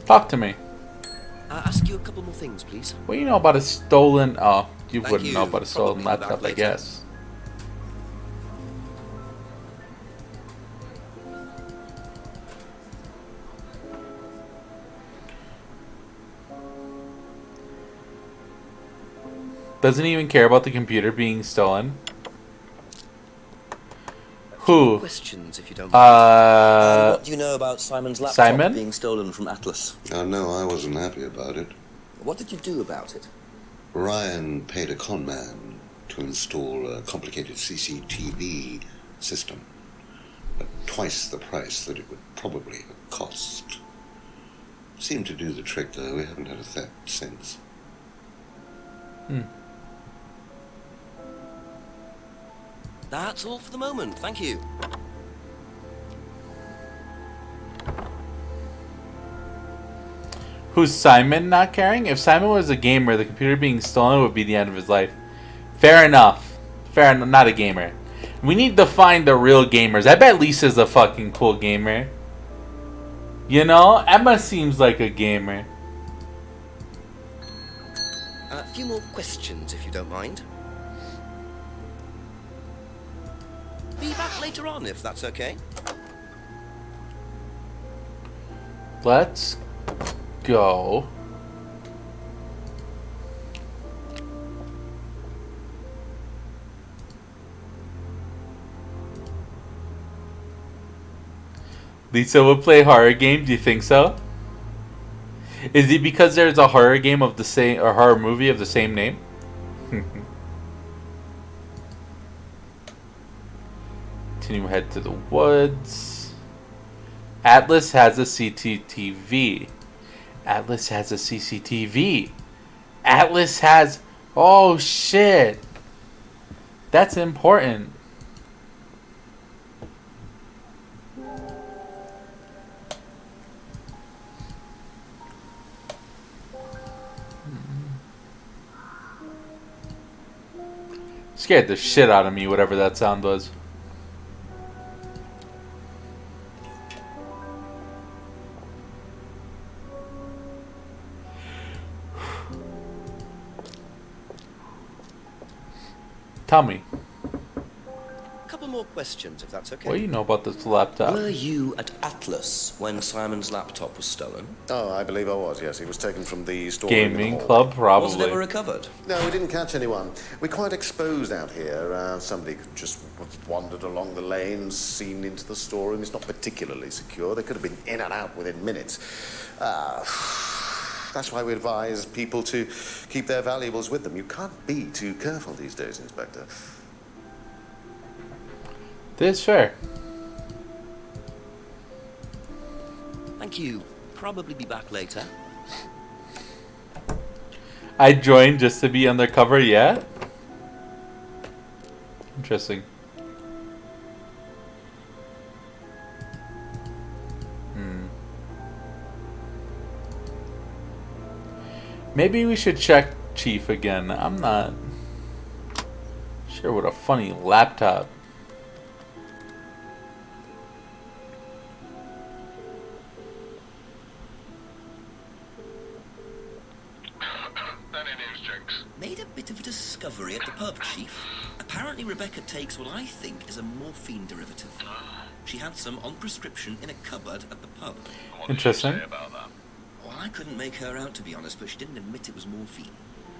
Talk to me. Ask you a couple more things, please. What do you know about a stolen... Oh, you Thank wouldn't you. know about a stolen Probably laptop, back I later. guess. Doesn't even care about the computer being stolen. Who? Questions, if you don't mind. What do you know about Simon's laptop Simon? being stolen from Atlas? No, I wasn't happy about it. What did you do about it? Ryan paid a con man to install a complicated CCTV system at twice the price that it would probably have cost. Seemed to do the trick, though. We haven't had a theft since. That's all for the moment. Thank you. Who's Simon not caring? If Simon was a gamer, the computer being stolen would be the end of his life. Fair enough. Fair enough. Not a gamer. We need to find the real gamers. I bet Lisa's a fucking cool gamer. You know? Emma seems like a gamer. A few more questions, if you don't mind. Be back later on, if that's okay. Let's go. Lisa would play horror games, do you think so? Is it because there's a horror game of the same, or horror movie of the same name? Continue head to the woods. Atlas has a CCTV. Atlas has a CCTV. Atlas has... Oh, shit. That's important. Scared the shit out of me, whatever that sound was. Tell me, A couple more questions, if that's okay. what do you know about this laptop? Were you at Atlas when Simon's laptop was stolen? Oh, I believe I was, yes. He was taken from the storeroom in the Gaming hall. club, probably. Was it ever recovered? No, we didn't catch anyone. We're quite exposed out here. Somebody could just wandered along the lanes, seen into the storeroom. It's not particularly secure. They could have been in and out within minutes. That's why we advise people to keep their valuables with them. You can't be too careful these days, Inspector. This is fair. Thank you. Probably be back later. I joined just to be undercover, yeah? Interesting. Maybe we should check Chief again. I'm not sure what a funny laptop. Made a bit of a discovery at the pub, Chief. Apparently Rebecca takes what I think is a morphine derivative. She had some on prescription in a cupboard at the pub. Interesting. Well, I couldn't make her out, to be honest, but she didn't admit it was morphine.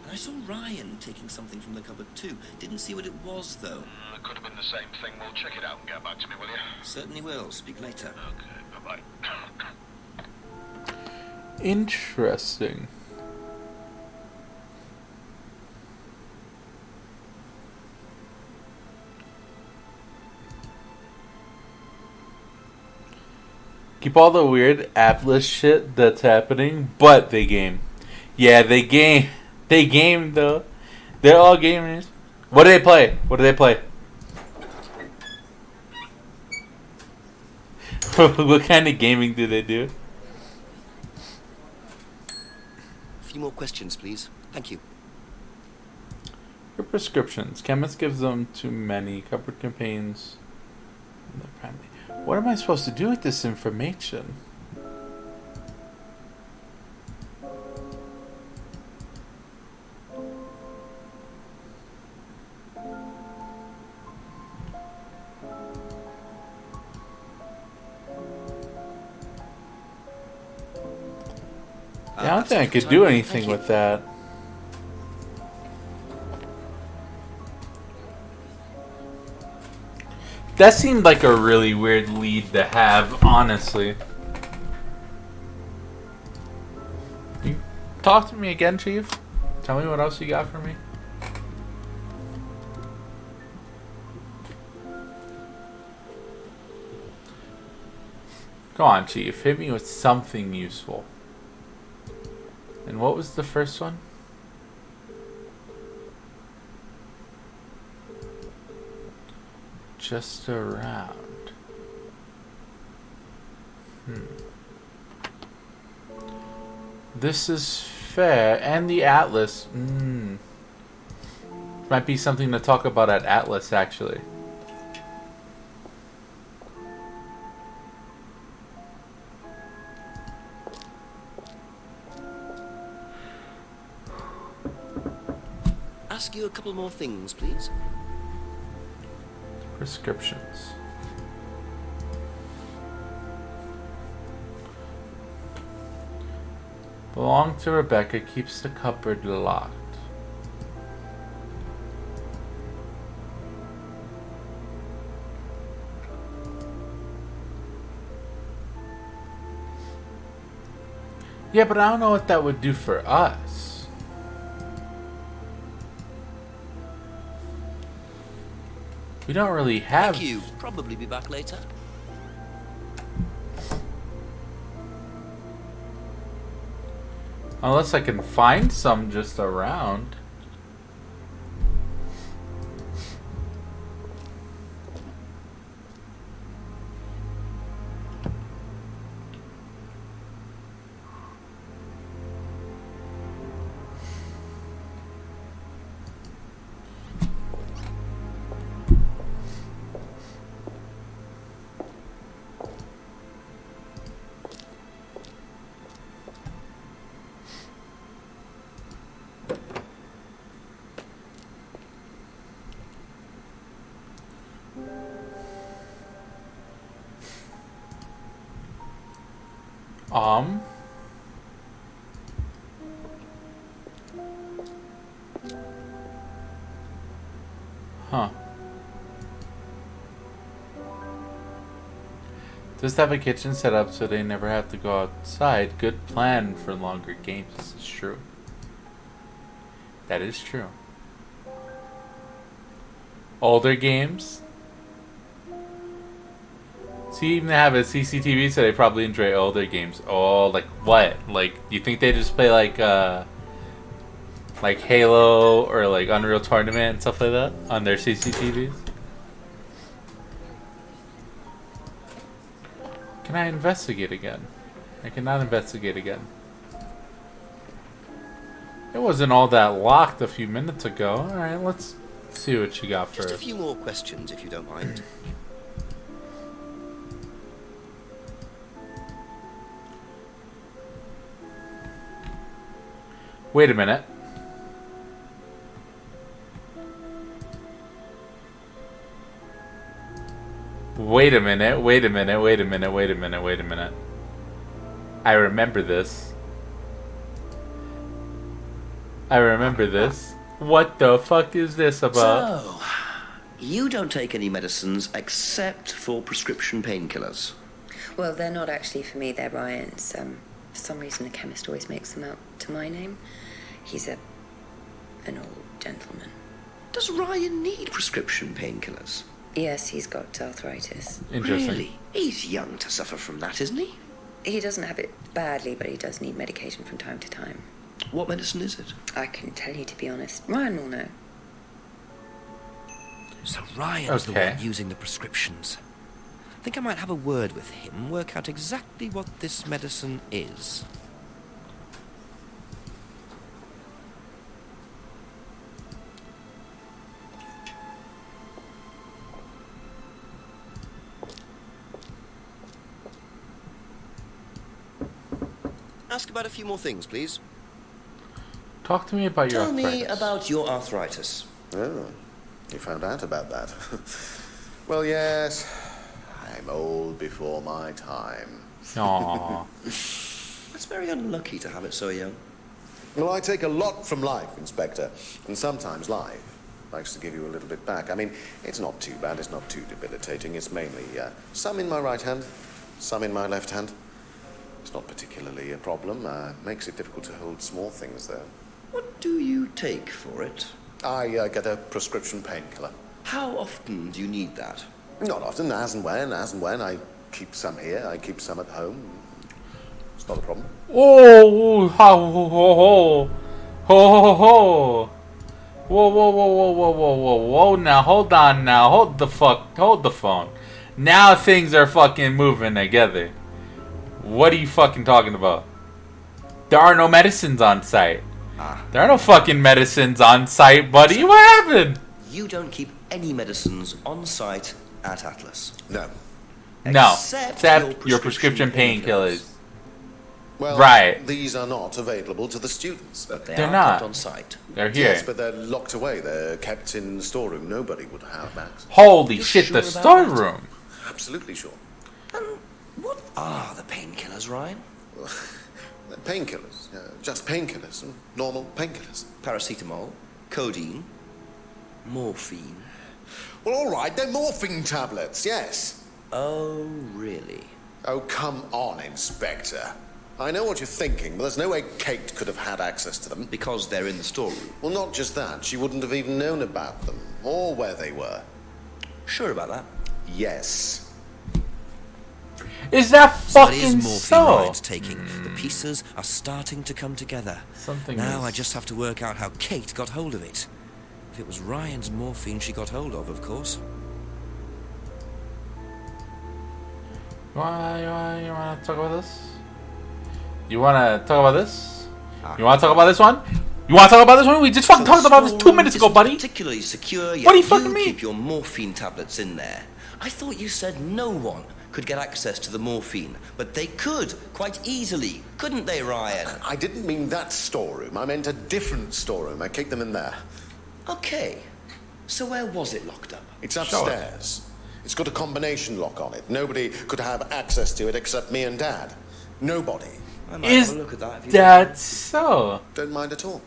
And I saw Ryan taking something from the cupboard too. Didn't see what it was, though. It could have been the same thing. We'll check it out and get back to me, will you? Certainly will. Speak later. Okay, bye-bye. Interesting. Keep all the weird Atlas shit that's happening, but they game. Yeah, they game. They game, though. They're all gamers. What do they play? What do they play? What kind of gaming do they do? A few more questions, please. Thank you. Your prescriptions. Chemist gives them too many. Cupboard campaigns. What am I supposed to do with this information? Yeah, I don't think I could do anything with that. That seemed like a really weird lead to have, honestly. You talk to me again, Chief? Tell me what else you got for me. Go on, Chief. Hit me with something useful. And what was the first one? Just around. This is fair. And the Atlas. Might be something to talk about at Atlas, actually. Ask you a couple more things, please. Prescriptions. Belong to Rebecca, keeps the cupboard locked. Yeah, but I don't know what that would do for us. We don't really have... Thank you. Probably be back later. Unless I can find some just around. Huh. Just have a kitchen set up so they never have to go outside. Good plan for longer games. This is true. That is true. Older games. See, even they have a CCTV, so they probably enjoy older games. Oh, like what? Like, you think they just play like like Halo or like Unreal Tournament and stuff like that on their CCTVs? Can I investigate again? I cannot investigate again. It wasn't all that locked a few minutes ago. Alright, let's see what you got first. Just a few more questions, if you don't mind. Wait a minute. Wait a minute, wait a minute, wait a minute, wait a minute, wait a minute. I remember this. I remember this. What the fuck is this about? So, you don't take any medicines except for prescription painkillers. Well, they're not actually for me, they're Ryan's. For some reason, the chemist always makes them out to my name. He's an old gentleman. Does Ryan need prescription painkillers? Yes, he's got arthritis. Interesting. Really? He's young to suffer from that, isn't he? He doesn't have it badly, but he does need medication from time to time. What medicine is it? I couldn't tell you, to be honest. Ryan will know. So Ryan's the one using the prescriptions. I think I might have a word with him, work out exactly what this medicine is. Ask about a few more things, please. Talk to me about your Tell arthritis. me about your arthritis. Oh, you found out about that. Well, yes, I'm old before my time. Aww. It's very unlucky to have it so young. Well, I take a lot from life, Inspector, and sometimes life likes to give you a little bit back. I mean, it's not too bad, it's not too debilitating. It's mainly some in my right hand, some in my left hand. It's not particularly a problem. Makes it difficult to hold small things, though. What do you take for it? I get a prescription painkiller. How often do you need that? Not often, as and when. I keep some here, I keep some at home. It's not a problem. Oh, ho, ho, ho, ho, ho, ho. Whoa, whoa, whoa, whoa, whoa, whoa, whoa, whoa. Now, hold on now. Hold the phone. Now things are fucking moving together. What are you fucking talking about? There are no medicines on site. There are no fucking medicines on site, buddy. What happened? You don't keep any medicines on site at Atlas. No. No, except your prescription painkillers. Well, right. These are not available to the students. But They're not kept on site. They're here. Yes, but they're locked away. They're kept in the storeroom. Nobody would have access. Holy You're shit, sure the about storeroom. Absolutely sure. What are the painkillers, Ryan? They're painkillers. Just painkillers. Normal painkillers. Paracetamol, codeine, morphine. Well, all right. They're morphine tablets, yes. Oh, really? Oh, come on, Inspector. I know what you're thinking, but there's no way Kate could have had access to them. Because they're in the storeroom. Well, not just that. She wouldn't have even known about them, or where they were. Sure about that? Yes. Is that So it fucking is morphine so? Ryan's taking. The pieces are starting to come together. Something Now is- I just have to work out how Kate got hold of it. If it was Ryan's morphine she got hold of course. You wanna talk about this? You wanna talk about this? You wanna talk about this one? You wanna talk about this one? We just fucking talked about this 2 minutes ago, buddy. Particularly secure, yet What do you fucking mean? keep your morphine tablets in there. I thought you said no one could get access to the morphine, but they could quite easily, couldn't they, Ryan? I didn't mean that storeroom. I meant a different storeroom. I kept them in there. Okay. So where was it locked up? It's upstairs. It's got a combination lock on it. Nobody could have access to it except me and Dad. Nobody. I might Is have a look at that if you that so? Don't mind at all.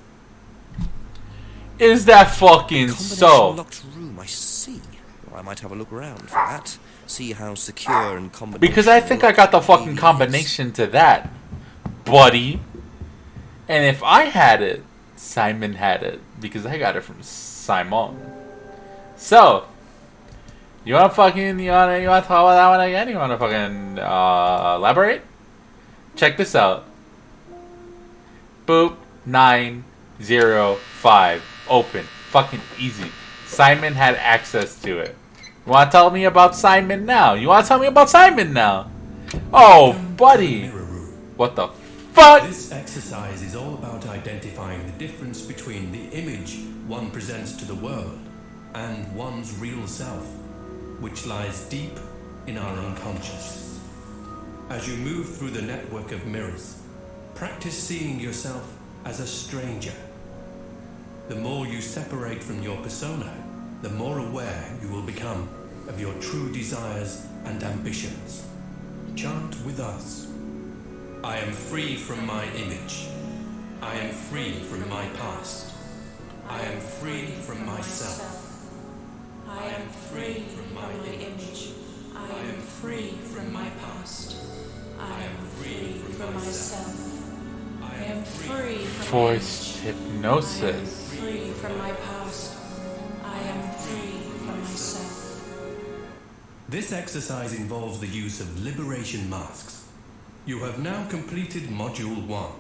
Is that fucking Combination so? locked room, I see. Well, I might have a look around for that. See how secure and combination. Because I think I got the fucking combination to that, buddy. And if I had it, Simon had it. Because I got it from Simon. So, you wanna talk about that one again? You wanna fucking elaborate? Check this out. Boop 9 5. Open. Fucking easy. Simon had access to it. You want to tell me about Simon now? Oh, buddy. What the fuck? This exercise is all about identifying the difference between the image one presents to the world and one's real self, which lies deep in our unconscious. As you move through the network of mirrors, practice seeing yourself as a stranger. The more you separate from your persona, the more aware you will become of your true desires and ambitions. Chant with us. I am free from my image. I am free from my past. I am free from myself. I am free from my image. I am free from my past. I am free from myself. I am free from Forced hypnosis. free from my past. I am free from myself. This exercise involves the use of liberation masks. You have now completed Module 1.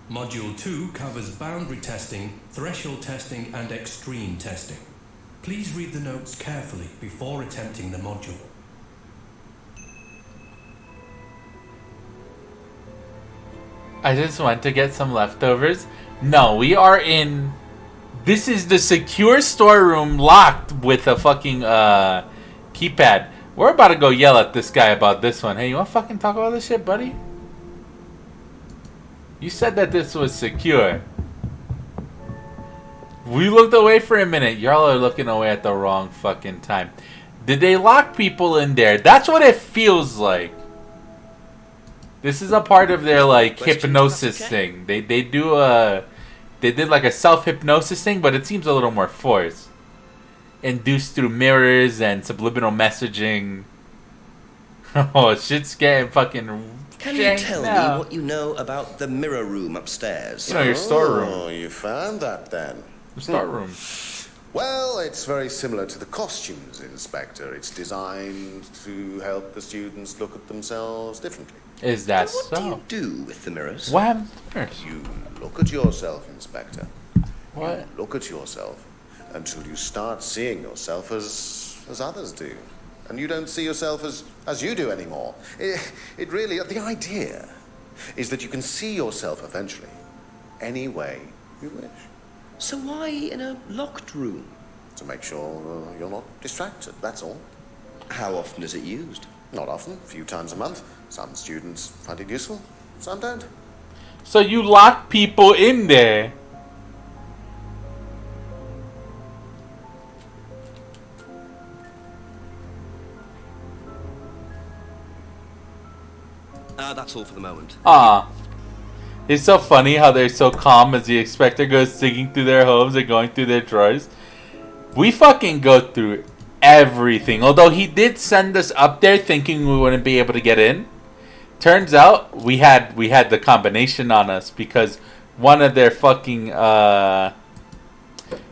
Module 2 covers boundary testing, threshold testing, and extreme testing. Please read the notes carefully before attempting the module. I just went to get some leftovers. No, we are in... This is the secure storeroom locked with a fucking keypad. We're about to go yell at this guy about this one. Hey, you want to fucking talk about this shit, buddy? You said that this was secure. We looked away for a minute. Y'all are looking away at the wrong fucking time. Did they lock people in there? That's what it feels like. This is a part of their like hypnosis thing. They do a... They did like a self-hypnosis thing, but it seems a little more forced. Induced through mirrors and subliminal messaging. Oh, shit's getting fucking... Can you tell me what you know about the mirror room upstairs? You know, your storeroom. Oh, you found that then. The storeroom. Well, it's very similar to the costumes, Inspector. It's designed to help the students look at themselves differently. Is that What so? do you do with the mirrors? What happens to mirrors? You look at yourself, Inspector. What? You look at yourself until you start seeing yourself as others do. And you don't see yourself as you do anymore. It really, the idea is that you can see yourself eventually any way you wish. So why in a locked room? To make sure you're not distracted, that's all. How often is it used? Not often, a few times a month. Some students find it useful, some don't. So you lock people in there. That's all for the moment. It's so funny how they're so calm as the Inspector goes digging through their homes and going through their drawers. We fucking go through everything. Although he did send us up there thinking we wouldn't be able to get in. Turns out we had the combination on us because one of their fucking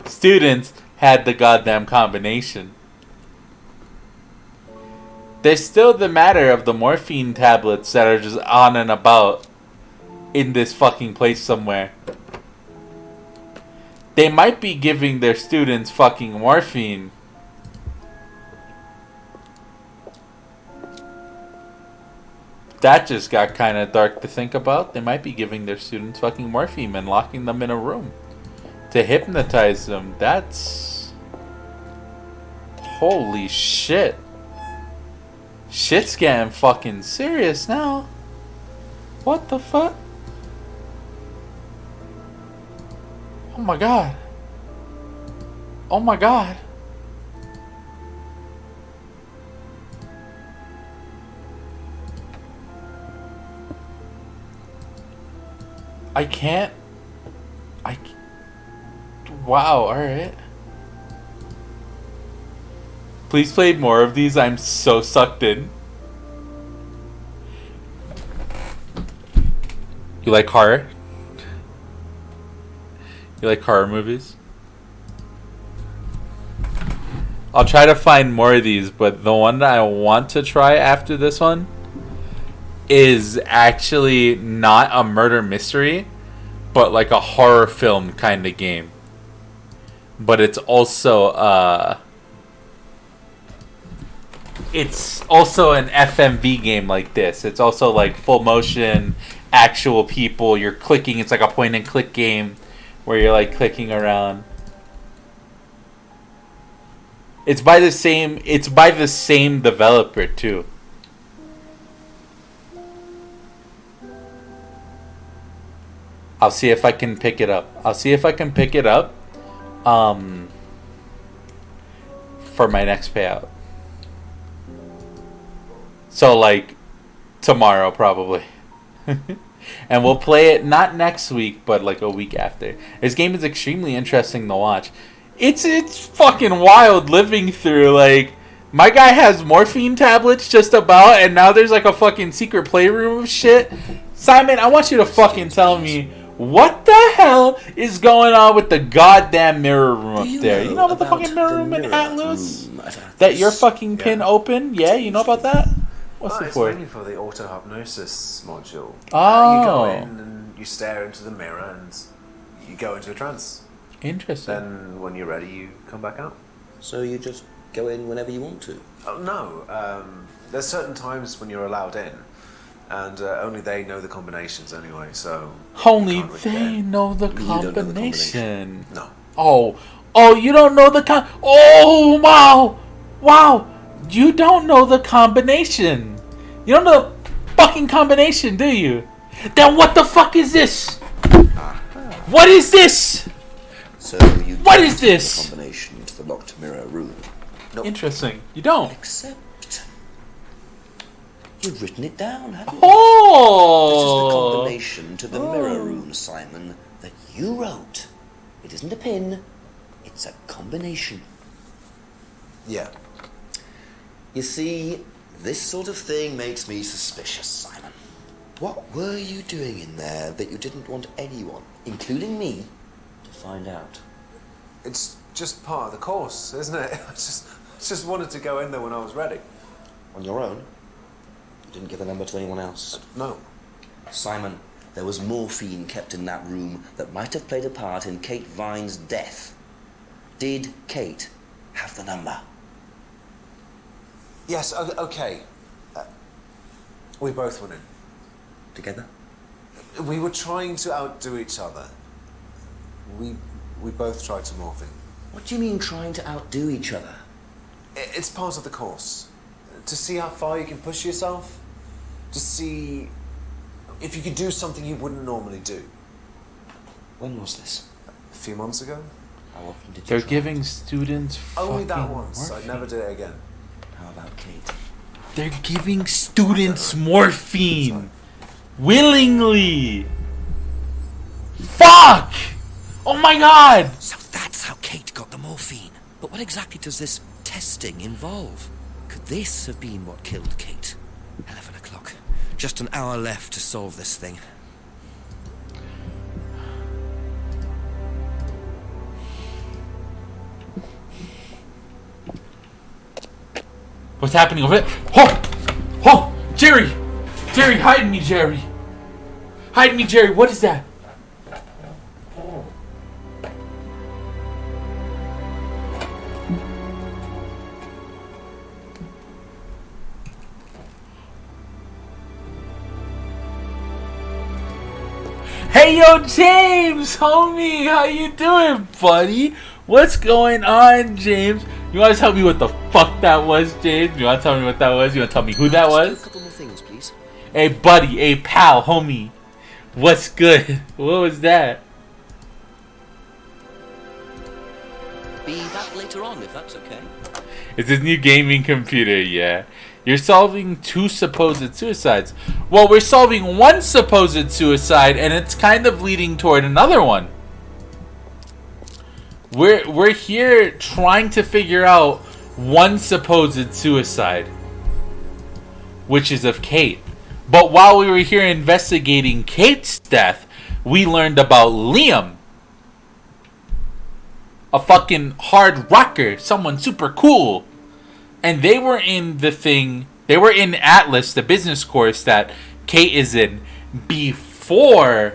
students had the goddamn combination. There's still the matter of the morphine tablets that are just on and about in this fucking place somewhere. They might be giving their students fucking morphine. That just got kind of dark to think about. They might be giving their students fucking morphine and locking them in a room to hypnotize them. That's... Holy shit. Shit's getting fucking serious now. What the fuck? Oh my god. Oh my god. I can't. Wow, alright. Please play more of these. I'm so sucked in. You like horror? You like horror movies? I'll try to find more of these, but the one that I want to try after this one is actually not a murder mystery, but like a horror film kind of game. But it's also an FMV game like this. It's also like full motion, actual people. You're clicking. It's like a point and click game where you're like clicking around. It's by the same developer too. I'll see if I can pick it up. For my next payout. So like tomorrow probably. And we'll play it not next week, but like a week after. This game is extremely interesting to watch. It's fucking wild living through, like, my guy has morphine tablets just about, and now there's like a fucking secret playroom of shit. Simon, I want you to fucking tell me what the hell is going on with the goddamn mirror room up there. You know about the fucking mirror room in Atlas? That your fucking pin open? Yeah, you know about that? What's it for? It's mainly for the auto-hypnosis module. Oh. You go in and you stare into the mirror and you go into a trance. Interesting. Then when you're ready, you come back out. So you just go in whenever you want to? Oh, no. There's certain times when you're allowed in, and only they know the combinations anyway, so... Only they know the combination. No. Oh, you don't know the Oh, wow. You don't know the combination. You don't know the fucking combination, do you? Then what the fuck is this? What is this? So you What is this? The combination to the locked mirror room. Nope. Interesting. You don't. Except you've written it down, haven't you? Oh! This is the combination to the mirror room, Simon, that you wrote. It isn't a pin. It's a combination. Yeah. You see, this sort of thing makes me suspicious, Simon. What were you doing in there that you didn't want anyone, including me, to find out? It's just part of the course, isn't it? I just wanted to go in there when I was ready. On your own? You didn't give the number to anyone else? No. Simon, there was morphine kept in that room that might have played a part in Kate Vine's death. Did Kate have the number? Yes, okay. We both went in. Together? We were trying to outdo each other. We both tried to morph in. What do you mean trying to outdo each other? It's part of the course. To see how far you can push yourself. To see if you could do something you wouldn't normally do. When was this? A few months ago. How often did you They're try? giving students Only that fucking once. morphine. I'd never do it again. How about Kate? They're giving students morphine. Willingly. Fuck! Oh my god! So that's how Kate got the morphine. But what exactly does this testing involve? Could this have been what killed Kate? 11 o'clock. Just an hour left to solve this thing. What's happening over there? Oh! Oh! Jerry! Jerry, hide me, Jerry! Hide me, Jerry! What is that? Hey, yo, James! Homie! How you doing, buddy? What's going on, James? You want to tell me what the fuck that was, James? You want to tell me what that was? You want to tell me who that was? A couple more things, please. Hey, buddy. Hey, pal. Homie. What's good? What was that? Be back later on, if that's okay. It's his new gaming computer, yeah. You're solving 2 supposed suicides. Well, we're solving 1 supposed suicide, and it's kind of leading toward another one. We're here trying to figure out 1 supposed suicide, which is of Kate. But while we were here investigating Kate's death, we learned about Liam, a fucking hard rocker, someone super cool. And they were in the thing, they were in Atlas, the business course that Kate is in, before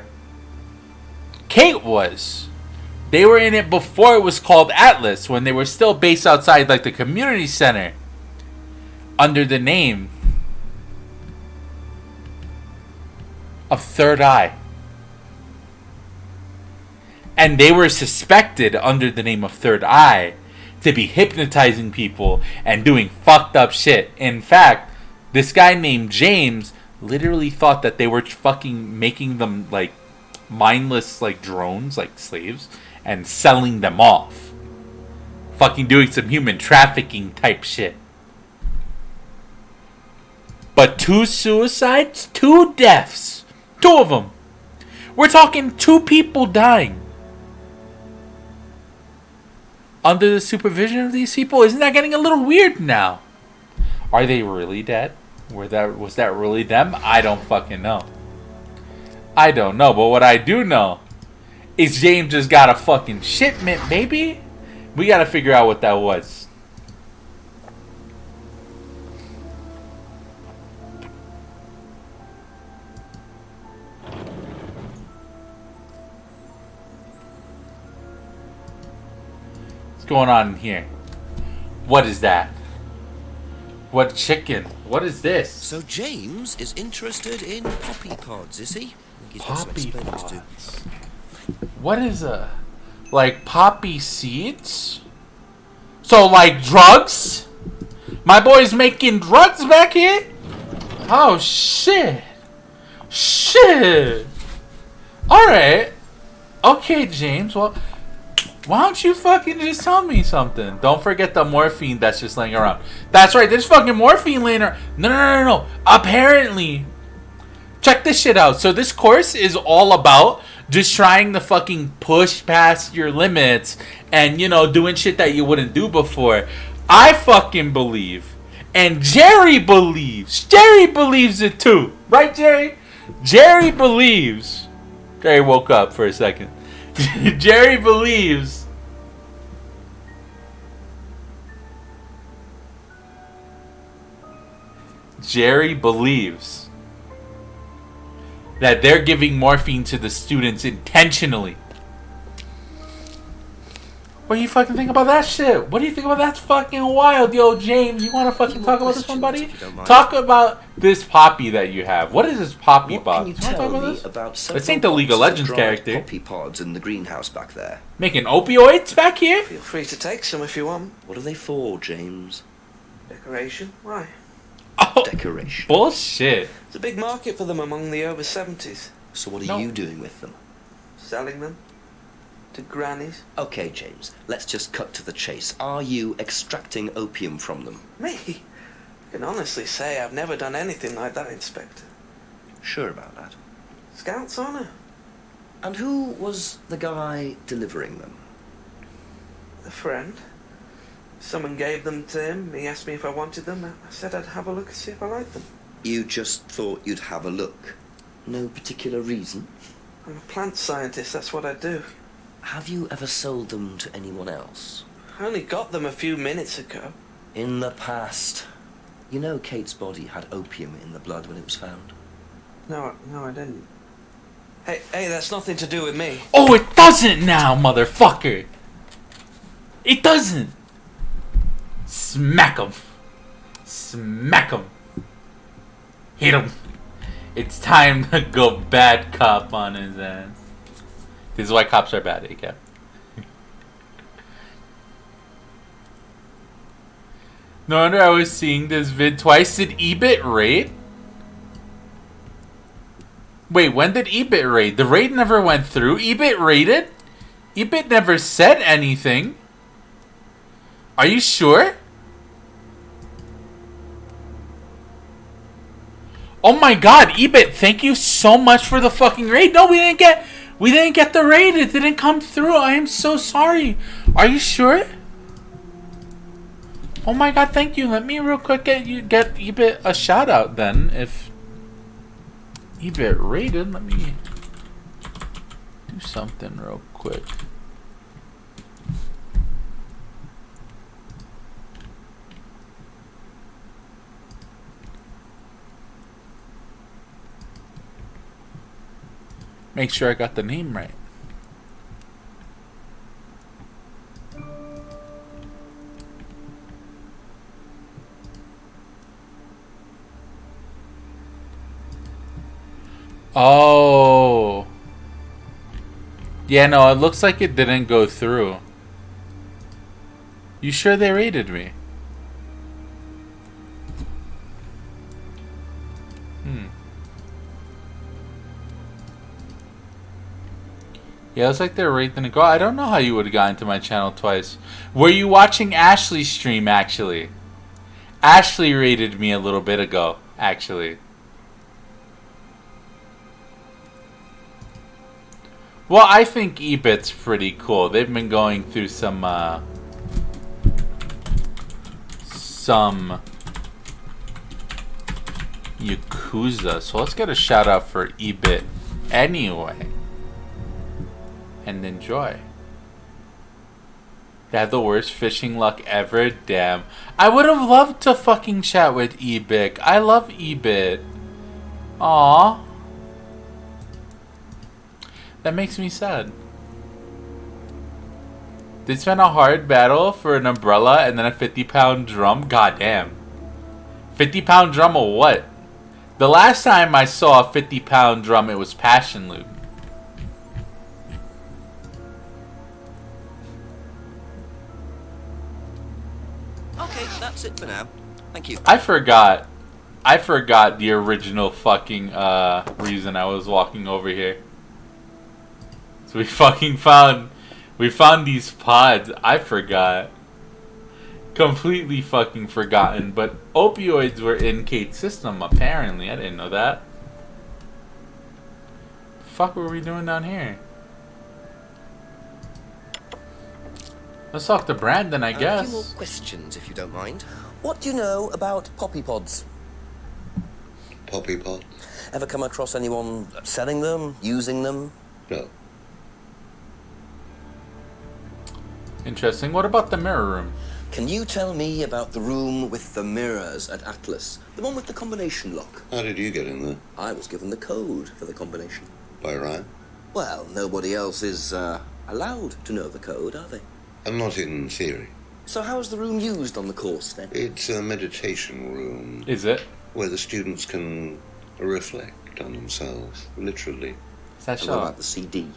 Kate was. They were in it before it was called Atlas, when they were still based outside like the community center under the name of Third Eye. And they were suspected under the name of Third Eye to be hypnotizing people and doing fucked up shit. In fact, this guy named James literally thought that they were fucking making them like mindless like drones, like slaves, and selling them off. Fucking doing some human trafficking type shit. But 2 suicides, 2 deaths. 2 of them. We're talking 2 people dying. Under the supervision of these people? Isn't that getting a little weird now? Are they really dead? Was that really them? I don't fucking know. I don't know, but what I do know is James just got a fucking shipment, baby. We gotta figure out what that was. What's going on in here? What is that? What chicken? What is this? So James is interested in poppy pods, is he? I think he's got some Poppy explaining to do. What is a... like poppy seeds? So like drugs? My boy's making drugs back here? Oh shit. Shit. Alright. Okay, James. Well, why don't you fucking just tell me something? Don't forget the morphine that's just laying around. That's right, there's fucking morphine laying around. No. Apparently. Check this shit out. So this course is all about just trying to fucking push past your limits and, you know, doing shit that you wouldn't do before. I fucking believe. And Jerry believes. Jerry believes it too. Right, Jerry? Jerry believes. Jerry woke up for a second. Jerry believes that they're giving morphine to the students intentionally. What do you fucking think about that shit? What do you think about that? Fucking wild, yo, James. You want to fucking talk about this one, buddy? Talk about this poppy that you have. What is this poppy pod? What can you tell me about This ain't the League of Legends character. Poppy pods in the greenhouse back there? Making opioids back here? Feel free to take some if you want. What are they for, James? Decoration? Why? Oh, decoration. Bullshit. There's a big market for them among the over 70s. So what are you doing with them? Selling them. To grannies. Okay, James, let's just cut to the chase. Are you extracting opium from them? Me? I can honestly say I've never done anything like that, Inspector. Sure about that? Scout's honour. And who was the guy delivering them? A friend. Someone gave them to him. He asked me if I wanted them. I said I'd have a look and see if I liked them. You just thought you'd have a look? No particular reason? I'm a plant scientist, that's what I do. Have you ever sold them to anyone else? I only got them a few minutes ago. In the past. You know Kate's body had opium in the blood when it was found? No, I didn't. Hey, that's nothing to do with me. Oh, it doesn't now, motherfucker. It doesn't. Smack him. Smack him. Hit him. It's time to go bad cop on his ass. This is why cops are bad, eh, Cap? No wonder I was seeing this vid twice. Did EBIT raid? Wait, when did EBIT raid? The raid never went through. EBIT raided? EBIT never said anything. Are you sure? Oh my god, EBIT, thank you so much for the fucking raid. No, we didn't get the raid. It didn't come through. I am so sorry. Are you sure? Oh my god, thank you. Let me real quick get EBIT a shout out then. If EBIT raided, let me do something real quick. Make sure I got the name right. Oh. Yeah, no, it looks like it didn't go through. You sure they raided me? Yeah, it looks like they're right gonna go. I don't know how you would have gotten to my channel twice. Were you watching Ashley's stream, actually? Ashley raided me a little bit ago, actually. Well, I think Ebit's pretty cool. They've been going through some Yakuza. So let's get a shout out for Ebit anyway. And enjoy. They had the worst fishing luck ever. Damn. I would have loved to fucking chat with Ebit. I love Ebit. Aww. That makes me sad. They spent a hard battle for an umbrella and then a 50-pound drum? Goddamn. 50-pound drum or what? The last time I saw a 50-pound drum, it was Passion Loop. Okay, that's it for now. Thank you. I forgot the original fucking reason I was walking over here. So we found these pods. I forgot. Completely fucking forgotten. But opioids were in Kate's system, apparently. I didn't know that. The fuck were we doing down here? Let's talk to Brandon, I guess. A few more questions, if you don't mind. What do you know about poppy pods? Poppy pods? Ever come across anyone selling them, using them? No. Interesting. What about the mirror room? Can you tell me about the room with the mirrors at Atlas? The one with the combination lock? How did you get in there? I was given the code for the combination. By Ryan? Well, nobody else is allowed to know the code, are they? And not in theory. So how is the room used on the course, then? It's a meditation room. Is it? Where the students can reflect on themselves, literally. Is that so? What about the CD?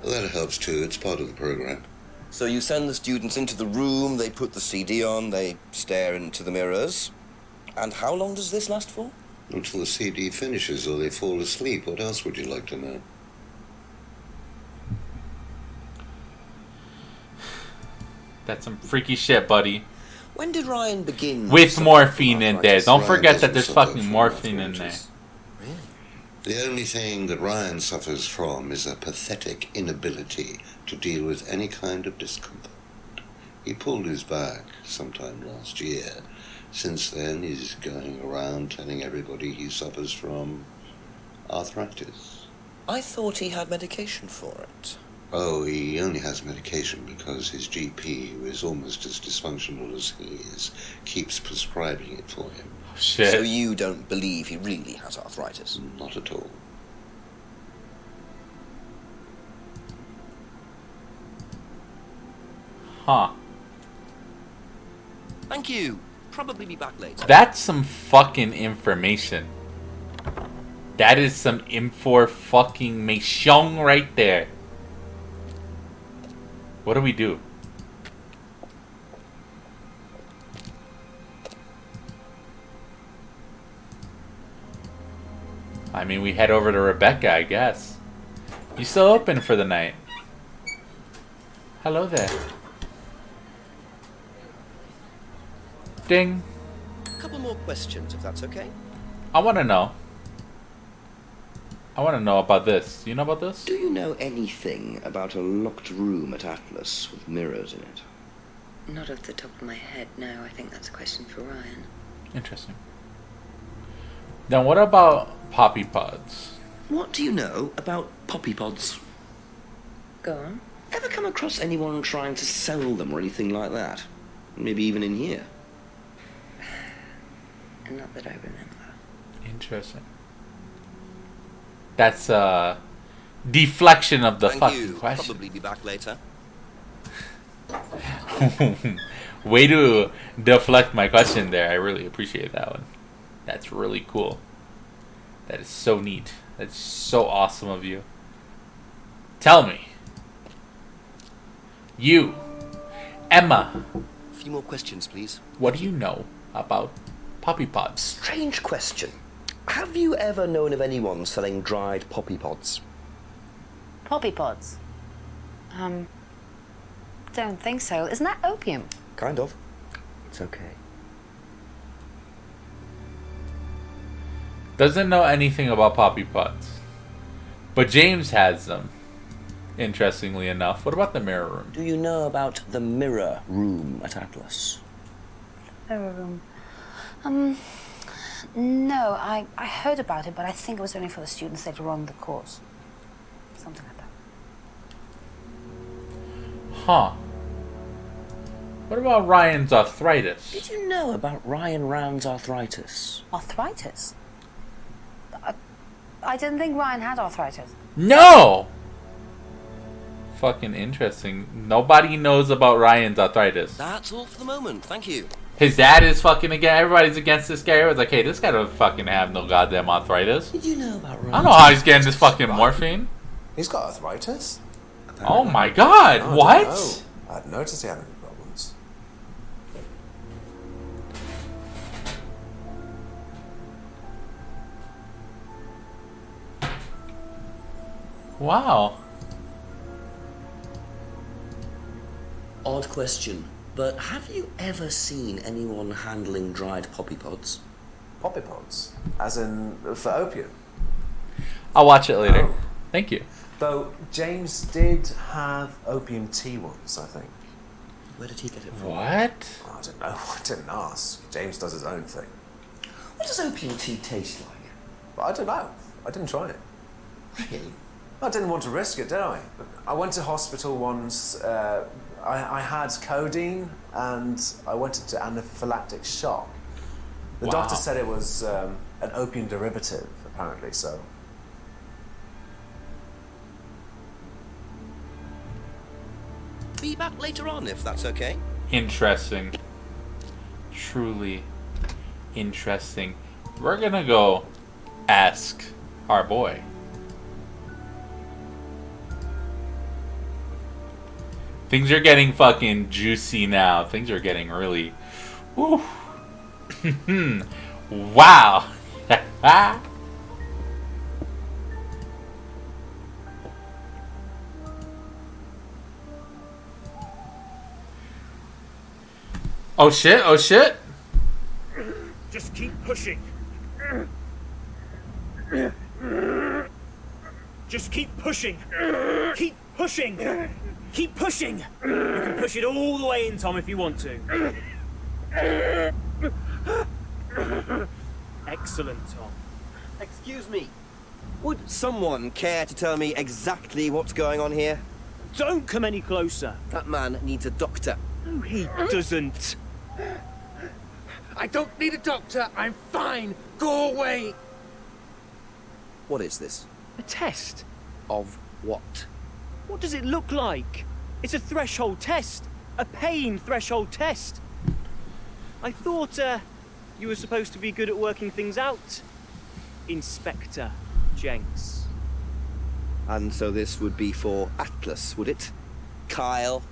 That helps too. It's part of the program. So you send the students into the room, they put the CD on, they stare into the mirrors. And how long does this last for? Until the CD finishes or they fall asleep. What else would you like to know? That's some freaky shit, buddy. When did Ryan begin? With morphine in there. Don't forget that there's fucking morphine in there. Really? The only thing that Ryan suffers from is a pathetic inability to deal with any kind of discomfort. He pulled his back sometime last year. Since then, he's going around telling everybody he suffers from arthritis. I thought he had medication for it. Oh, he only has medication because his GP, who is almost as dysfunctional as he is, keeps prescribing it for him. Shit. So you don't believe he really has arthritis? Not at all. Huh. Thank you. Probably be back later. That's some fucking information. That is some info fucking mation right there. What do we do? I mean, we head over to Rebecca, I guess. You still open for the night? Hello there. Ding. A couple more questions, if that's okay. I want to know. I want to know about this. You know about this? Do you know anything about a locked room at Atlas with mirrors in it? Not off the top of my head, no. I think that's a question for Ryan. Interesting. Then what about poppy pods? What do you know about poppy pods? Go on. Ever come across anyone trying to sell them or anything like that? Maybe even in here? Not that I remember. Interesting. That's a deflection of the Thank fucking you. question. Probably be back later. Way to deflect my question there. I really appreciate that one. That's really cool. That is so neat. That's so awesome of you. Tell me. You, Emma. A few more questions, please. What do you know about poppy pods? Strange question. Have you ever known of anyone selling dried poppy pods? Poppy pods? Don't think so. Isn't that opium? Kind of. It's okay. Doesn't know anything about poppy pods. But James has them. Interestingly enough. What about the mirror room? Do you know about the mirror room at Atlas? Mirror room. No, I heard about it, but I think it was only for the students later on in the course. Something like that. Huh. What about Ryan's arthritis? Did you know about Ryan Round's arthritis? Arthritis? I didn't think Ryan had arthritis. No! Fucking interesting. Nobody knows about Ryan's arthritis. That's all for the moment. Thank you. His dad is fucking against. Everybody's against this guy. It's like, hey, this guy don't fucking have no goddamn arthritis. Did you know about Ryan? I don't know how he's getting this fucking morphine. He's got arthritis? Oh my god, No, I what? don't know. I hadn't noticed he had any problems. Wow. Odd question, but have you ever seen anyone handling dried poppy pods? Poppy pods? As in, for opium? I'll watch it later. Oh. Thank you. Though James did have opium tea once, I think. Where did he get it from? What? I don't know. I didn't ask. James does his own thing. What does opium tea taste like? But I don't know. I didn't try it. Really? I didn't want to risk it, did I? I went to hospital once. I had codeine and I went into anaphylactic shock. The Wow. doctor said it was an opium derivative, apparently, so. Be back later on, if that's okay. Interesting. Truly interesting. We're gonna go ask our boy. Things are getting fucking juicy now. Things are getting really. Woo. Wow. Oh shit, oh shit. Just keep pushing. Just keep pushing. Keep pushing. Keep pushing. You can push it all the way in, Tom, if you want to. Excellent, Tom. Excuse me. Would someone care to tell me exactly what's going on here? Don't come any closer. That man needs a doctor. No, he doesn't. I don't need a doctor. I'm fine. Go away. What is this? A test. Of what? What does it look like? It's a threshold test. A pain threshold test. I thought, you were supposed to be good at working things out. Inspector Jenks. And so this would be for Atlas, would it? Kyle?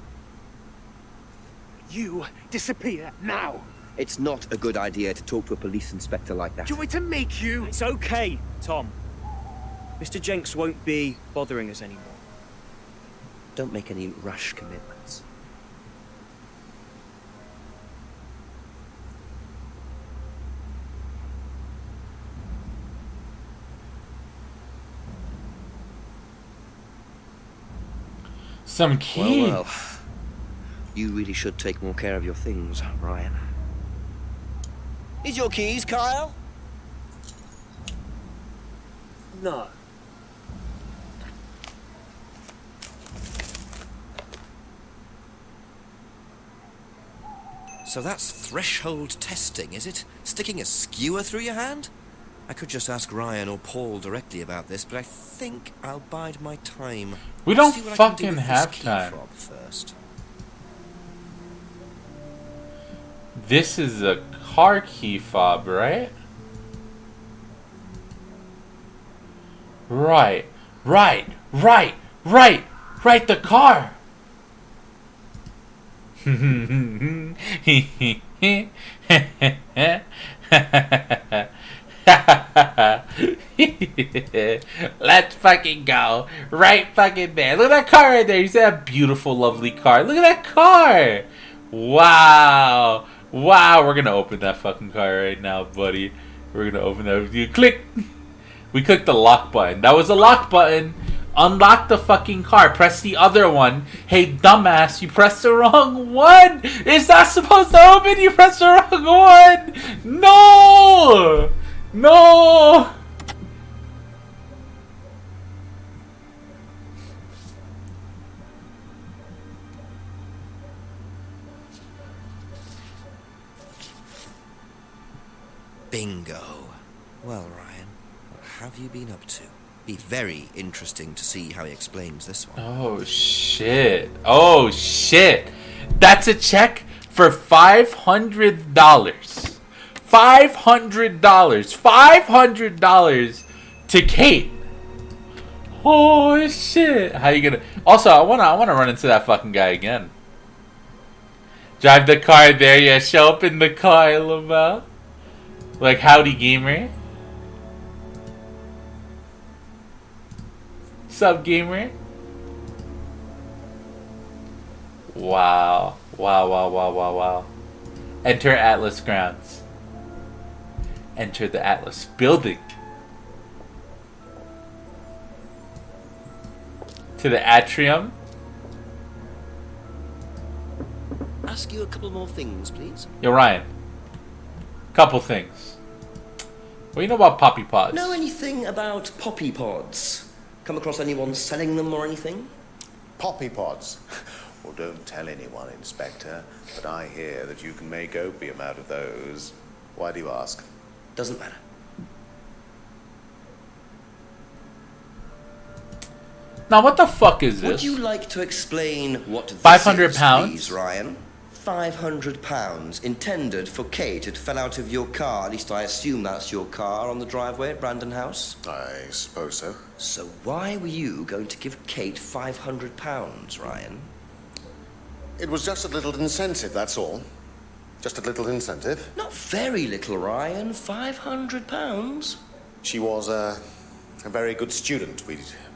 You disappear now. It's not a good idea to talk to a police inspector like that. Do you want me to make you? It's okay, Tom. Mr. Jenks won't be bothering us anymore. Don't make any rash commitments. Some keys. Well, you really should take more care of your things, Ryan. Is your keys, Kyle? No. So that's threshold testing, is it? Sticking a skewer through your hand? I could just ask Ryan or Paul directly about this, but I think I'll bide my time. We don't See what I can do fucking with have this key time. fob first. This is a car key fob, right? Right, the car. Let's fucking go. Right fucking there. Look at that car right there. You see that beautiful, lovely car. Look at that car. Wow. We're gonna open that fucking car right now, buddy. We're gonna open that. You click. We clicked the lock button. That was a lock button. Unlock the fucking car. Press the other one. Hey, dumbass, you pressed the wrong one. It's not supposed to open. You pressed the wrong one. No. Bingo. Well, Ryan, what have you been up to? Be very interesting to see how he explains this one. Oh shit. That's a check for $500. $500 to Kate. Oh shit. How you gonna? Also, I wanna run into that fucking guy again. Drive the car there, yeah. Show up in the car, Lamel. Like, howdy, gamer. Sup, gamer? Wow. Enter Atlas grounds. Enter the Atlas building. To the atrium. Ask you a couple more things, please. Yo, Ryan. Couple things. What do you know about poppy pods? Know anything about poppy pods? Come across anyone selling them or anything? Poppy pods? Well, don't tell anyone, Inspector, but I hear that you can make opium out of those. Why do you ask? Doesn't matter. Now, what the fuck is this? Would you like to explain what this 500 is, pounds? please, Ryan? £500 intended for Kate. It fell out of your car. At least I assume that's your car on the driveway at Brandon House. I suppose so. So why were you going to give Kate £500, Ryan? It was just a little incentive, that's all. Just a little incentive. Not very little, Ryan. £500. She was a very good student.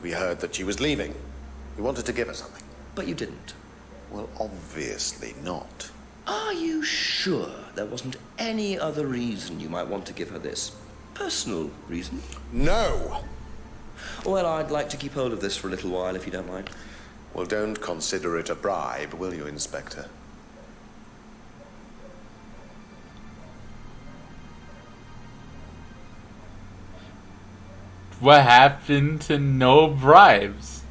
We heard that she was leaving. We wanted to give her something. But you didn't. Well, obviously not. Are you sure there wasn't any other reason you might want to give her this? Personal reason? No! Well, I'd like to keep hold of this for a little while, if you don't mind. Well, don't consider it a bribe, will you, Inspector? What happened to no bribes?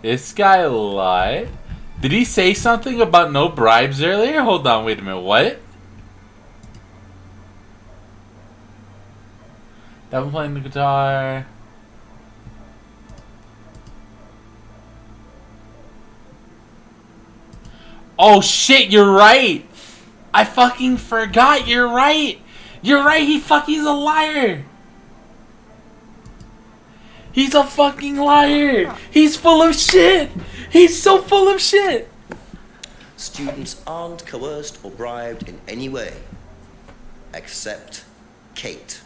This guy lied? Did he say something about no bribes earlier? Hold on, wait a minute, what? Devin playing the guitar. Oh shit, you're right! I fucking forgot, you're right! You're right, he's a liar! He's a fucking liar! He's full of shit! He's so full of shit! Students aren't coerced or bribed in any way. Except Kate.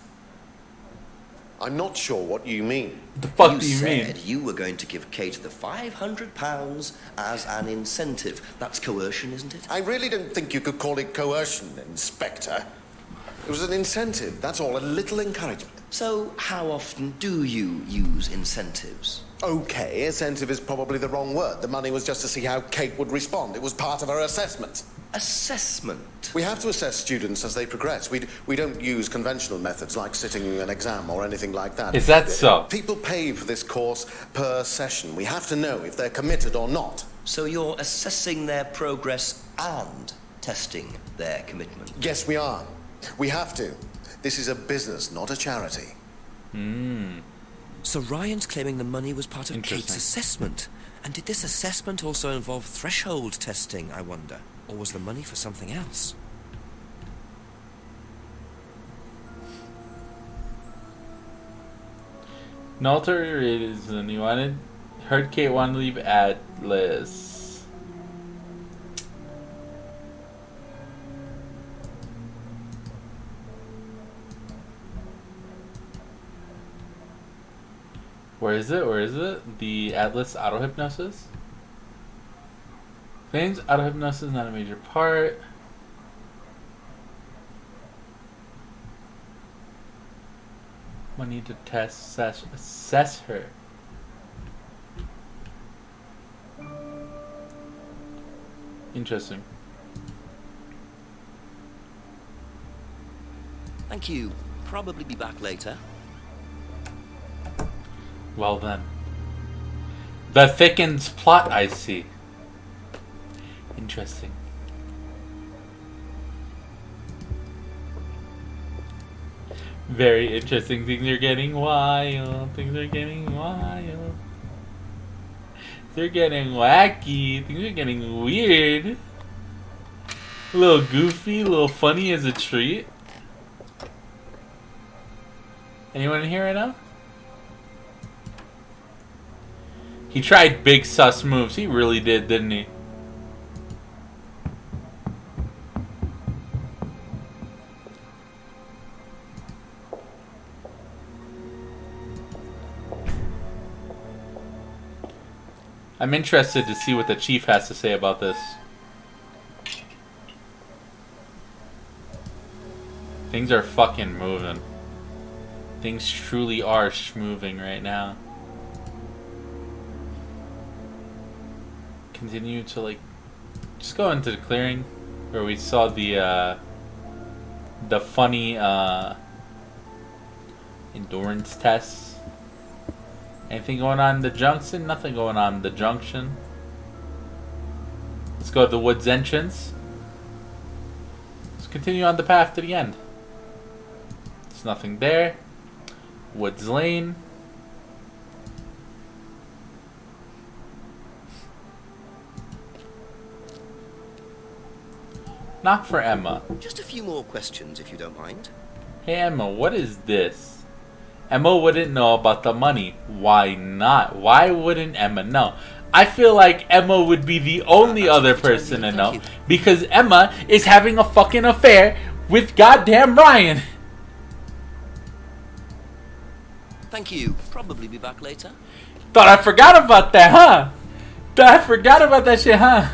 I'm not sure what you mean. The fuck do you mean? You said you were going to give Kate the £500 as an incentive. That's coercion, isn't it? I really don't think you could call it coercion, Inspector. It was an incentive, that's all, a little encouragement. So, how often do you use incentives? Okay, incentive is probably the wrong word. The money was just to see how Kate would respond. It was part of her assessment. Assessment? We have to assess students as they progress. We don't use conventional methods like sitting an exam or anything like that. Is that so? People pay for this course per session. We have to know if they're committed or not. So you're assessing their progress and testing their commitment? Yes, we are. We have to. This is a business, not a charity. So Ryan's claiming the money was part of Kate's assessment. And did this assessment also involve threshold testing, I wonder? Or was the money for something else? No ulterior reason. You heard Kate wanted to leave Atlas. Where is it? Where is it? The Atlas auto hypnosis? Things auto hypnosis is not a major part. I need to assess her. Interesting. Thank you. Probably be back later. Well then. The thickens plot, I see. Interesting. Very interesting. Things are getting wild. Things are getting wild. They're getting wacky. Things are getting weird. A little goofy, a little funny as a treat. Anyone in here right now? He tried big sus moves. He really did, didn't he? I'm interested to see what the chief has to say about this. Things are fucking moving. Things truly are moving right now. Continue to like just go into the clearing where we saw the funny endurance tests. Anything going on in the junction? Nothing going on in the junction. Let's go to the woods entrance. Let's continue on the path to the end. There's nothing there. Woods Lane. Knock for Emma. Just a few more questions, if you don't mind. Hey Emma, what is this? Emma wouldn't know about the money. Why not? Why wouldn't Emma know? I feel like Emma would be the only other person to know because Emma is having a fucking affair with goddamn Ryan. Thank you. Probably be back later. Thought I forgot about that, huh? Thought I forgot about that shit, huh?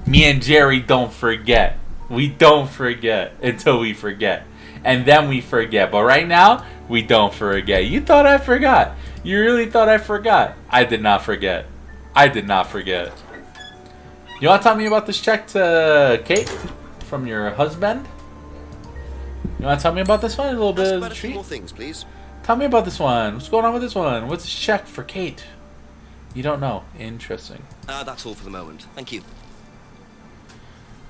Me and Jerry don't forget. We don't forget until we forget. And then we forget. But right now, we don't forget. You thought I forgot. You really thought I forgot. I did not forget. I did not forget. You want to tell me about this check to Kate from your husband? You want to tell me about this one? A little bit of a treat? More things, please. Tell me about this one. What's going on with this one? What's this check for Kate? You don't know. Interesting. That's all for the moment. Thank you.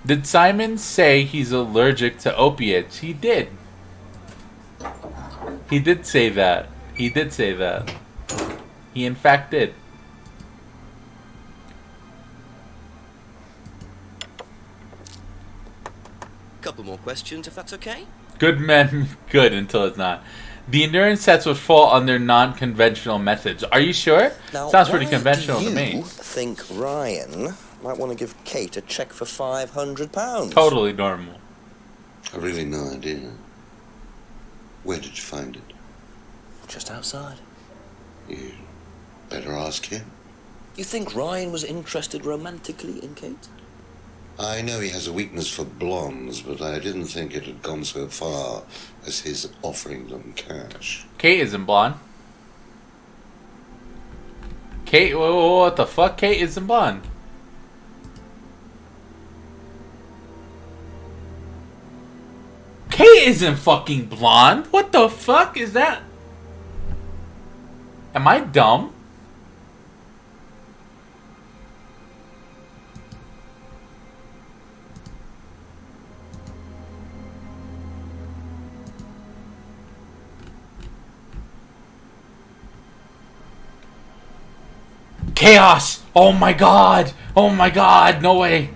Did Simon say he's allergic to opiates? He did. He did say that. He did say that. He in fact did. Couple more questions, if that's okay. Good men, good until it's not. The endurance sets would fall under non-conventional methods. Are you sure? Now, sounds pretty conventional to me. You think Ryan might want to give Kate a check for £500? Totally normal. I've really no idea. Where did you find it? Just outside. You better ask him. You think Ryan was interested romantically in Kate? I know he has a weakness for blondes, but I didn't think it had gone so far as his offering them cash. Kate isn't blonde. Kate, what the fuck? Kate isn't blonde. Kate isn't fucking blonde. What the fuck is that? Am I dumb? Chaos! Oh my god! Oh my god! No way!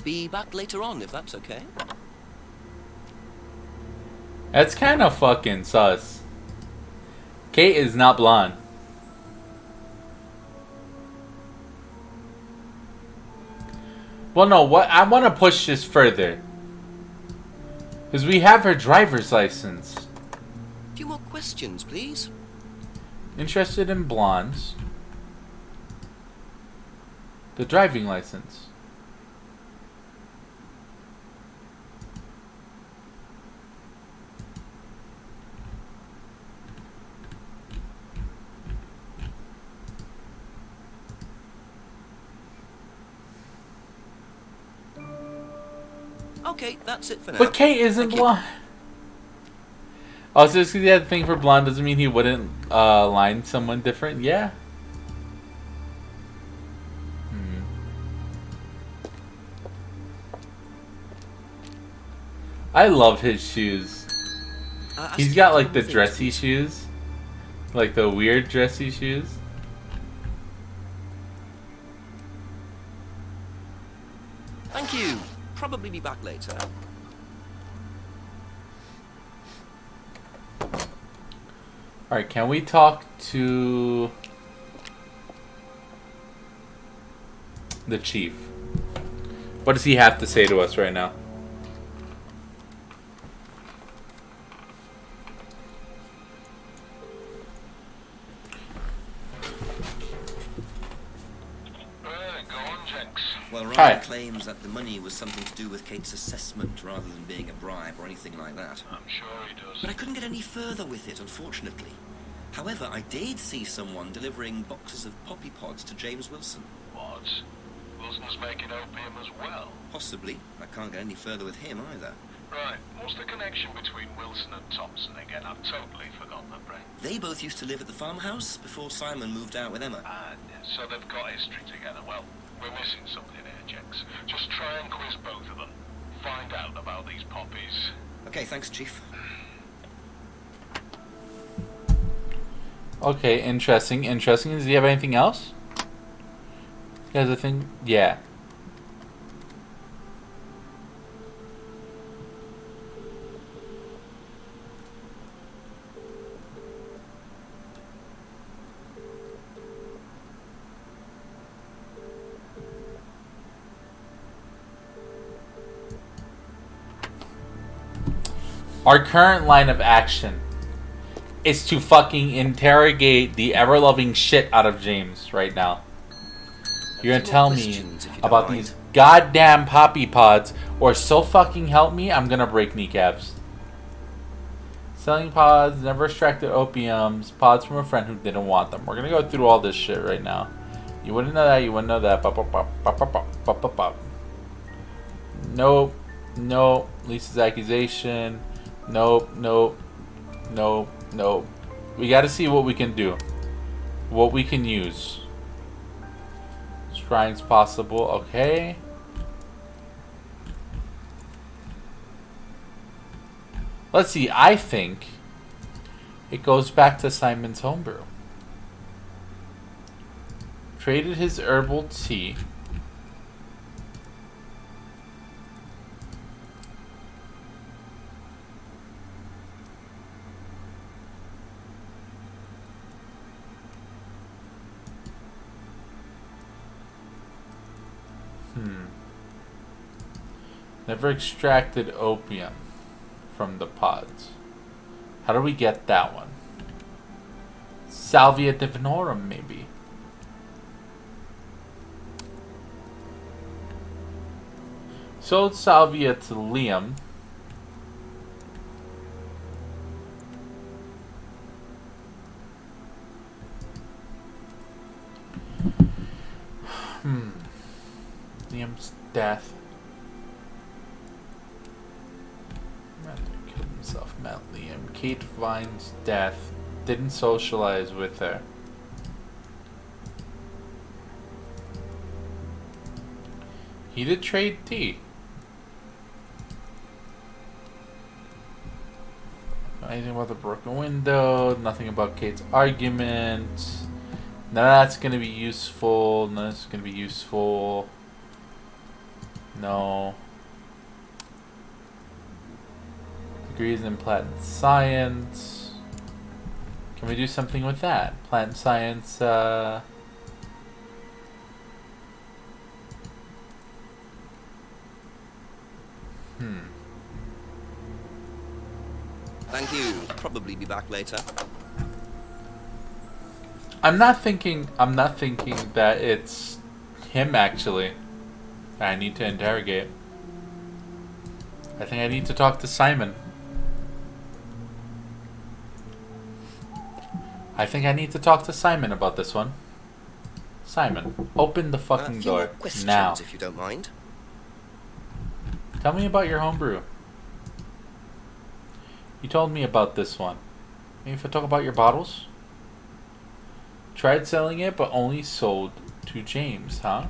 be back later on, if that's okay. That's kind of fucking sus. Kate is not blonde. Well, no, what I want to push this further. Because we have her driver's license. A few more questions, please. Interested in blondes. The driving license. Okay, that's it for now. But Kate isn't Thank you. blonde. Also, just because he had a thing for blonde doesn't mean he wouldn't line someone different. Yeah. I love his shoes. He's got like the dressy shoes. Like the weird dressy shoes. Thank you. Probably be back later. Alright, can we talk to the chief? What does he have to say to us right now? Well, Ryan Hi. claims that the money was something to do with Kate's assessment rather than being a bribe or anything like that. I'm sure he does. But I couldn't get any further with it, unfortunately. However, I did see someone delivering boxes of poppy pods to James Wilson. What? Wilson's making opium as well? Possibly. I can't get any further with him either. Right. What's the connection between Wilson and Thompson again? I've totally forgotten the brain. They both used to live at the farmhouse before Simon moved out with Emma. So they've got history together. Well, we're missing something here, Jex. Just try and quiz both of them. Find out about these poppies. Okay, thanks, Chief. Okay, interesting. Does he have anything else? He has a thing? Yeah. Our current line of action is to fucking interrogate the ever-loving shit out of James right now. You're gonna tell me about these goddamn poppy pods, or so fucking help me, I'm gonna break kneecaps. Selling pods, never extracted opiums, pods from a friend who didn't want them. We're gonna go through all this shit right now. You wouldn't know that, you wouldn't know that. Pop, pop, pop, pop, pop, pop, pop, pop, pop. Nope, nope. Lisa's accusation. Nope, nope, nope, nope. We gotta see what we can do. What we can use. Shrines possible, okay. Let's see, I think it goes back to Simon's homebrew. Traded his herbal tea. Never extracted opium from the pods. How do we get that one? Salvia divinorum, maybe. Sold salvia to Liam. Liam's death. Killed himself, met Liam. Kate Vine's death. Didn't socialize with her. He did trade tea. Anything about the broken window, nothing about Kate's argument. None of that's gonna be useful. None of that's gonna be useful. No. Degrees in plant science. Can we do something with that? Plant science, Thank you. Probably be back later. I'm not thinking that it's him actually I need to interrogate. I think I need to talk to Simon. I think I need to talk to Simon about this one. Simon, open the fucking door questions, now. if you don't mind. Tell me about your homebrew. You told me about this one. Maybe if I talk about your bottles? Tried selling it, but only sold to James, huh?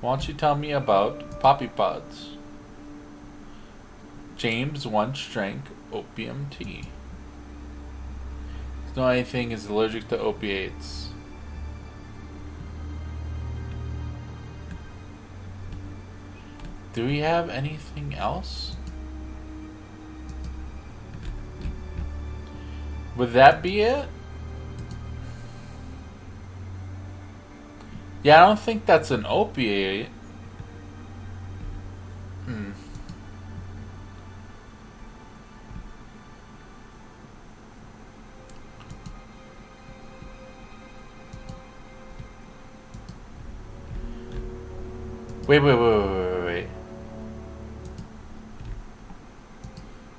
Why don't you tell me about Poppy Pods? James once drank opium tea. He's not anything is allergic to opiates. Do we have anything else? Would that be it? Yeah, I don't think that's an opiate. Wait.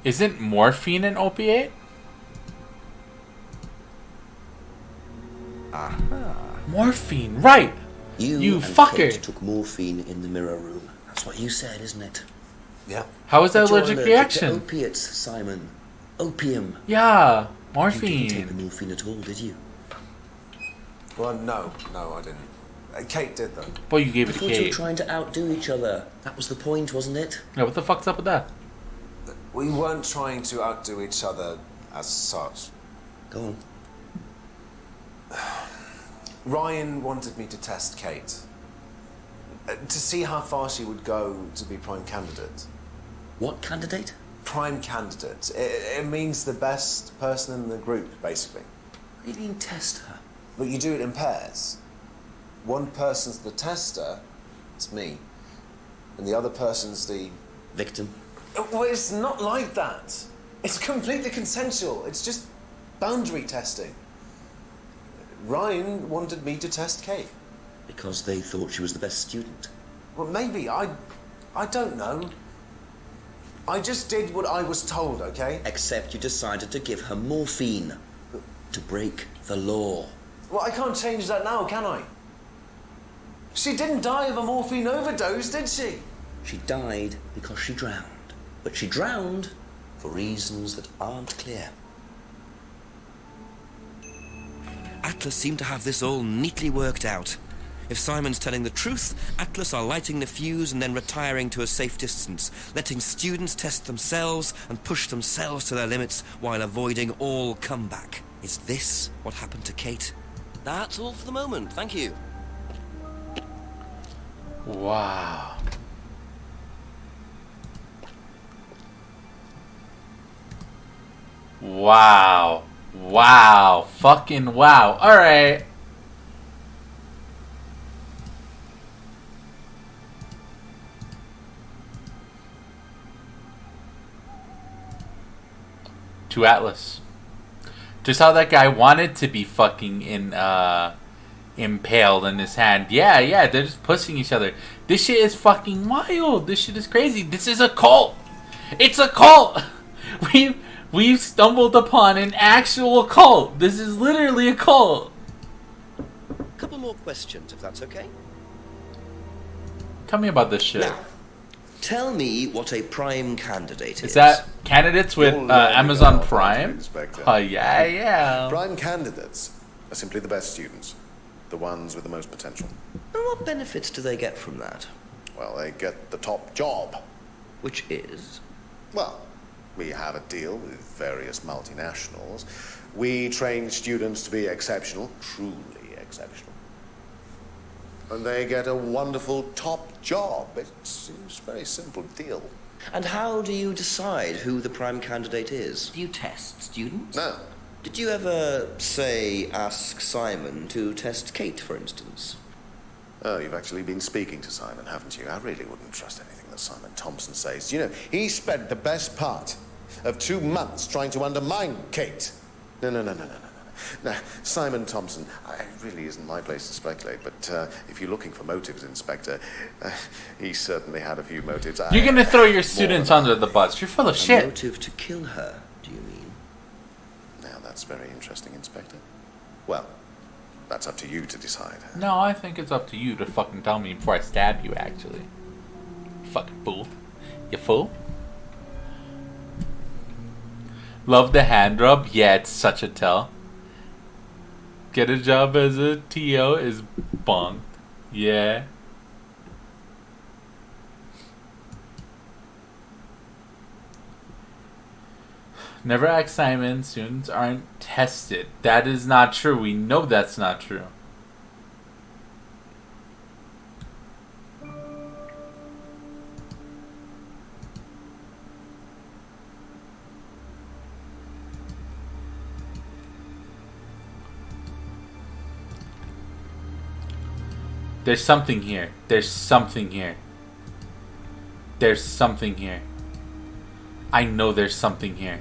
Isn't morphine an opiate? Aha. Morphine, right! You and fucker! Kate took morphine in the mirror room. That's what you said, isn't it? Yeah. How is that But you're allergic allergic reaction? to opiates, Simon. Opium. Yeah, You morphine. didn't take the morphine at all, did you? Well, no, I didn't. Kate did though. Well, you gave I it to thought you were Kate. trying to outdo each other. That was the point, wasn't it? Yeah, what the fuck's up with that? We weren't trying to outdo each other as such. Go on. Ryan wanted me to test Kate. To see how far she would go to be prime candidate. What candidate? Prime candidate. It means the best person in the group, basically. What do you mean test her? But you do it in pairs. One person's the tester, it's me, and the other person's the... victim. Well, it's not like that. It's completely consensual. It's just boundary testing. Ryan wanted me to test Kate. Because they thought she was the best student. Well, maybe. I don't know. I just did what I was told, okay? Except you decided to give her morphine. To break the law. Well, I can't change that now, can I? She didn't die of a morphine overdose, did she? She died because she drowned. But she drowned for reasons that aren't clear. Atlas seemed to have this all neatly worked out. If Simon's telling the truth, Atlas are lighting the fuse and then retiring to a safe distance, letting students test themselves and push themselves to their limits while avoiding all comeback. Is this what happened to Kate? That's all for the moment, thank you. Wow. Wow. Wow. Fucking wow. Alright. To Atlas. Just how that guy wanted to be fucking impaled in his hand. Yeah, they're just pushing each other. This shit is fucking wild. This shit is crazy. This is a cult. It's a cult. We've stumbled upon an actual cult. This is literally a cult. A couple more questions, if that's okay. Tell me about this shit. Now, tell me what a prime candidate is. Is that candidates with Amazon Prime? Inspector. Yeah. Prime candidates are simply the best students, the ones with the most potential. And what benefits do they get from that? Well, they get the top job. Which is? Well, we have a deal with various multinationals. We train students to be exceptional, truly exceptional. and they get a wonderful top job. It seems a very simple deal. And how do you decide who the prime candidate is? Do you test students? No. Did you ever, say, ask Simon to test Kate, for instance? Oh, you've actually been speaking to Simon, haven't you? I really wouldn't trust anything that Simon Thompson says. You know, he spent the best part of 2 months trying to undermine Kate. No. Now, Simon Thompson, it really isn't my place to speculate, but if you're looking for motives, Inspector, he certainly had a few motives. You're gonna throw your students under the bus. You're full of shit. A motive to kill her, do you mean? Now, that's very interesting, Inspector. Well, that's up to you to decide. No, I think it's up to you to fucking tell me before I stab you, actually. Fucking fool. You fool? Love the hand rub? Yeah, it's such a tell. Get a job as a TO is bonked. Yeah. Never ask Simon. Students aren't tested. That is not true. We know that's not true. There's something here. There's something here. There's something here. I know there's something here.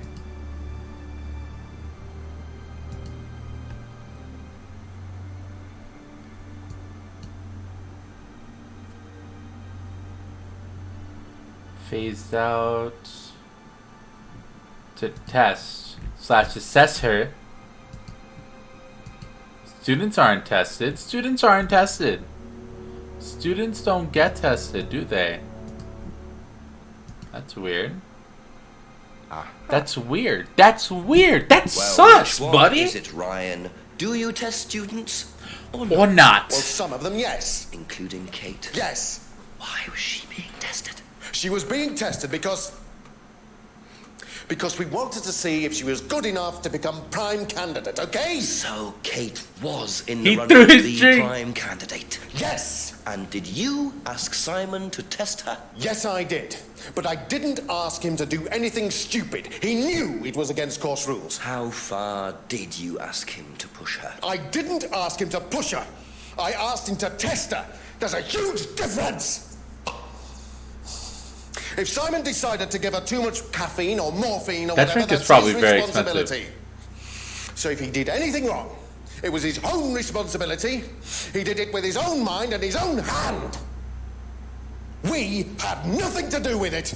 Phased out to test / assess her. Students aren't tested. Students aren't tested. Students don't get tested, do they? That's weird. That's weird. That's weird. That sucks, which one buddy. Is it, Ryan? Do you test students? Or not? Well, some of them, yes. Including Kate? Yes. Why was she being tested? She was being tested because we wanted to see if she was good enough to become prime candidate, okay? So Kate was in the He run threw to his be drink. prime candidate? Yes. And did you ask Simon to test her? Yes, I did. But I didn't ask him to do anything stupid. He knew it was against course rules. How far did you ask him to push her? I didn't ask him to push her. I asked him to test her. There's a huge difference. If Simon decided to give her too much caffeine or morphine or That whatever, drink is that's probably his very responsibility. So if he did anything wrong, it was his own responsibility. He did it with his own mind and his own hand. We had nothing to do with it.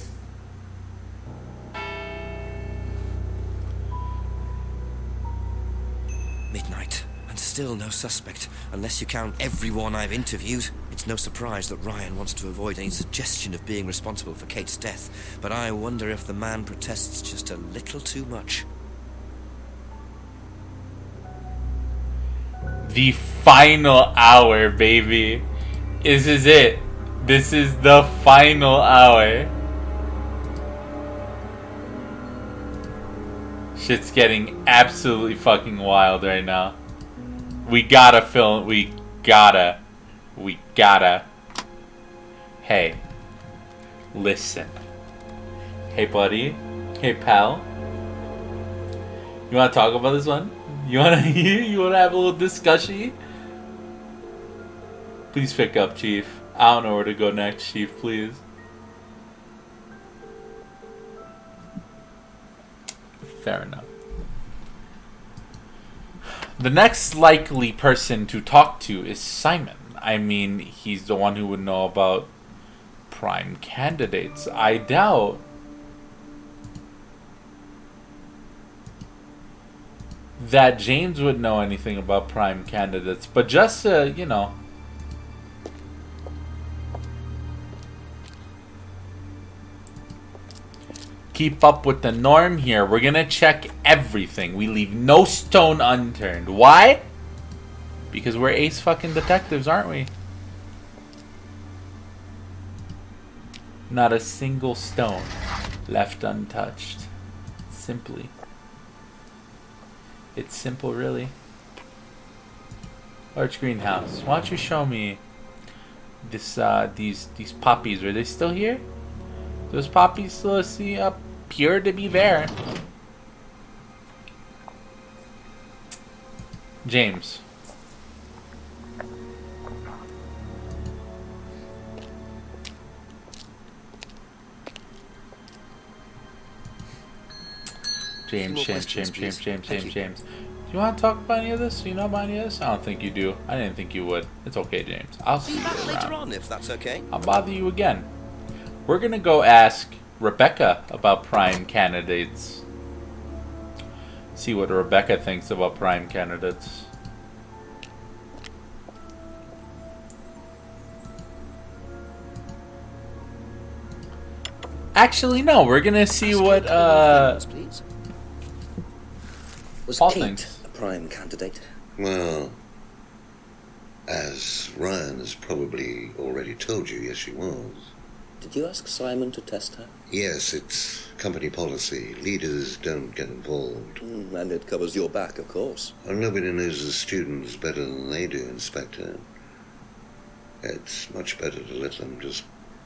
Midnight, and still no suspect, unless you count everyone I've interviewed. It's no surprise that Ryan wants to avoid any suggestion of being responsible for Kate's death, but I wonder if the man protests just a little too much. The final hour, baby. This is it. This is the final hour. Shit's getting absolutely fucking wild right now. We gotta film. We gotta. Hey. Listen. Hey, buddy. Hey, pal. You wanna talk about this one? You wanna have a little discussion? Please pick up, Chief. I don't know where to go next, Chief, please. Fair enough. The next likely person to talk to is Simon. I mean, he's the one who would know about prime candidates. I doubt that James would know anything about prime candidates, but just to, you know, keep up with the norm here, we're gonna check everything. We leave no stone unturned. Why? Because we're ace fucking detectives, aren't we? Not a single stone left untouched. Simply. It's simple, really. Large greenhouse. Why don't you show me these poppies, are they still here? Those poppies still appear to be there. James. James. Do you want to talk about any of this? Do you know about any of this? I don't think you do. I didn't think you would. It's okay, James. I'll see you around. Later on, if that's okay. I'll bother you again. We're gonna go ask Rebecca about prime candidates. See what Rebecca thinks about prime candidates. Actually, no. We're gonna see what Was Paul Kate thinks. a prime candidate? Well, as Ryan has probably already told you, yes, she was. Did you ask Simon to test her? Yes, it's company policy. Leaders don't get involved. And it covers your back, of course. Well, nobody knows the students better than they do, Inspector. It's much better to let them just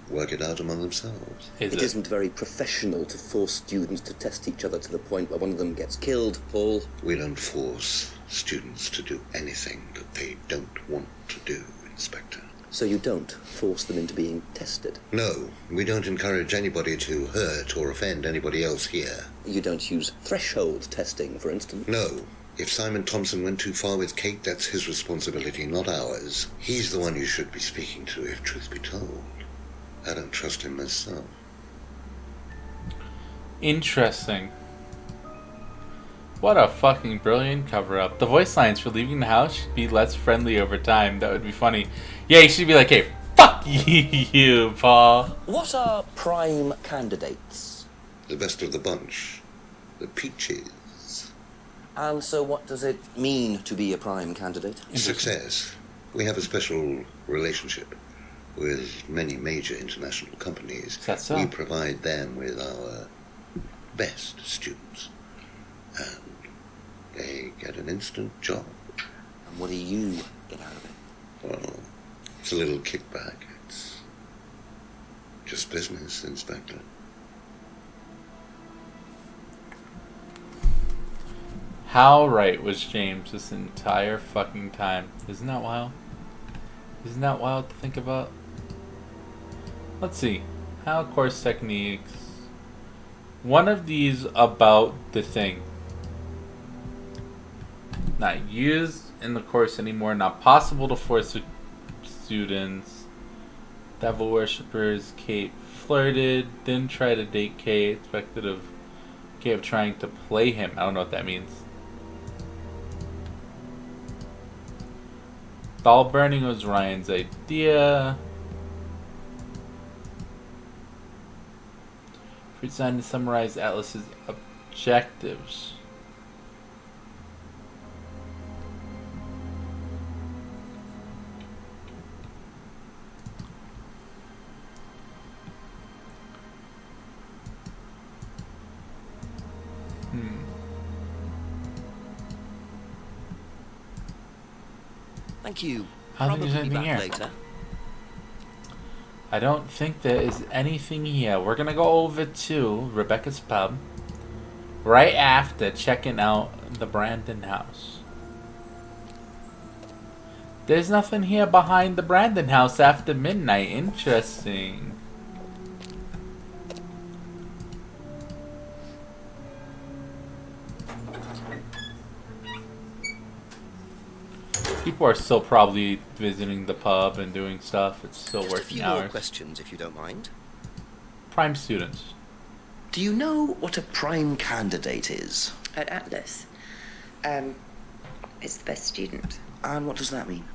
work it out among themselves. It isn't very professional to force students to test each other to the point where one of them gets killed, Paul. We don't force students to do anything that they don't want to do, Inspector. So you don't force them into being tested? No, we don't encourage anybody to hurt or offend anybody else here. You don't use threshold testing, for instance? No. If Simon Thompson went too far with Kate, that's his responsibility, not ours. He's the one you should be speaking to, if truth be told. I don't trust him myself. Interesting. What a fucking brilliant cover-up. The voice lines for leaving the house should be less friendly over time. That would be funny. Yeah, you should be like, hey, fuck you, Paul. What are prime candidates? The best of the bunch. The peaches. And so what does it mean to be a prime candidate? Success. We have a special relationship with many major international companies. That's so. We provide them with our best students. And they get an instant job. And what do you get out of it? Well, it's a little kickback. It's just business, Inspector. How right was James this entire fucking time? Isn't that wild? Isn't that wild to think about? Let's see. How course techniques. One of these about the thing. Not used in the course anymore. Not possible to force students. Devil worshippers. Kate flirted. Didn't try to date Kate. Expected of Kate of trying to play him. I don't know what that means. Doll burning was Ryan's idea. For design to summarize Atlas's objectives. Thank you. I don't think there's Probably be anything back here. later. I don't think there is anything here. We're gonna go over to Rebecca's pub right after checking out the Brandon house. There's nothing here behind the Brandon house after midnight. Interesting. People are still probably visiting the pub and doing stuff. It's still Just a working few more hours. questions, if you don't mind. Prime students. Do you know what a prime candidate is? At Atlas, it's the best student. And what does that mean?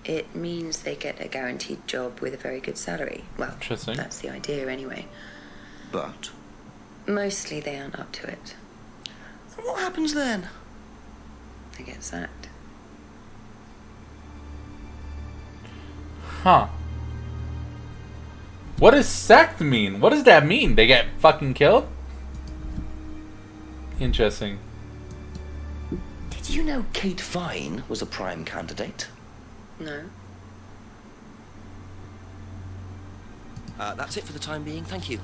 It means they get a guaranteed job with a very good salary. Well, Interesting. that's the idea anyway. But Mostly they aren't up to it. and what happens then? They get sacked. Huh. What does sacked mean? What does that mean? They get fucking killed? Interesting. Did you know Kate Vine was a prime candidate? No. That's it for the time being. Thank you.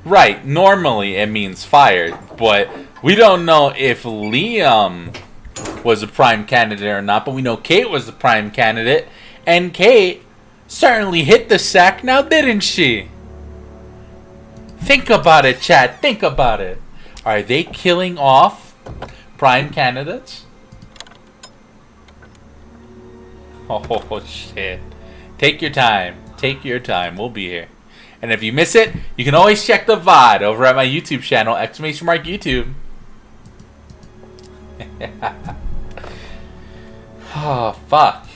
Right, normally it means fired, but we don't know if Liam was a prime candidate or not, but we know Kate was the prime candidate, and Kate certainly hit the sack now, didn't she? Think about it, chat. Think about it. Are they killing off prime candidates? Oh, shit. Take your time. Take your time. We'll be here. And if you miss it, you can always check the VOD over at my YouTube channel, !YouTube. Oh, fuck.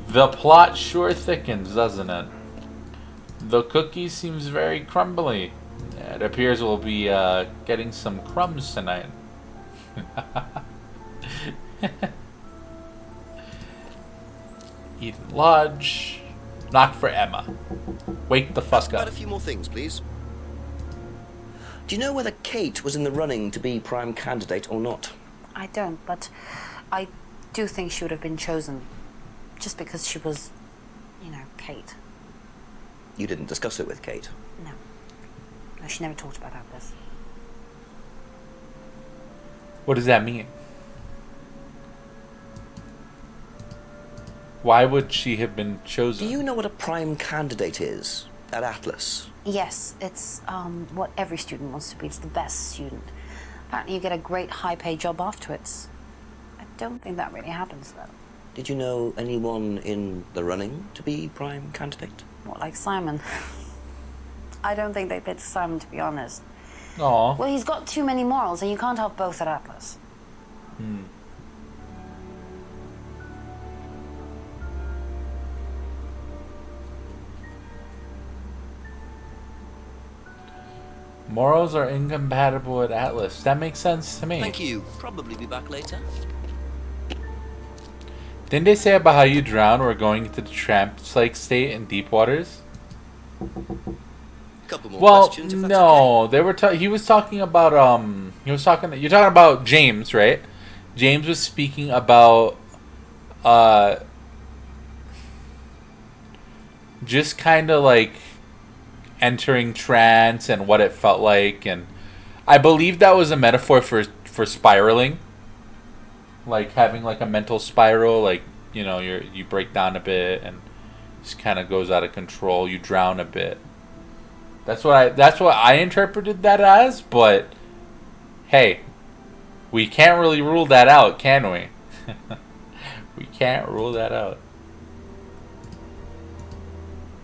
The plot sure thickens, doesn't it? The cookie seems very crumbly. It appears we'll be getting some crumbs tonight. Eden Lodge. Knock for Emma. Wake the fuck up. A few more things, please. Do you know whether Kate was in the running to be prime candidate or not? I don't, but I do think she would have been chosen just because she was, you know, Kate. You didn't discuss it with Kate? No. No, she never talked about Atlas. What does that mean? Why would she have been chosen? Do you know what a prime candidate is at Atlas? Yes, it's what every student wants to be. It's the best student. Apparently you get a great high-paid job afterwards. I don't think that really happens, though. Did you know anyone in the running to be prime candidate? What, like Simon? I don't think they picked Simon, to be honest. Aww. Well, he's got too many morals, and you can't have both at Atlas. Morals are incompatible at Atlas. That makes sense to me. Thank you. Probably be back later. Didn't they say about how you drown or going into the trance-like state in deep waters? Couple more Well, questions, if that's no. They were. He was talking about. You're talking about James, right? James was speaking about. Just kind of like entering trance and what it felt like, and I believe that was a metaphor for spiraling, like having like a mental spiral, like, you know, you break down a bit and just kind of goes out of control, you drown a bit. That's what I interpreted that as, but hey, we can't really rule that out, can we? We can't rule that out.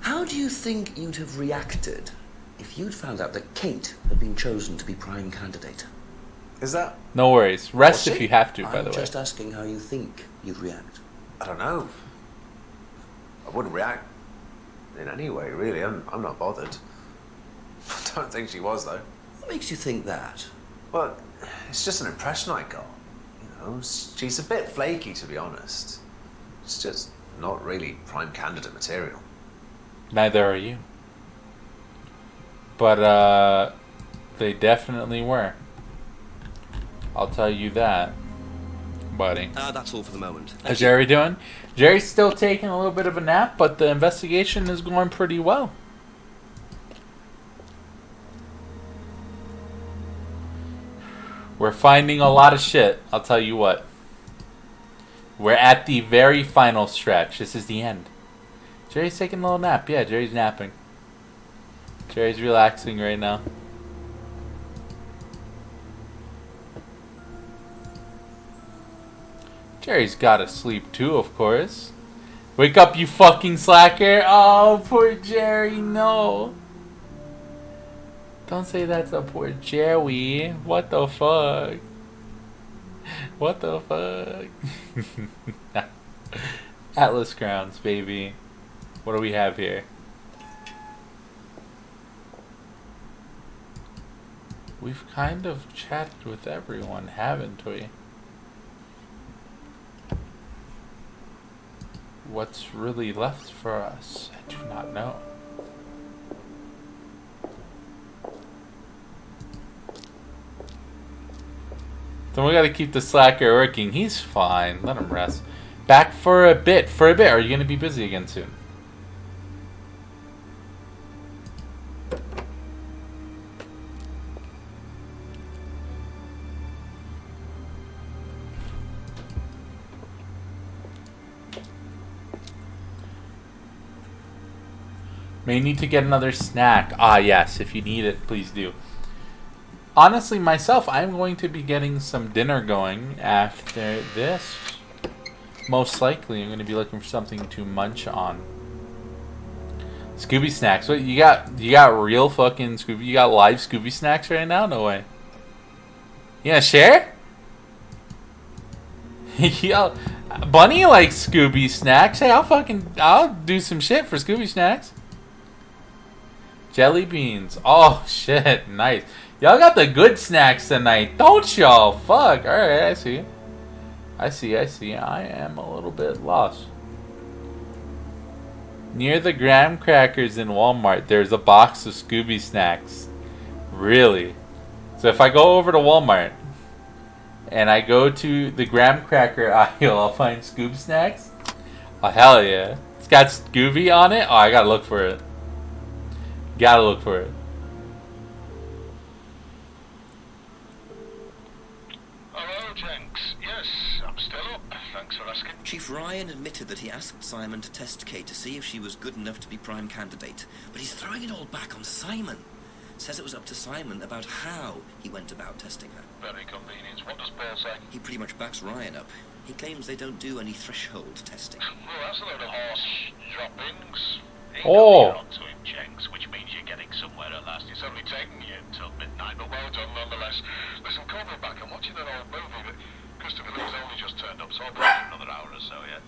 How do you think you'd have reacted if you'd found out that Kate had been chosen to be prime candidate? Is that... No worries. Rest if you have to, by the way. I'm just asking how you think you'd react. I don't know. I wouldn't react in any way, really. I'm not bothered. I don't think she was, though. What makes you think that? Well, it's just an impression I got. You know, she's a bit flaky, to be honest. It's just not really prime candidate material. Neither are you. But, they definitely were. I'll tell you that, buddy. That's all for the moment. How's Jerry doing? Jerry's still taking a little bit of a nap, but the investigation is going pretty well. We're finding a lot of shit, I'll tell you what. We're at the very final stretch. This is the end. Jerry's taking a little nap. Yeah, Jerry's napping. Jerry's relaxing right now. Jerry's gotta sleep too, of course. Wake up, you fucking slacker. Oh, poor Jerry, no. Don't say that to poor Jerry. What the fuck? What the fuck? Atlas Grounds, baby. What do we have here? We've kind of chatted with everyone, haven't we? What's really left for us? I do not know. Then we gotta keep the slacker working. He's fine. Let him rest. Back for a bit. Are you gonna be busy again soon? May need to get another snack. Ah, yes. If you need it, please do. Honestly, myself, I'm going to be getting some dinner going after this. Most likely, I'm going to be looking for something to munch on. Scooby snacks. What you got? You got real fucking Scooby? You got live Scooby snacks right now? No way. You gonna share? Yo, Bunny likes Scooby snacks. Hey, I'll do some shit for Scooby snacks. Jelly beans. Oh shit, nice. Y'all got the good snacks tonight, don't y'all? Fuck. All right, I see. I am a little bit lost. Near the graham crackers in Walmart, there's a box of Scooby snacks. Really? So if I go over to Walmart and I go to the graham cracker aisle, I'll find Scooby snacks? Oh, hell yeah. It's got Scooby on it? Oh, I gotta look for it. Gotta look for it. Hello, Jenks. Yes, I'm still up. Thanks for asking. Chief Ryan admitted that he asked Simon to test Kate to see if she was good enough to be prime candidate, but he's throwing it all back on Simon. Says it was up to Simon about how he went about testing her. Very convenient. What does Paul say? He pretty much backs Ryan up. He claims they don't do any threshold testing. Well, that's a load of horse droppings. Oh. You're onto him, Jenks, which means you're getting somewhere at last. It's only taking you until midnight, but well done nonetheless. Listen, call me back. I'm watching that old movie, but Christopher Lee's only just turned up, so I'll be back in another hour or so, yeah?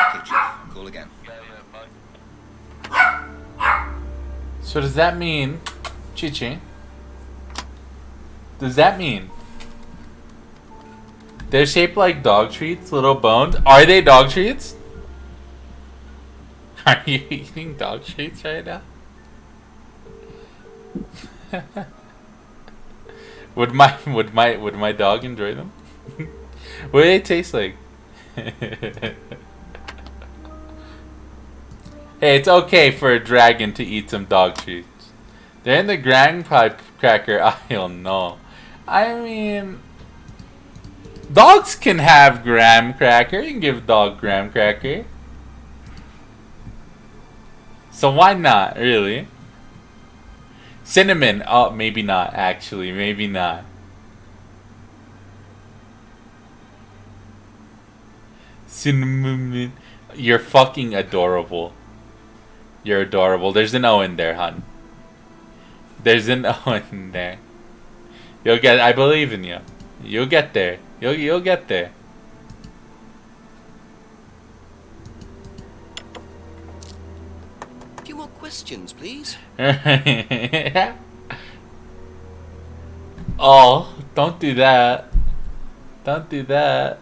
Okay, Chief. Call again. Yeah, bye. So does that mean, Chichi? Does that mean they're shaped like dog treats, little bones? Are they dog treats? Are you eating dog treats right now? Would my dog enjoy them? What do they taste like? Hey, it's okay for a dragon to eat some dog treats. They're in the graham cracker aisle. No, I mean, dogs can have graham cracker. You can give a dog graham cracker. So why not, really? Cinnamon. Oh, maybe not, actually. Maybe not. Cinnamon. You're fucking adorable. You're adorable. There's an O in there, hon. There's an O in there. You'll get. I believe in you. You'll get there. You'll get there. A few more questions, please. Oh, don't do that. Don't do that.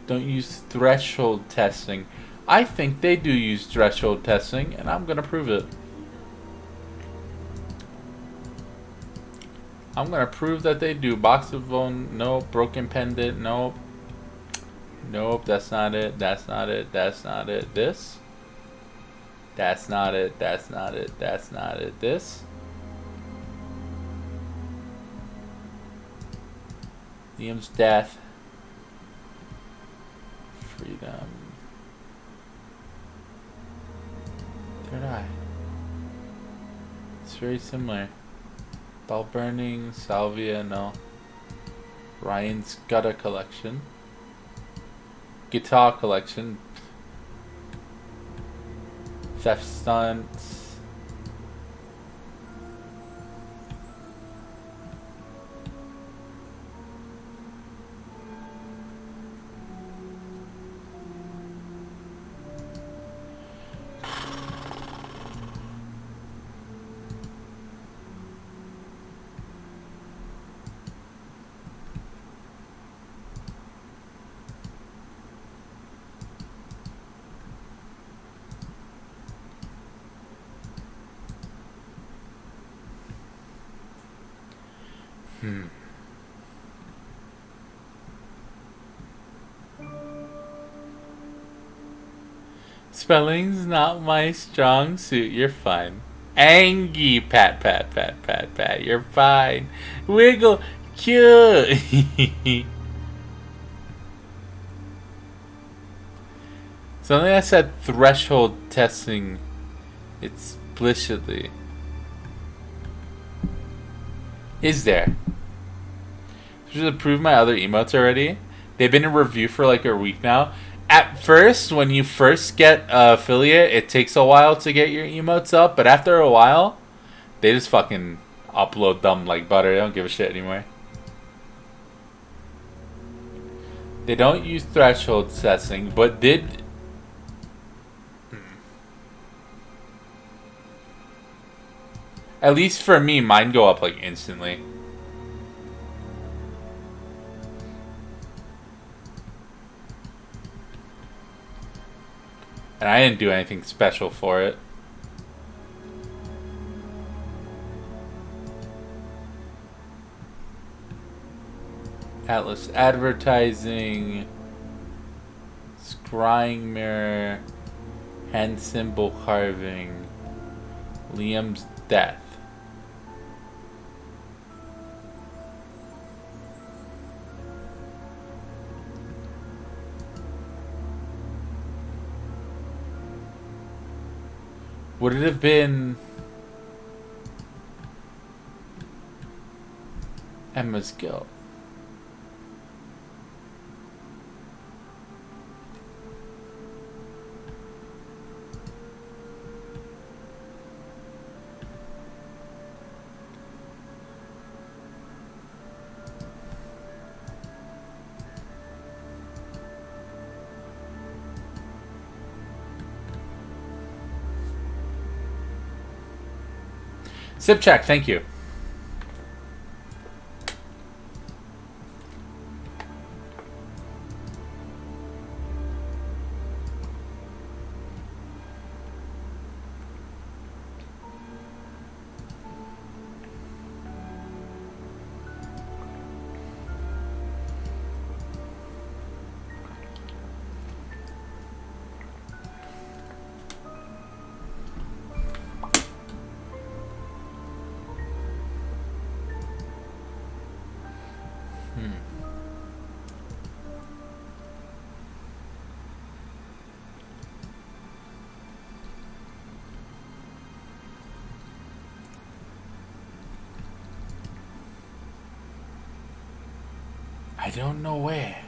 Don't use threshold testing. I think they do use threshold testing, and I'm gonna prove it. I'm gonna prove that they do. Box of bone, nope. Broken pendant, nope. Nope, that's not it. That's not it. That's not it. This. That's not it. That's not it. That's not it. This. Liam's death. Freedom. Third eye. It's very similar. Bell burning, salvia, no. Ryan's gutter collection. Guitar collection. Theft stunts. Spelling's not my strong suit. You're fine. Angie, pat, pat, pat, pat, pat. You're fine. Wiggle, cute. Something I said threshold testing explicitly. Is there? Should I approve my other emotes already? They've been in review for like a week now. At first, when you first get affiliate, it takes a while to get your emotes up, but after a while, they just fucking upload them like butter. They don't give a shit anymore. They don't use threshold testing, but did... At least for me, mine go up like instantly. And I didn't do anything special for it. Atlas advertising, scrying mirror, hand symbol carving, Liam's death. Would it have been Emma's guilt? Sip check, thank you. I don't know where.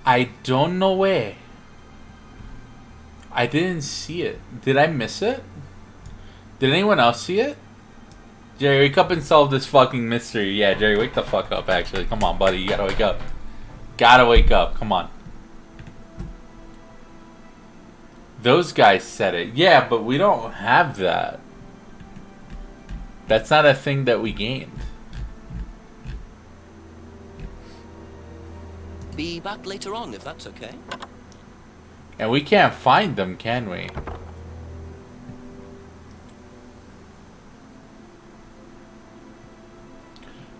I don't know where. I didn't see it. Did I miss it? Did anyone else see it? Jerry, wake up and solve this fucking mystery. Yeah, Jerry, wake the fuck up, actually. Come on, buddy. You gotta wake up. Gotta wake up. Come on. Those guys said it. Yeah, but we don't have that. That's not a thing that we gained. Be back later on, if that's okay. And we can't find them, can we?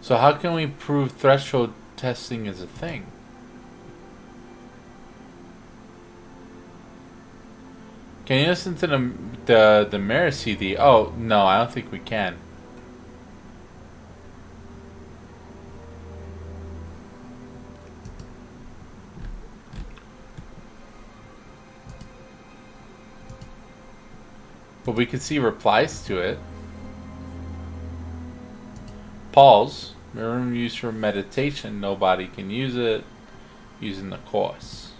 So how can we prove threshold testing is a thing? Can you listen to the mirror CD? Oh, no, I don't think we can. But we can see replies to it. Pause. Mirror room used for meditation. Nobody can use it. Using the course.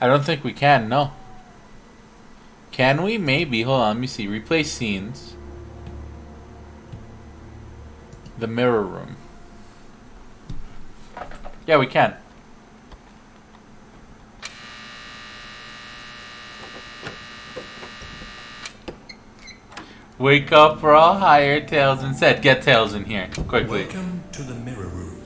I don't think we can, no. Can we? Maybe. Hold on, let me see. Replay scenes. The mirror room. Yeah, we can. Wake up, we're all hired. Tails and said, get Tails in here, quickly. Welcome to the mirror room.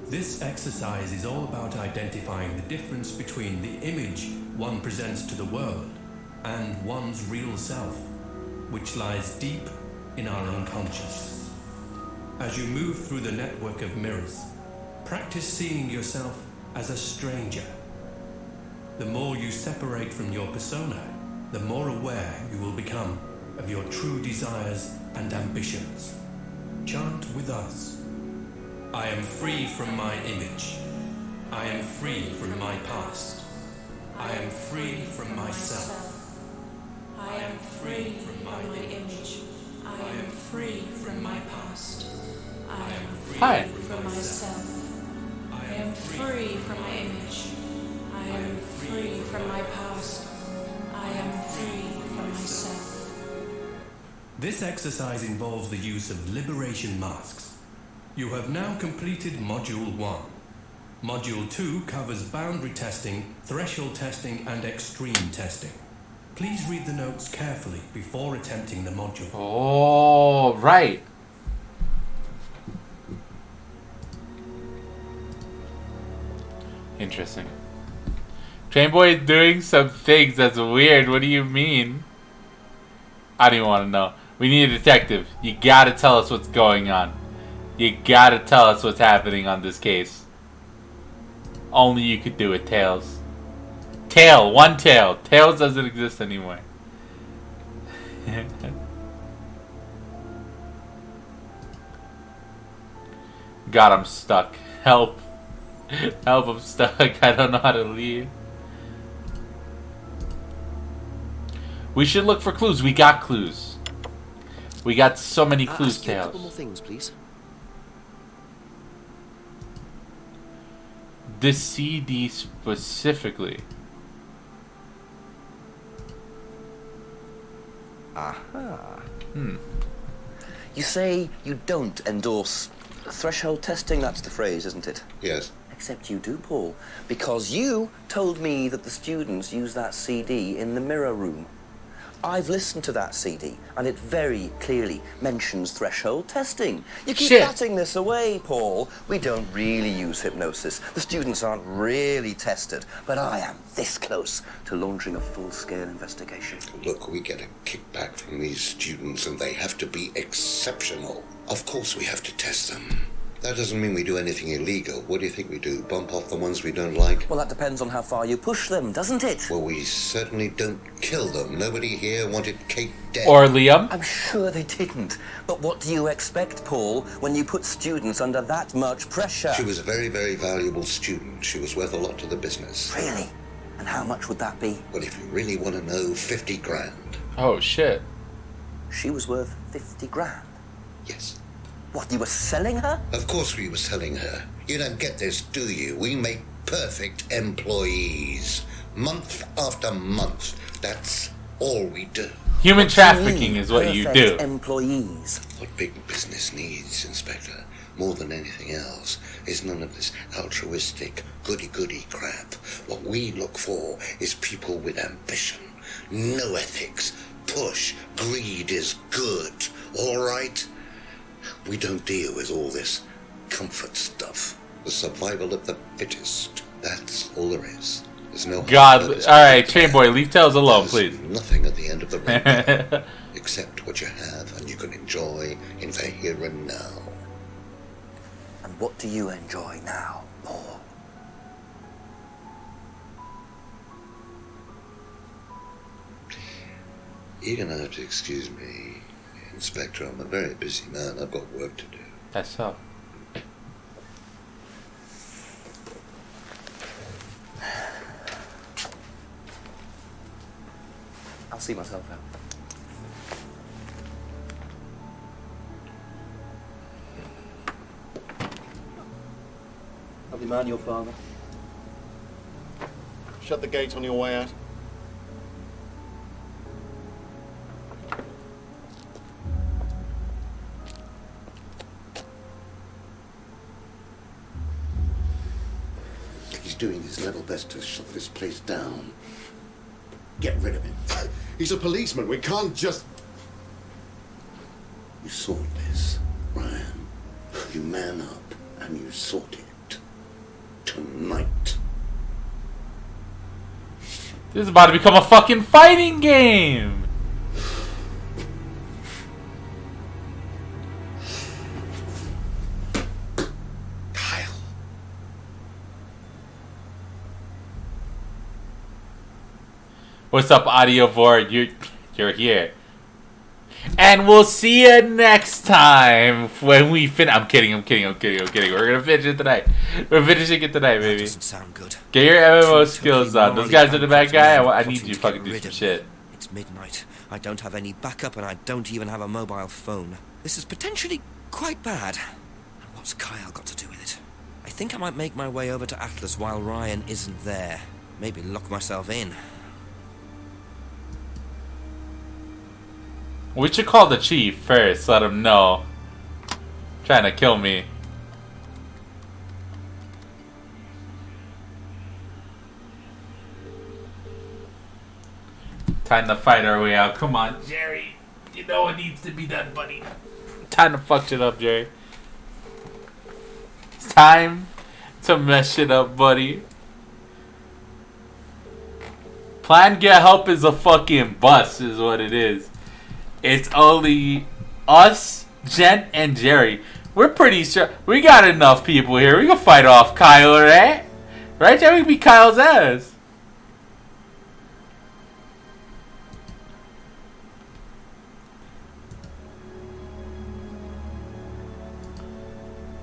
This exercise is all about identifying the difference between the image one presents to the world and one's real self, which lies deep in our unconscious. As you move through the network of mirrors, practice seeing yourself as a stranger. The more you separate from your persona, the more aware you will become of your true desires and ambitions. Chant with us. I am free from my image. I am free from my past. I am free from myself. I am free from my image. I am free from my past. I am free from myself. I am free from my image. I am free from my past. I am free from myself. This exercise involves the use of liberation masks. You have now completed Module 1. Module 2 covers boundary testing, threshold testing, and extreme testing. Please read the notes carefully before attempting the module. Oh, right. Interesting. Trainboy is doing some things that's weird. What do you mean? I don't even want to know. We need a detective. You gotta tell us what's going on. You gotta tell us what's happening on this case. Only you could do it, Tails. Tail, one tail. Tails doesn't exist anymore. God, I'm stuck. Help. Help, I'm stuck. I don't know how to leave. We should look for clues. We got clues. We got so many clues, Ask you a Tails. couple more things, please. This CD specifically. Aha. Hmm. You say you don't endorse threshold testing, that's the phrase, isn't it? Yes. Except you do, Paul, because you told me that the students use that CD in the mirror room. I've listened to that CD, and it very clearly mentions threshold testing. You keep batting this away, Paul. We don't really use hypnosis. The students aren't really tested, but I am this close to launching a full-scale investigation. Look, we get a kickback from these students, and they have to be exceptional. Of course we have to test them. That doesn't mean we do anything illegal. What do you think we do? Bump off the ones we don't like? Well, that depends on how far you push them, doesn't it? Well, we certainly don't kill them. Nobody here wanted Kate dead. Or Liam. I'm sure they didn't. But what do you expect, Paul, when you put students under that much pressure? She was a very, very valuable student. She was worth a lot to the business. Really? And how much would that be? Well, if you really want to know, 50 grand. Oh, shit. She was worth 50 grand? Yes. What, you were selling her? Of course we were selling her. You don't get this, do you? We make perfect employees. Month after month. That's all we do. Human trafficking is what you do. Employees. What big business needs, Inspector, more than anything else, is none of this altruistic, goody-goody crap. What we look for is people with ambition, no ethics. Push. Greed is good. All right? We don't deal with all this comfort stuff. The survival of the fittest. That's all there is. There's no... God, alright, Trainboy, leave Tails alone, please. Nothing at the end of the rainbow. Except what you have and you can enjoy in the here and now. And what do you enjoy now, Paul? You're gonna have to excuse me, Inspector. I'm a very busy man. I've got work to do. That's so. I'll see myself out. Lovely man, your father. Shut the gate on your way out. He's doing his level best to shut this place down. Get rid of him. He's a policeman. We can't just... You sort this, Ryan. You man up and you sort it. Tonight. This is about to become a fucking fighting game. What's up, Audio Board? You're here. And we'll see you next time when we finish. I'm kidding. We're gonna finish it tonight. We're finishing it tonight, baby. Doesn't sound good. Get your MMO skills on. Those guys are the bad guy. I need you to fucking do some shit. It's midnight. I don't have any backup, and I don't even have a mobile phone. This is potentially quite bad. And what's Kyle got to do with it? I think I might make my way over to Atlas while Ryan isn't there. Maybe lock myself in. We should call the chief first. Let him know. Trying to kill me. Time to fight our way out. Come on, Jerry. You know what needs to be done, buddy. Time to fuck shit up, Jerry. It's time to mess shit up, buddy. Plan Get Help is a fucking bust, is what it is. It's only us, Jen, and Jerry. We're pretty sure we got enough people here. We can fight off Kyle, right? Right, Jerry? We can beat Kyle's ass.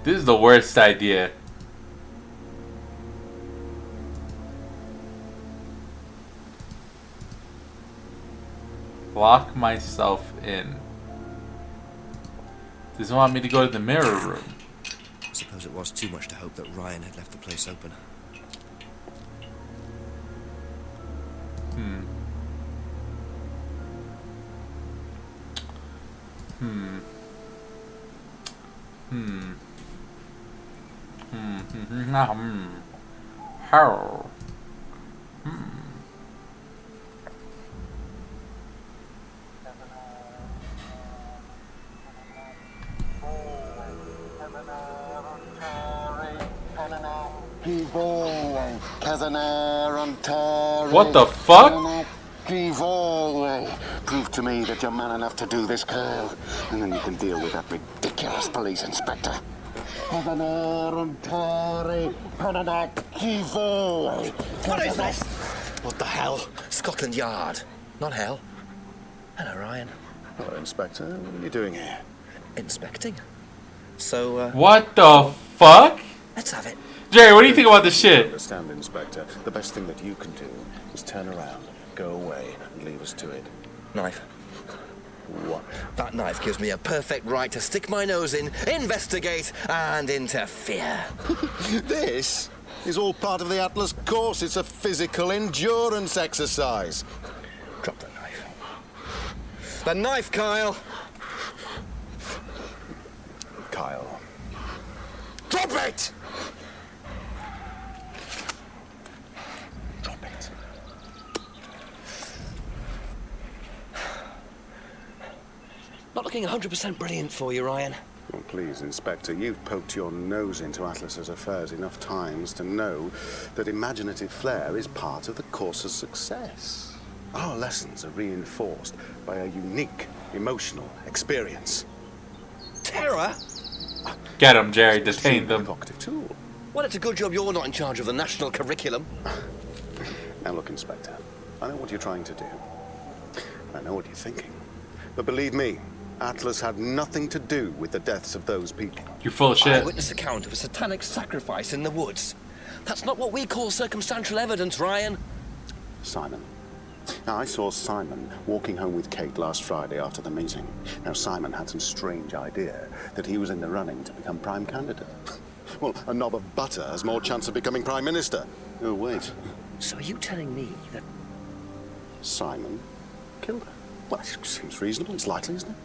This is the worst idea. Lock myself in. Doesn't want me to go to the mirror room. I suppose it was too much to hope that Ryan had left the place open. How? What the fuck? Prove to me that you're man enough to do this, Kyle, and then you can deal with that ridiculous police inspector. What is this? What the hell? Scotland Yard, not hell. Hello, Ryan. Hello, Inspector. What are you doing here? Inspecting. So, What the fuck? let's have it. Jerry, what do you think about this shit? Understand, Inspector. The best thing that you can do is turn around, go away, and leave us to it. Knife. What? That knife gives me a perfect right to stick my nose in, investigate, and interfere. This is all part of the Atlas course. It's a physical endurance exercise. Drop the knife. The knife, Kyle! Kyle. Drop it! Drop it. Not looking 100% brilliant for you, Ryan. Well, please, Inspector, you've poked your nose into Atlas's affairs enough times to know that imaginative flair is part of the course's success. Our lessons are reinforced by a unique emotional experience. Terror? Get him, Jerry. Detain them. Tool. Well, it's a good job you're not in charge of the national curriculum. Now look, Inspector, I know what you're trying to do. I know what you're thinking. But believe me, Atlas had nothing to do with the deaths of those people. You're full of shit. Eyewitness account of a satanic sacrifice in the woods. That's not what we call circumstantial evidence, Ryan. Simon. Now, I saw Simon walking home with Kate last Friday after the meeting. Now, Simon had some strange idea that he was in the running to become prime candidate. Well, a knob of butter has more chance of becoming prime minister. Oh, wait. So are you telling me that Simon killed her? Well, it seems reasonable. It's likely, isn't it?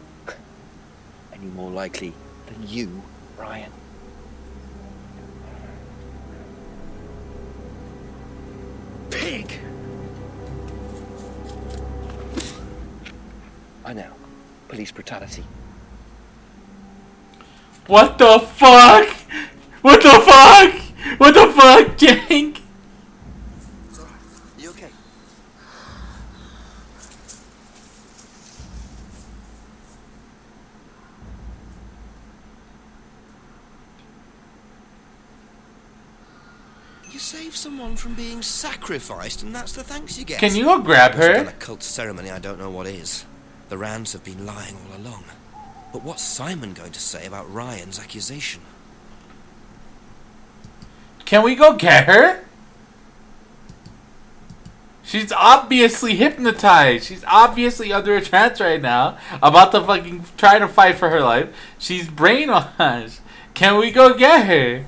any more likely than you, Ryan? Pig! I know. Police brutality. What the fuck? What the fuck? What the fuck, Jank? You okay? save someone from being sacrificed, and that's the thanks you get. Can you go grab If it's her? done a cult ceremony, I don't know what is. The Rands have been lying all along. But what's Simon going to say about Ryan's accusation? Can we go get her? She's obviously hypnotized. She's obviously under a trance right now. About to fucking try to fight for her life. She's brainwashed. Can we go get her?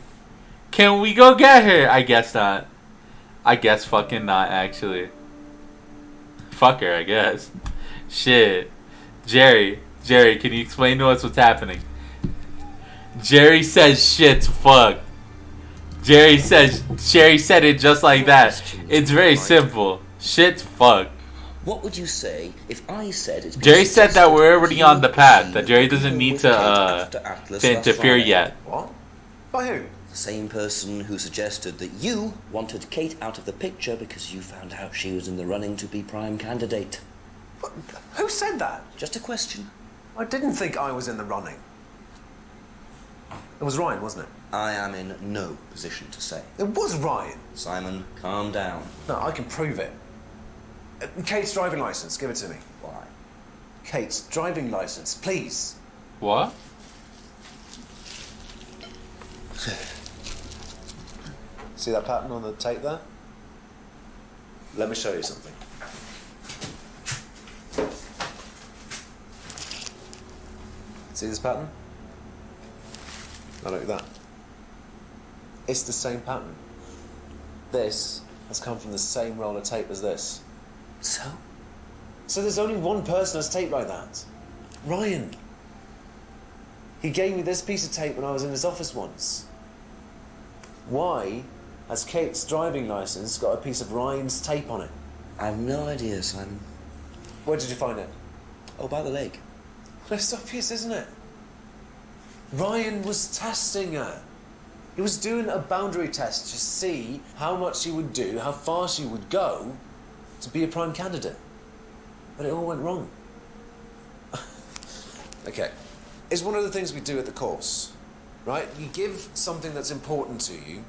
Can we go get her? I guess not. I guess fucking not, actually. Fuck her, I guess. Shit. Jerry, can you explain to us what's happening? Jerry says shit's fuck. Jerry said it just like that. It's very simple. Shit's fuck. What would you say if I said it's... Jerry said that we're already on the path. That Jerry doesn't need to interfere yet. What? By who? The same person who suggested that you wanted Kate out of the picture because you found out she was in the running to be prime candidate. What? Who said that? Just a question. I didn't think I was in the running. It was Ryan, wasn't it? I am in no position to say. It was Ryan. Simon, calm down. No, I can prove it. Kate's driving license, give it to me. Why? Kate's driving license, please. What? See that pattern on the tape there? Let me show you something. See this pattern? Now look at that. It's the same pattern. This has come from the same roll of tape as this. So? So there's only one person that's taped like that. Ryan. He gave me this piece of tape when I was in his office once. Why has Kate's driving license got a piece of Ryan's tape on it? I have no idea, Simon. Where did you find it? Oh, by the lake. Well, it's obvious, isn't it? Ryan was testing her. He was doing a boundary test to see how much she would do, how far she would go to be a prime candidate. But it all went wrong. Okay. It's one of the things we do at the course, right? You give something that's important to you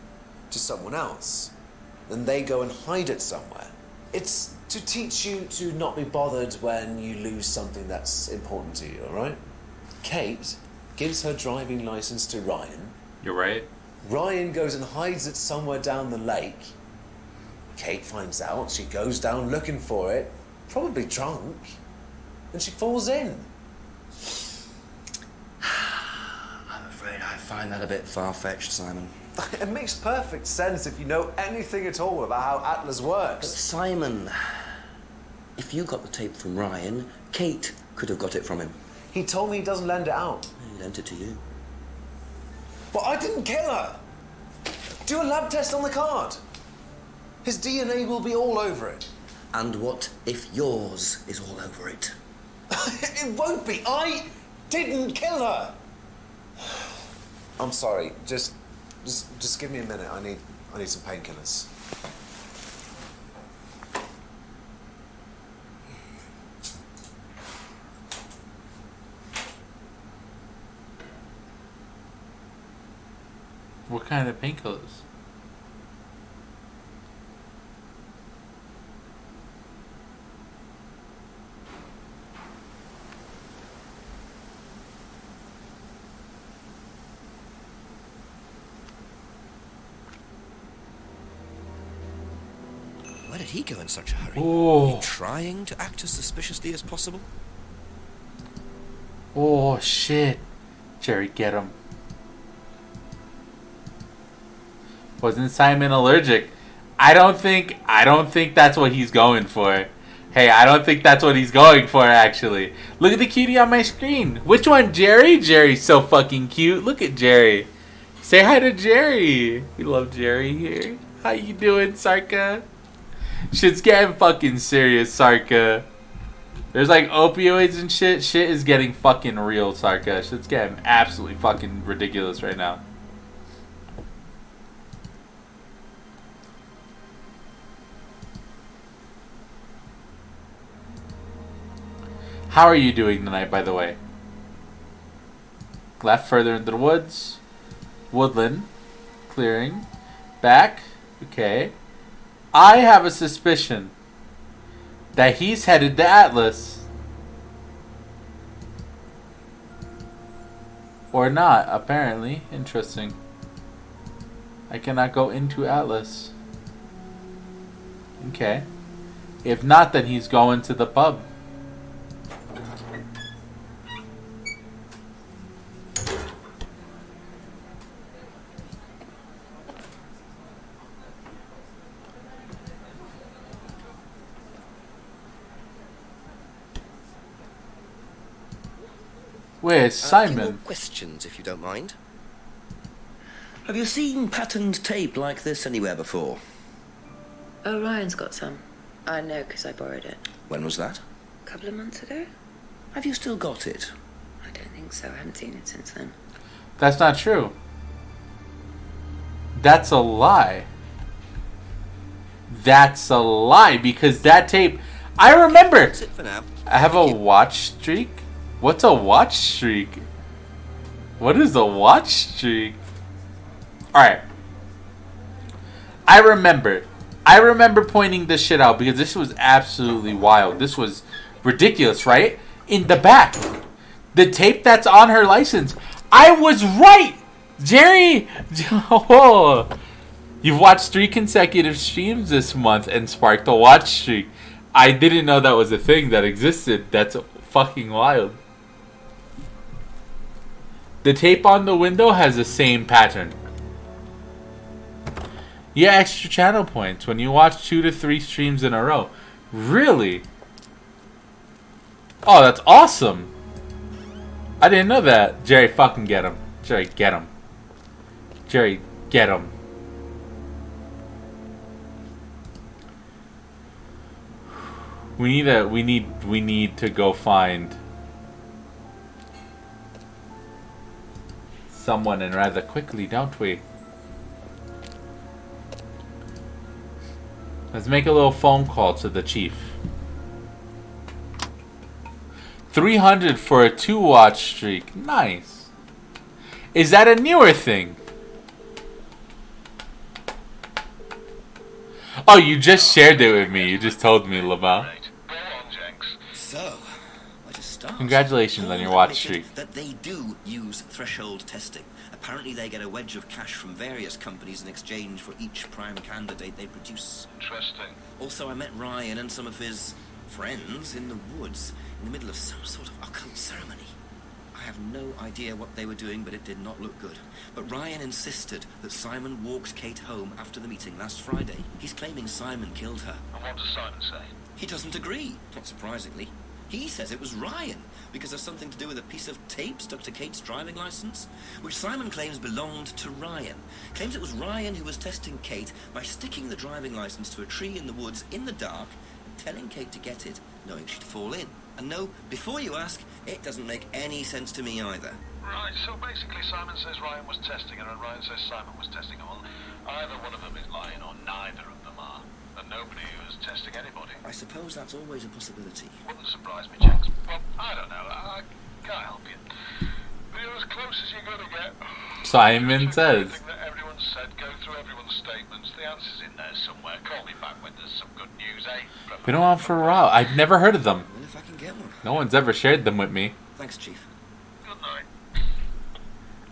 to someone else, then they go and hide it somewhere. It's to teach you to not be bothered when you lose something that's important to you, all right? Kate gives her driving license to Ryan. You're right. Ryan goes and hides it somewhere down the lake. Kate finds out, she goes down looking for it, probably drunk, and she falls in. I'm afraid I find that a bit far-fetched, Simon. It makes perfect sense if you know anything at all about how Atlas works. But Simon, if you got the tape from Ryan, Kate could have got it from him. He told me he doesn't lend it out. He lent it to you. But I didn't kill her. Do a lab test on the card. His DNA will be all over it. And what if yours is all over it? It won't be. I didn't kill her. I'm sorry. Just give me a minute. I need some painkillers. What kind of painkillers? Where did he go in such a hurry? Oh. You trying to act as suspiciously as possible? Oh shit. Jerry, get him. Wasn't Simon allergic? I don't think that's what he's going for. Hey, I don't think that's what he's going for, actually. Look at the cutie on my screen. Which one, Jerry? Jerry's so fucking cute. Look at Jerry. Say hi to Jerry. We love Jerry here. How you doing, Sarka? Shit's getting fucking serious, Sarka. There's like opioids and shit. Shit is getting fucking real, Sarka. Shit's getting absolutely fucking ridiculous right now. How are you doing tonight, by the way? Left further into the woods. Woodland. Clearing. Back. Okay. I have a suspicion that he's headed to Atlas. Or not, apparently. Interesting. I cannot go into Atlas. Okay. If not, then he's going to the pub. Where's A few more Simon? questions, if you don't mind. Have you seen patterned tape like this anywhere before? Oh, Ryan's got some. I know because I borrowed it. When was that? A couple of months ago? Have you still got it? I don't think so. I haven't seen it since then. That's not true. That's a lie. That's a lie because that tape... I remember! That's it for now. I have a watch streak? What's a watch streak? What is a watch streak? Alright. I remember pointing this shit out because this was absolutely wild. This was ridiculous, right? In the back. The tape that's on her license. I was right! Jerry! Oh, you've watched 3 consecutive streams this month and sparked a watch streak. I didn't know that was a thing that existed. That's fucking wild. The tape on the window has the same pattern. Yeah, extra channel points when you watch 2 to 3 streams in a row. Really? Oh, that's awesome. I didn't know that. Jerry, fucking get him. Jerry, get him. Jerry, get him. We need to go find someone, and rather quickly, don't we? Let's make a little phone call to the chief. 300 for a 2-watch streak. Nice. Is that a newer thing? Oh, you just shared it with me. You just told me, Lamar. So, where to start? Congratulations on your watch streak. That they do use threshold testing. Apparently they get a wedge of cash from various companies in exchange for each prime candidate they produce. Interesting. Also, I met Ryan and some of his friends in the woods in the middle of some sort of occult ceremony. I have no idea what they were doing, but it did not look good. But Ryan insisted that Simon walked Kate home after the meeting last Friday. He's claiming Simon killed her. And what does Simon say? He doesn't agree, not surprisingly. He says it was Ryan, because of something to do with a piece of tape stuck to Kate's driving license, which Simon claims belonged to Ryan. Claims it was Ryan who was testing Kate by sticking the driving license to a tree in the woods in the dark, telling Kate to get it, knowing she'd fall in. And no, before you ask, it doesn't make any sense to me either. Right, so basically Simon says Ryan was testing her and Ryan says Simon was testing her. Well, either one of them is lying or neither of them are. And nobody was testing anybody. I suppose that's always a possibility. Wouldn't surprise me, Jax. Well, I don't know. I can't help you. But you're as close as you're going to get. Simon says. Everything that everyone's said, go through everyone's statements. The answer's in there somewhere. Call me back when there's some good news, eh? Been on for a while. I've never heard of them. Well, if I can get one. No one's ever shared them with me. Thanks, Chief. Good night.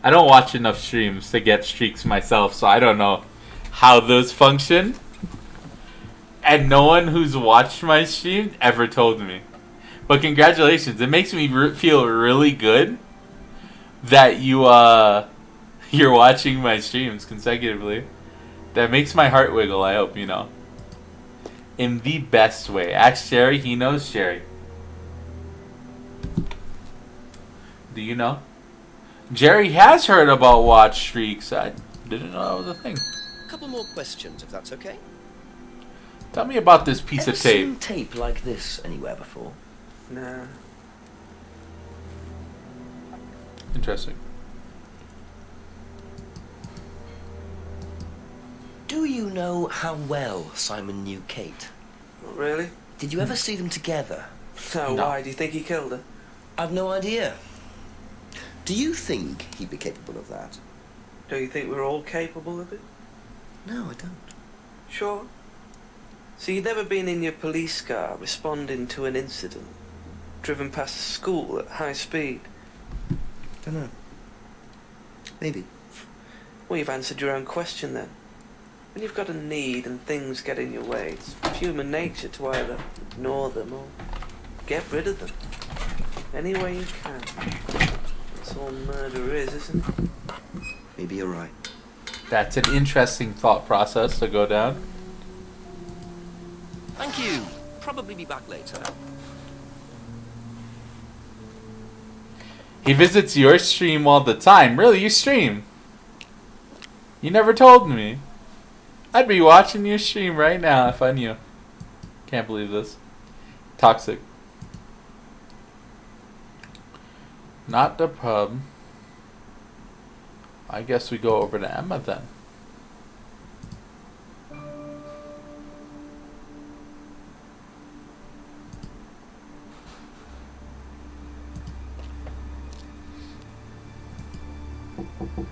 I don't watch enough streams to get streaks myself, so I don't know how those function. And no one who's watched my stream ever told me. But congratulations. It makes me feel really good that you're watching my streams consecutively. That makes my heart wiggle, I hope you know. In the best way. Ask Sherry, he knows Sherry. Do you know? Jerry has heard about watch streaks. I didn't know that was a thing. A couple more questions, if that's okay. Tell me about this piece Ever of tape. seen tape like this anywhere before? Nah. Interesting. Do you know how well Simon knew Kate? Not really. Did you ever see them together? So why? Do you think he killed her? I've no idea. Do you think he'd be capable of that? Do you think we're all capable of it? No, I don't. Sure. So you'd never been in your police car responding to an incident? Driven past a school at high speed? Dunno. Maybe. Well, you've answered your own question then. When you've got a need and things get in your way, it's human nature to either ignore them or get rid of them. Any way you can. That's all murder is, isn't it? Maybe you're right. That's an interesting thought process to go down. Thank you. Probably be back later. He visits your stream all the time. Really, you stream? You never told me. I'd be watching your stream right now if I knew. Can't believe this. Toxic. Not the pub. I guess we go over to Emma then.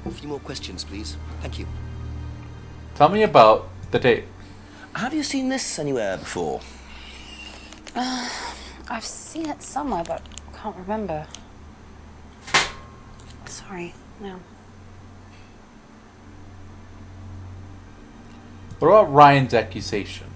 A few more questions, please. Thank you. Tell me about the date. Have you seen this anywhere before? I've seen it somewhere, but can't remember. Sorry, no. What about Ryan's accusation?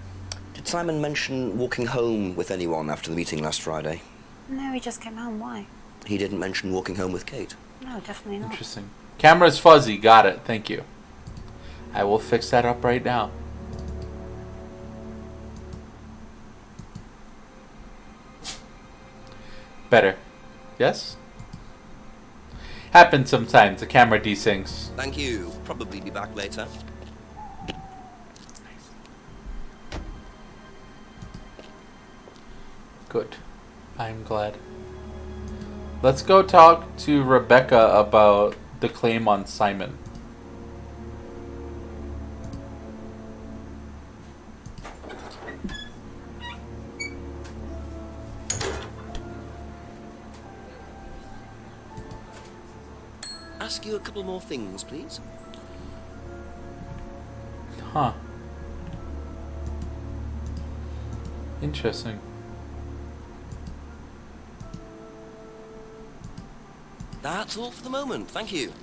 Did Simon mention walking home with anyone after the meeting last Friday? No, he just came home. Why? He didn't mention walking home with Kate. No, definitely not. Interesting. Camera's fuzzy. Got it. Thank you. I will fix that up right now. Better. Yes? Happens sometimes. The camera desyncs. Thank you. Probably be back later. Good. I'm glad. Let's go talk to Rebecca about the claim on Simon. Ask you a couple more things, please. Huh. Interesting. That's all for the moment. Thank you.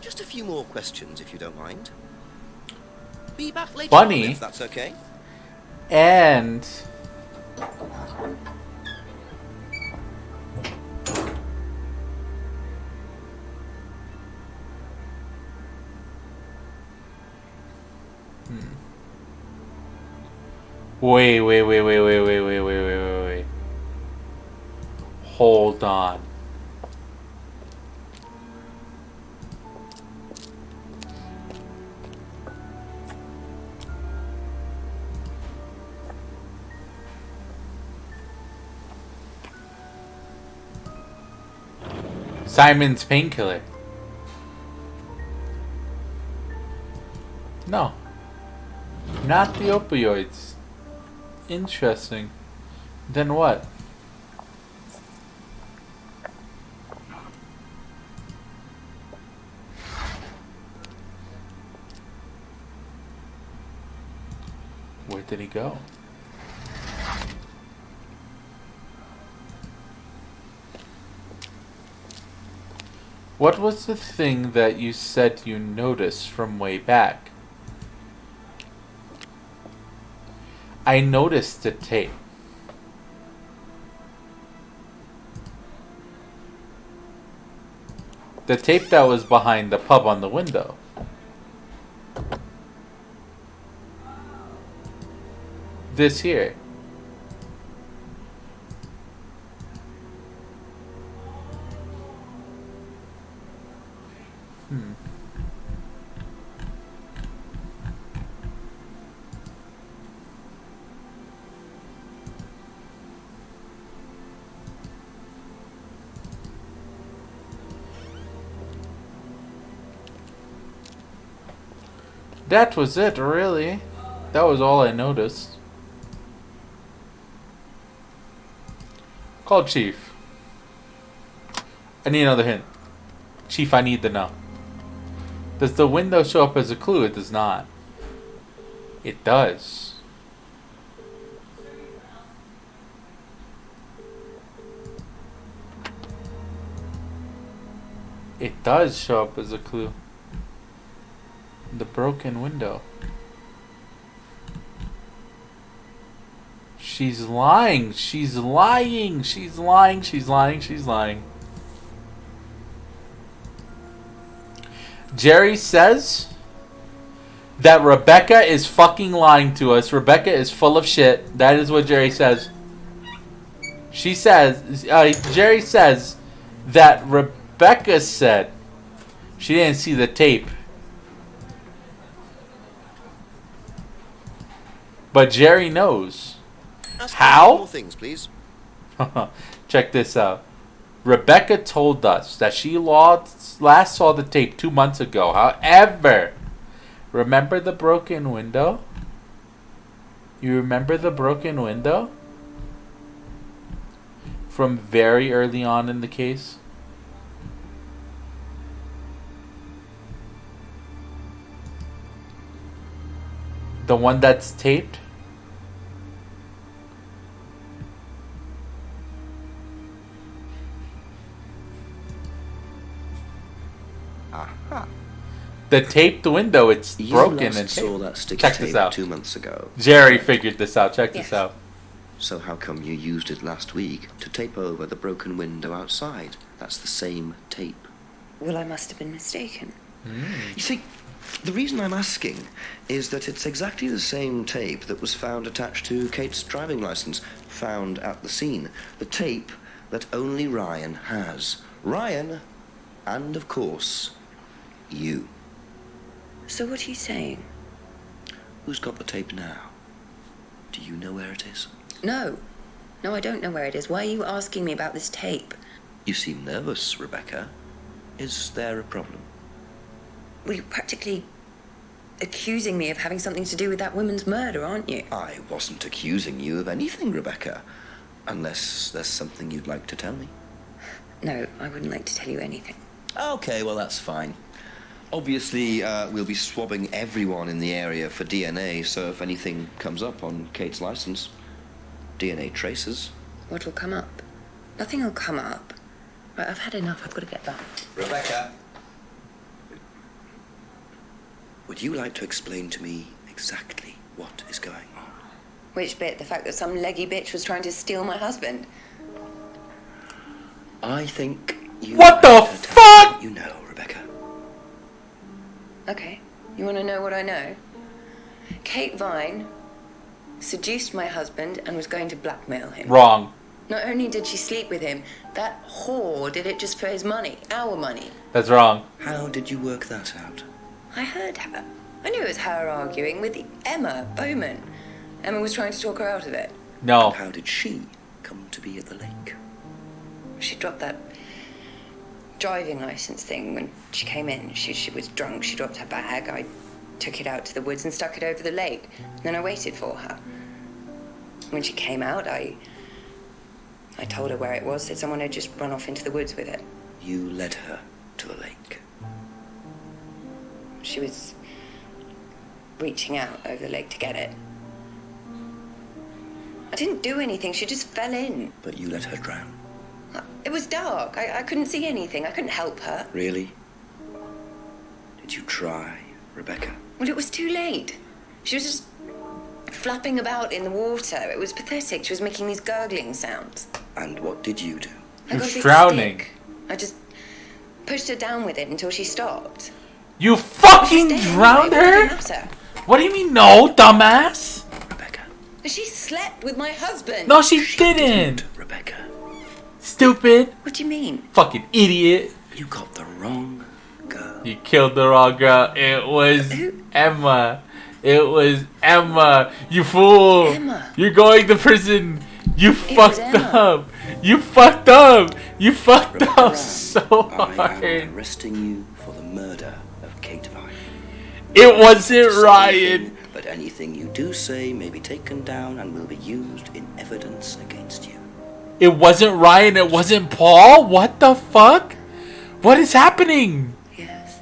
Just a few more questions, if you don't mind. Be back later Bunny. on, if that's okay. And wait. Hold on. Simon's painkiller. No. Not the opioids. Interesting. Then what? Where did he go? What was the thing that you said you noticed from way back? I noticed the tape. The tape that was behind the pub on the window. This here. That was it, really. That was all I noticed. Call Chief. I need another hint. Chief, I need to know. Does the window show up as a clue? It does not. It does. It does show up as a clue. The broken window. She's lying. She's lying. She's lying. She's lying. She's lying. Jerry says that Rebecca is fucking lying to us. Rebecca is full of shit. That is what Jerry says. She says, Jerry says that Rebecca said she didn't see the tape. But Jerry knows. How? More things, please. Check this out. Rebecca told us that she last saw the tape 2 months ago. However, remember the broken window? You remember the broken window? From very early on in the case? The one that's taped? Aha. The taped window, it's broken and saw taped. that sticky Check tape this out. 2 months ago. Jerry figured this out. Check this out. So how come you used it last week to tape over the broken window outside? That's the same tape. Well, I must have been mistaken. You see, the reason I'm asking is that it's exactly the same tape that was found attached to Kate's driving license, found at the scene. The tape that only Ryan has. Ryan, and of course, you. So what are you saying? Who's got the tape now? Do you know where it is? No. No, I don't know where it is. Why are you asking me about this tape? You seem nervous, Rebecca. Is there a problem? Well, you're practically accusing me of having something to do with that woman's murder, aren't you? I wasn't accusing you of anything, Rebecca. Unless there's something you'd like to tell me. No, I wouldn't like to tell you anything. Okay, well, that's fine. Obviously, we'll be swabbing everyone in the area for DNA, so if anything comes up on Kate's license, DNA traces. What'll come up? Nothing will come up. Right, I've had enough. I've got to get back. Rebecca! Would you like to explain to me exactly what is going on? Which bit? The fact that some leggy bitch was trying to steal my husband? I think you... What the fuck? You know, Rebecca. Okay. You want to know what I know? Kate Vine seduced my husband and was going to blackmail him. Wrong. Not only did she sleep with him, that whore did it just for his money. Our money. That's wrong. How did you work that out? I heard her. I knew it was her arguing with Emma Bowman. Emma was trying to talk her out of it. No. And how did she come to be at the lake? She dropped that driving license thing when she came in. She was drunk. She dropped her bag. I took it out to the woods and stuck it over the lake. Then I waited for her. When she came out, I told her where it was, said someone had just run off into the woods with it. You led her to the lake. She was reaching out over the lake to get it. I didn't do anything. She just fell in. But you let her drown. It was dark. I couldn't see anything. I couldn't help her. Really? Did you try, Rebecca? Well, it was too late. She was just flapping about in the water. It was pathetic. She was making these gurgling sounds. And what did you do? I got a big drowning. stick. I just pushed her down with it until she stopped. You fucking drowned her? What do you mean, no, dumbass? She slept with my husband. No, she didn't. Rebecca. Stupid. What do you mean? Fucking idiot. You got the wrong girl. You killed the wrong girl. It was Emma. It was Emma. You fool. Emma. You're going to prison. You fucked up. You fucked up. You fucked up so I hard. am arresting you for the murder of Kate Vine. It wasn't Ryan. But anything you do say may be taken down and will be used in evidence against you. It wasn't Ryan, it wasn't Paul? What the fuck? What is happening? Yes.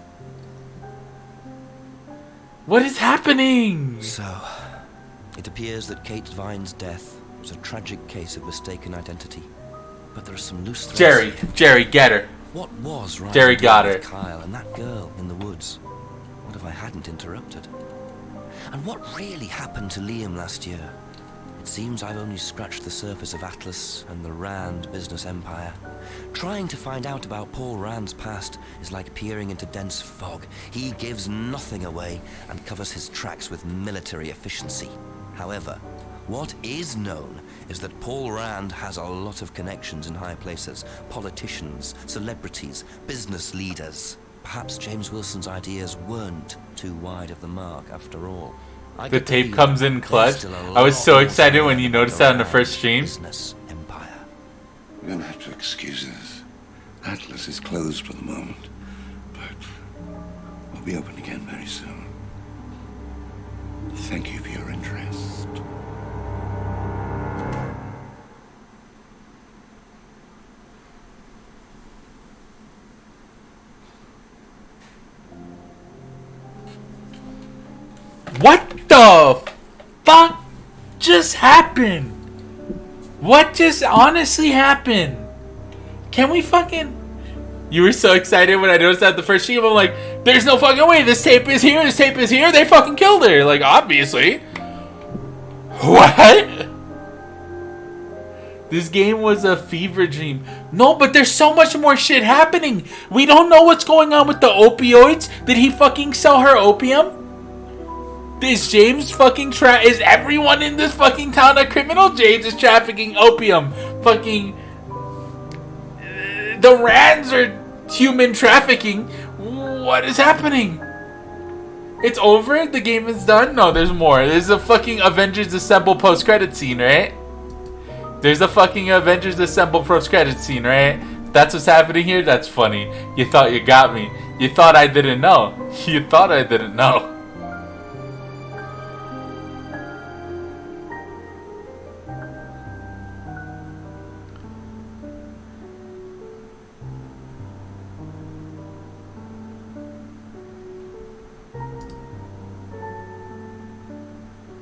What is happening? So, it appears that Kate Vine's death was a tragic case of mistaken identity. But there are some loose threads. Jerry, get her. What was Ryan Jerry got her. with Kyle and that girl in the woods? What if I hadn't interrupted? And what really happened to Liam last year? It seems I've only scratched the surface of Atlas and the Rand business empire. Trying to find out about Paul Rand's past is like peering into dense fog. He gives nothing away and covers his tracks with military efficiency. However, what is known is that Paul Rand has a lot of connections in high places. Politicians, celebrities, business leaders. Perhaps James Wilson's ideas weren't too wide of the mark after all. The tape comes in clutch. I was so excited when you noticed that on the first stream. You're gonna have to excuse us. Atlas is closed for the moment, but we'll be open again very soon. Thank you for your interest. What the fuck just happened? What just honestly happened? Can we fucking... You were so excited when I noticed that the first stream. I'm like, there's no fucking way. This tape is here. This tape is here. They fucking killed her. Like, obviously. What? This game was a fever dream. No, but there's so much more shit happening. We don't know what's going on with the opioids. Did he fucking sell her opium? Is James fucking is everyone in this fucking town a criminal? James is trafficking opium. Fucking the Rands are human trafficking. What is happening? It's over? The game is done? No, there's more. There's a fucking Avengers Assemble post-credit scene, right? There's a fucking Avengers Assemble post-credit scene, right? That's what's happening here? That's funny. You thought you got me. You thought I didn't know. You thought I didn't know.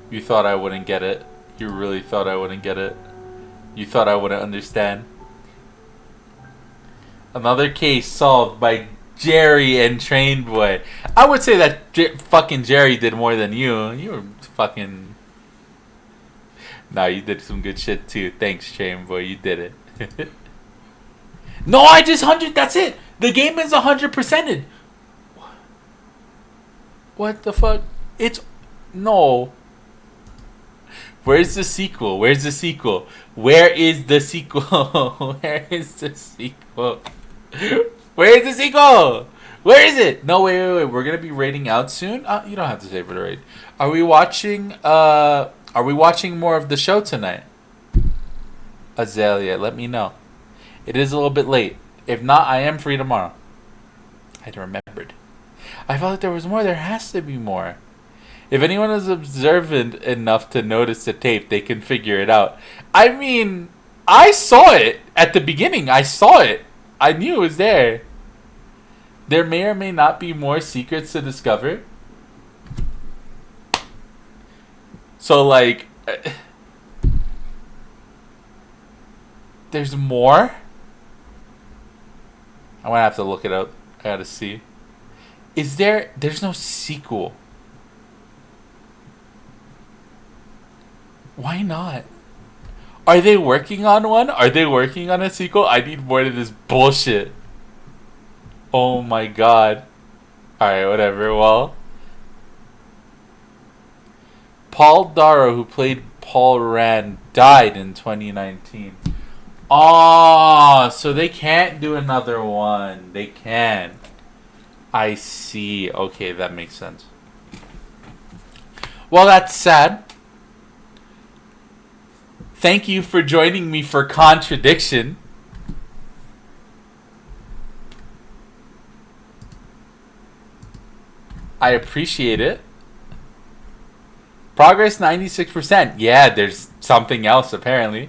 You thought I wouldn't get it. You really thought I wouldn't get it. You thought I wouldn't understand. Another case solved by Jerry and Train Boy. I would say that fucking Jerry did more than you. You were fucking... Nah, you did some good shit too. Thanks, Train Boy. You did it. No, I just 100. That's it. The game is 100%ed. What the fuck? It's... No. Where's the sequel? Where's the sequel? Where is the sequel? Where is the sequel? Where is the sequel? Where is it? No, wait. We're gonna be rating out soon. You don't have to say for the raid. Are we watching? Are we watching more of the show tonight? Azalea, let me know. It is a little bit late. If not, I am free tomorrow. I remembered. I felt like there was more. There has to be more. If anyone is observant enough to notice the tape, they can figure it out. I mean, I saw it at the beginning. I saw it. I knew it was there. There may or may not be more secrets to discover. So, like... there's more? I'm gonna have to look it up. I gotta see. Is there... There's no sequel. Why not? Are they working on one? Are they working on a sequel? I need more of this bullshit. Oh my god. Alright, whatever. Well, Paul Darrow, who played Paul Rand, died in 2019. Oh, so they can't do another one. They can't. I see. Okay, that makes sense. Well, that's sad. Thank you for joining me for Contradiction. I appreciate it. Progress 96%. Yeah, there's something else apparently.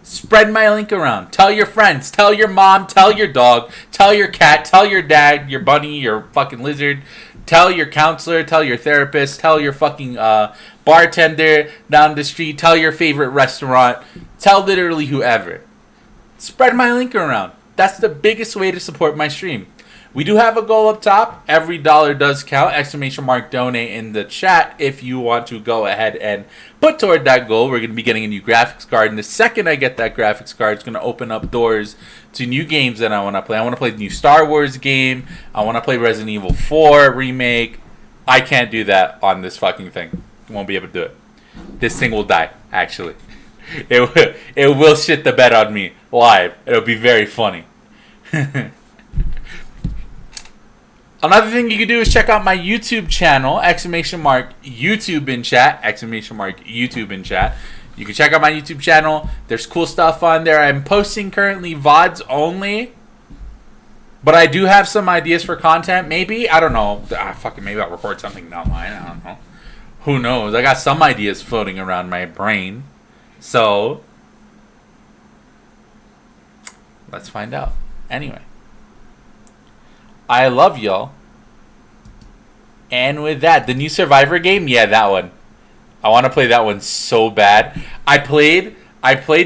Spread my link around. Tell your friends. Tell your mom. Tell your dog. Tell your cat. Tell your dad. Your bunny. Your fucking lizard. Tell your counselor. Tell your therapist. Tell your fucking bartender down the street. Tell your favorite restaurant. Tell literally whoever. Spread my link around. That's the biggest way to support my stream. We do have a goal up top. Every dollar does count. ! Donate in the chat if you want to go ahead and put toward that goal. We're going to be getting a new graphics card. And the second I get that graphics card, it's going to open up doors to new games that I want to play. I want to play the new Star Wars game. I want to play Resident Evil 4 remake. I can't do that on this fucking thing. I won't be able to do it. This thing will die, actually. It will shit the bed on me live. It'll be very funny. Another thing you can do is check out my YouTube channel, ! YouTube in chat, ! YouTube in chat. You can check out my YouTube channel. There's cool stuff on there. I'm posting currently VODs only, but I do have some ideas for content. Maybe, I don't know. Maybe I'll record something down the line. I don't know. Who knows? I got some ideas floating around my brain. So, let's find out. Anyway. I love y'all. And with that, the new Survivor game, yeah, that one. I want to play that one so bad. I played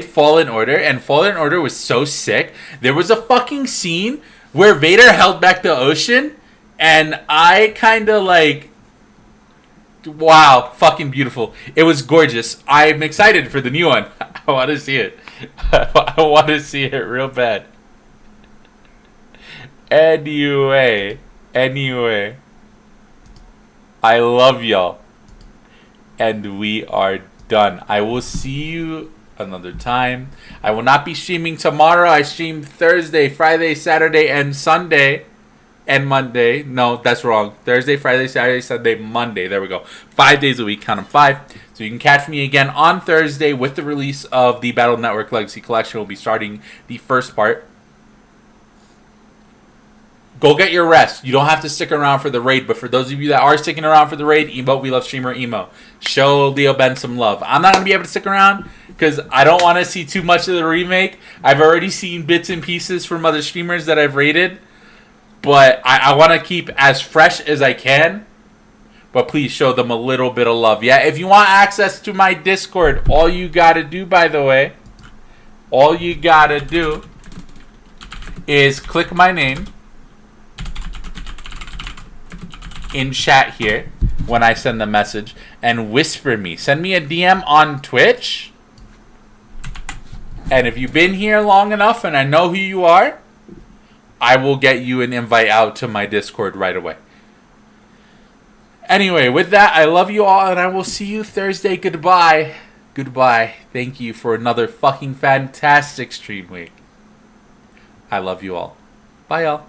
Fallen Order, and Fallen Order was so sick. There was a fucking scene where Vader held back the ocean, and I kind of like, wow, fucking beautiful. It was gorgeous. I'm excited for the new one. I want to see it. I want to see it real bad. Anyway, I love y'all, and we are done. I will see you another time. I will not be streaming tomorrow. I stream Thursday, Friday, Saturday, and Sunday, and Monday. No, that's wrong. Thursday, Friday, Saturday, Sunday, Monday. There we go. 5 days a week. Count them 5. So you can catch me again on Thursday with the release of the Battle Network Legacy Collection. We'll be starting the first part. Go get your rest. You don't have to stick around for the raid, but for those of you that are sticking around for the raid, emote We Love Streamer emo. Show Leo Ben some love. I'm not going to be able to stick around because I don't want to see too much of the remake. I've already seen bits and pieces from other streamers that I've raided, but I want to keep as fresh as I can. But please show them a little bit of love. Yeah, if you want access to my Discord, all you got to do, by the way, all you got to do is click my name in chat here when I send the message and whisper me. Send me a DM on Twitch. And if you've been here long enough and I know who you are, I will get you an invite out to my Discord right away. Anyway, with that, I love you all and I will see you Thursday. Goodbye. Goodbye. Thank you for another fucking fantastic stream week. I love you all. Bye, y'all.